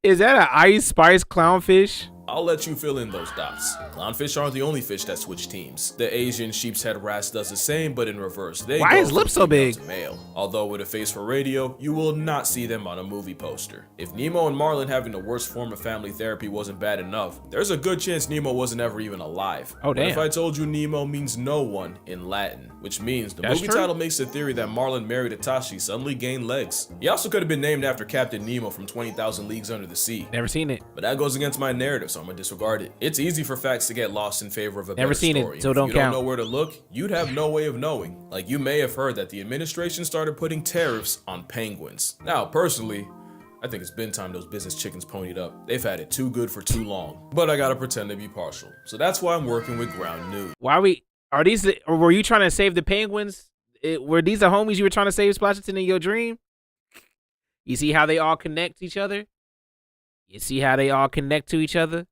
Speaker 1: Is that an Ice Spice clownfish?
Speaker 18: I'll let you fill in those dots. Clownfish aren't the only fish that switch teams. The Asian sheepshead wrasse does the same, but in reverse. They
Speaker 1: Why
Speaker 18: go
Speaker 1: is
Speaker 18: from
Speaker 1: lips so
Speaker 18: female
Speaker 1: big?
Speaker 18: to male. Although with a face for radio, you will not see them on a movie poster. If Nemo and Marlin having the worst form of family therapy wasn't bad enough, there's a good chance Nemo wasn't ever even alive.
Speaker 1: Oh,
Speaker 18: What
Speaker 1: damn.
Speaker 18: if I told you Nemo means no one in Latin, which means the
Speaker 1: That's
Speaker 18: movie
Speaker 1: true.
Speaker 18: title makes the theory that Marlin married Itachi suddenly gained legs. He also could have been named after Captain Nemo from 20,000 Leagues Under the Sea.
Speaker 1: Never seen it.
Speaker 18: But that goes against my narrative, so I'm gonna disregard it. It's easy for facts to get lost in favor of a
Speaker 1: Never
Speaker 18: better
Speaker 1: seen it,
Speaker 18: story.
Speaker 1: so
Speaker 18: If
Speaker 1: don't
Speaker 18: you
Speaker 1: count.
Speaker 18: don't know where to look, you'd have no way of knowing. Like, you may have heard that the administration started putting tariffs on penguins. Now, personally, I think it's been time those business chickens ponied up. They've had it too good for too long. But I gotta pretend to be partial. So that's why I'm working with ground news.
Speaker 1: Or were you trying to save the penguins? Were these the homies you were trying to save, Splasherton, in your dream? You see how they all connect to each other? You see how they all connect to each other?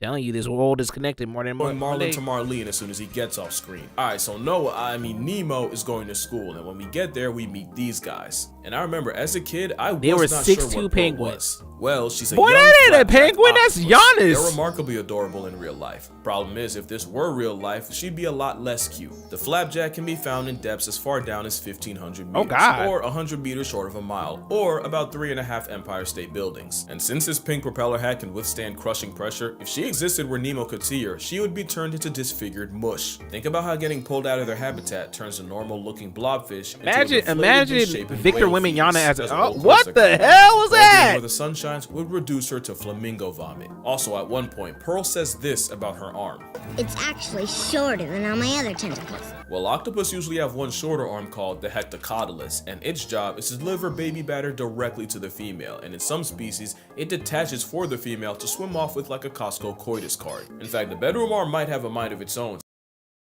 Speaker 1: Telling you, this world is connected more than
Speaker 18: Going Marlin
Speaker 1: Monday.
Speaker 18: to Marlene as soon as he gets off screen. Alright, so Nemo is going to school, and when we get there, we meet these guys. And I remember as a kid, I
Speaker 1: There
Speaker 18: was
Speaker 1: were
Speaker 18: not sure
Speaker 1: 6'2"
Speaker 18: what
Speaker 1: penguins.
Speaker 18: Pearl was. Well, she's a
Speaker 1: Boy,
Speaker 18: young
Speaker 1: that ain't a
Speaker 18: flapjack
Speaker 1: penguin, that's
Speaker 18: octopus.
Speaker 1: Giannis.
Speaker 18: They're remarkably adorable in real life. Problem is, if this were real life, she'd be a lot less cute. The flapjack can be found in depths as far down as 1,500 meters,
Speaker 1: Oh, God.
Speaker 18: or 100 meters short of a mile, or about 3.5 Empire State Buildings. And since this pink propeller hat can withstand crushing pressure, if she existed where Nemo could see her, she would be turned into disfigured mush. Think about how getting pulled out of their habitat turns a normal-looking blobfish into an inflated,
Speaker 1: Imagine
Speaker 18: misshapen
Speaker 1: Victor
Speaker 18: whale
Speaker 1: Wimignana
Speaker 18: fetus.
Speaker 1: as
Speaker 18: That's
Speaker 1: a.
Speaker 18: whole
Speaker 1: What
Speaker 18: concept.
Speaker 1: the hell was
Speaker 18: Well, being
Speaker 1: that?
Speaker 18: Where the sun shines would reduce her to flamingo vomit. Also, at one point, Pearl says this about her arm.
Speaker 6: It's actually shorter than all my other tentacles.
Speaker 18: Well, octopus usually have one shorter arm called the hectocotylus, and its job is to deliver baby batter directly to the female, and in some species, it detaches for the female to swim off with like a Costco coitus card. In fact, the bedroom arm might have a mind of its own.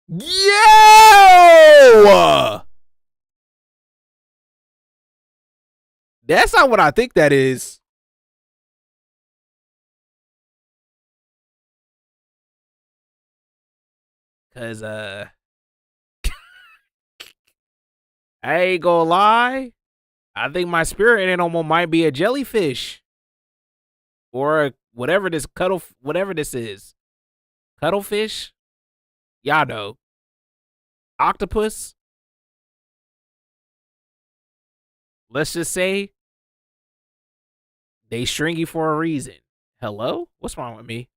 Speaker 1: Yo! That's not what I think that is. Cause I ain't gonna lie. I think my spirit animal might be a jellyfish. Or whatever this is. Cuttlefish? Y'all know. Octopus? Let's just say they stringy for a reason. Hello? What's wrong with me?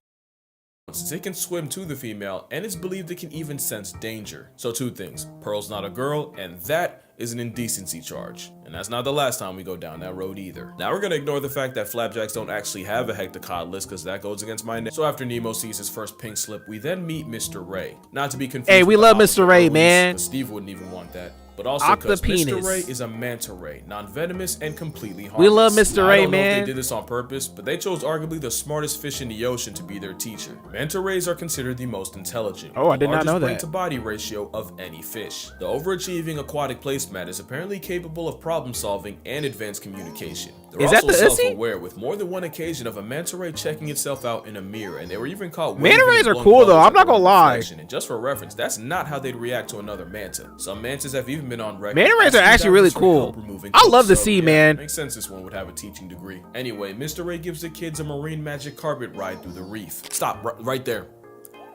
Speaker 18: since it can swim to the female, and it's believed it can even sense danger. So 2 things, Pearl's not a girl, and that is an indecency charge. And that's not the last time we go down that road either. Now we're gonna ignore the fact that flapjacks don't actually have a hectocotylus, because that goes against my name. So after Nemo sees his first pink slip, we then meet Mr. Ray. Not to be confused.
Speaker 1: Hey, we
Speaker 18: with
Speaker 1: love
Speaker 18: the
Speaker 1: Mr. Ray,
Speaker 18: Octopus,
Speaker 1: man.
Speaker 18: 'cause Steve wouldn't even want that. But also because Mr. Ray is a manta ray, non-venomous and completely harmless.
Speaker 1: We love Mr. Ray,
Speaker 18: I don't know if
Speaker 1: man.
Speaker 18: they did this on purpose, but they chose arguably the smartest fish in the ocean to be their teacher. Manta rays are considered the most intelligent.
Speaker 1: Oh, I did not know that.
Speaker 18: Brain to body ratio of any fish. The overachieving aquatic placemat is apparently capable of problem solving and advanced communication. They're also self-aware, with more than one occasion of a manta ray checking itself out in a mirror, and they were even caught.
Speaker 1: Manta rays are cool though. I'm not gonna lie.
Speaker 18: And just for reference, that's not how they'd react to another manta. Some mantas have even been on record.
Speaker 1: Manta rays are actually really cool. I love the sea, man.
Speaker 18: Makes sense this one would have a teaching degree. Anyway, Mr. Ray gives the kids a marine magic carpet ride through the reef. Stop right there.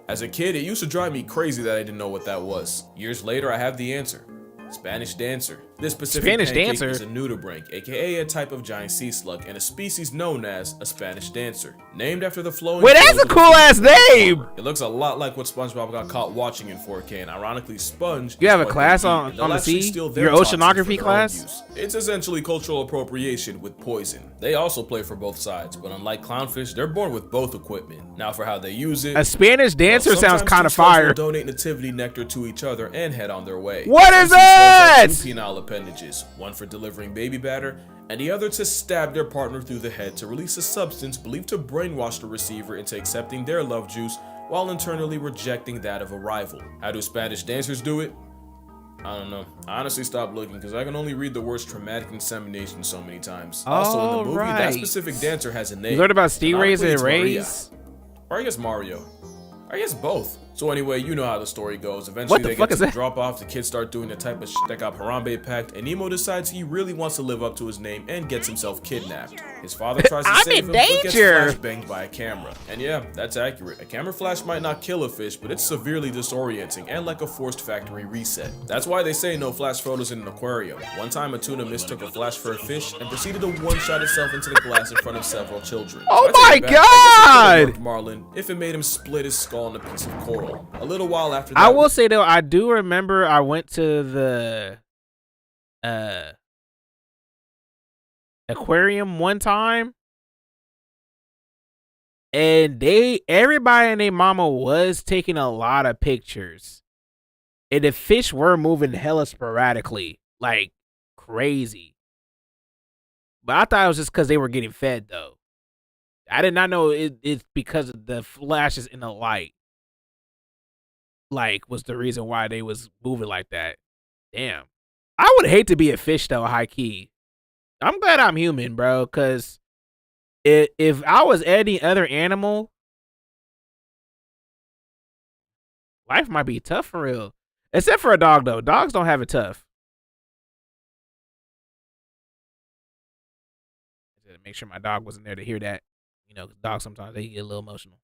Speaker 18: As a kid, it used to drive me crazy that I didn't know what that was. Years later, I have the answer. Spanish dancer. This specific pancake is a nudibranch, aka a type of giant sea slug, and a species known as a Spanish dancer. Named after the flowing.
Speaker 1: Wait, that's a cool ass name!
Speaker 18: It looks a lot like what SpongeBob got caught watching in 4K, and ironically, Sponge.
Speaker 1: You have a class on the sea? Your oceanography class?
Speaker 18: It's essentially cultural appropriation with poison. They also play for both sides, but unlike clownfish, they're born with both equipment. Now for how they use it.
Speaker 1: A Spanish dancer sounds kind of fire.
Speaker 18: Donate nativity nectar to each other and head on their way.
Speaker 1: What is that?
Speaker 18: 2 penile appendages, one for delivering baby batter, and the other to stab their partner through the head to release a substance believed to brainwash the receiver into accepting their love juice while internally rejecting that of a rival. How do Spanish dancers do it? I don't know. I honestly stopped looking because I can only read the words traumatic insemination so many times. Also in the movie, that specific dancer has a name.
Speaker 1: You learned about stingrays and rays?
Speaker 18: Or I guess Mario. I guess both. So anyway, you know how the story goes. Eventually they get to the drop off, the kids start doing the type of shit that got Harambe packed, and Nemo decides he really wants to live up to his name and gets himself kidnapped. His father tries to save him, but gets flashbanged by a camera. And yeah, that's accurate. A camera flash might not kill a fish, but it's severely disorienting and like a forced factory reset. That's why they say no flash photos in an aquarium. One time a tuna mistook a flash for a fish and proceeded to one-shot itself into the glass in front of several children.
Speaker 1: Oh my god!
Speaker 18: Marlin, if it made him split his skull on a piece of coral. A little while after that,
Speaker 1: I will say though, I do remember I went to the aquarium one time, and everybody and their mama was taking a lot of pictures, and the fish were moving hella sporadically, like crazy. But I thought it was just because they were getting fed though. I did not know it's because of the flashes in the light. Like, was the reason why they was moving like that. Damn. I would hate to be a fish, though, high key. I'm glad I'm human, bro, because if I was any other animal, life might be tough for real. Except for a dog, though. Dogs don't have it tough. Make sure my dog wasn't there to hear that. You know, dogs sometimes, they get a little emotional.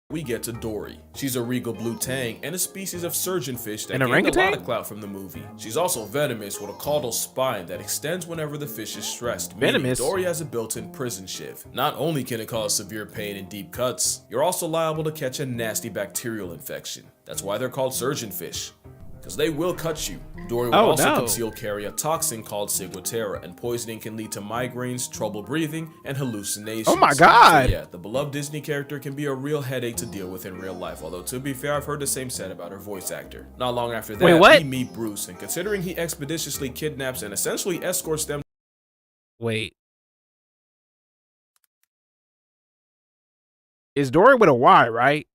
Speaker 18: We get to Dory. She's a regal blue tang and a species of surgeonfish that gained
Speaker 1: orangutan?
Speaker 18: a lot of clout from the movie. She's also venomous with a caudal spine that extends whenever the fish is stressed.
Speaker 1: Venomous?
Speaker 18: Dory has a built-in prison shiv. Not only can it cause severe pain and deep cuts, you're also liable to catch a nasty bacterial infection. That's why they're called surgeonfish. Because they will cut you. Dory will also conceal carry a toxin called ciguatera, and poisoning can lead to migraines, trouble breathing, and hallucinations.
Speaker 1: Oh my god!
Speaker 18: So yeah, the beloved Disney character can be a real headache to deal with in real life, although to be fair, I've heard the same said about her voice actor. Not long after that, we meet Bruce, and considering he expeditiously kidnaps and essentially escorts them.
Speaker 1: Wait. Is Dory with a Y, right?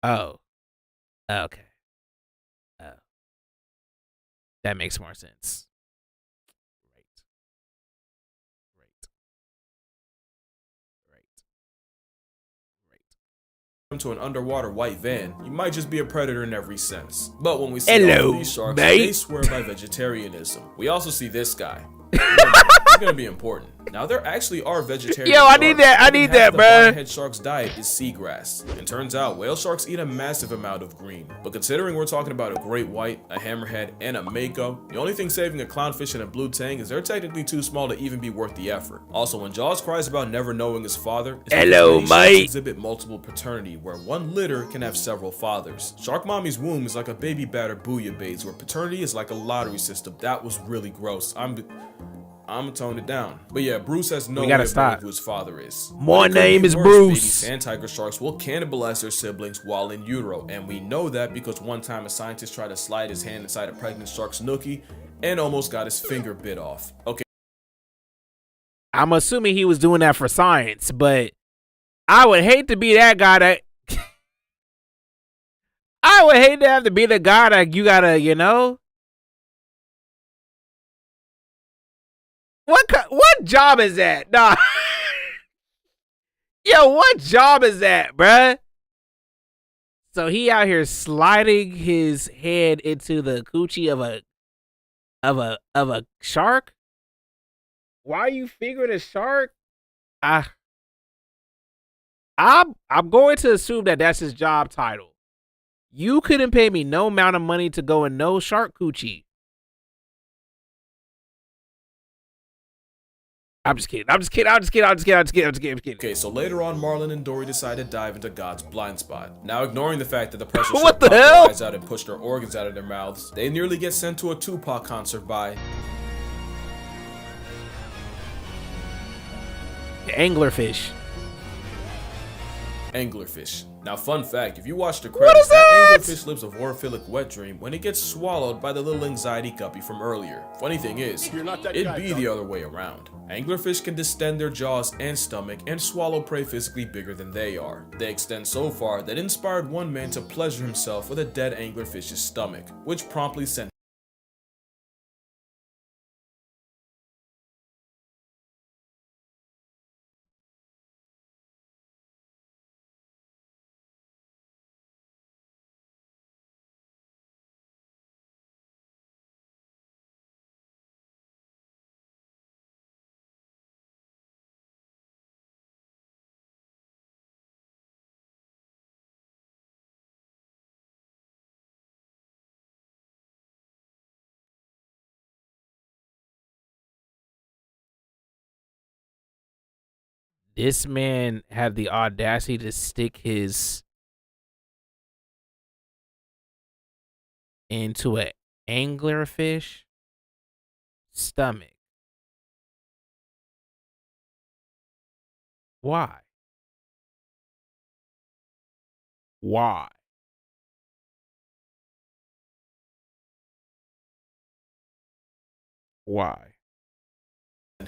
Speaker 1: Oh. Okay. Oh. That makes more sense.
Speaker 18: To an underwater white van, you might just be a predator in every sense. But when we see all of these sharks, they swear by vegetarianism. We also see this guy. It's gonna be important. Now there actually are vegetarian
Speaker 1: Yo, I need that. I need that, bro.
Speaker 18: The head shark's diet is seagrass. And turns out whale sharks eat a massive amount of green. But considering we're talking about a great white, a hammerhead, and a mako, the only thing saving a clownfish and a blue tang is they're technically too small to even be worth the effort. Also, when Jaws cries about never knowing his father, it's
Speaker 1: hello,
Speaker 18: because many sharks
Speaker 1: mate.
Speaker 18: exhibit multiple paternity, where one litter can have several fathers. Shark mommy's womb is like a baby batter bouillabaisse, where paternity is like a lottery system. That was really gross. I'm gonna tone it down. But yeah, Bruce has no way of knowing who his father is.
Speaker 1: My name is Bruce.
Speaker 18: Baby sand tiger sharks will cannibalize their siblings while in utero, and we know that because one time a scientist tried to slide his hand inside a pregnant shark's nookie and almost got his finger bit off. Okay.
Speaker 1: I'm assuming he was doing that for science, but I would hate to be that guy that I would hate to have to be the guy that you gotta, you know. What job is that? Nah. Yo, what job is that, bruh? So he out here sliding his head into the coochie of a shark? Why are you figuring a shark? I'm going to assume that that's his job title. You couldn't pay me no amount of money to go in no shark coochie. I'm just kidding.
Speaker 18: Okay, so later on, Marlon and Dory decide to dive into God's blind spot. Now, ignoring the fact that the pressure
Speaker 1: what the hell?
Speaker 18: Eyes out and push their organs out of their mouths, they nearly get sent to a Tupac concert by
Speaker 1: anglerfish.
Speaker 18: Anglerfish. Now, fun fact, if you watch the credits, that anglerfish lives a vorophilic wet dream when it gets swallowed by the little anxiety guppy from earlier. Funny thing is, it'd be the other way around. Anglerfish can distend their jaws and stomach and swallow prey physically bigger than they are. They extend so far that it inspired one man to pleasure himself with a dead anglerfish's stomach, which promptly sent
Speaker 1: This man had the audacity to stick his into an anglerfish stomach. Why? Why? Why?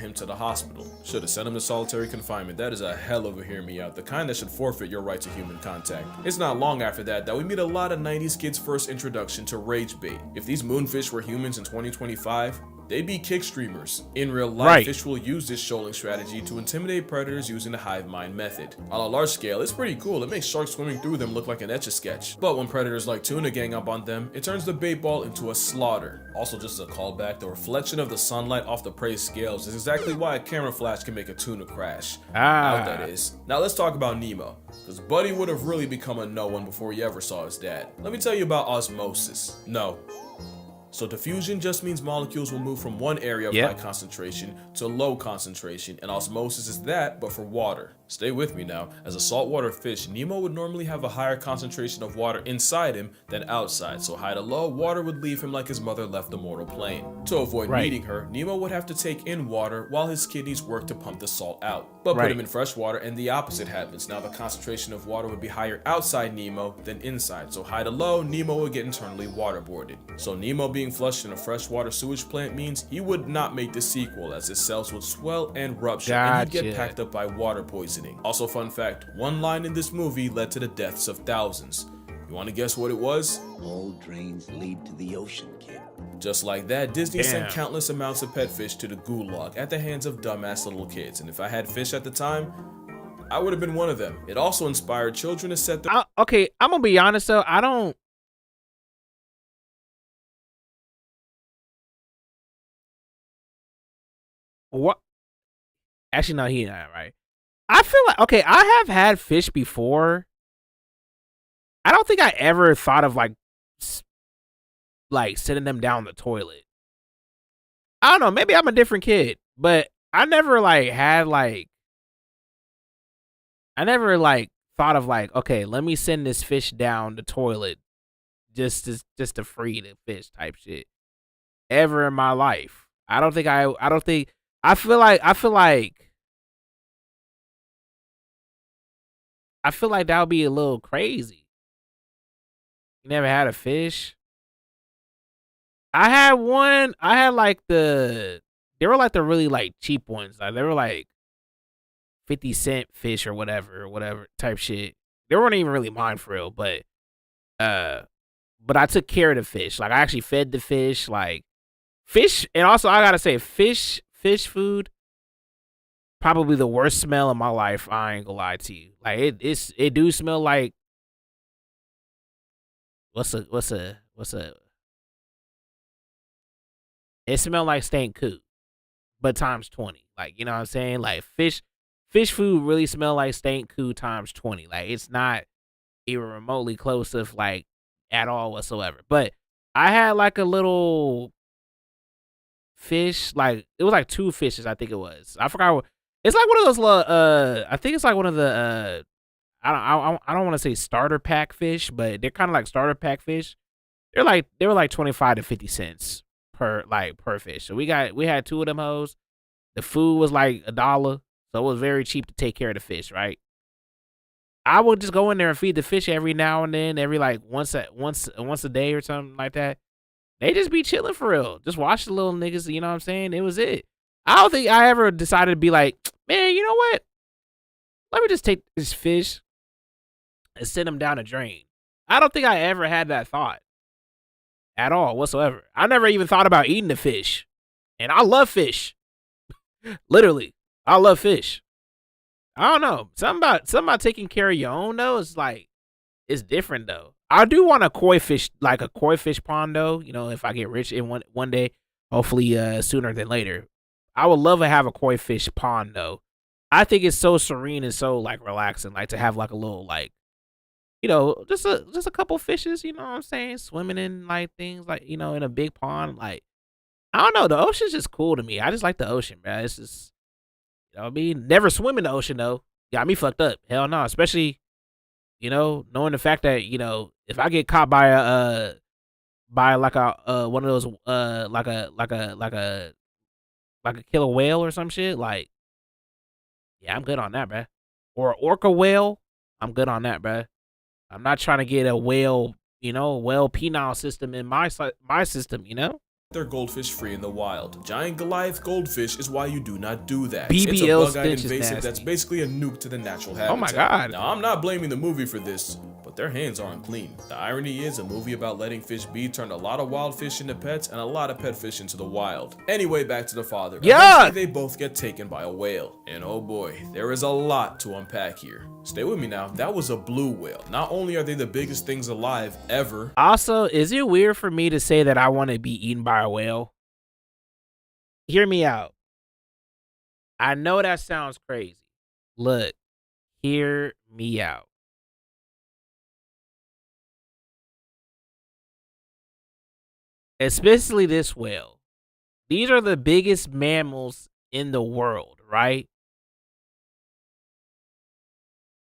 Speaker 18: him to the hospital. Should have sent him to solitary confinement. That is a hell of a hear me out. The kind that should forfeit your right to human contact. It's not long after that we meet a lot of 90s kids' first introduction to rage bait. If these moonfish were humans in 2025, they'd be kick streamers. In real life, fish will use this shoaling strategy to intimidate predators using the hive mind method. On a large scale, it's pretty cool. It makes sharks swimming through them look like an Etch-a-Sketch. But when predators like tuna gang up on them, it turns the bait ball into a slaughter. Also, just as a callback, the reflection of the sunlight off the prey's scales is exactly why a camera flash can make a tuna crash. Out that is. Now let's talk about Nemo, because Buddy would have really become a no one before he ever saw his dad. Let me tell you about osmosis. No. So diffusion just means molecules will move from one area of high concentration to low concentration, and osmosis is that, but for water. Stay with me now. As a saltwater fish, Nemo would normally have a higher concentration of water inside him than outside, so high to low, water would leave him like his mother left the mortal plane. To avoid meeting her, Nemo would have to take in water while his kidneys work to pump the salt out. But put him in fresh water and the opposite happens. Now the concentration of water would be higher outside Nemo than inside, so high to low, Nemo would get internally waterboarded. So Nemo being flushed in a freshwater sewage plant means he would not make the sequel, as his cells would swell and rupture and he'd get packed up by water poisoning. Also, fun fact, one line in this movie led to the deaths of thousands. You want to guess what it was?
Speaker 19: All drains lead to the ocean, kid.
Speaker 18: Just like that, Disney sent countless amounts of pet fish to the gulag at the hands of dumbass little kids, and if I had fish at the time, I would have been one of them. It also inspired children to set their—
Speaker 1: okay, I'm gonna be honest though, I don't What? Actually, no, he not right. I feel like, okay, I have had fish before. I don't think I ever thought of like sitting them down the toilet. I don't know. Maybe I'm a different kid, but I never thought of like, okay, let me send this fish down the toilet just to free the fish type shit ever in my life. I feel like that would be a little crazy. You never had a fish? I had one. I had like they were like the really like cheap ones. Like they were like 50-cent fish or whatever type shit. They weren't even really mine for real, but I took care of the fish. Like I actually fed the fish, like fish, and also I gotta say, fish food, probably the worst smell in my life. I ain't gonna lie to you. Like it do smell like what's a it smell like stank coop, but times 20. Like, you know what I'm saying? Like fish food really smell like stank coop times 20. Like it's not even remotely close to like at all whatsoever. But I had like a little fish, like it was like 2 fishes, I think it was. I forgot what it's like, one of those little I think it's like one of the I don't want to say starter pack fish, but they're kind of like starter pack fish. They were like 25 to 50 cents per fish. So we had 2 of them hoes. The food was like $1, so it was very cheap to take care of the fish, right? I would just go in there and feed the fish every now and then, every like once a day or something like that. They just be chilling for real. Just watch the little niggas, you know what I'm saying? It was it. I don't think I ever decided to be like, man, you know what? Let me just take this fish and send them down a drain. I don't think I ever had that thought at all whatsoever. I never even thought about eating the fish. And I love fish. Literally, I love fish. I don't know. Something about taking care of your own though is like, it's different though. I do want a koi fish pond though. You know, if I get rich in one day, hopefully sooner than later, I would love to have a koi fish pond though. I think it's so serene and so like relaxing, like to have like a little like, you know, just a couple fishes, you know what I'm saying, swimming in like things like, you know, in a big pond. Like, I don't know, the ocean's just cool to me. I just like the ocean, man. It's just, you know what I mean? Never swim in the ocean though. Got me fucked up. Hell no. Especially, you know, knowing the fact that, you know, if I get caught by like a one of those like a killer whale or some shit, like, yeah, I'm good on that, bruh. Or an orca whale, I'm good on that, bruh. I'm not trying to get a whale, you know, whale penile system in my system, you know?
Speaker 18: They're goldfish free in the wild. Giant Goliath goldfish is why you do not do that.
Speaker 1: BBL
Speaker 18: it's a bug-eyed
Speaker 1: stench is
Speaker 18: invasive
Speaker 1: nasty.
Speaker 18: that's basically a nuke to the natural habitat.
Speaker 1: Oh my god.
Speaker 18: Now, I'm not blaming the movie for this, but their hands aren't clean. The irony is, a movie about letting fish be turned a lot of wild fish into pets and a lot of pet fish into the wild. Anyway, back to the father.
Speaker 1: Yeah.
Speaker 18: They both get taken by a whale. And oh boy, there is a lot to unpack here. Stay with me now. That was a blue whale. Not only are they the biggest things alive ever.
Speaker 1: Also, is it weird for me to say that I want to be eaten by a whale? Hear me out. I know that sounds crazy. Look, hear me out. Especially this whale. These are the biggest mammals in the world, right?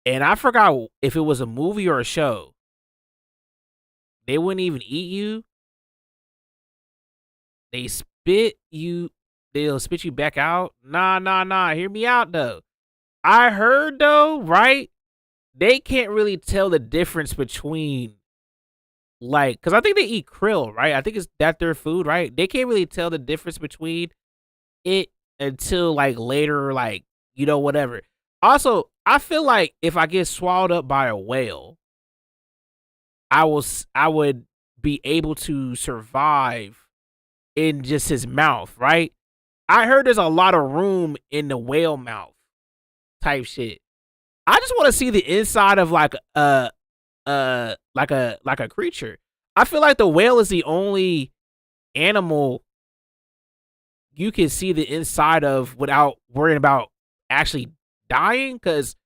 Speaker 1: And I forgot if it was a movie or a show. They wouldn't even eat you. They'll spit you back out. Nah. Hear me out though. I heard though, right? They can't really tell the difference between, like, because I think they eat krill, right? I think it's that their food, right? They can't really tell the difference between it until like later, like, you know, whatever. Also, I feel like if I get swallowed up by a whale, I would be able to survive in just his mouth, right? I heard there's a lot of room in the whale mouth type shit. I just want to see the inside of like a creature. I feel like the whale is the only animal you can see the inside of without worrying about actually dying, because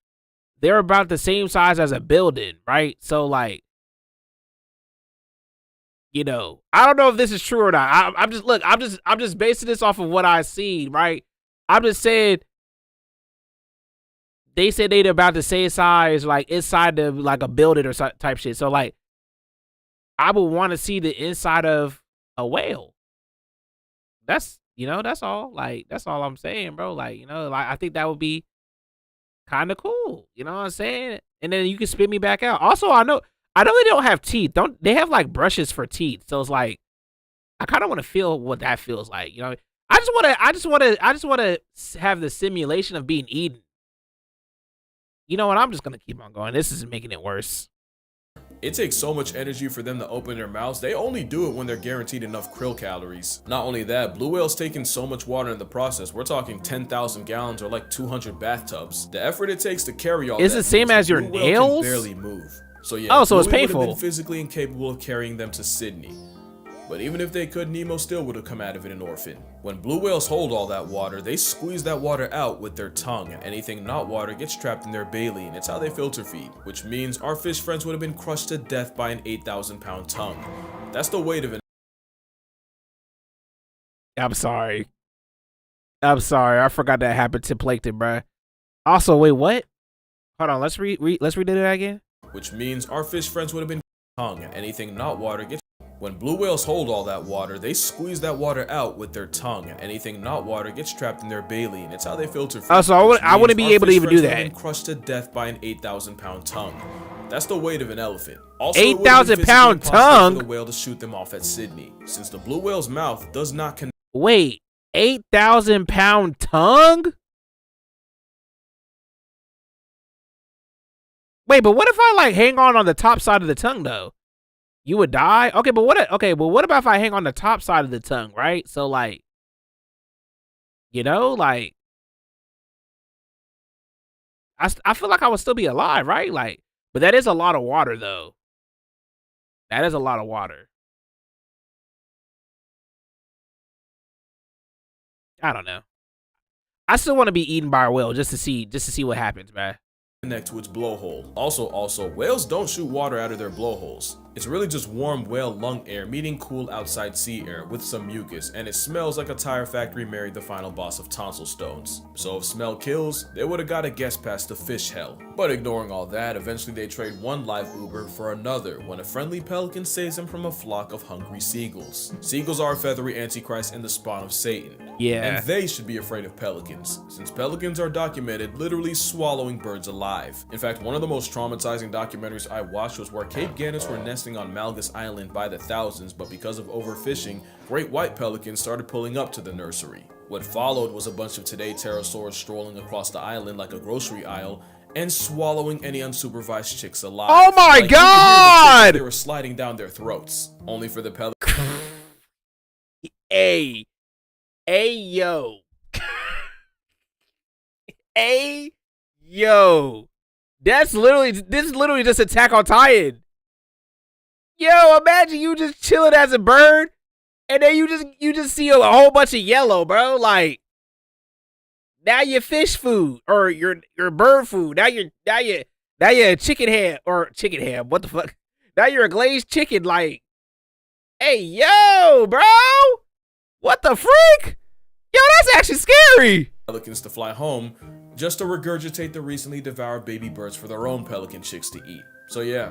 Speaker 1: they're about the same size as a building, right? So like, you know, I don't know if this is true or not. I'm just basing this off of what I see, right? I'm just saying they said they're about the same size, like inside of like a building or type shit. So like, I would want to see the inside of a whale. That's, you know, that's all. Like, that's all I'm saying, bro. Like, you know, like I think that would be kind of cool. You know what I'm saying? And then you can spit me back out. Also, I know they don't have teeth. They have like brushes for teeth? So it's like, I kind of want to feel what that feels like. You know, I just want to have the simulation of being eaten. You know what? I'm just gonna keep on going. This is making it worse.
Speaker 18: It takes so much energy for them to open their mouths. They only do it when they're guaranteed enough krill calories. Not only that, blue whales taking so much water in the process. We're talking 10,000 gallons or like 200 bathtubs. The effort it takes to carry all that
Speaker 1: is the same as your nails.
Speaker 18: Can barely move. So yeah.
Speaker 1: Oh, so it's
Speaker 18: Bluey
Speaker 1: painful.
Speaker 18: would have been physically incapable of carrying them to Sydney. But even if they could, Nemo still would have come out of it an orphan. When blue whales hold all that water, they squeeze that water out with their tongue, and anything not water gets trapped in their baleen. It's how they filter feed, which means our fish friends would have been crushed to death by an 8,000-pound tongue. That's the weight of an...
Speaker 1: I'm sorry. I forgot that happened to plankton, bruh. Also, wait, what? Hold on, let's read it again.
Speaker 18: Which means our fish friends would have been tongue, and anything not water gets... When blue whales hold all that water, they squeeze that water out with their tongue, and anything not water gets trapped in their baleen. It's how they filter food.
Speaker 1: Oh, so I wouldn't be able to even do that.
Speaker 18: Been crushed to death by an 8,000-pound tongue. That's the weight of an elephant. Also,
Speaker 1: 8,000-pound tongue.
Speaker 18: For the whale to shoot them off at Sydney, since the blue whale's mouth does not connect.
Speaker 1: Wait, 8,000-pound tongue? Wait, but what if I like hang on the top side of the tongue though? You would die? Okay, but what about if I hang on the top side of the tongue, right? So like, you know, like I feel like I would still be alive, right? Like, but that is a lot of water though. That is a lot of water. I don't know. I still want to be eaten by a whale just to see what happens, man.
Speaker 18: Connect to its blowhole. Also, whales don't shoot water out of their blowholes. It's really just warm whale lung air meeting cool outside sea air with some mucus, and it smells like a tire factory married the final boss of tonsil stones. So if smell kills, they would have got a guest pass to fish hell. But ignoring all that, eventually they trade one live Uber for another when a friendly pelican saves them from a flock of hungry seagulls. Seagulls are a feathery antichrist and the spawn of Satan.
Speaker 1: Yeah.
Speaker 18: And they should be afraid of pelicans, since pelicans are documented literally swallowing birds alive. In fact, one of the most traumatizing documentaries I watched was where Cape Gannets were nesting on Malgus Island by the thousands, but because of overfishing, great white pelicans started pulling up to the nursery. What followed was a bunch of today pterosaurs strolling across the island like a grocery aisle and swallowing any unsupervised chicks alive.
Speaker 1: Oh my god!
Speaker 18: They were sliding down their throats, only for the pelicans.
Speaker 1: Hey yo. Hey yo. This is literally just Attack on Titan. Yo, imagine you just chilling as a bird, and then you just see a whole bunch of yellow, bro. Like, now your fish food or your bird food. Now you're chicken ham. What the fuck? Now you're a glazed chicken. Like, hey yo, bro, what the freak? Yo, that's actually scary.
Speaker 18: Pelicans to fly home just to regurgitate the recently devoured baby birds for their own pelican chicks to eat. So yeah.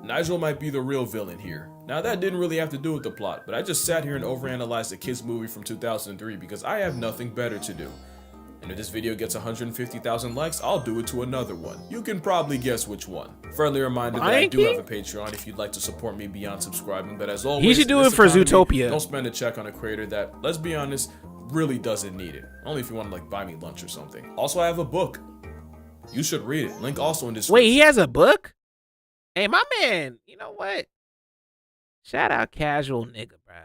Speaker 18: Nigel might be the real villain here. Now that didn't really have to do with the plot, but I just sat here and overanalyzed a kids movie from 2003 because I have nothing better to do. And if this video gets 150,000 likes, I'll do it to another one. You can probably guess which one. Friendly reminder that I do have a Patreon if you'd like to support me beyond subscribing, but as always,
Speaker 1: he should do it for Zootopia.
Speaker 18: Don't spend a check on a creator that, let's be honest, really doesn't need it. Only if you want to like buy me lunch or something. Also, I have a book. You should read it. Link also in this.
Speaker 1: Wait, he has a book? Hey, my man, you know what? Shout out Casual Nigga, bro.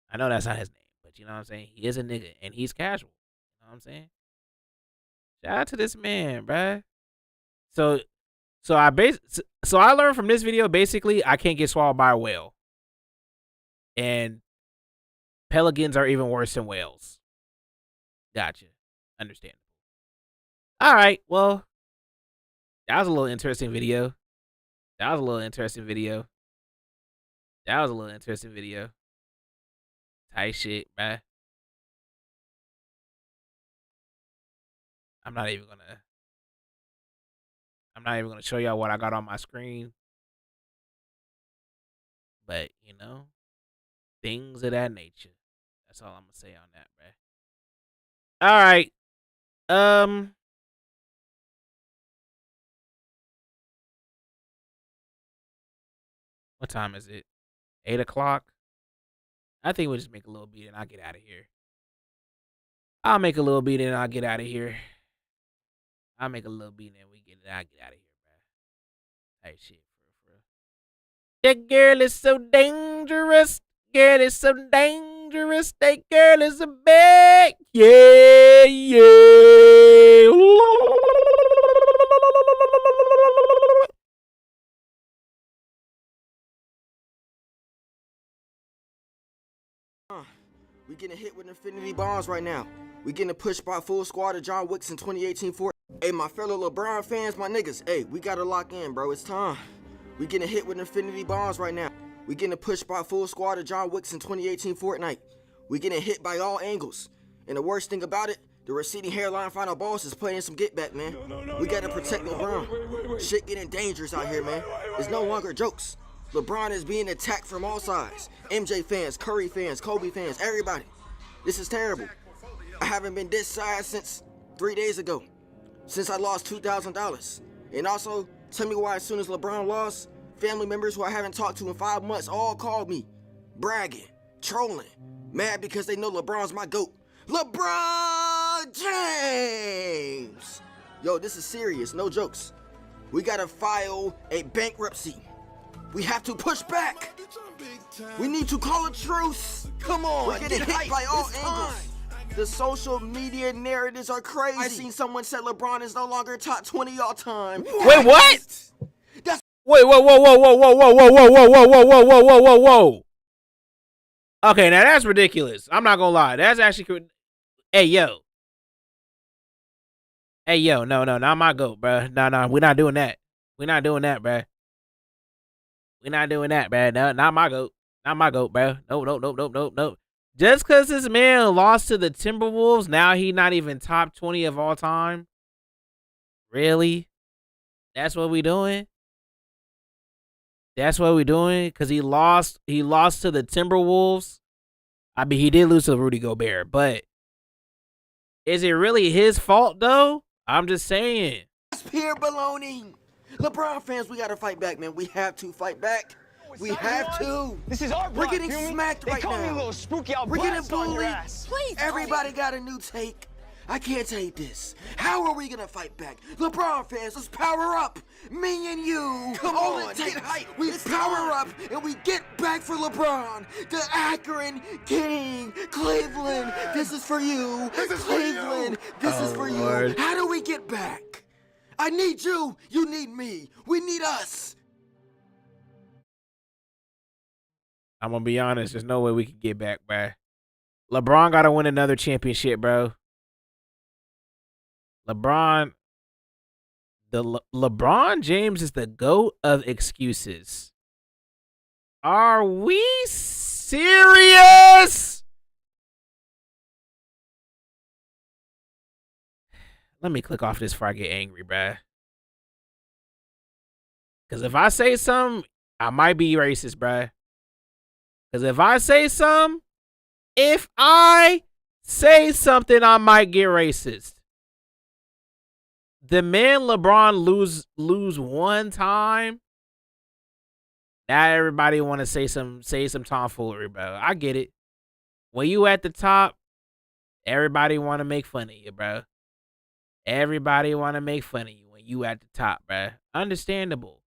Speaker 1: I know that's not his name, but you know what I'm saying? He is a nigga, and he's casual. You know what I'm saying? Shout out to this man, bro. So I learned from this video, basically, I can't get swallowed by a whale. And pelicans are even worse than whales. Gotcha. Understandable. All right. Well, that was a little interesting video. That was a little interesting video. That was a little interesting video. Tight shit, bruh. I'm not even gonna show y'all what I got on my screen. But, you know, things of that nature. That's all I'm gonna say on that, bruh. All right. What time is it? 8 o'clock? I think we'll just make a little beat and I'll get out of here. I'll make a little beat and I'll get out of here. I'll make a little beat and I'll get out of here, bruh. Hey, shit, for real. That girl is so dangerous. Girl is so dangerous. That girl is a bag. Yeah, yeah.
Speaker 20: We getting hit with infinity bombs right now. We getting pushed by full squad of John Wicks in 2018 Fort. Hey, my fellow LeBron fans, my niggas. Hey, we gotta lock in, bro. It's time. We getting hit with infinity bombs right now. We getting pushed by full squad of John Wicks in 2018 Fortnite. We getting hit by all angles. And the worst thing about it, the receding hairline final boss is playing some get back, man. We gotta protect LeBron. Shit getting dangerous out here, man. It's no longer jokes. LeBron is being attacked from all sides. MJ fans, Curry fans, Kobe fans, everybody. This is terrible. I haven't been this sad since 3 days ago. Since I lost $2,000. And also, tell me why as soon as LeBron lost, family members who I haven't talked to in 5 months all called me. Bragging, trolling, mad because they know LeBron's my GOAT. LeBron James! Yo, this is serious, no jokes. We gotta file a bankruptcy. We have to push back. We need to call a truce. Come on, we're getting hit by all angles. The social media narratives are crazy. I seen someone said LeBron is no longer top 20 all time.
Speaker 1: Wait, what? Wait, whoa, whoa, whoa, whoa, whoa, whoa, whoa, whoa, whoa, whoa, whoa, whoa, whoa, whoa, whoa. Okay, now that's ridiculous. I'm not gonna lie. That's actually. Hey, yo. Hey, yo, no, not my GOAT, bro. No, we're not doing that. We're not doing that, bro. We're not doing that, bro. No, not my GOAT. Not my GOAT, bro. Nope. Just because this man lost to the Timberwolves, now he not even top 20 of all time? Really? That's what we doing? That's what we doing? Because he lost to the Timberwolves? I mean, he did lose to Rudy Gobert, but is it really his fault, though? I'm just saying.
Speaker 20: That's pure baloney. LeBron fans, we gotta fight back, man. We have to fight back. We have to.
Speaker 3: This is our
Speaker 20: We're getting smacked right now.
Speaker 3: They call me a little spooky.
Speaker 20: We're getting bullied. Please, everybody got a new take. I can't take this. How are we gonna fight back? LeBron fans, let's power up. Me and you. Come on, get hype. We power up and we get back for LeBron. The Akron King. Cleveland, this is for you. Cleveland, this is for you. How do we get back? I need you. You need me. We need us.
Speaker 1: I'm gonna be honest. There's no way we can get back, bro. LeBron gotta win another championship, bro. LeBron James is the GOAT of excuses. Are we serious? Let me click off this before I get angry, bruh. Because if I say something, I might be racist, bruh. Because if I say something, I might get racist. The man LeBron lose one time. Now everybody want to say some tomfoolery, bro. I get it. When you at the top, everybody want to make fun of you, bro. Everybody want to make fun of you when you at the top, bro. Understandable.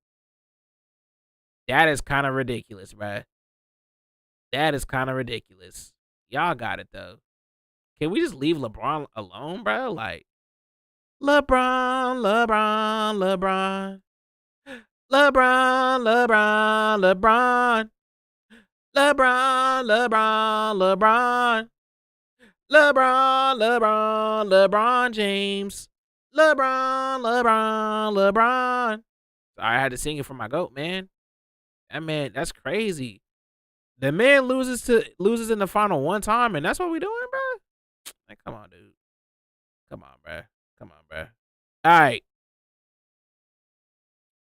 Speaker 1: That is kind of ridiculous, bro. That is kind of ridiculous. Y'all got it, though. Can we just leave LeBron alone, bro? Like, LeBron. LeBron James. LeBron. I had to sing it for my GOAT, man. That man, that's crazy. The man loses in the final one time, and that's what we doing, bro. Like, come on, dude. Come on, bro. All right.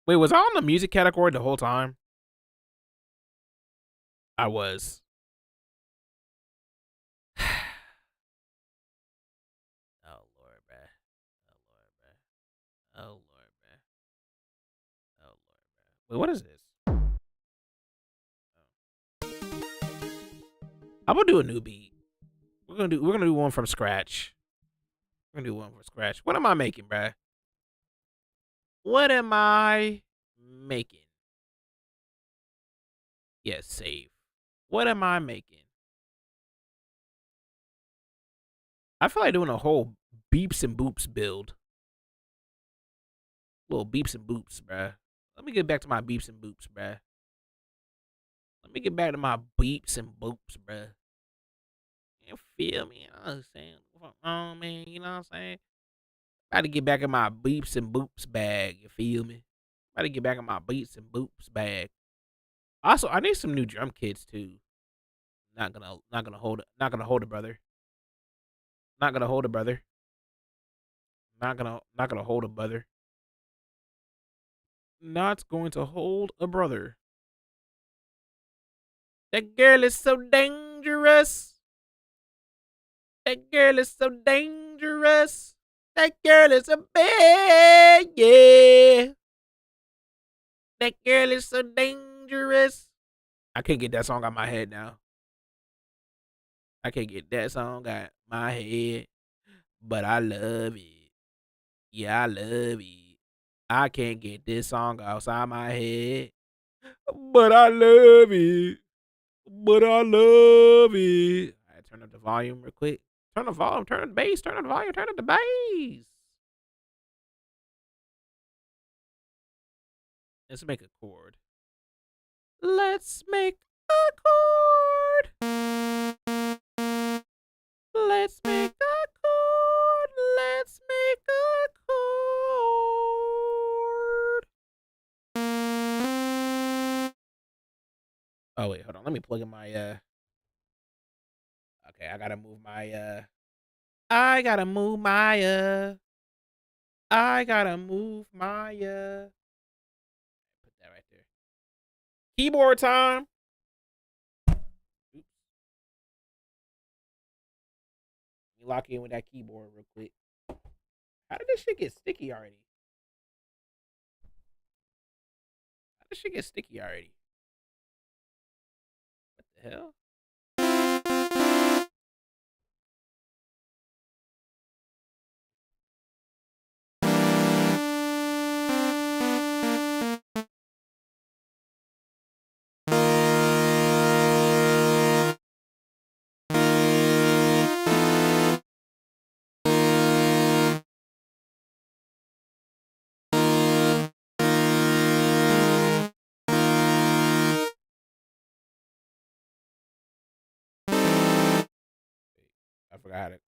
Speaker 1: Wait, was I on the music category the whole time? I was. Oh Lord, bro. Oh Lord, bro. Wait, what is this? I'm gonna do a new beat. We're gonna do one from scratch. What am I making, bruh? What am I making? Yes, save. What am I making? I feel like doing a whole beeps and boops build. Little beeps and boops, bruh. Let me get back to my beeps and boops, bruh. You feel me? You know what I'm saying? Oh, man, you know what I'm saying? Got to get back in my beeps and boops bag. You feel me? Got to get back in my beeps and boops bag. Also, I need some new drum kits too. Not gonna hold a brother. Not gonna hold a brother. Not gonna hold a brother. Not going to hold a brother. That girl is so dangerous. That girl is so dangerous. That girl is a bad, yeah. That girl is so dangerous. I can't get that song out of my head now. I can't get that song out of my head. But I love it. Yeah, I love it. I can't get this song outside my head. But I love it. I turn up the volume real quick. Turn the volume, turn the bass, turn up the volume, turn up the bass. Let's make a chord. Let's make a chord. Let's make a chord. Let's make a chord. Oh wait, hold on. Let me plug in my okay, I gotta move my I gotta move my put that right there. Keyboard time. Oops. Let me lock in with that keyboard real quick. How did this shit get sticky already? What the hell? I forgot it.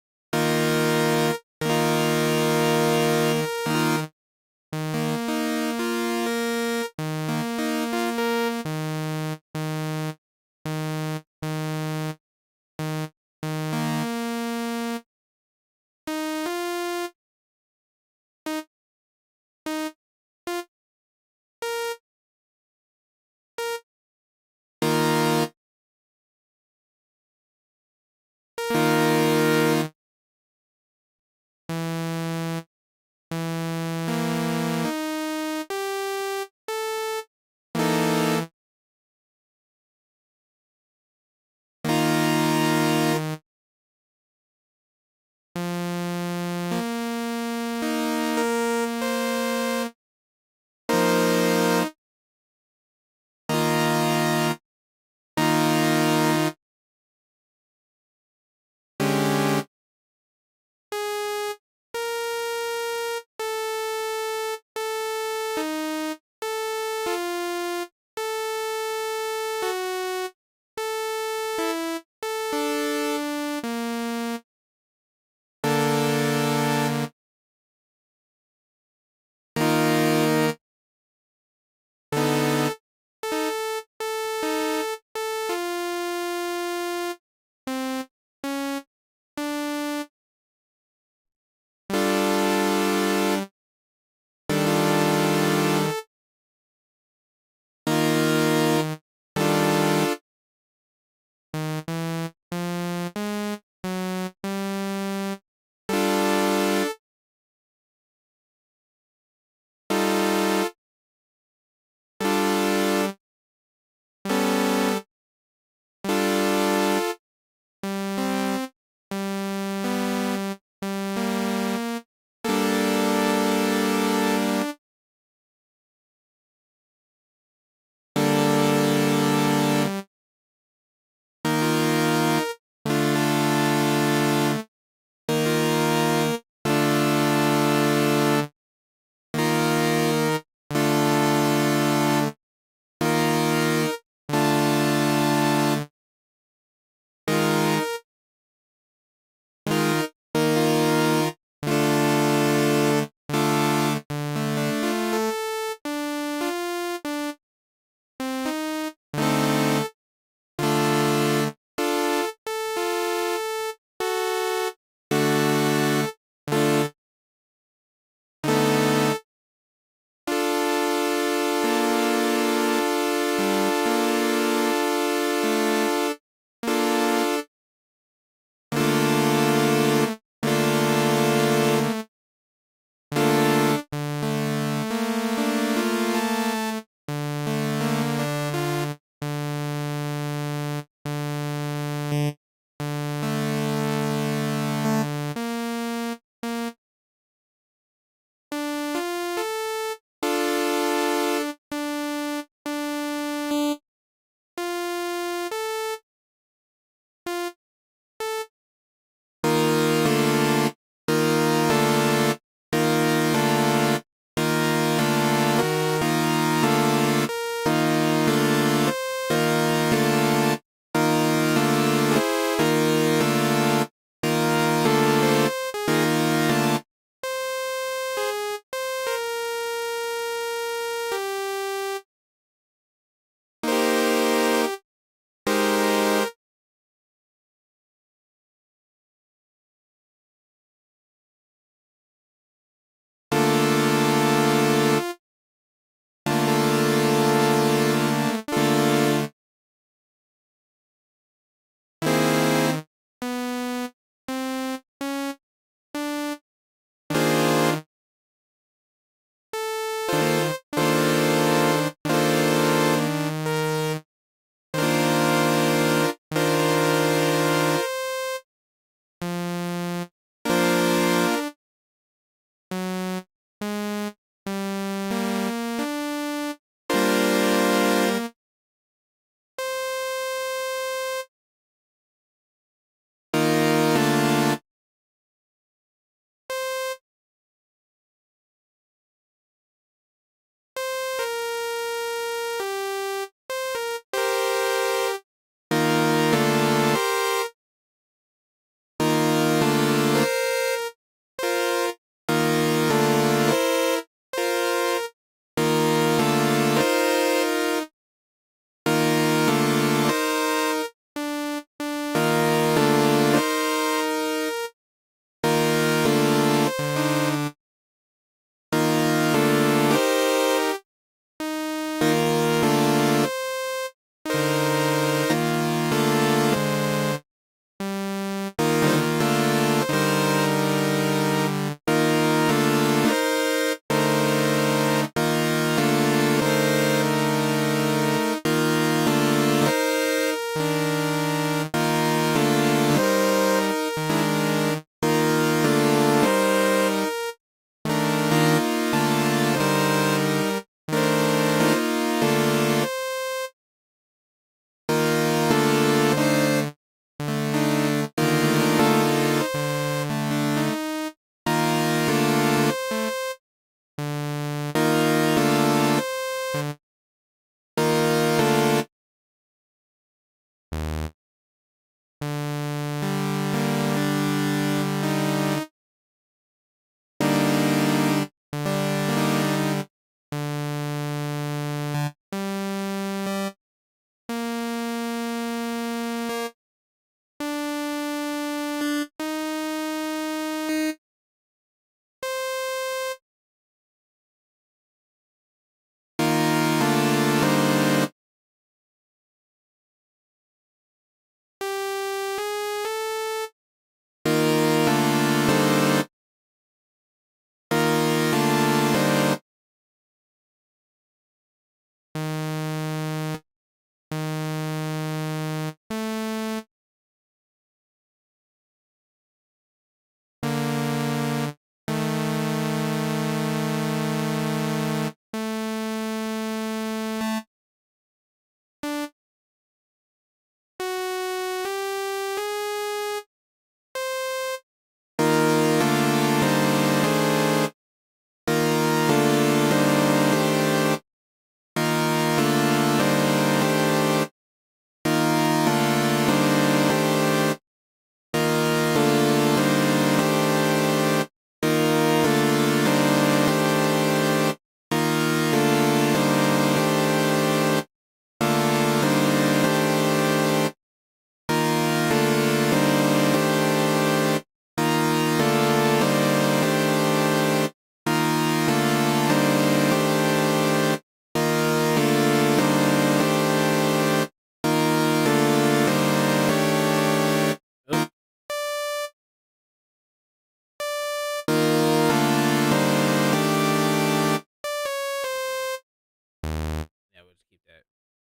Speaker 1: that.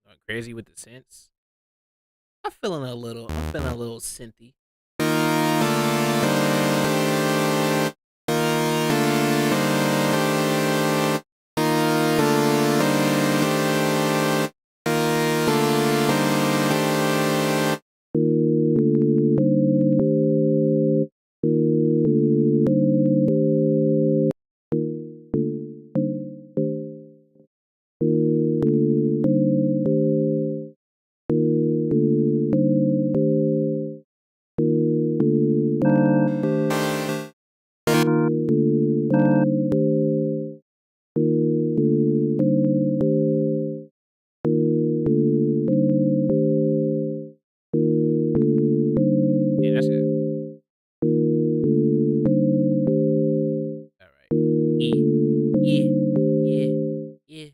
Speaker 1: Going crazy with the synths. I'm feeling a little synthy. Yeah, that's it. All right. Yeah, yeah.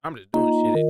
Speaker 1: I'm just doing shit.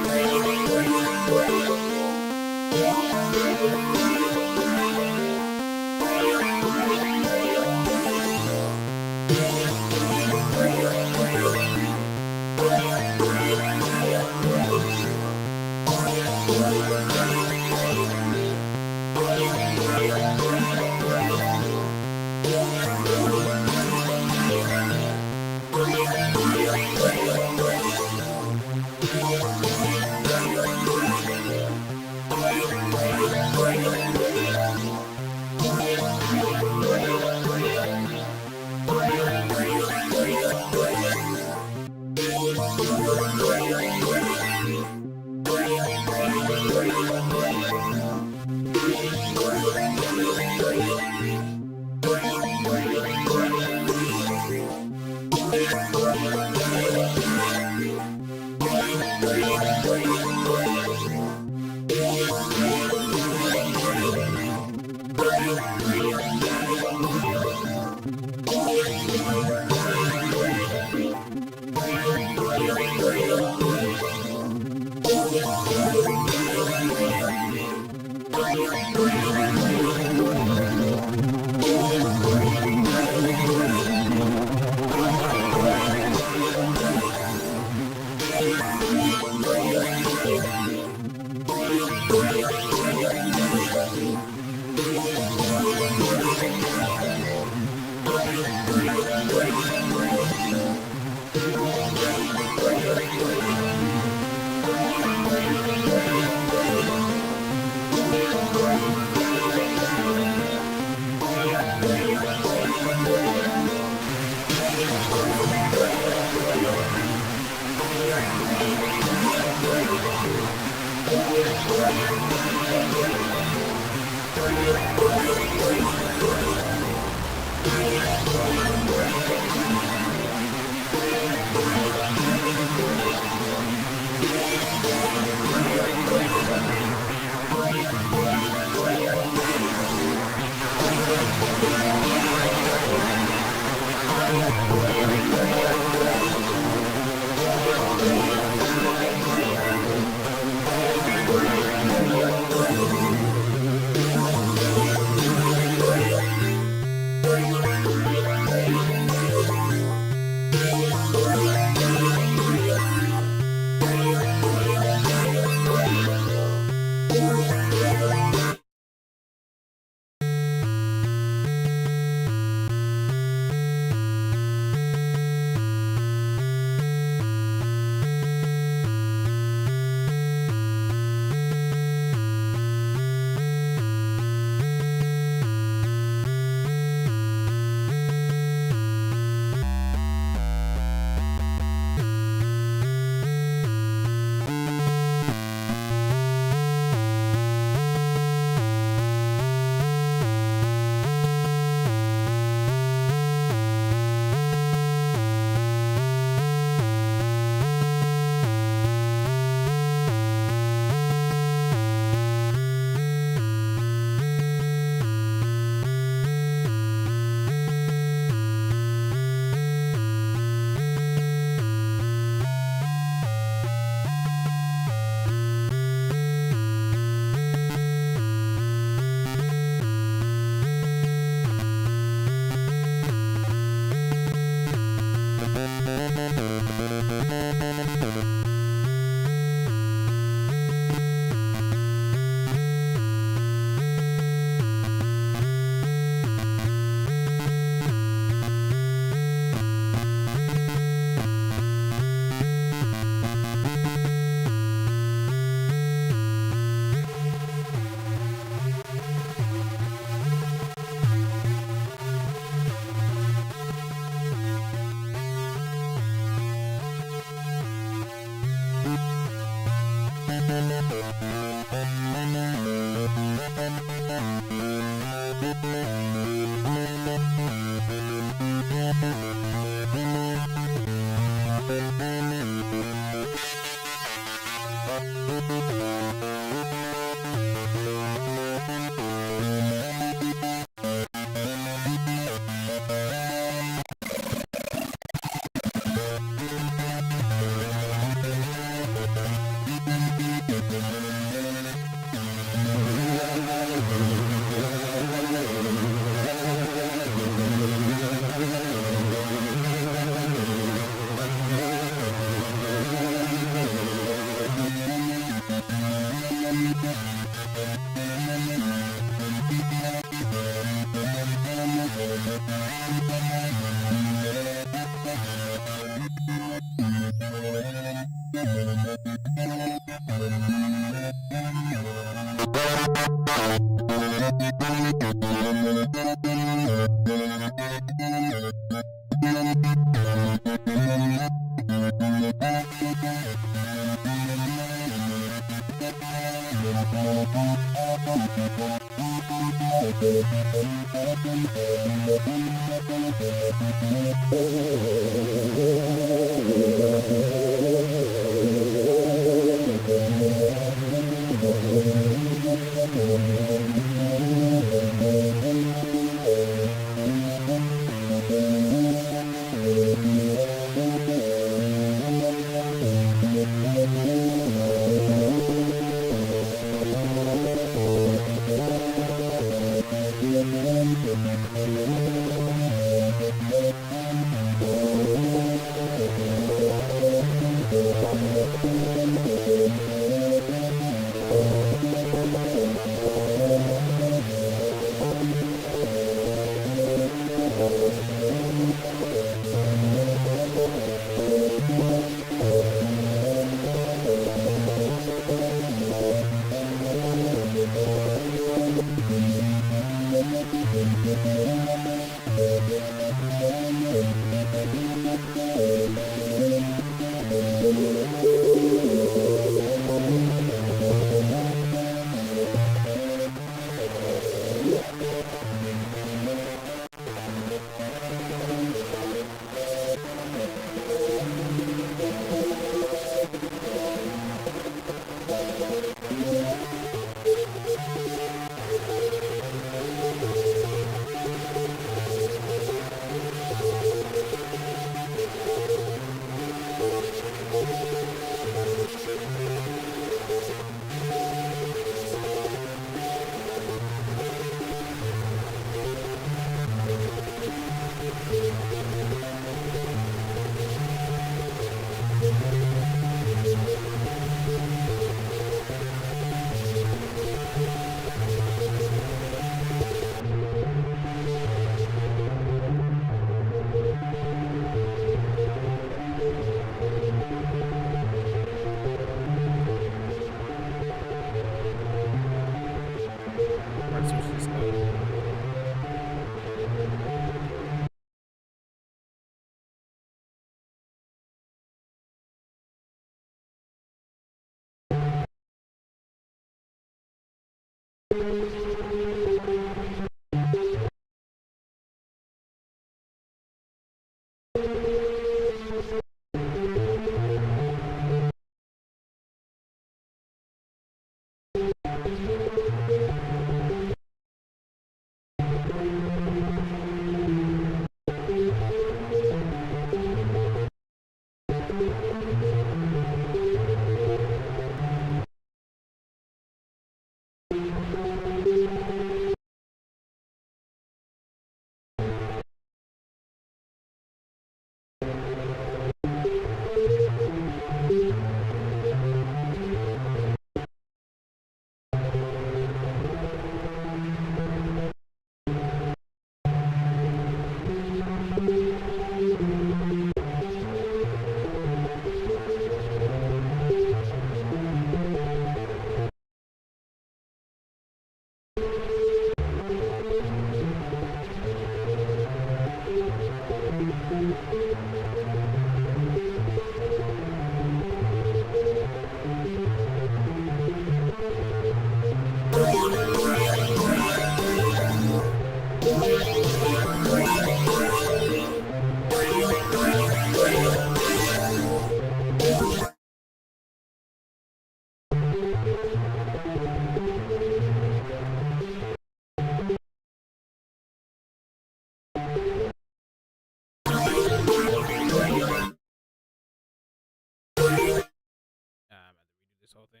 Speaker 1: this whole thing.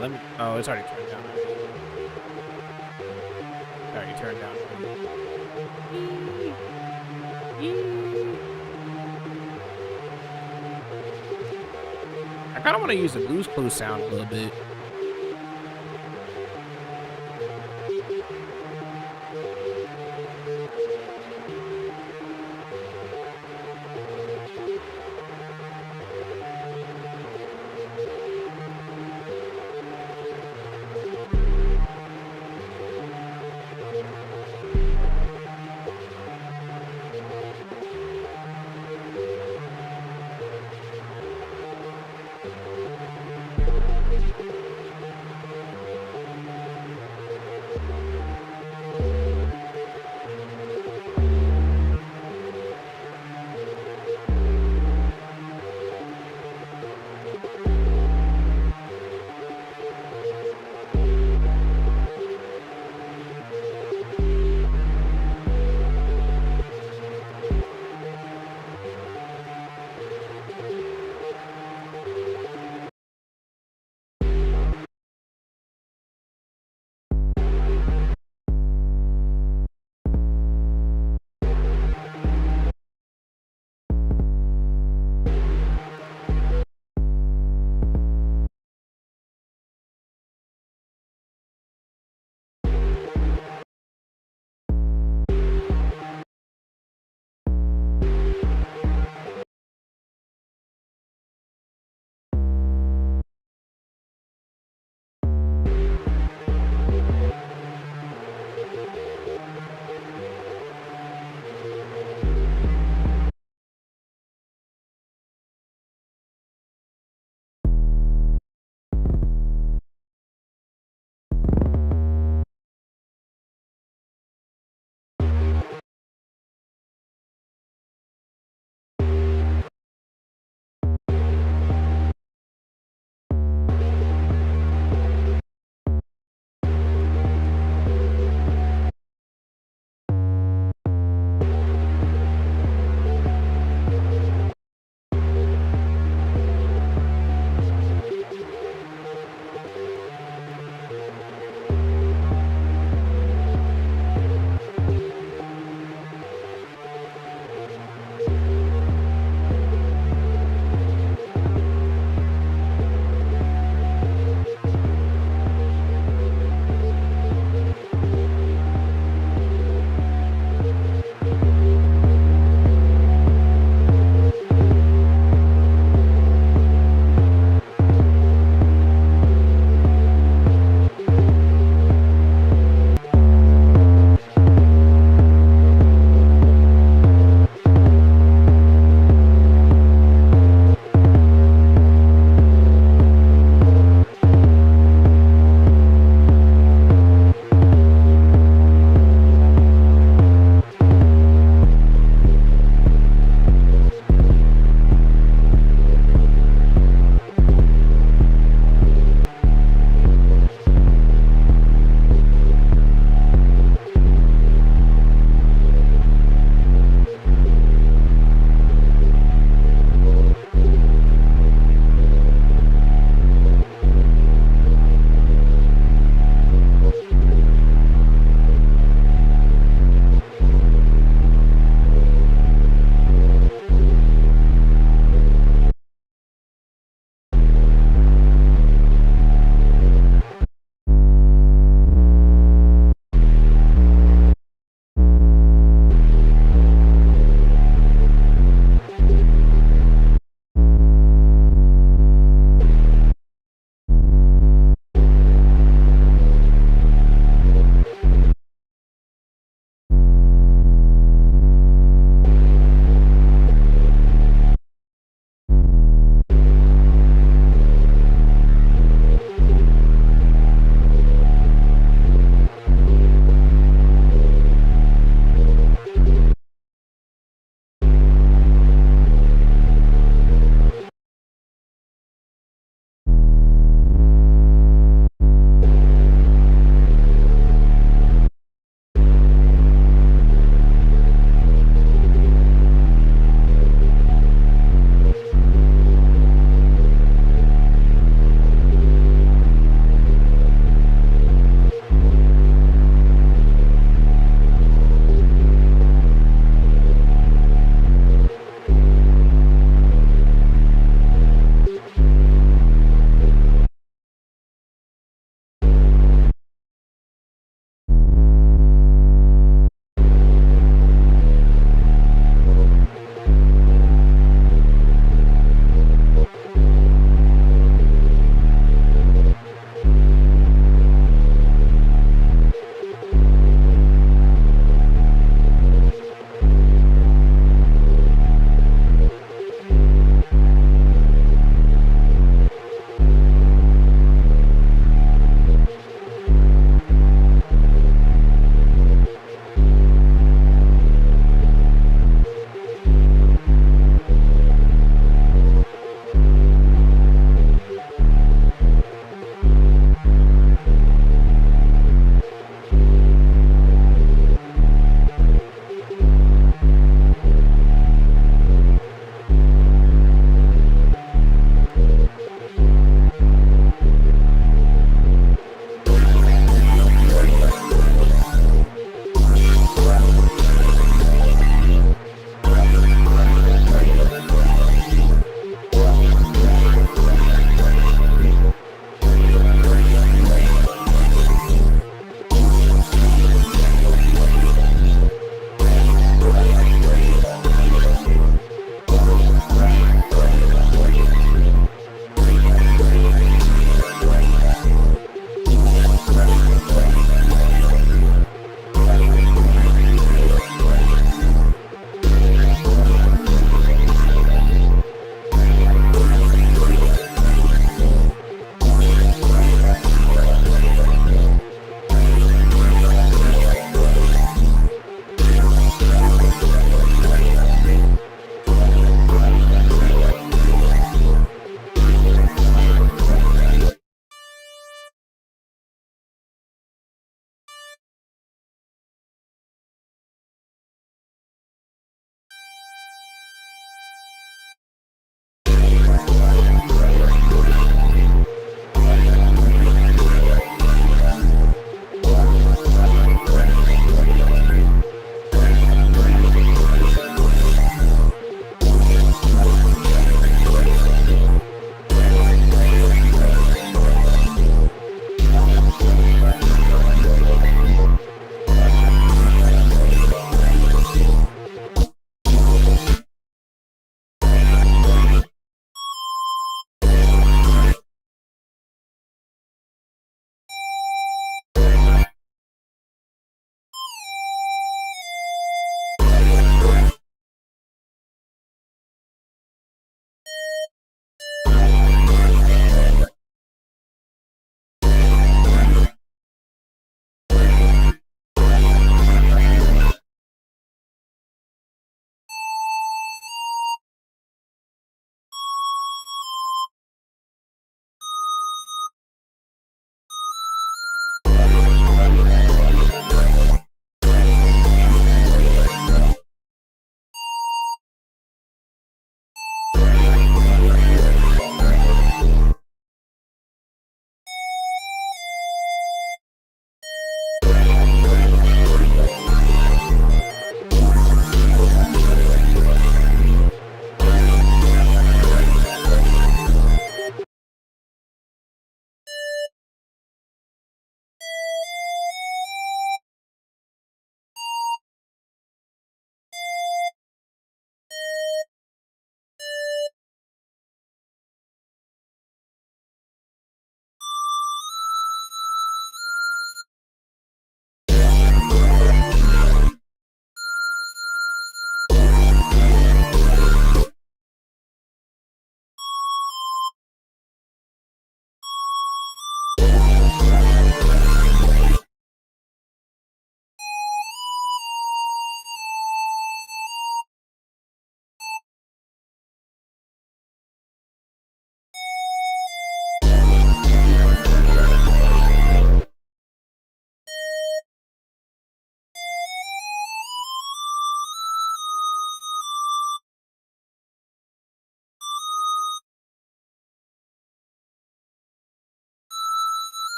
Speaker 1: Let me. Oh, it's already turned down. Already turned down. I kind of want to use the Blue's Clues sound a little bit.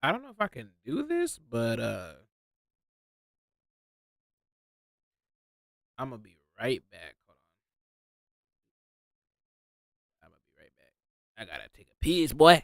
Speaker 1: I don't know if I can do this, but I'm gonna be right back. Hold on. I'm gonna be right back. I gotta take a piss, boy.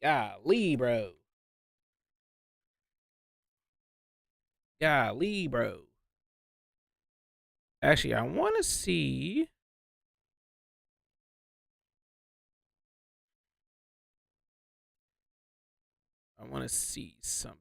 Speaker 1: Golly, bro. Golly, bro. Actually, I want to see. I want to see something.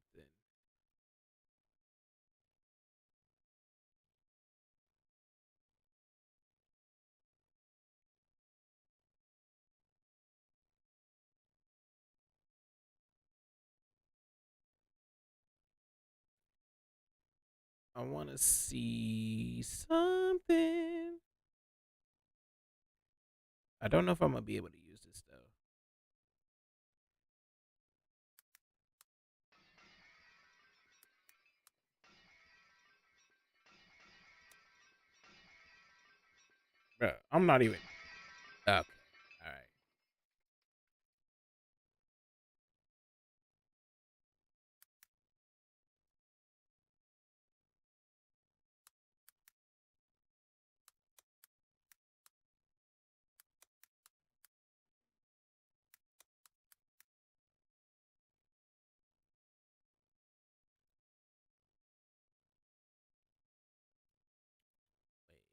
Speaker 1: I want to see something. I don't know if I'm gonna be able to use this though. Bro, I'm not even. Okay. All right.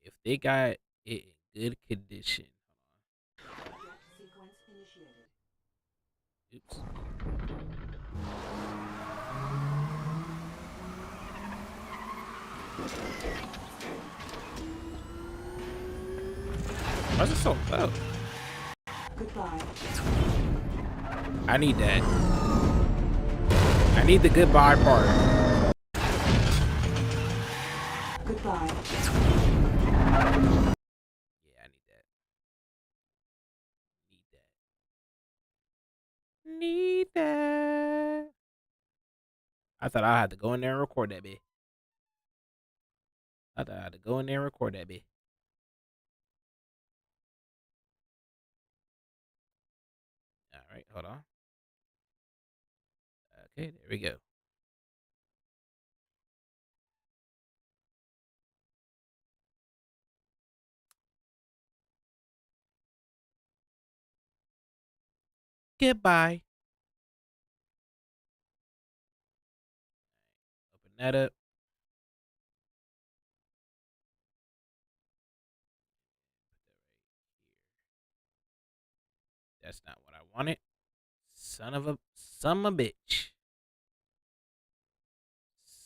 Speaker 1: If they got it in good condition. Oops. Why is it so low?
Speaker 11: Goodbye.
Speaker 1: I need that. I need the goodbye part.
Speaker 11: Goodbye.
Speaker 1: Yeah, I need that. Need that. I thought I had to go in there and record that bit. I thought I had to go in there and record that bit. All right, hold on. Okay, there we go. Goodbye. Open that up. That's not what I wanted. Son of a bitch.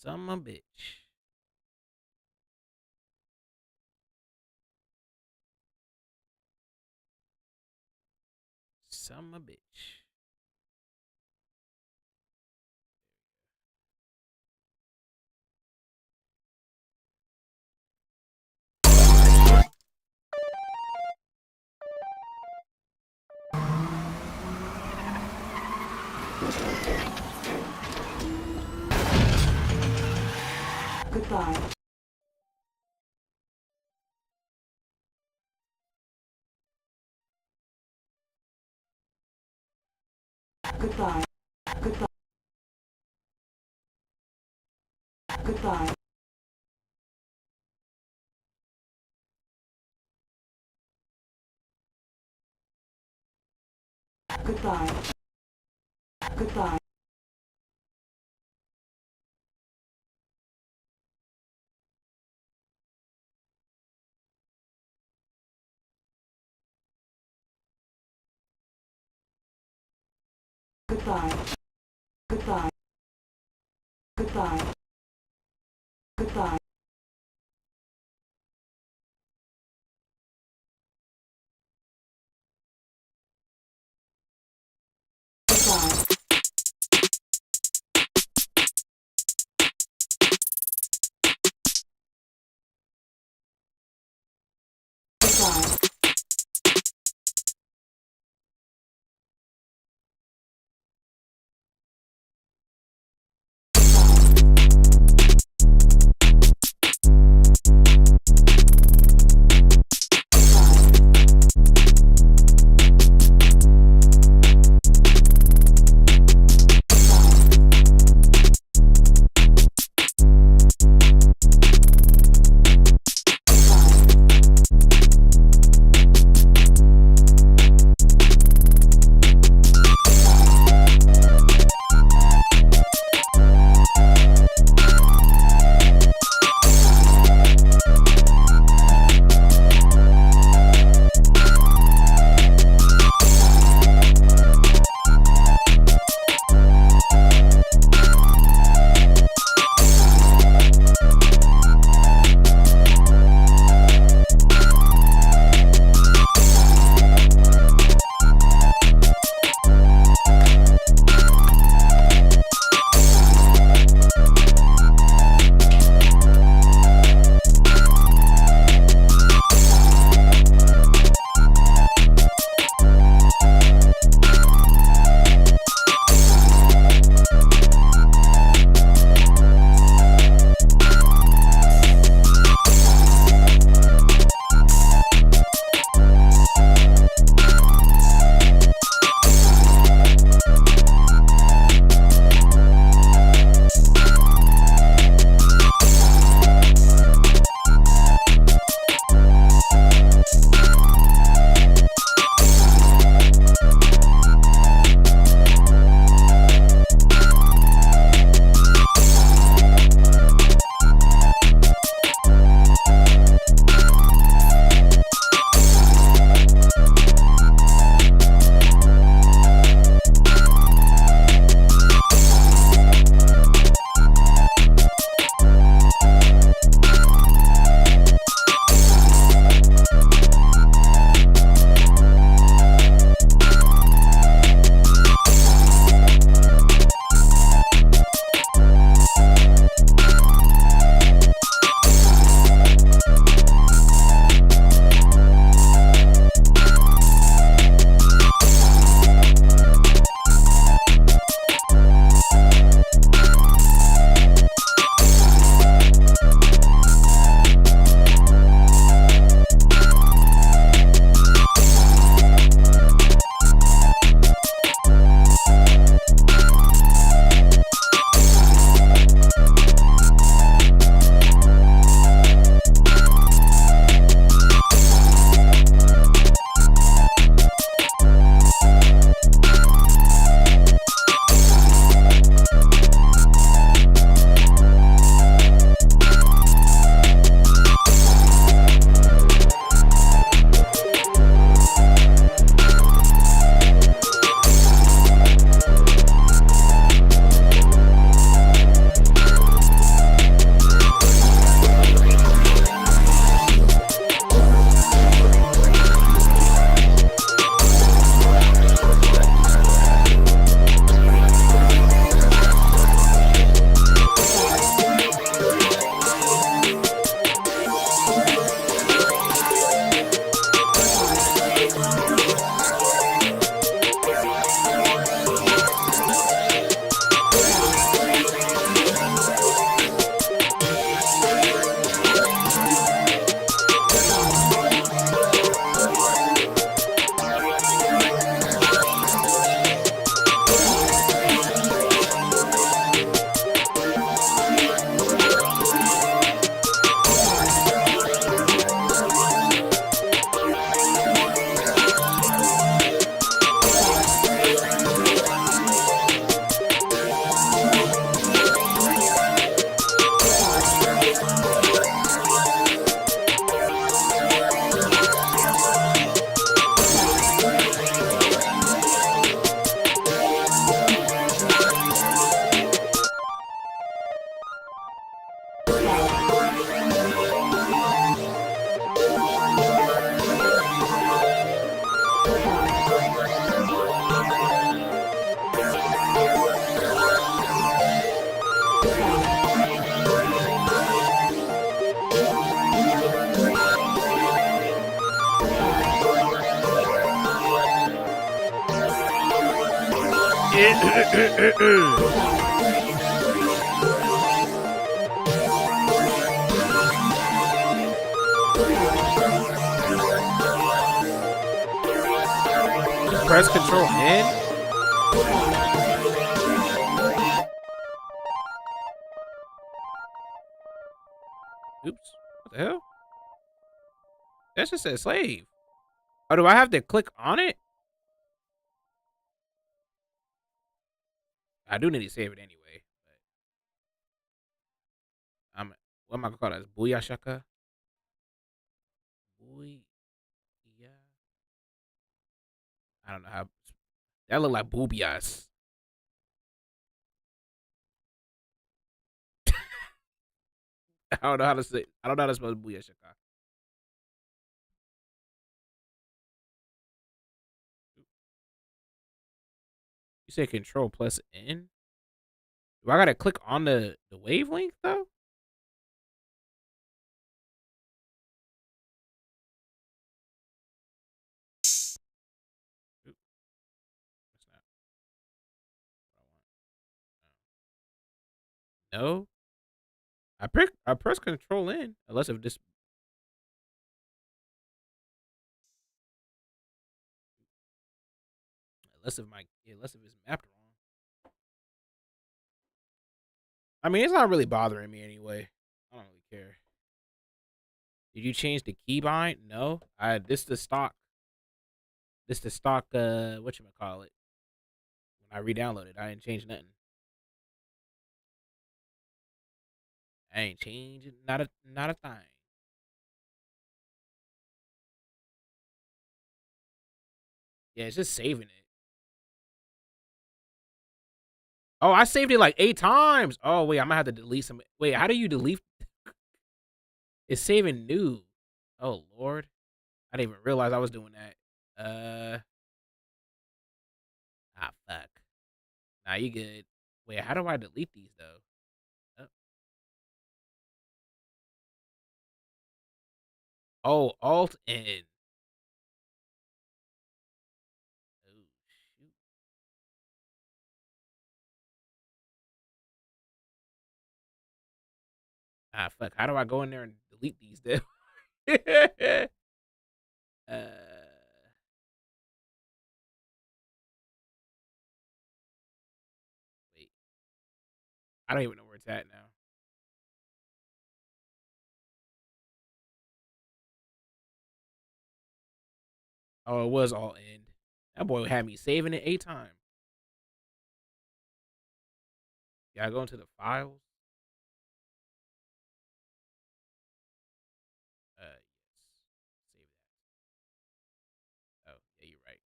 Speaker 1: Son of a bitch. Son of a bitch.
Speaker 11: Goodbye. Goodbye. Goodbye. Goodbye. Goodbye. Goodbye. Goodbye. Goodbye. Goodbye. Goodbye. Goodbye. Goodbye.
Speaker 1: Press Control N. Oops. What the hell? That just said slave. Oh, do I have to click on it? I do need to save it anyway. But what am I gonna call that? Booyah shaka? Booyah. I don't know how. That look like boobias. I don't know how to say. I don't know how to spell booyah shaka. You say Control plus N? Do I gotta click on the wavelength though? Oop, that's not what I want. No. I press Control N unless if this. Unless if it's mapped wrong. I mean, it's not really bothering me anyway. I don't really care. Did you change the keybind? No. This the stock. This the stock. Whatchamacallit. When I re-downloaded, I didn't change nothing. I ain't changing not a thing. Yeah, it's just saving it. Oh, I saved it like 8 times. Oh wait, I'm gonna have to delete some. Wait, how do you delete? It's saving new. Oh Lord, I didn't even realize I was doing that. Fuck. Nah, you good. Wait, how do I delete these though? Oh, Alt N. Oh shoot. Fuck. How do I go in there and delete these then? uh. Wait. I don't even know where it's at now. Oh, it was all end. That boy had me saving it 8 times. Yeah, I go into the files. Yes. Save that. Oh, yeah, you're right.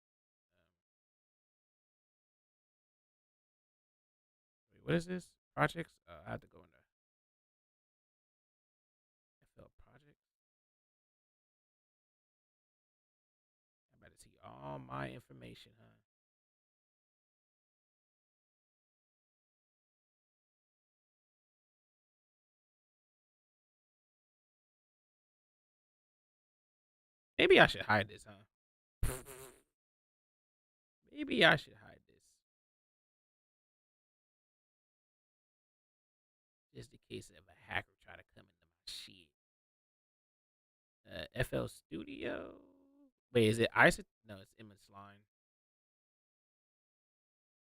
Speaker 1: Wait, what is this? Projects? I have to go into FL projects. I better see all my information, huh? Maybe I should hide this, huh? Maybe I should hide this. Just in case of a hacker try to come into my shit. FL Studio. Wait, is it ISO? No, it's image line.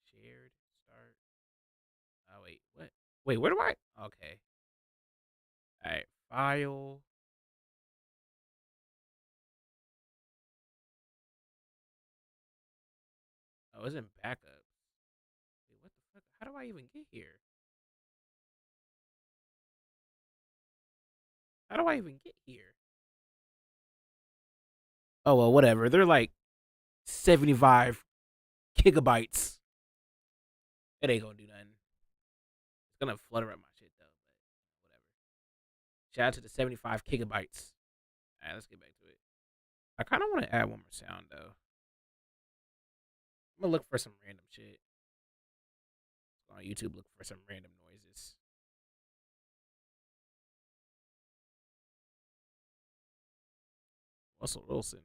Speaker 1: Shared. Start. Oh, wait. What? Wait, where do I? Okay. All right. File. Oh, it's in backup. Wait, what the fuck? How do I even get here? How do I even get here? Oh, well, whatever. They're like 75 gigabytes. It ain't gonna do nothing. It's gonna flutter up my shit, though, but whatever. Shout out to the 75 gigabytes. All right, let's get back to it. I kind of want to add one more sound, though. I'm gonna look for some random shit. Go on YouTube, look for some random noises. Russell Wilson.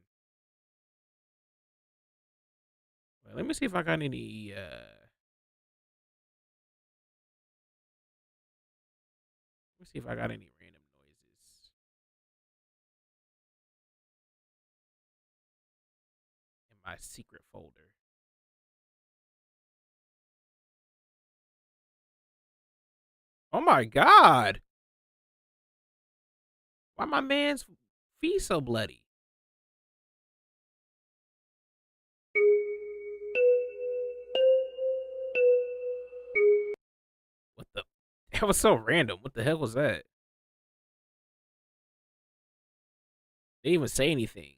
Speaker 1: Wait, let me see if I got any See if I got any random noises in my secret folder. Oh my God. Why my man's feet so bloody? What the? That was so random. What the hell was that? They didn't even say anything.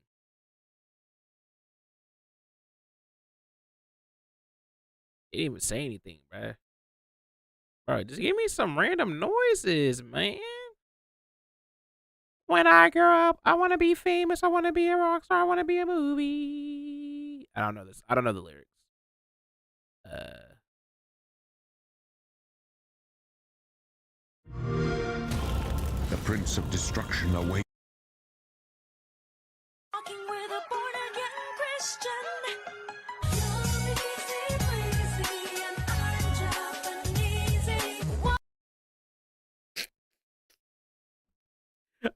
Speaker 1: They didn't even say anything, bruh. Bro, just give me some random noises, man. When I grow up, I want to be famous. I want to be a rock star. I want to be a movie. I don't know this. I don't know the lyrics.
Speaker 21: The Prince of Destruction awaits.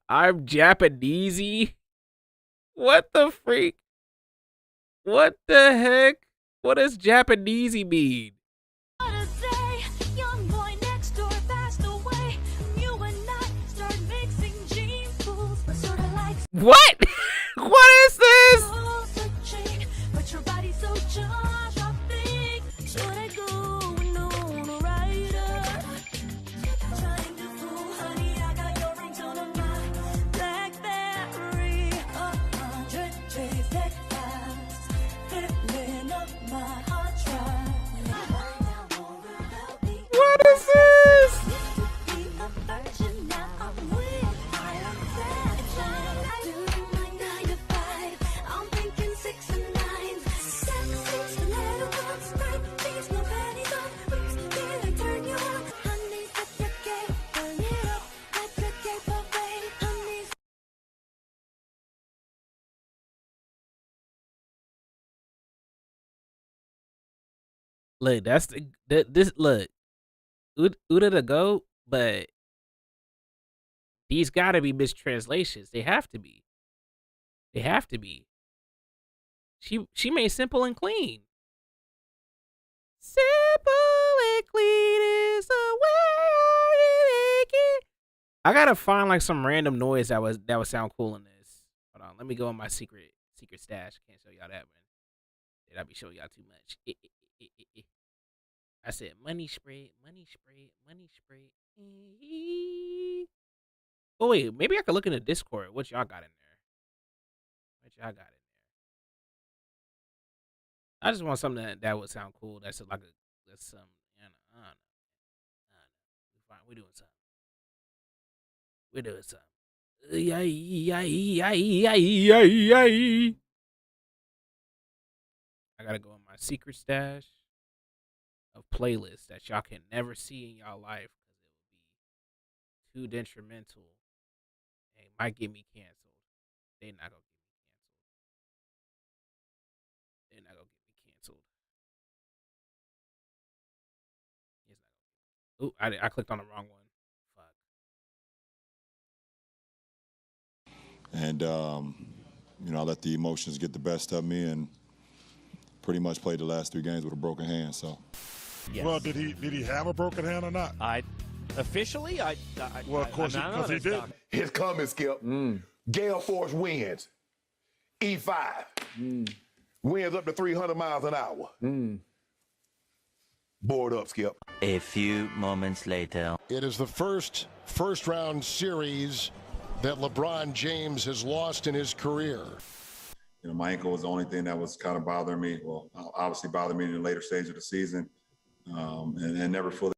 Speaker 1: I'm Japanesey. What the freak? What the heck? What does Japanesey mean? What? What is this? What is this? Look, that's this look. Uda the goat, but these gotta be mistranslations. They have to be. They have to be. She made simple and clean. Simple and clean is the way I make it. I gotta find like some random noise that would sound cool in this. Hold on, let me go in my secret stash. Can't show y'all that one. Did I be showing y'all too much? I said money spray, money spray, money spray. Oh wait, maybe I could look in the Discord. What y'all got in there? What y'all got in there? I just want something that would sound cool. That's some, I don't know. Fine, we're doing something. We're doing something. I gotta go in my secret stash of playlists that y'all can never see in y'all life because it will be too detrimental. They might get me canceled. They're not gonna get me canceled. They're not gonna get me canceled. It's not gonna. Ooh, I clicked on the wrong one. Fuck.
Speaker 22: And I let the emotions get the best of me and pretty much played the last 3 games with a broken hand. So.
Speaker 23: Yes. Well, did he have a broken hand or not?
Speaker 24: Officially,
Speaker 23: well, of course, because he did.
Speaker 4: His comment, Skip. Gale force winds. E5. Winds up to 300 miles an hour. Board up, Skip.
Speaker 25: A few moments later.
Speaker 23: It is the first round series that LeBron James has lost in his career.
Speaker 22: My ankle was the only thing that was kind of bothering me. Well, obviously bothered me in the later stage of the season, and never fully.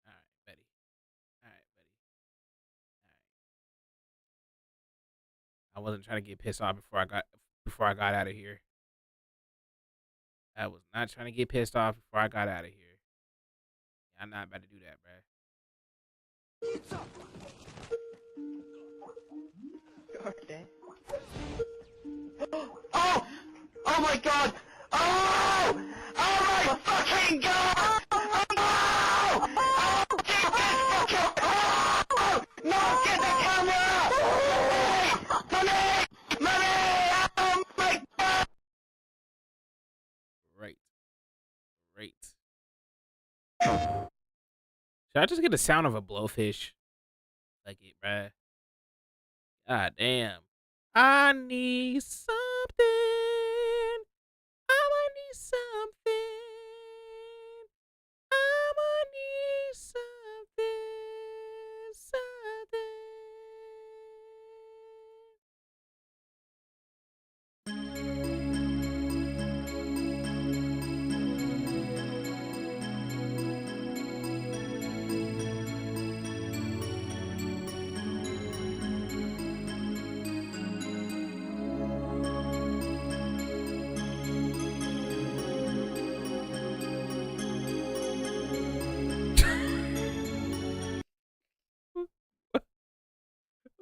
Speaker 1: All right, buddy. I wasn't trying to get pissed off before I got out of here. I was not trying to get pissed off before I got out of here. I'm not about to do that, bruh.
Speaker 5: Oh! Oh my God! Oh! Oh my fucking God! Oh! Oh!
Speaker 1: Great. Should I just get the sound of a blowfish? Like it, bruh. God damn. I need something. I'ma need something. I'ma need something. Something.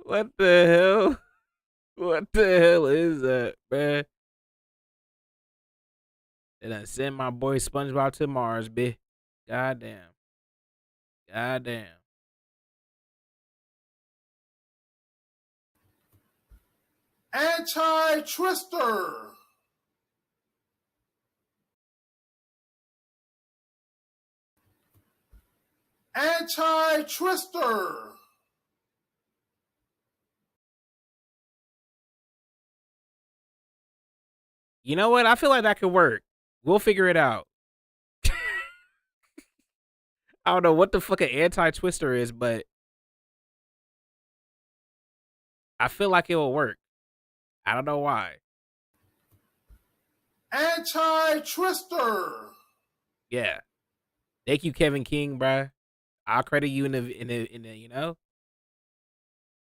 Speaker 1: What the hell? What the hell is that, bruh? They done send my boy SpongeBob to Mars, bitch. Goddamn. Goddamn.
Speaker 23: Anti-Twister. Anti-Twister.
Speaker 1: You know what? I feel like that could work. We'll figure it out. I don't know what the fuck an anti-twister is, but I feel like it will work. I don't know why.
Speaker 23: Anti-Twister.
Speaker 1: Yeah. Thank you, Kevin King, bruh. I'll credit you in the you know?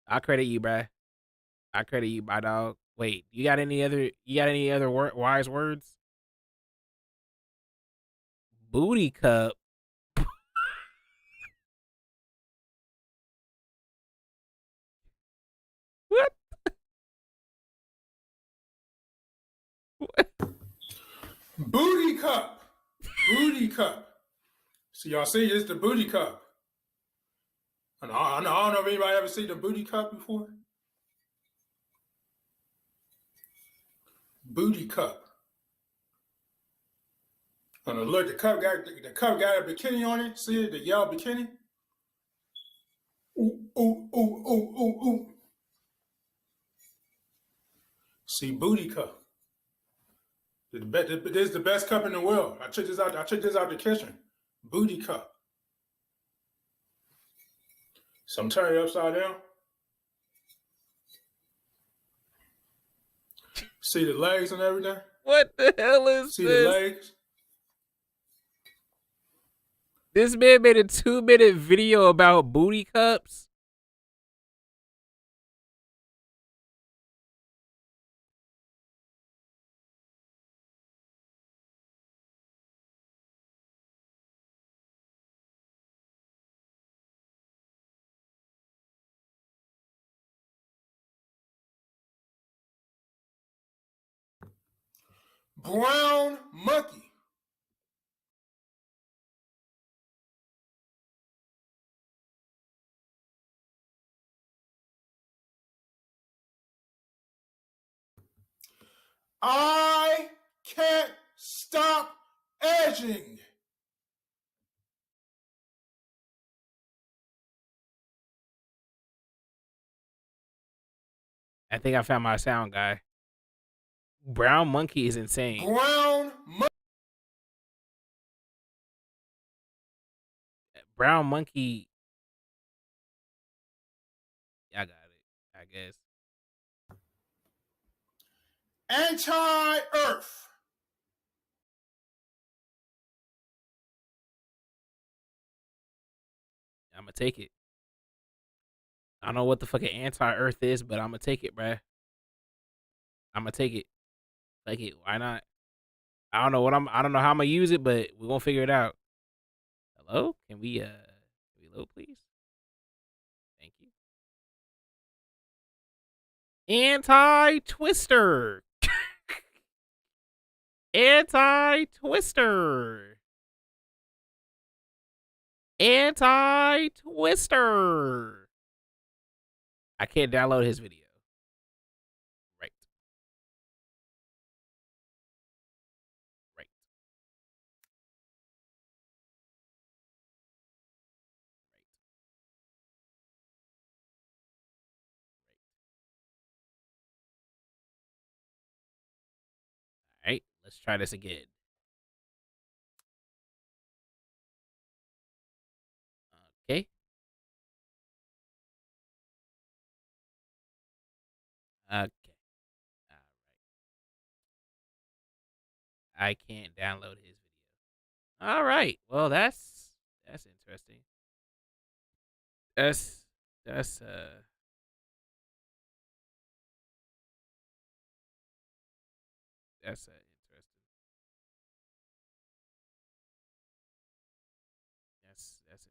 Speaker 1: I'll credit you, bruh. I credit you, my dog. Wait, you got any other wise words? Booty cup. What?
Speaker 8: Booty cup. Booty cup. So y'all see, it's the booty cup. And I don't know if anybody ever seen the booty cup before. Booty cup. And look, the cup got a bikini on it. See it, the yellow bikini. Ooh, ooh, ooh, ooh, ooh, ooh. See, booty cup. This is the best cup in the world. I took this out the kitchen. Booty cup. So I'm turning it upside down. See the legs and everything.
Speaker 1: What the hell is
Speaker 8: See
Speaker 1: this?
Speaker 8: the legs.
Speaker 1: This man made a 2-minute video about booty cups.
Speaker 8: Brown monkey. I can't stop edging.
Speaker 1: I think I found my sound guy. Brown monkey is insane.
Speaker 8: Brown monkey.
Speaker 1: Brown monkey. Yeah, I got it, I guess.
Speaker 8: Anti-Earth.
Speaker 1: I'm gonna take it. I don't know what the fucking anti-Earth is, but I'm gonna take it, bruh. I'm gonna take it. Take it. Why not? I don't know how I'm gonna use it, but we're gonna figure it out. Hello? Can we load, please? Thank you. Anti-Twister. Anti-Twister. Anti-Twister. I can't download his video. Right. Right. Let's try this again. Okay. Okay. I can't download his video. All right. Well, that's interesting. That's that's interesting. That's interesting.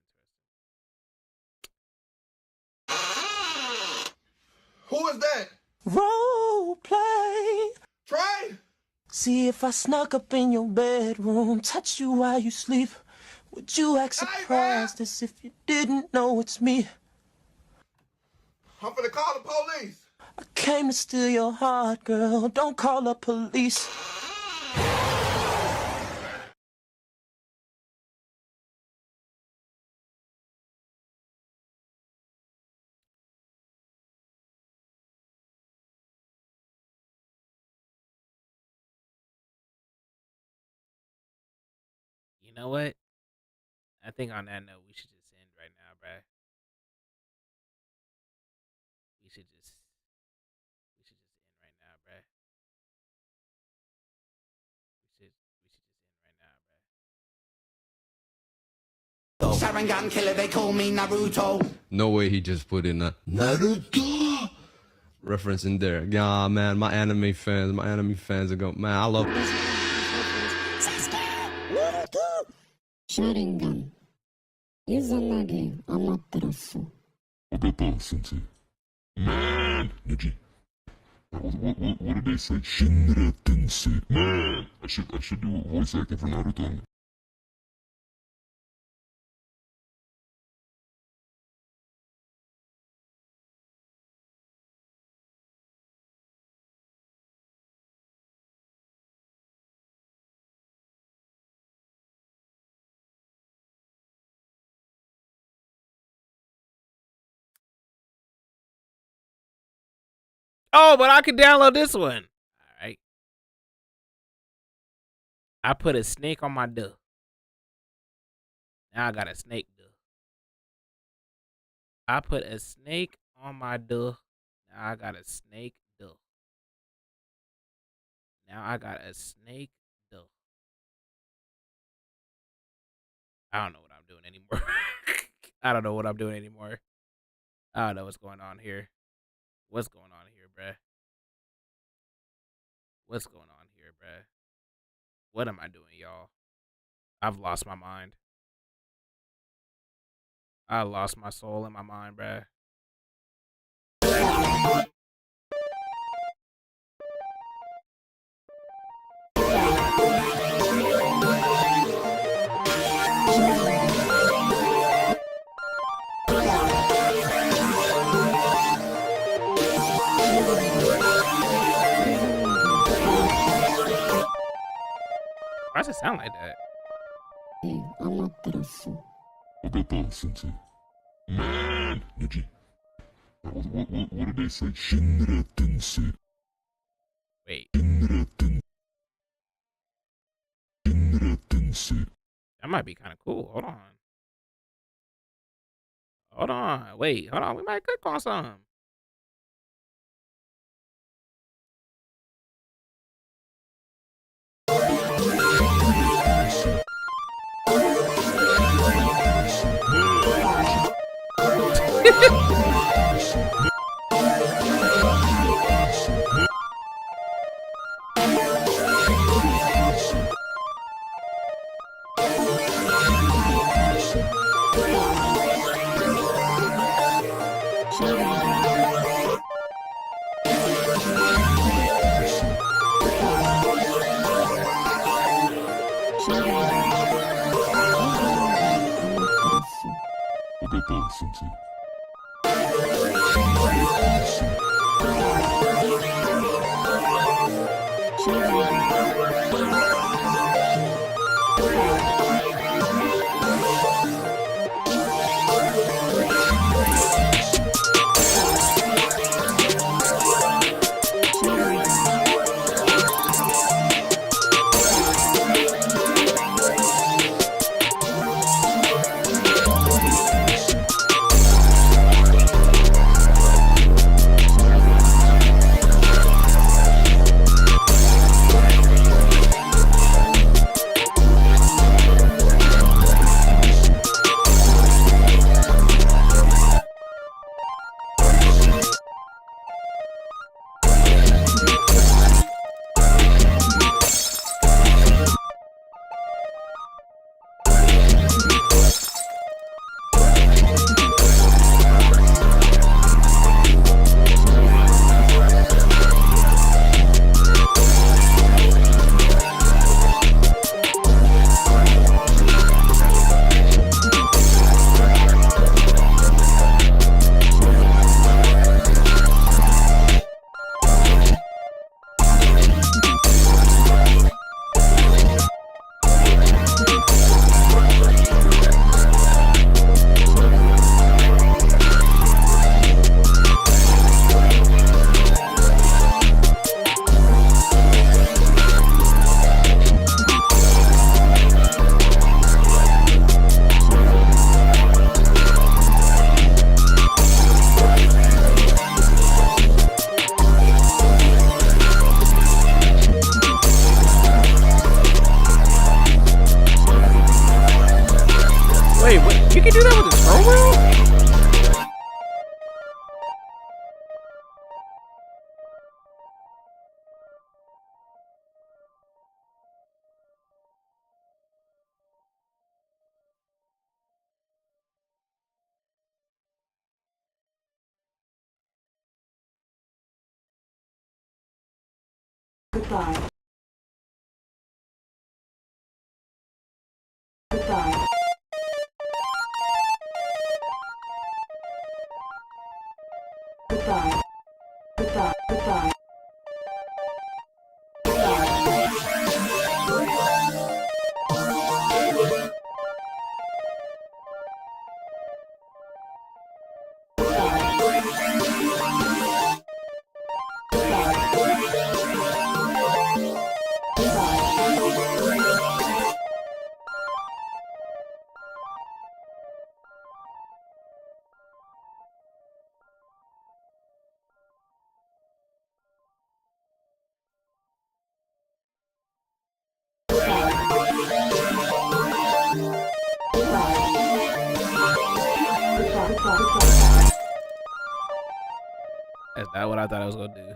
Speaker 14: Who is that?
Speaker 5: Role play.
Speaker 14: Trey?
Speaker 5: See if I snuck up in your bedroom, touch you while you sleep. Would you act surprised as if you didn't know it's me?
Speaker 14: I'm finna call the police.
Speaker 5: I came to steal your heart, girl. Don't call the police.
Speaker 1: You know what? I think on that note, we should just end right now, bruh. We should just end right now, bruh. We should just end right now, bruh.
Speaker 5: Sharingan killer, they call me Naruto.
Speaker 2: No way he just put in a Naruto reference in there. Yeah, man, my anime fans are going, man, I love this.
Speaker 6: Sharingan. 이상하게 안 맞들었어.
Speaker 21: 어땠다, sensei? Man! Neji. What did they say? Shinra Tensei. Man! I should do a voice acting for Naruto.
Speaker 1: Oh, but I could download this one. All right. I put a snake on my duck. Now I got a snake duck. I put a snake on my duck. Now I got a snake duck. Now I got a snake duck. I don't know what I'm doing anymore. I don't know what I'm doing anymore. I don't know what's going on here. What's going on here, bruh? What's going on here, bruh? What am I doing, y'all? I've lost my mind. I lost my soul and my mind, bruh. Why does it sound like that?
Speaker 6: 안 맞들었어.
Speaker 21: 어땠다, sensei? Man! Neji. What did they say? Shinra Tensei.
Speaker 1: Wait.
Speaker 21: Shinra Tensei.
Speaker 1: That might be kind of cool. Hold on. Hold on. Wait. Hold on. We might click on something.
Speaker 21: 어땠다, sensei?
Speaker 1: Wait, what? You can do that with the scroll wheel?
Speaker 11: Goodbye. Goodbye. Goodbye. Goodbye. Goodbye.
Speaker 1: That's not what I thought I was gonna do.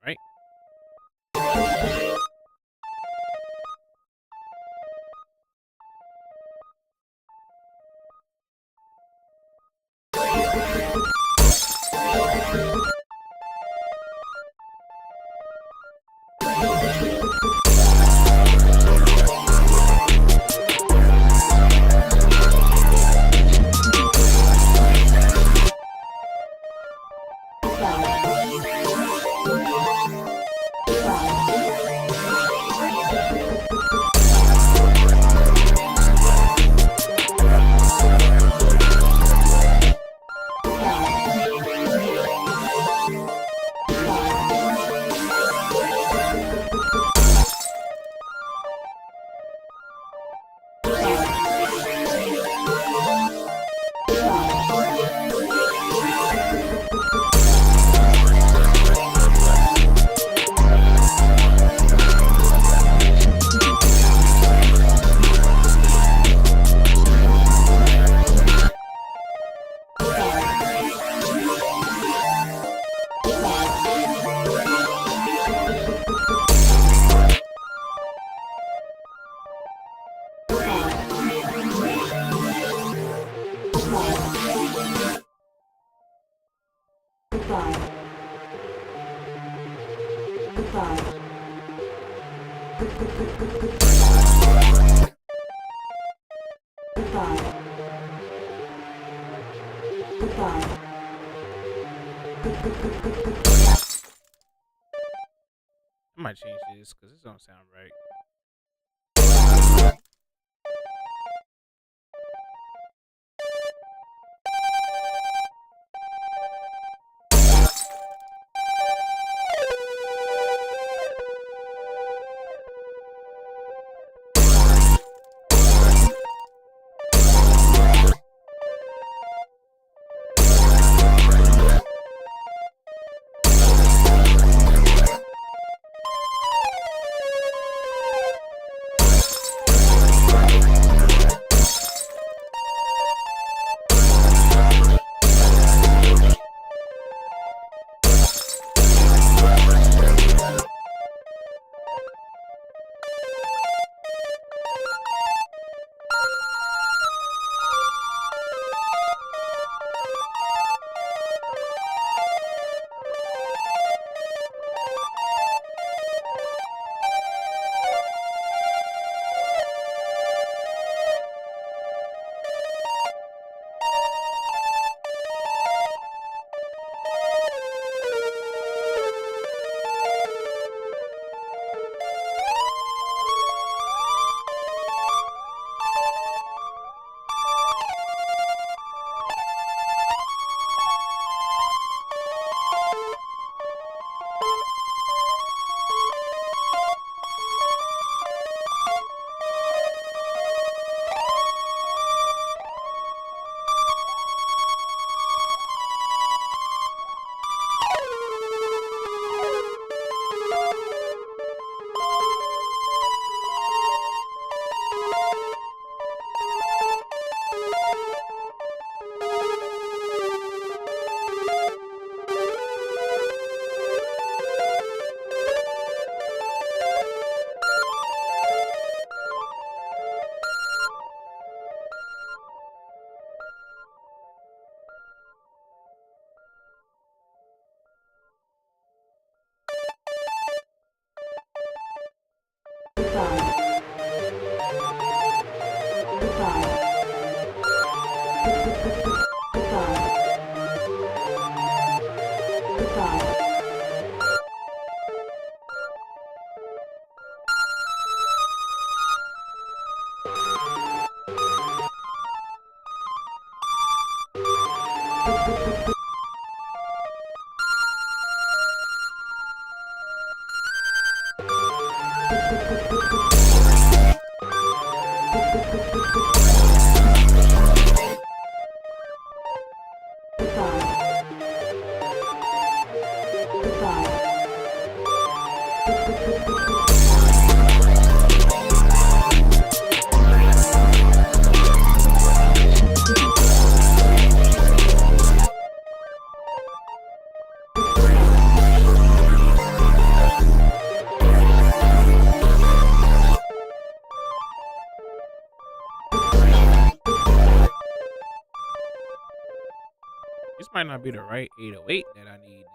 Speaker 1: Right. I might change this because this don't sound right. might not be the right 808 that I need.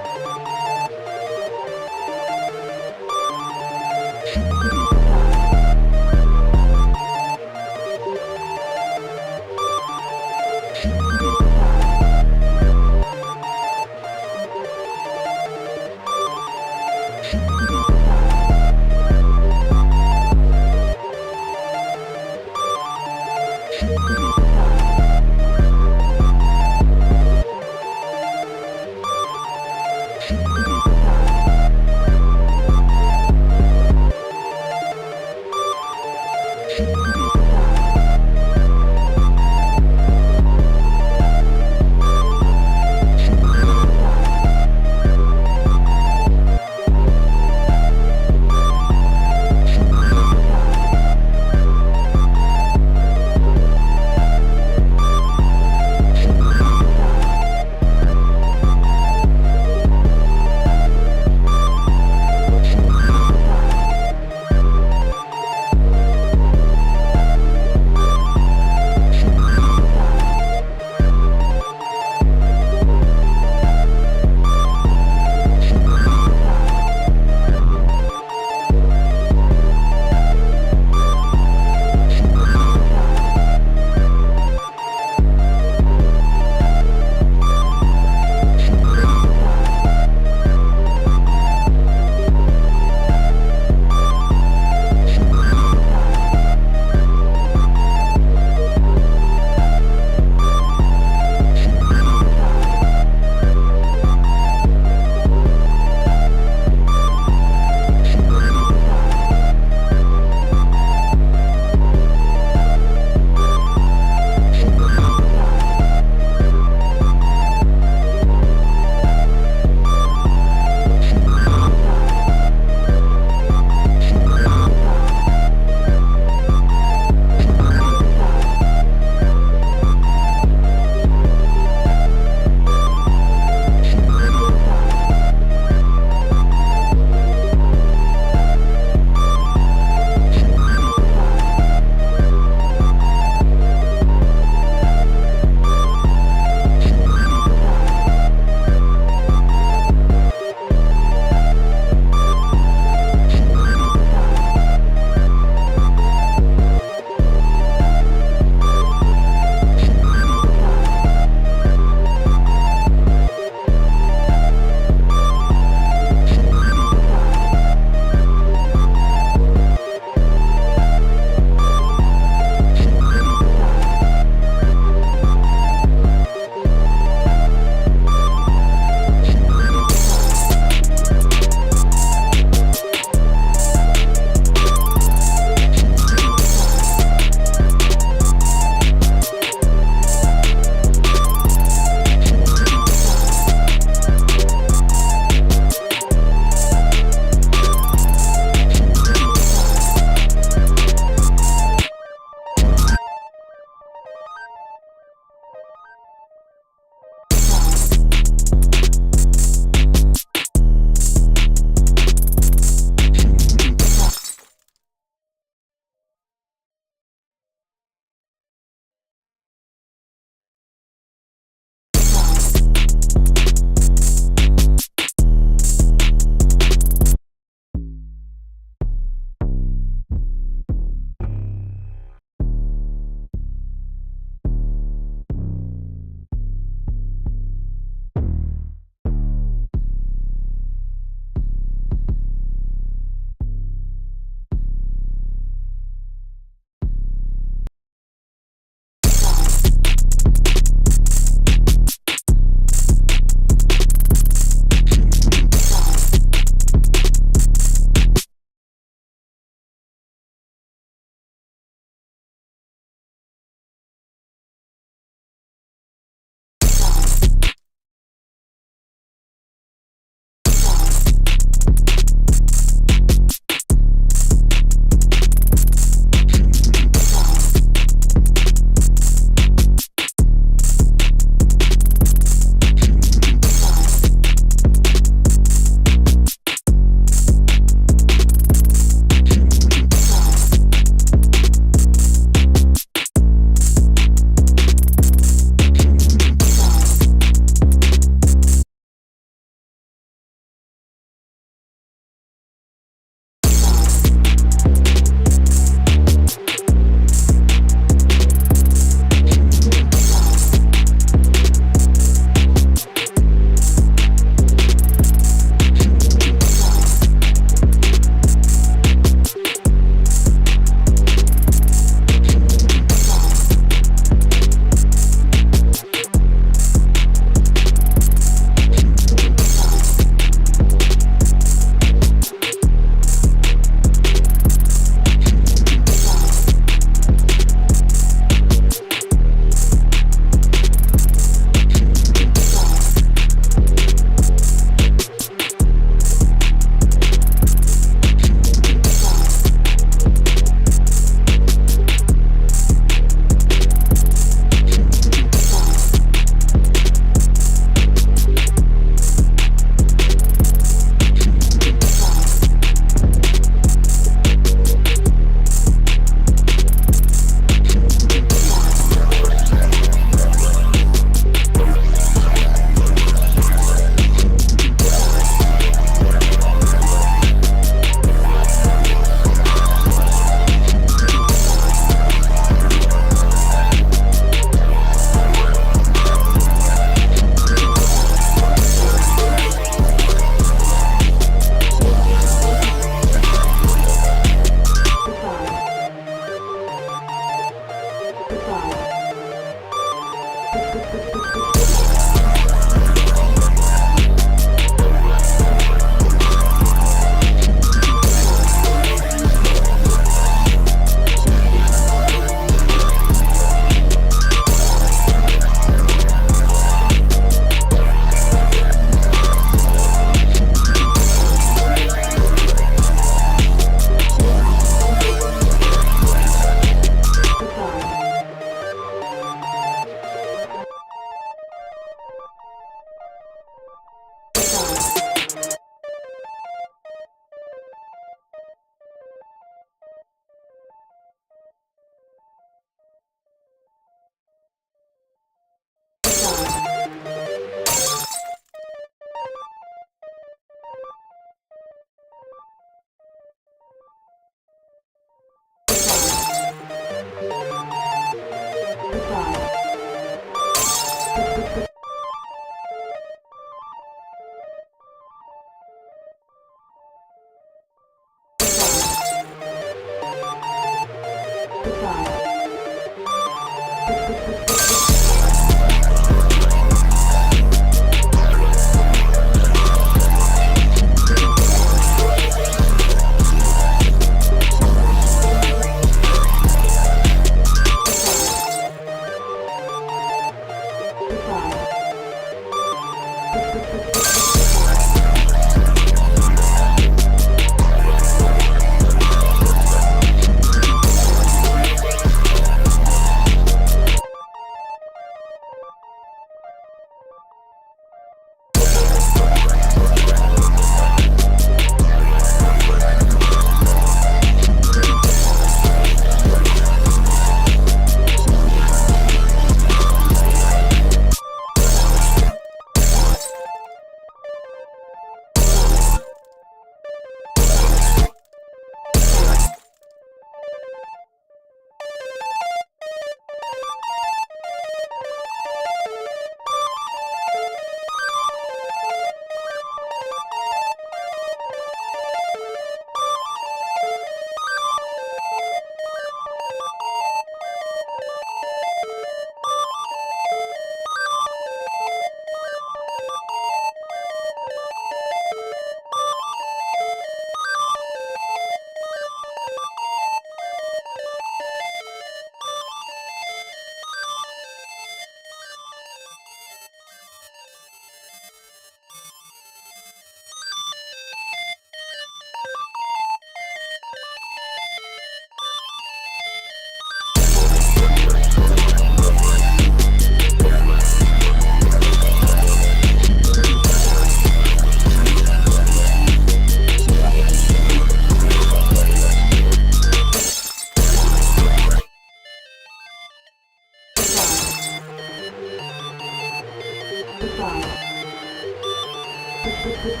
Speaker 11: Goodbye.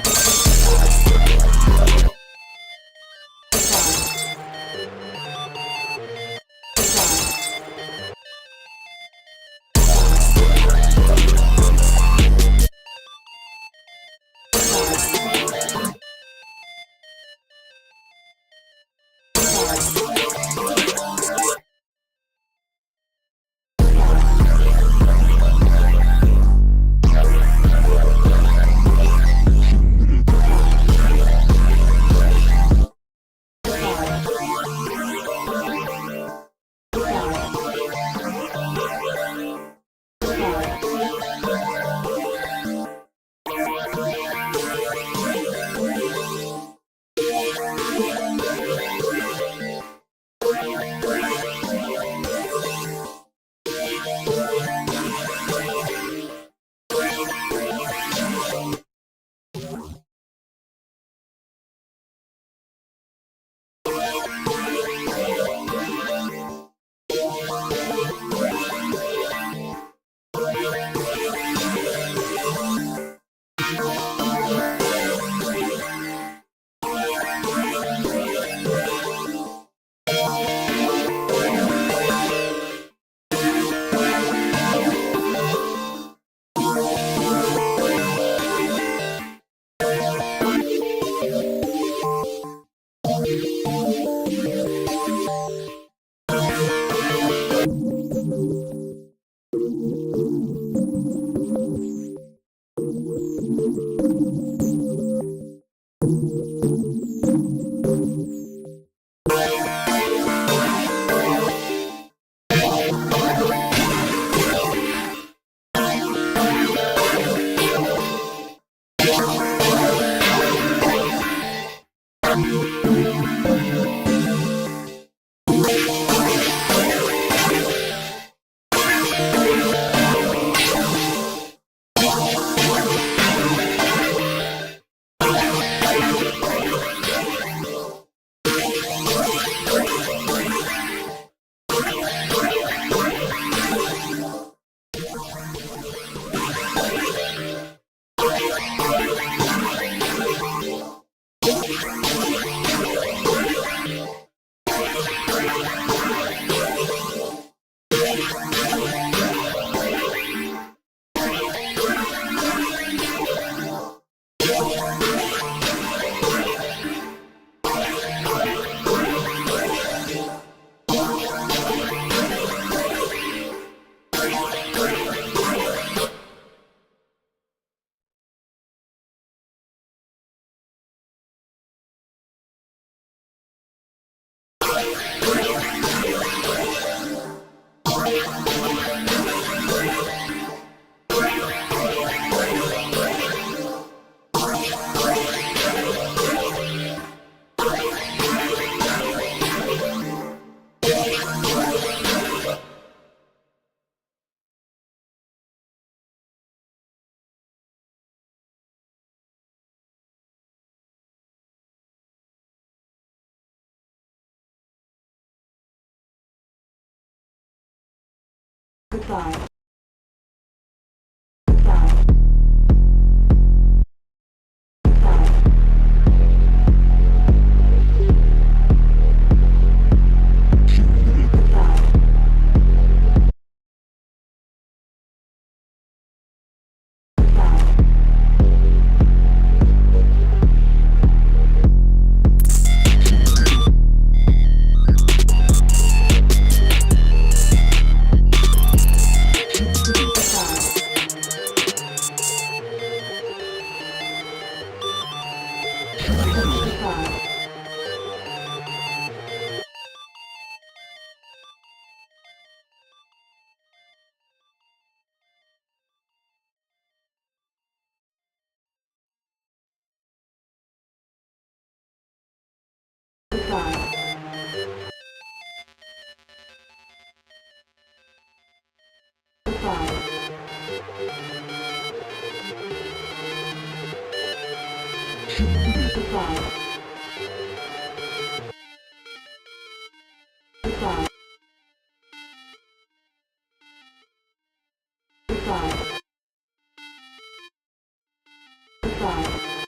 Speaker 11: Goodbye.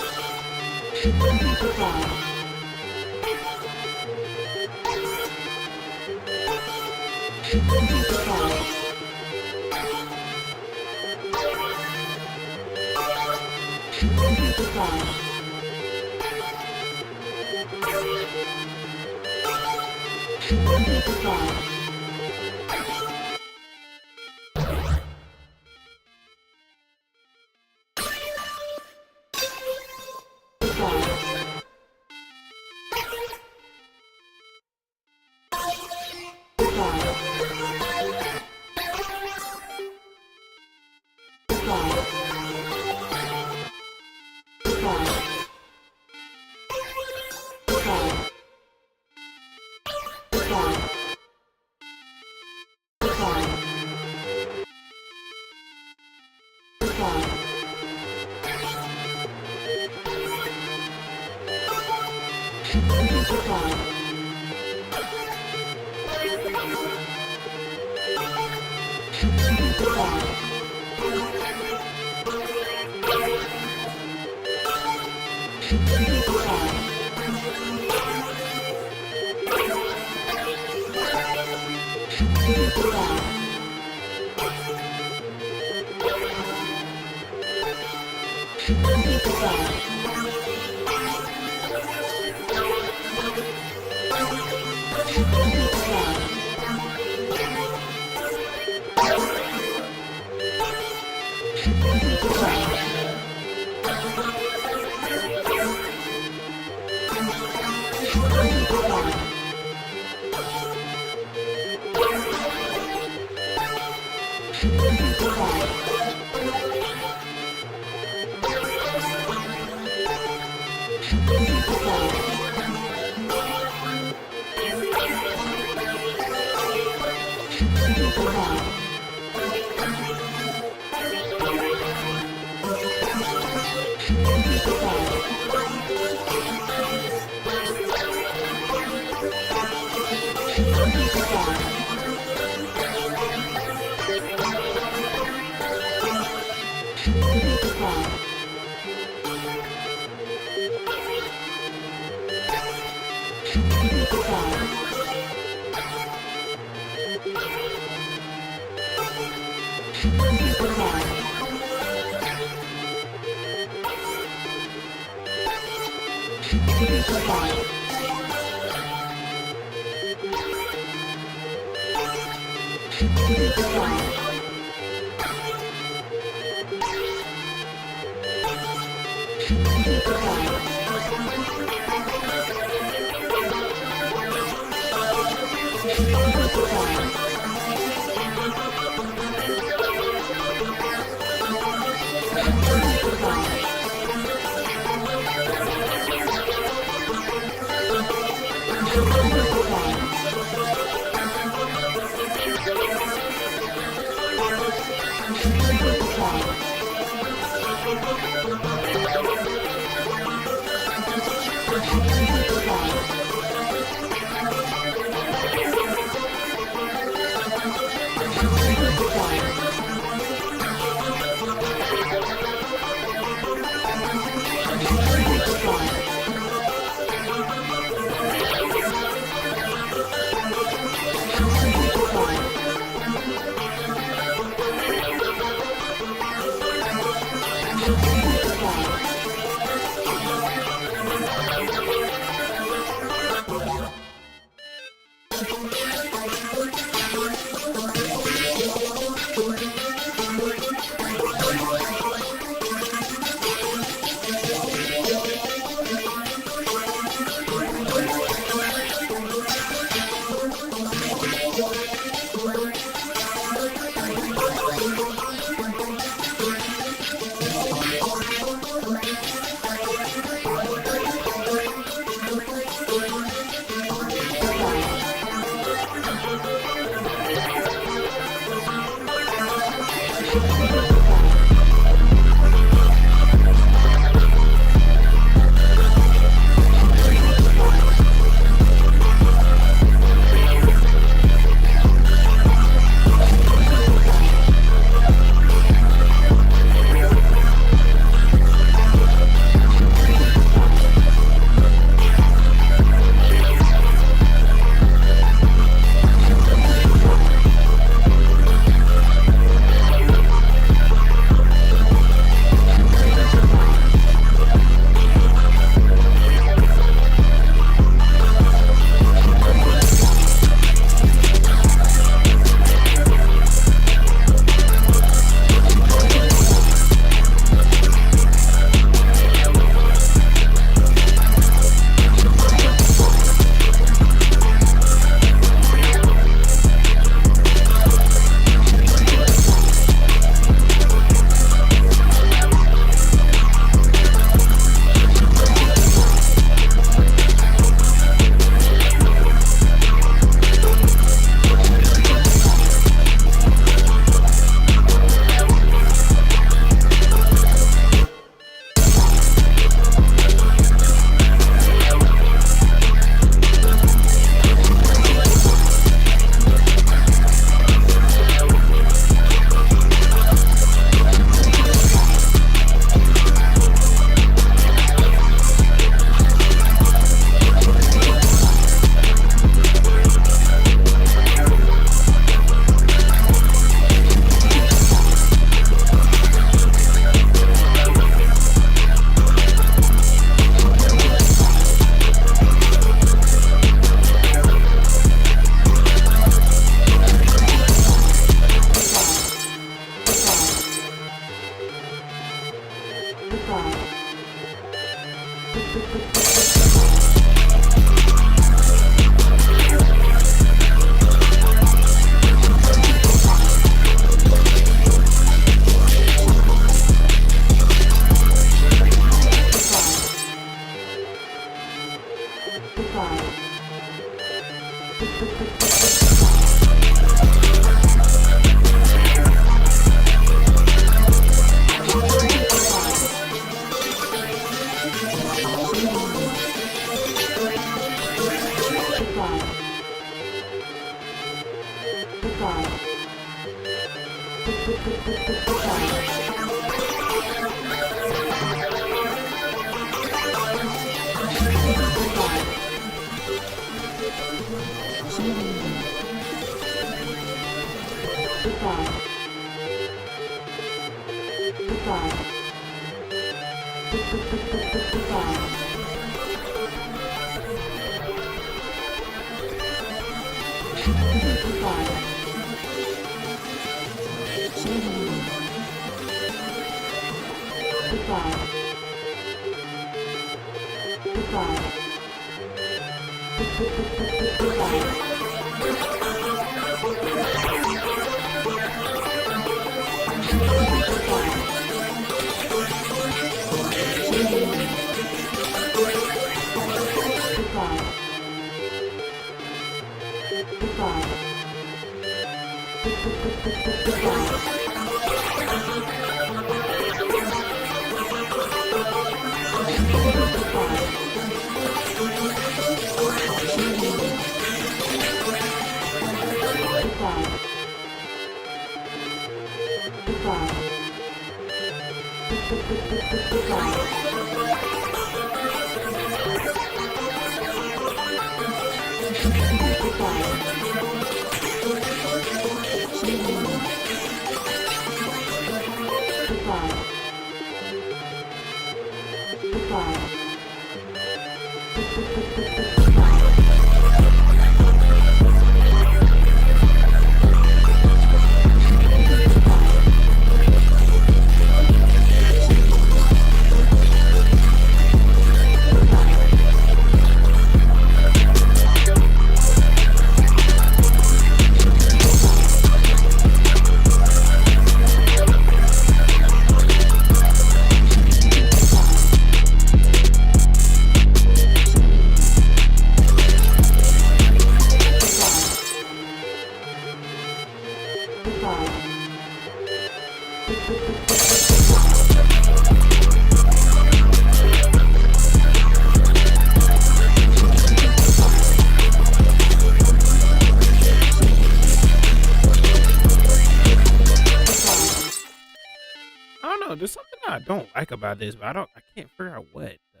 Speaker 1: I don't know. There's something I don't like about this, but I can't figure out what though.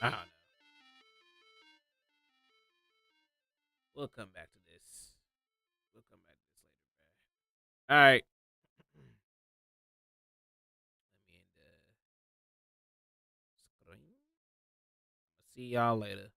Speaker 1: I don't know. We'll come back to this. We'll come back to this later, man. All right. Let me end the screen. See y'all later.